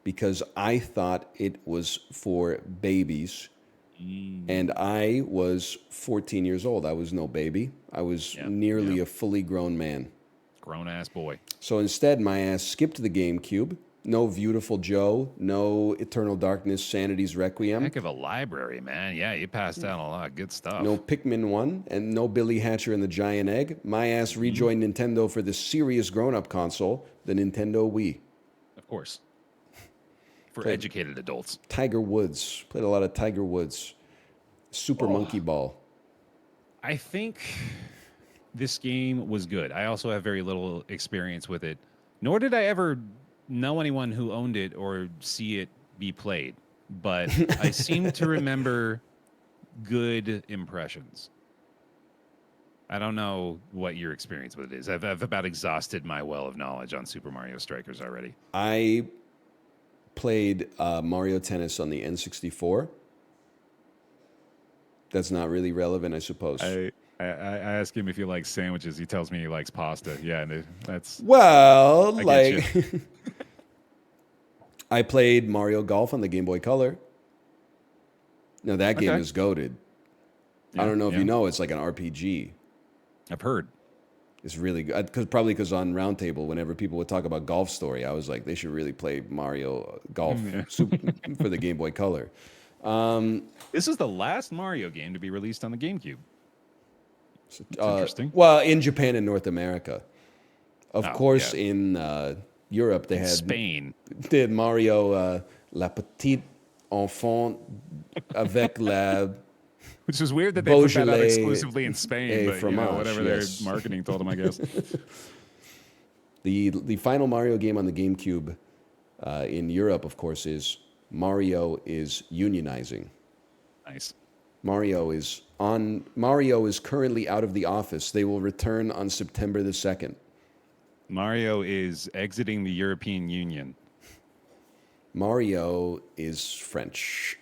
[SPEAKER 1] because I thought it was for babies. And I was 14 years old. I was no baby. I was nearly a fully grown man.
[SPEAKER 7] Grown ass boy.
[SPEAKER 1] So instead, my ass skipped the GameCube. No Beautiful Joe. No Eternal Darkness, Sanity's Requiem.
[SPEAKER 7] Heck of a library, man. Yeah, you passed out a lot of good stuff.
[SPEAKER 1] No Pikmin 1 and no Billy Hatcher and the Giant Egg. My ass rejoined Nintendo for the serious grown-up console, the Nintendo Wii.
[SPEAKER 7] Of course. For educated adults.
[SPEAKER 1] Tiger Woods. Played a lot of Tiger Woods. Super Monkey Ball.
[SPEAKER 7] I think this game was good. I also have very little experience with it, nor did I ever know anyone who owned it or see it be played. But I seem to remember good impressions. I don't know what your experience with it is. I've about exhausted my well of knowledge on Super Mario Strikers already.
[SPEAKER 1] I played Mario Tennis on the N64. That's not really relevant, I suppose.
[SPEAKER 7] I ask him if he likes sandwiches. He tells me he likes pasta. Yeah, and that's...
[SPEAKER 1] Well,
[SPEAKER 7] I
[SPEAKER 1] like...
[SPEAKER 7] get
[SPEAKER 1] I played Mario Golf on the Game Boy Color. Now, that game is goated. I don't know if you know, it's like an RPG.
[SPEAKER 7] I've heard.
[SPEAKER 1] It's really good. Probably because on Roundtable, whenever people would talk about Golf Story, I was like, they should really play Mario Golf for the Game Boy Color.
[SPEAKER 7] This is the last Mario game to be released on the GameCube. It's interesting.
[SPEAKER 1] Well, in Japan and North America. Of course, in Europe, they had
[SPEAKER 7] Spain.
[SPEAKER 1] They had Mario La Petite Enfant avec la...
[SPEAKER 7] Which is weird that they put that out
[SPEAKER 1] Beaujolais
[SPEAKER 7] exclusively in Spain, but
[SPEAKER 1] fromage,
[SPEAKER 7] whatever
[SPEAKER 1] yes.
[SPEAKER 7] their marketing told them, I guess.
[SPEAKER 1] The final Mario game on the GameCube in Europe, of course, is Mario is unionizing.
[SPEAKER 7] Nice.
[SPEAKER 1] Mario is currently out of the office. They will return on September the 2nd.
[SPEAKER 7] Mario is exiting the European Union.
[SPEAKER 1] Mario is French.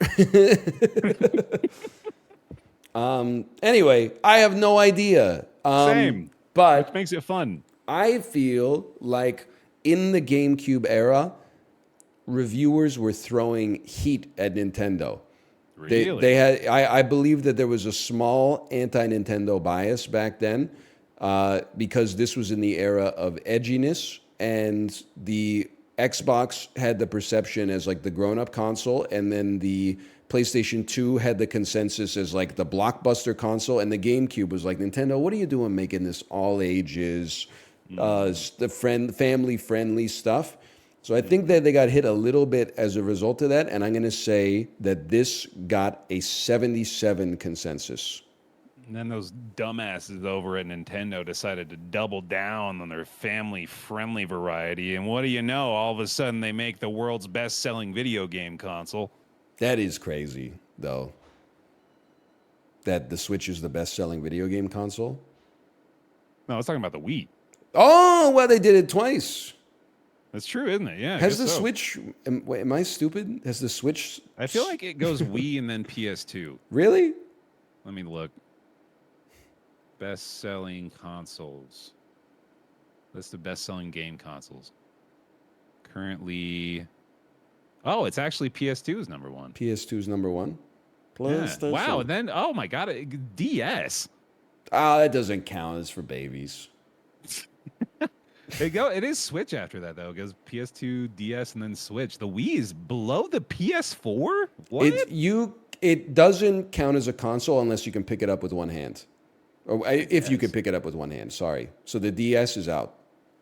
[SPEAKER 1] Anyway, I have no idea.
[SPEAKER 7] Same.
[SPEAKER 1] But
[SPEAKER 7] Which makes it fun.
[SPEAKER 1] I feel like in the GameCube era, reviewers were throwing heat at Nintendo.
[SPEAKER 7] Really?
[SPEAKER 1] They had. I believe that there was a small anti-Nintendo bias back then, because this was in the era of edginess, and the Xbox had the perception as like the grown-up console, and then the PlayStation 2 had the consensus as like the blockbuster console, and the GameCube was like, Nintendo, what are you doing making this all ages, family-friendly stuff? So I think that they got hit a little bit as a result of that, and I'm going to say that this got a 77 consensus.
[SPEAKER 7] And then those dumbasses over at Nintendo decided to double down on their family-friendly variety, and what do you know? All of a sudden, they make the world's best-selling video game console.
[SPEAKER 1] That is crazy, though. That the Switch is the best-selling video game console.
[SPEAKER 7] No, I was talking about the Wii.
[SPEAKER 1] Oh, well, they did it twice.
[SPEAKER 7] That's true, isn't it? Yeah.
[SPEAKER 1] Has the Switch... Am I stupid? Has the Switch...
[SPEAKER 7] I feel like it goes Wii and then PS2.
[SPEAKER 1] Really?
[SPEAKER 7] Let me look. Best-selling consoles. That's the best-selling game consoles. Currently, oh, it's actually PS2 is number one.
[SPEAKER 1] PS2's number one.
[SPEAKER 7] Yeah.
[SPEAKER 1] PlayStation.
[SPEAKER 7] Wow. And then, oh my God, DS.
[SPEAKER 1] Ah, that doesn't count. It's for babies.
[SPEAKER 7] It is Switch after that though. It goes PS2, DS, and then Switch. The Wii is below the PS4. What?
[SPEAKER 1] It doesn't count as a console unless you can pick it up with one hand, or if you can pick it up with one hand. Sorry. So the DS is out.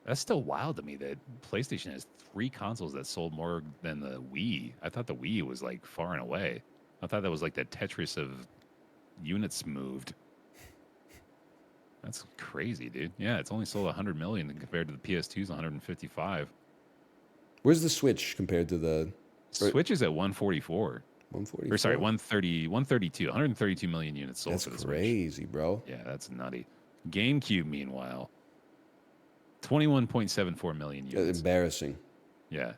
[SPEAKER 7] That's still wild to me that PlayStation has 3 consoles that sold more than the Wii. I thought the Wii was like far and away. I thought that was like the Tetris of units moved. That's crazy, dude. Yeah, it's only sold 100 million compared to the PS2's 155.
[SPEAKER 1] Where's the Switch compared to the
[SPEAKER 7] Switch is at 144.
[SPEAKER 1] 144?
[SPEAKER 7] Or sorry, 132. 132 million units sold
[SPEAKER 1] That's
[SPEAKER 7] for the
[SPEAKER 1] crazy, bro.
[SPEAKER 7] Switch. Yeah, that's nutty. GameCube, meanwhile, 21.74 million
[SPEAKER 1] That's
[SPEAKER 7] units.
[SPEAKER 1] embarrassing.
[SPEAKER 7] Yeah.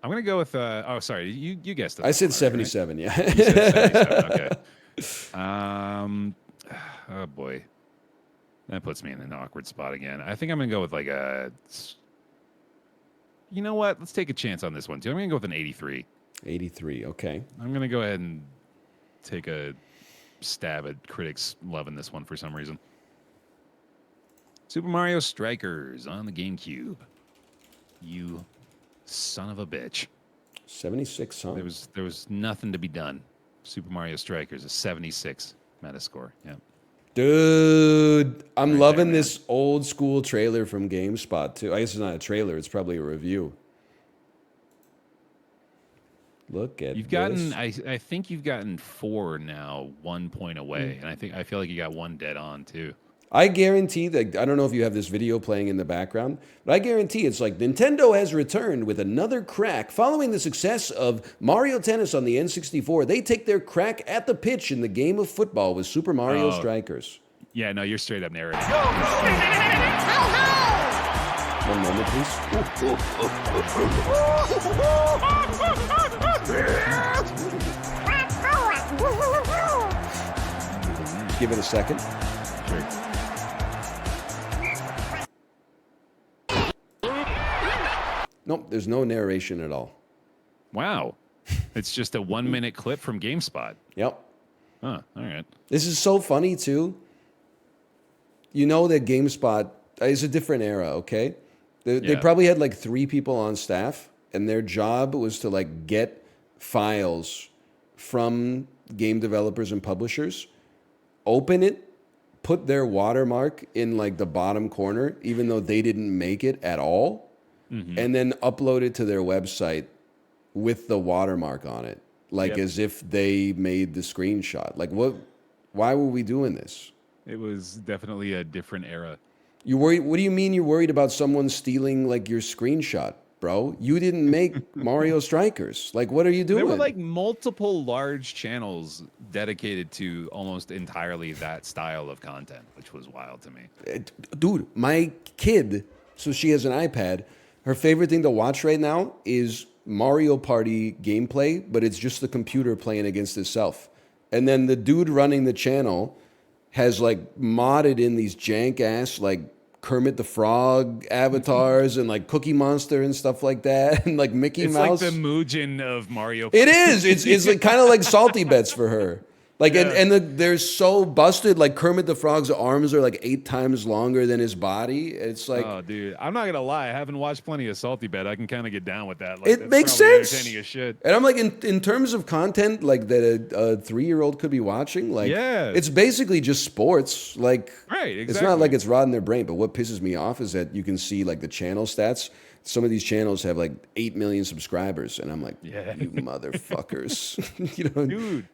[SPEAKER 7] I'm going to go with, oh, sorry, you guessed it.
[SPEAKER 1] I said
[SPEAKER 7] Right?
[SPEAKER 1] 77, yeah.
[SPEAKER 7] You said 77, okay. Oh boy, that puts me in an awkward spot again. I think I'm gonna go with like a. You know what? Let's take a chance on this one too. I'm gonna go with an 83.
[SPEAKER 1] 83, okay.
[SPEAKER 7] I'm gonna go ahead and take a stab at critics loving this one for some reason. Super Mario Strikers on the GameCube. You son of a bitch.
[SPEAKER 1] 76, huh?
[SPEAKER 7] There was nothing to be done. Super Mario Strikers, a 76 Metascore. Yeah.
[SPEAKER 1] Dude, I'm
[SPEAKER 7] Right
[SPEAKER 1] loving
[SPEAKER 7] there,
[SPEAKER 1] this old school trailer from GameSpot too. I guess it's not a trailer; it's probably a review. Look at
[SPEAKER 7] You've gotten,
[SPEAKER 1] this.
[SPEAKER 7] I think you've gotten 4 now, 1 point away, and I feel like you got 1 dead on too.
[SPEAKER 1] I guarantee that, I don't know if you have this video playing in the background, but I guarantee it's like Nintendo has returned with another crack. Following the success of Mario Tennis on the N64, they take their crack at the pitch in the game of football with Super Mario Strikers.
[SPEAKER 7] Yeah, no, you're straight up narrating.
[SPEAKER 1] One moment, please. Give it a second. Nope, there's no narration at all.
[SPEAKER 7] Wow, it's just a 1 minute clip from GameSpot.
[SPEAKER 1] Yep.
[SPEAKER 7] Huh. All right.
[SPEAKER 1] This is so funny too. You know that GameSpot is a different era, okay? They
[SPEAKER 7] Yeah.
[SPEAKER 1] probably had like 3 people on staff, and their job was to like get files from game developers and publishers, open it, put their watermark in like the bottom corner, even though they didn't make it at all, and then upload it to their website with the watermark on it, like
[SPEAKER 7] Yep.
[SPEAKER 1] as if they made the screenshot. Like what? Why were we doing this?
[SPEAKER 7] It was definitely a different era.
[SPEAKER 1] You worried? What do you mean you're worried about someone stealing like your screenshot, bro? You didn't make Mario Strikers. Like, what are you doing?
[SPEAKER 7] There were like multiple large channels dedicated to almost entirely that style of content, which was wild to me.
[SPEAKER 1] Dude, my kid, so she has an iPad. Her favorite thing to watch right now is Mario Party gameplay, but it's just the computer playing against itself. And then the dude running the channel has like modded in these jank ass like Kermit the Frog avatars and like Cookie Monster and stuff like that, and like Mickey
[SPEAKER 7] It's
[SPEAKER 1] Mouse.
[SPEAKER 7] like the Mugen of Mario.
[SPEAKER 1] It is. It's like, kind of like salty bets for her. Like
[SPEAKER 7] Yeah.
[SPEAKER 1] they're so busted. Like Kermit the Frog's arms are like 8 times longer than his body. It's like
[SPEAKER 7] Oh, dude, I'm not gonna lie. I haven't watched plenty of Salty Bet. I can kind of get down with that. Like,
[SPEAKER 1] it
[SPEAKER 7] that's
[SPEAKER 1] makes
[SPEAKER 7] probably
[SPEAKER 1] sense.
[SPEAKER 7] Entertaining as shit.
[SPEAKER 1] And I'm like, in terms of content, like that a 3-year-old could be watching. Like,
[SPEAKER 7] Yeah.
[SPEAKER 1] it's basically just sports. Like,
[SPEAKER 7] Right,
[SPEAKER 1] It's
[SPEAKER 7] exactly.
[SPEAKER 1] not like it's rotting their brain. But what pisses me off is that you can see like the channel stats. Some of these channels have like 8 million subscribers, and I'm like,
[SPEAKER 7] Yeah.
[SPEAKER 1] you motherfuckers. You know,
[SPEAKER 7] Dude,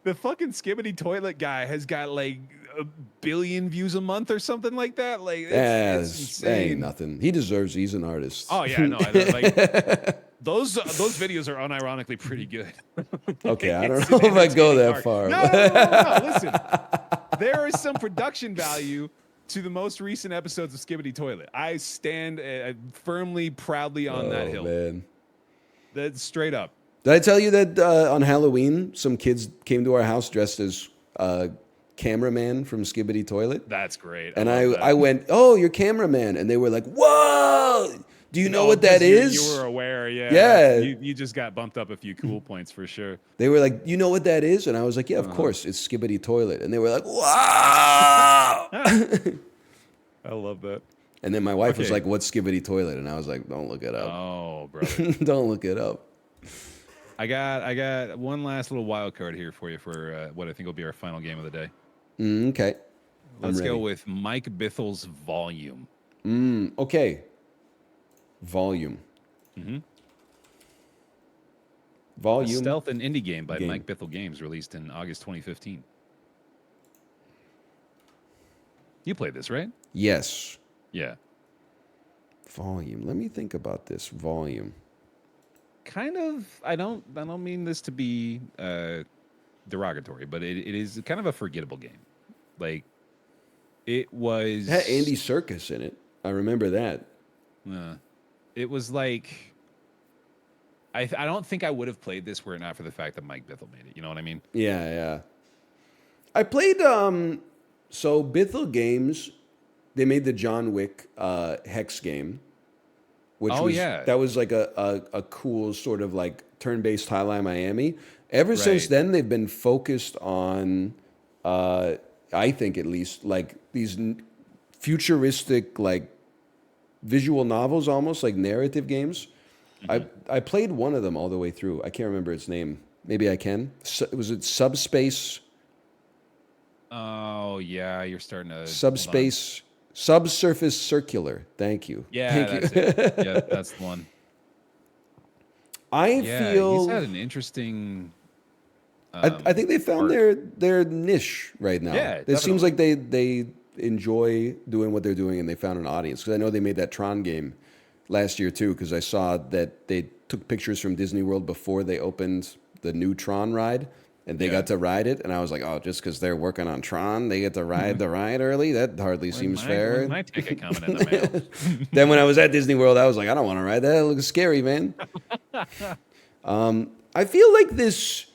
[SPEAKER 7] the fucking Skibbity Toilet guy has got like 1 billion views a month or something like that. Like, it's
[SPEAKER 1] that ain't
[SPEAKER 7] insane.
[SPEAKER 1] nothing. He deserves. He's an artist.
[SPEAKER 7] Oh yeah, no, like those videos are unironically pretty good.
[SPEAKER 1] Okay, I
[SPEAKER 7] It's
[SPEAKER 1] don't know
[SPEAKER 7] an
[SPEAKER 1] if I go
[SPEAKER 7] entertaining
[SPEAKER 1] that
[SPEAKER 7] arc.
[SPEAKER 1] far.
[SPEAKER 7] No. Listen, there is some production value to the most recent episodes of Skibbity Toilet. I stand firmly, proudly on that hill.
[SPEAKER 1] Man.
[SPEAKER 7] That's straight up.
[SPEAKER 1] Did I tell you that on Halloween, some kids came to our house dressed as cameraman from Skibbity Toilet?
[SPEAKER 7] That's great.
[SPEAKER 1] And
[SPEAKER 7] love that.
[SPEAKER 1] I went, oh, you're cameraman. And they were like, whoa, Do you know
[SPEAKER 7] No,
[SPEAKER 1] what that
[SPEAKER 7] 'cause
[SPEAKER 1] is?
[SPEAKER 7] You were aware, yeah.
[SPEAKER 1] Yeah.
[SPEAKER 7] You just got bumped up a few cool points for sure.
[SPEAKER 1] They were like, you know what that is? And I was like, yeah, of
[SPEAKER 7] Uh-huh.
[SPEAKER 1] course. It's Skibbity Toilet. And they were like, wow.
[SPEAKER 7] I love that.
[SPEAKER 1] And then my wife was
[SPEAKER 7] Okay.
[SPEAKER 1] like, what's Skibbity Toilet? And I was like, don't look it up.
[SPEAKER 7] Oh, brother.
[SPEAKER 1] Don't look it up.
[SPEAKER 7] I got one last little wild card here for you for what I think will be our final game of the day.
[SPEAKER 1] Okay.
[SPEAKER 7] Let's go
[SPEAKER 1] ready.
[SPEAKER 7] with Mike Bithel's Volume.
[SPEAKER 1] Okay. Volume.
[SPEAKER 7] Mm-hmm. A
[SPEAKER 1] Volume.
[SPEAKER 7] stealth and indie game by
[SPEAKER 1] Game.
[SPEAKER 7] Mike Bithell Games, released in August 2015. You played this, right?
[SPEAKER 1] Yes.
[SPEAKER 7] Yeah.
[SPEAKER 1] Volume. Let me think about this. Volume.
[SPEAKER 7] Kind of. I don't mean this to be derogatory, but it is kind of a forgettable game. Like, it was.
[SPEAKER 1] It had Andy Serkis in it. I remember that.
[SPEAKER 7] It was like. I don't think I would have played this were it not for the fact that Mike Bithell made it. You know what I mean?
[SPEAKER 1] Yeah, yeah. I played so Bithell Games, they made the John Wick Hex game. Which
[SPEAKER 7] Oh,
[SPEAKER 1] was
[SPEAKER 7] yeah.
[SPEAKER 1] that was like a cool sort of like turn-based Hotline Miami. Ever since
[SPEAKER 7] Right.
[SPEAKER 1] then they've been focused on I think at least like these futuristic like visual novels almost like narrative games. I played one of them all the way through. I can't remember its name. Maybe I can. Was it Subspace?
[SPEAKER 7] Oh yeah, you're starting to hold on.
[SPEAKER 1] Subspace, Subsurface Circular. Thank you.
[SPEAKER 7] Yeah,
[SPEAKER 1] Thank
[SPEAKER 7] that's
[SPEAKER 1] you.
[SPEAKER 7] it. Yeah, that's the one.
[SPEAKER 1] I
[SPEAKER 7] Yeah,
[SPEAKER 1] feel.
[SPEAKER 7] he's had an interesting.
[SPEAKER 1] I think they found their niche right now.
[SPEAKER 7] Yeah,
[SPEAKER 1] It seems like they enjoy doing what they're doing and they found an audience. Because I know they made that Tron game last year too. Because I saw that they took pictures from Disney World before they opened the new Tron ride, and they got to ride it. And I was like, oh, just because they're working on Tron, they get to ride the ride early. That hardly seems fair.
[SPEAKER 7] When's my ticket coming in the mail?
[SPEAKER 1] Then when I was at Disney World, I was like, I don't want to ride that. It looks scary, man. I feel like this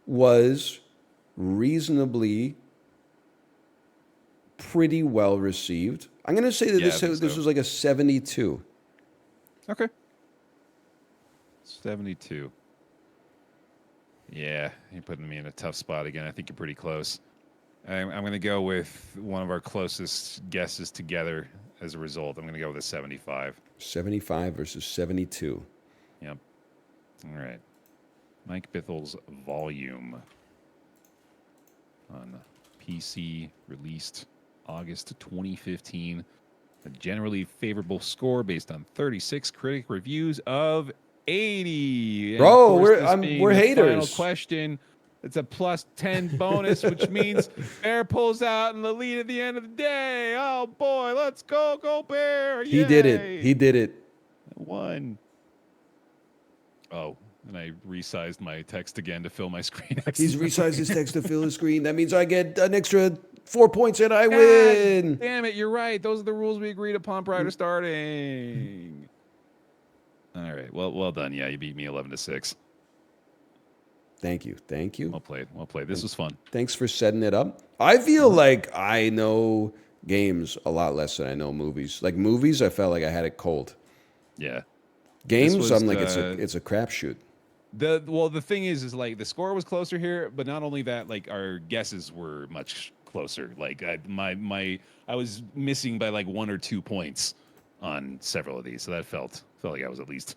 [SPEAKER 1] was reasonably pretty well received. I'm going to say that
[SPEAKER 7] Yeah, I think
[SPEAKER 1] this
[SPEAKER 7] so.
[SPEAKER 1] was like a 72.
[SPEAKER 7] Okay. 72. Yeah, you're putting me in a tough spot again. I think you're pretty close. I'm going to go with one of our closest guesses together as a result. I'm going to go with a 75.
[SPEAKER 1] 75 versus 72.
[SPEAKER 7] Yep. All right. Mike Bithel's Volume on PC, released August 2015. A generally favorable score based on 36 critic reviews of 80. And
[SPEAKER 1] Bro,
[SPEAKER 7] of course,
[SPEAKER 1] we're-
[SPEAKER 7] this
[SPEAKER 1] I'm-
[SPEAKER 7] being
[SPEAKER 1] we're
[SPEAKER 7] the final
[SPEAKER 1] haters.
[SPEAKER 7] question. It's a plus 10 bonus, which means Bear pulls out in the lead at the end of the day. Oh boy, let's go Bear!
[SPEAKER 1] He did it.
[SPEAKER 7] Yay!
[SPEAKER 1] He did it.
[SPEAKER 7] Won. Oh, and I resized my text again to fill my screen.
[SPEAKER 1] He's resized his text to fill his screen. That means I get an extra 4 points and I
[SPEAKER 7] God
[SPEAKER 1] win.
[SPEAKER 7] damn it, you're right. Those are the rules we agreed upon prior to starting. All right. Well done. Yeah, you beat me 11-6.
[SPEAKER 1] Thank you. Thank you.
[SPEAKER 7] Well played. Well played. This was fun.
[SPEAKER 1] Thanks for setting it up. I feel like I know games a lot less than I know movies. Like movies, I felt like I had it cold.
[SPEAKER 7] Yeah.
[SPEAKER 1] Games,
[SPEAKER 7] was
[SPEAKER 1] I'm like
[SPEAKER 7] the-
[SPEAKER 1] it's a crapshoot.
[SPEAKER 7] The thing is like the score was closer here, but not only that, like our guesses were much closer. Like I was missing by like 1 or 2 points on several of these, so that felt like I was at least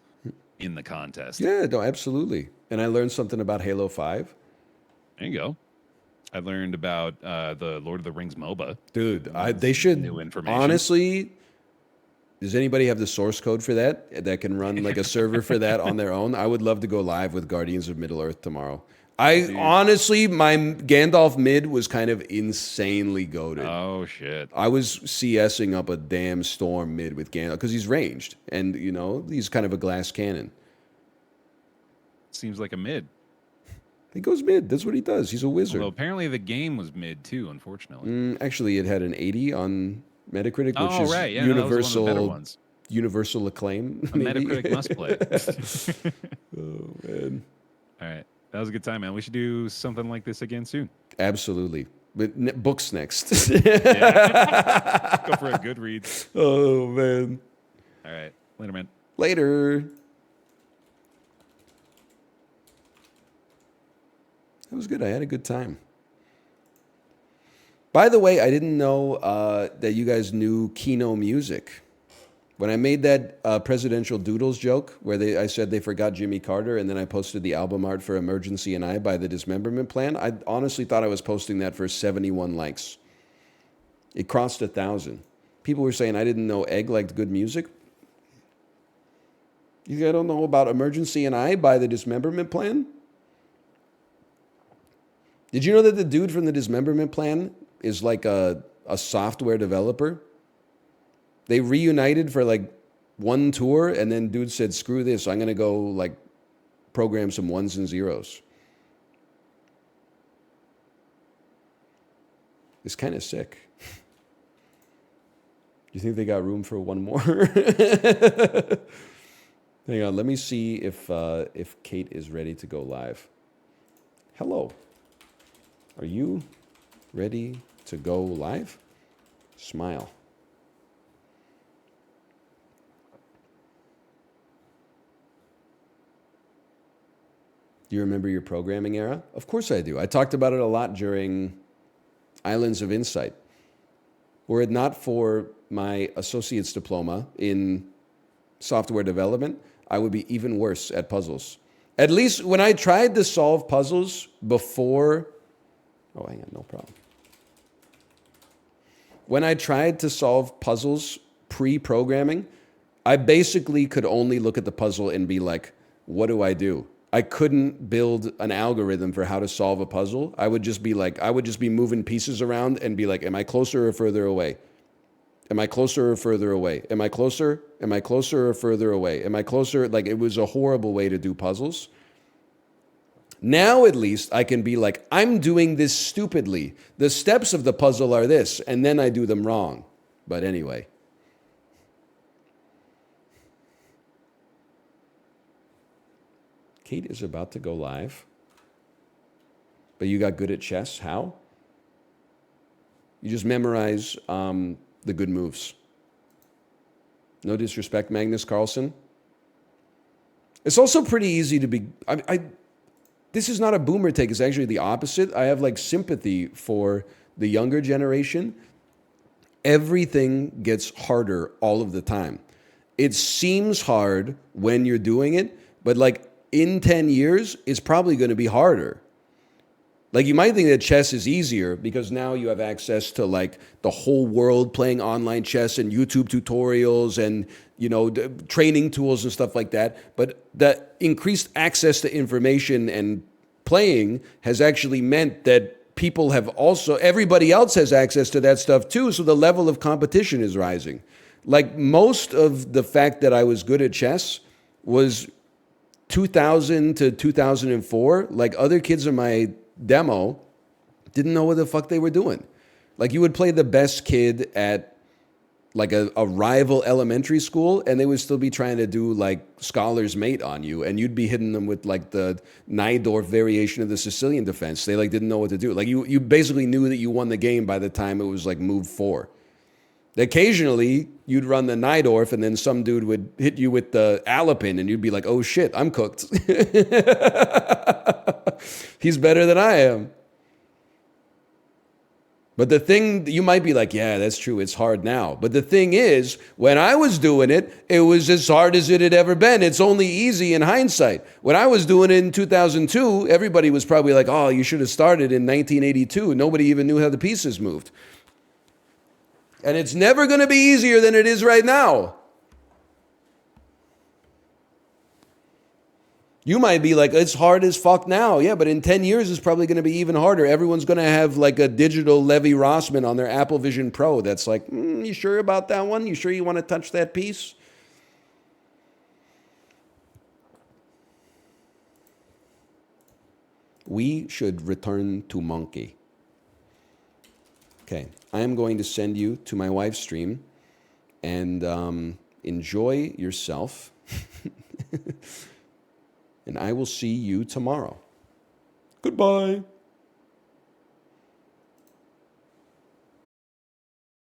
[SPEAKER 7] in the contest.
[SPEAKER 1] Yeah, no, absolutely. And I learned something about Halo 5.
[SPEAKER 7] There you go. I learned about the Lord of the Rings MOBA.
[SPEAKER 1] Dude, they should
[SPEAKER 7] New information.
[SPEAKER 1] honestly. Does anybody have the source code for that can run like a server for that on their own? I would love to go live with Guardians of Middle Earth tomorrow. Honestly, my Gandalf mid was kind of insanely goated.
[SPEAKER 7] Oh shit.
[SPEAKER 1] I was CSing up a damn storm mid with Gandalf because he's ranged and he's kind of a glass cannon.
[SPEAKER 7] Seems like a mid.
[SPEAKER 1] He goes mid. That's what he does. He's a wizard.
[SPEAKER 7] Although apparently the game was mid too, unfortunately.
[SPEAKER 1] Actually, it had an 80 on Metacritic, which
[SPEAKER 7] Oh
[SPEAKER 1] is
[SPEAKER 7] right, yeah, that was one of the better
[SPEAKER 1] universal
[SPEAKER 7] ones.
[SPEAKER 1] universal acclaim.
[SPEAKER 7] A
[SPEAKER 1] maybe.
[SPEAKER 7] Metacritic must play.
[SPEAKER 1] Oh man.
[SPEAKER 7] All right, that was a good time, man. We should do something like this again soon.
[SPEAKER 1] Absolutely. But books next.
[SPEAKER 7] Go for a good read.
[SPEAKER 1] Oh man.
[SPEAKER 7] All right, later, man.
[SPEAKER 1] Later. That was good. I had a good time. By the way, I didn't know that you guys knew Kino Music. When I made that presidential doodles joke where I said they forgot Jimmy Carter and then I posted the album art for Emergency and I by the Dismemberment Plan, I honestly thought I was posting that for 71 likes. It crossed 1,000. People were saying I didn't know Egg liked good music. You guys don't know about Emergency and I by the Dismemberment Plan? Did you know that the dude from the Dismemberment Plan is like a software developer? They reunited for like one tour, and then dude said, screw this, I'm going to go like program some ones and zeros. It's kind of sick. You think they got room for one more? Hang on, let me see if Kate is ready to go live. Hello. Are you ready to go live? Smile. Do you remember your programming era? Of course I do. I talked about it a lot during Islands of Insight. Were it not for my associate's diploma in software development, I would be even worse at puzzles. At least when I tried to solve puzzles before... Oh, hang on, no problem. When I tried to solve puzzles pre-programming, I basically could only look at the puzzle and be like, what do I do? I couldn't build an algorithm for how to solve a puzzle. I would just be moving pieces around and be like, am I closer or further away? Am I closer or further away? Am I closer? Am I closer or further away? Am I closer? Like, it was a horrible way to do puzzles. Now, at least, I can be like, I'm doing this stupidly. The steps of the puzzle are this, and then I do them wrong. But anyway. Kate is about to go live. But you got good at chess. How? You just memorize the good moves. No disrespect, Magnus Carlsen. It's also pretty easy to be... This is not a boomer take. It's actually the opposite. I have like sympathy for the younger generation. Everything gets harder all of the time. It seems hard when you're doing it, but like in 10 years, it's probably going to be harder. Like you might think that chess is easier because now you have access to like the whole world playing online chess and YouTube tutorials and, you know, training tools and stuff like that. But that increased access to information and playing has actually meant that people have also, everybody else has access to that stuff too. So the level of competition is rising. Like most of the fact that I was good at chess was 2000 to 2004. Like other kids in my demo didn't know what the fuck they were doing. Like you would play the best kid at like a rival elementary school and they would still be trying to do like scholar's mate on you and you'd be hitting them with like the Najdorf variation of the Sicilian defense. They like didn't know what to do. Like you basically knew that you won the game by the time it was like move 4. Occasionally you'd run the Najdorf and then some dude would hit you with the Alapin and you'd be like, oh shit, I'm cooked. He's better than I am. But the thing, you might be like, yeah, that's true. It's hard now. But the thing is, when I was doing it, it was as hard as it had ever been. It's only easy in hindsight. When I was doing it in 2002, everybody was probably like, oh, you should have started in 1982. Nobody even knew how the pieces moved. And it's never going to be easier than it is right now. You might be like, it's hard as fuck now. Yeah, but in 10 years, it's probably going to be even harder. Everyone's going to have like a digital Levi Rossman on their Apple Vision Pro that's like, you sure about that one? You sure you want to touch that piece? We should return to Monkey. Okay, I am going to send you to my wife's stream and enjoy yourself. And I will see you tomorrow. Goodbye.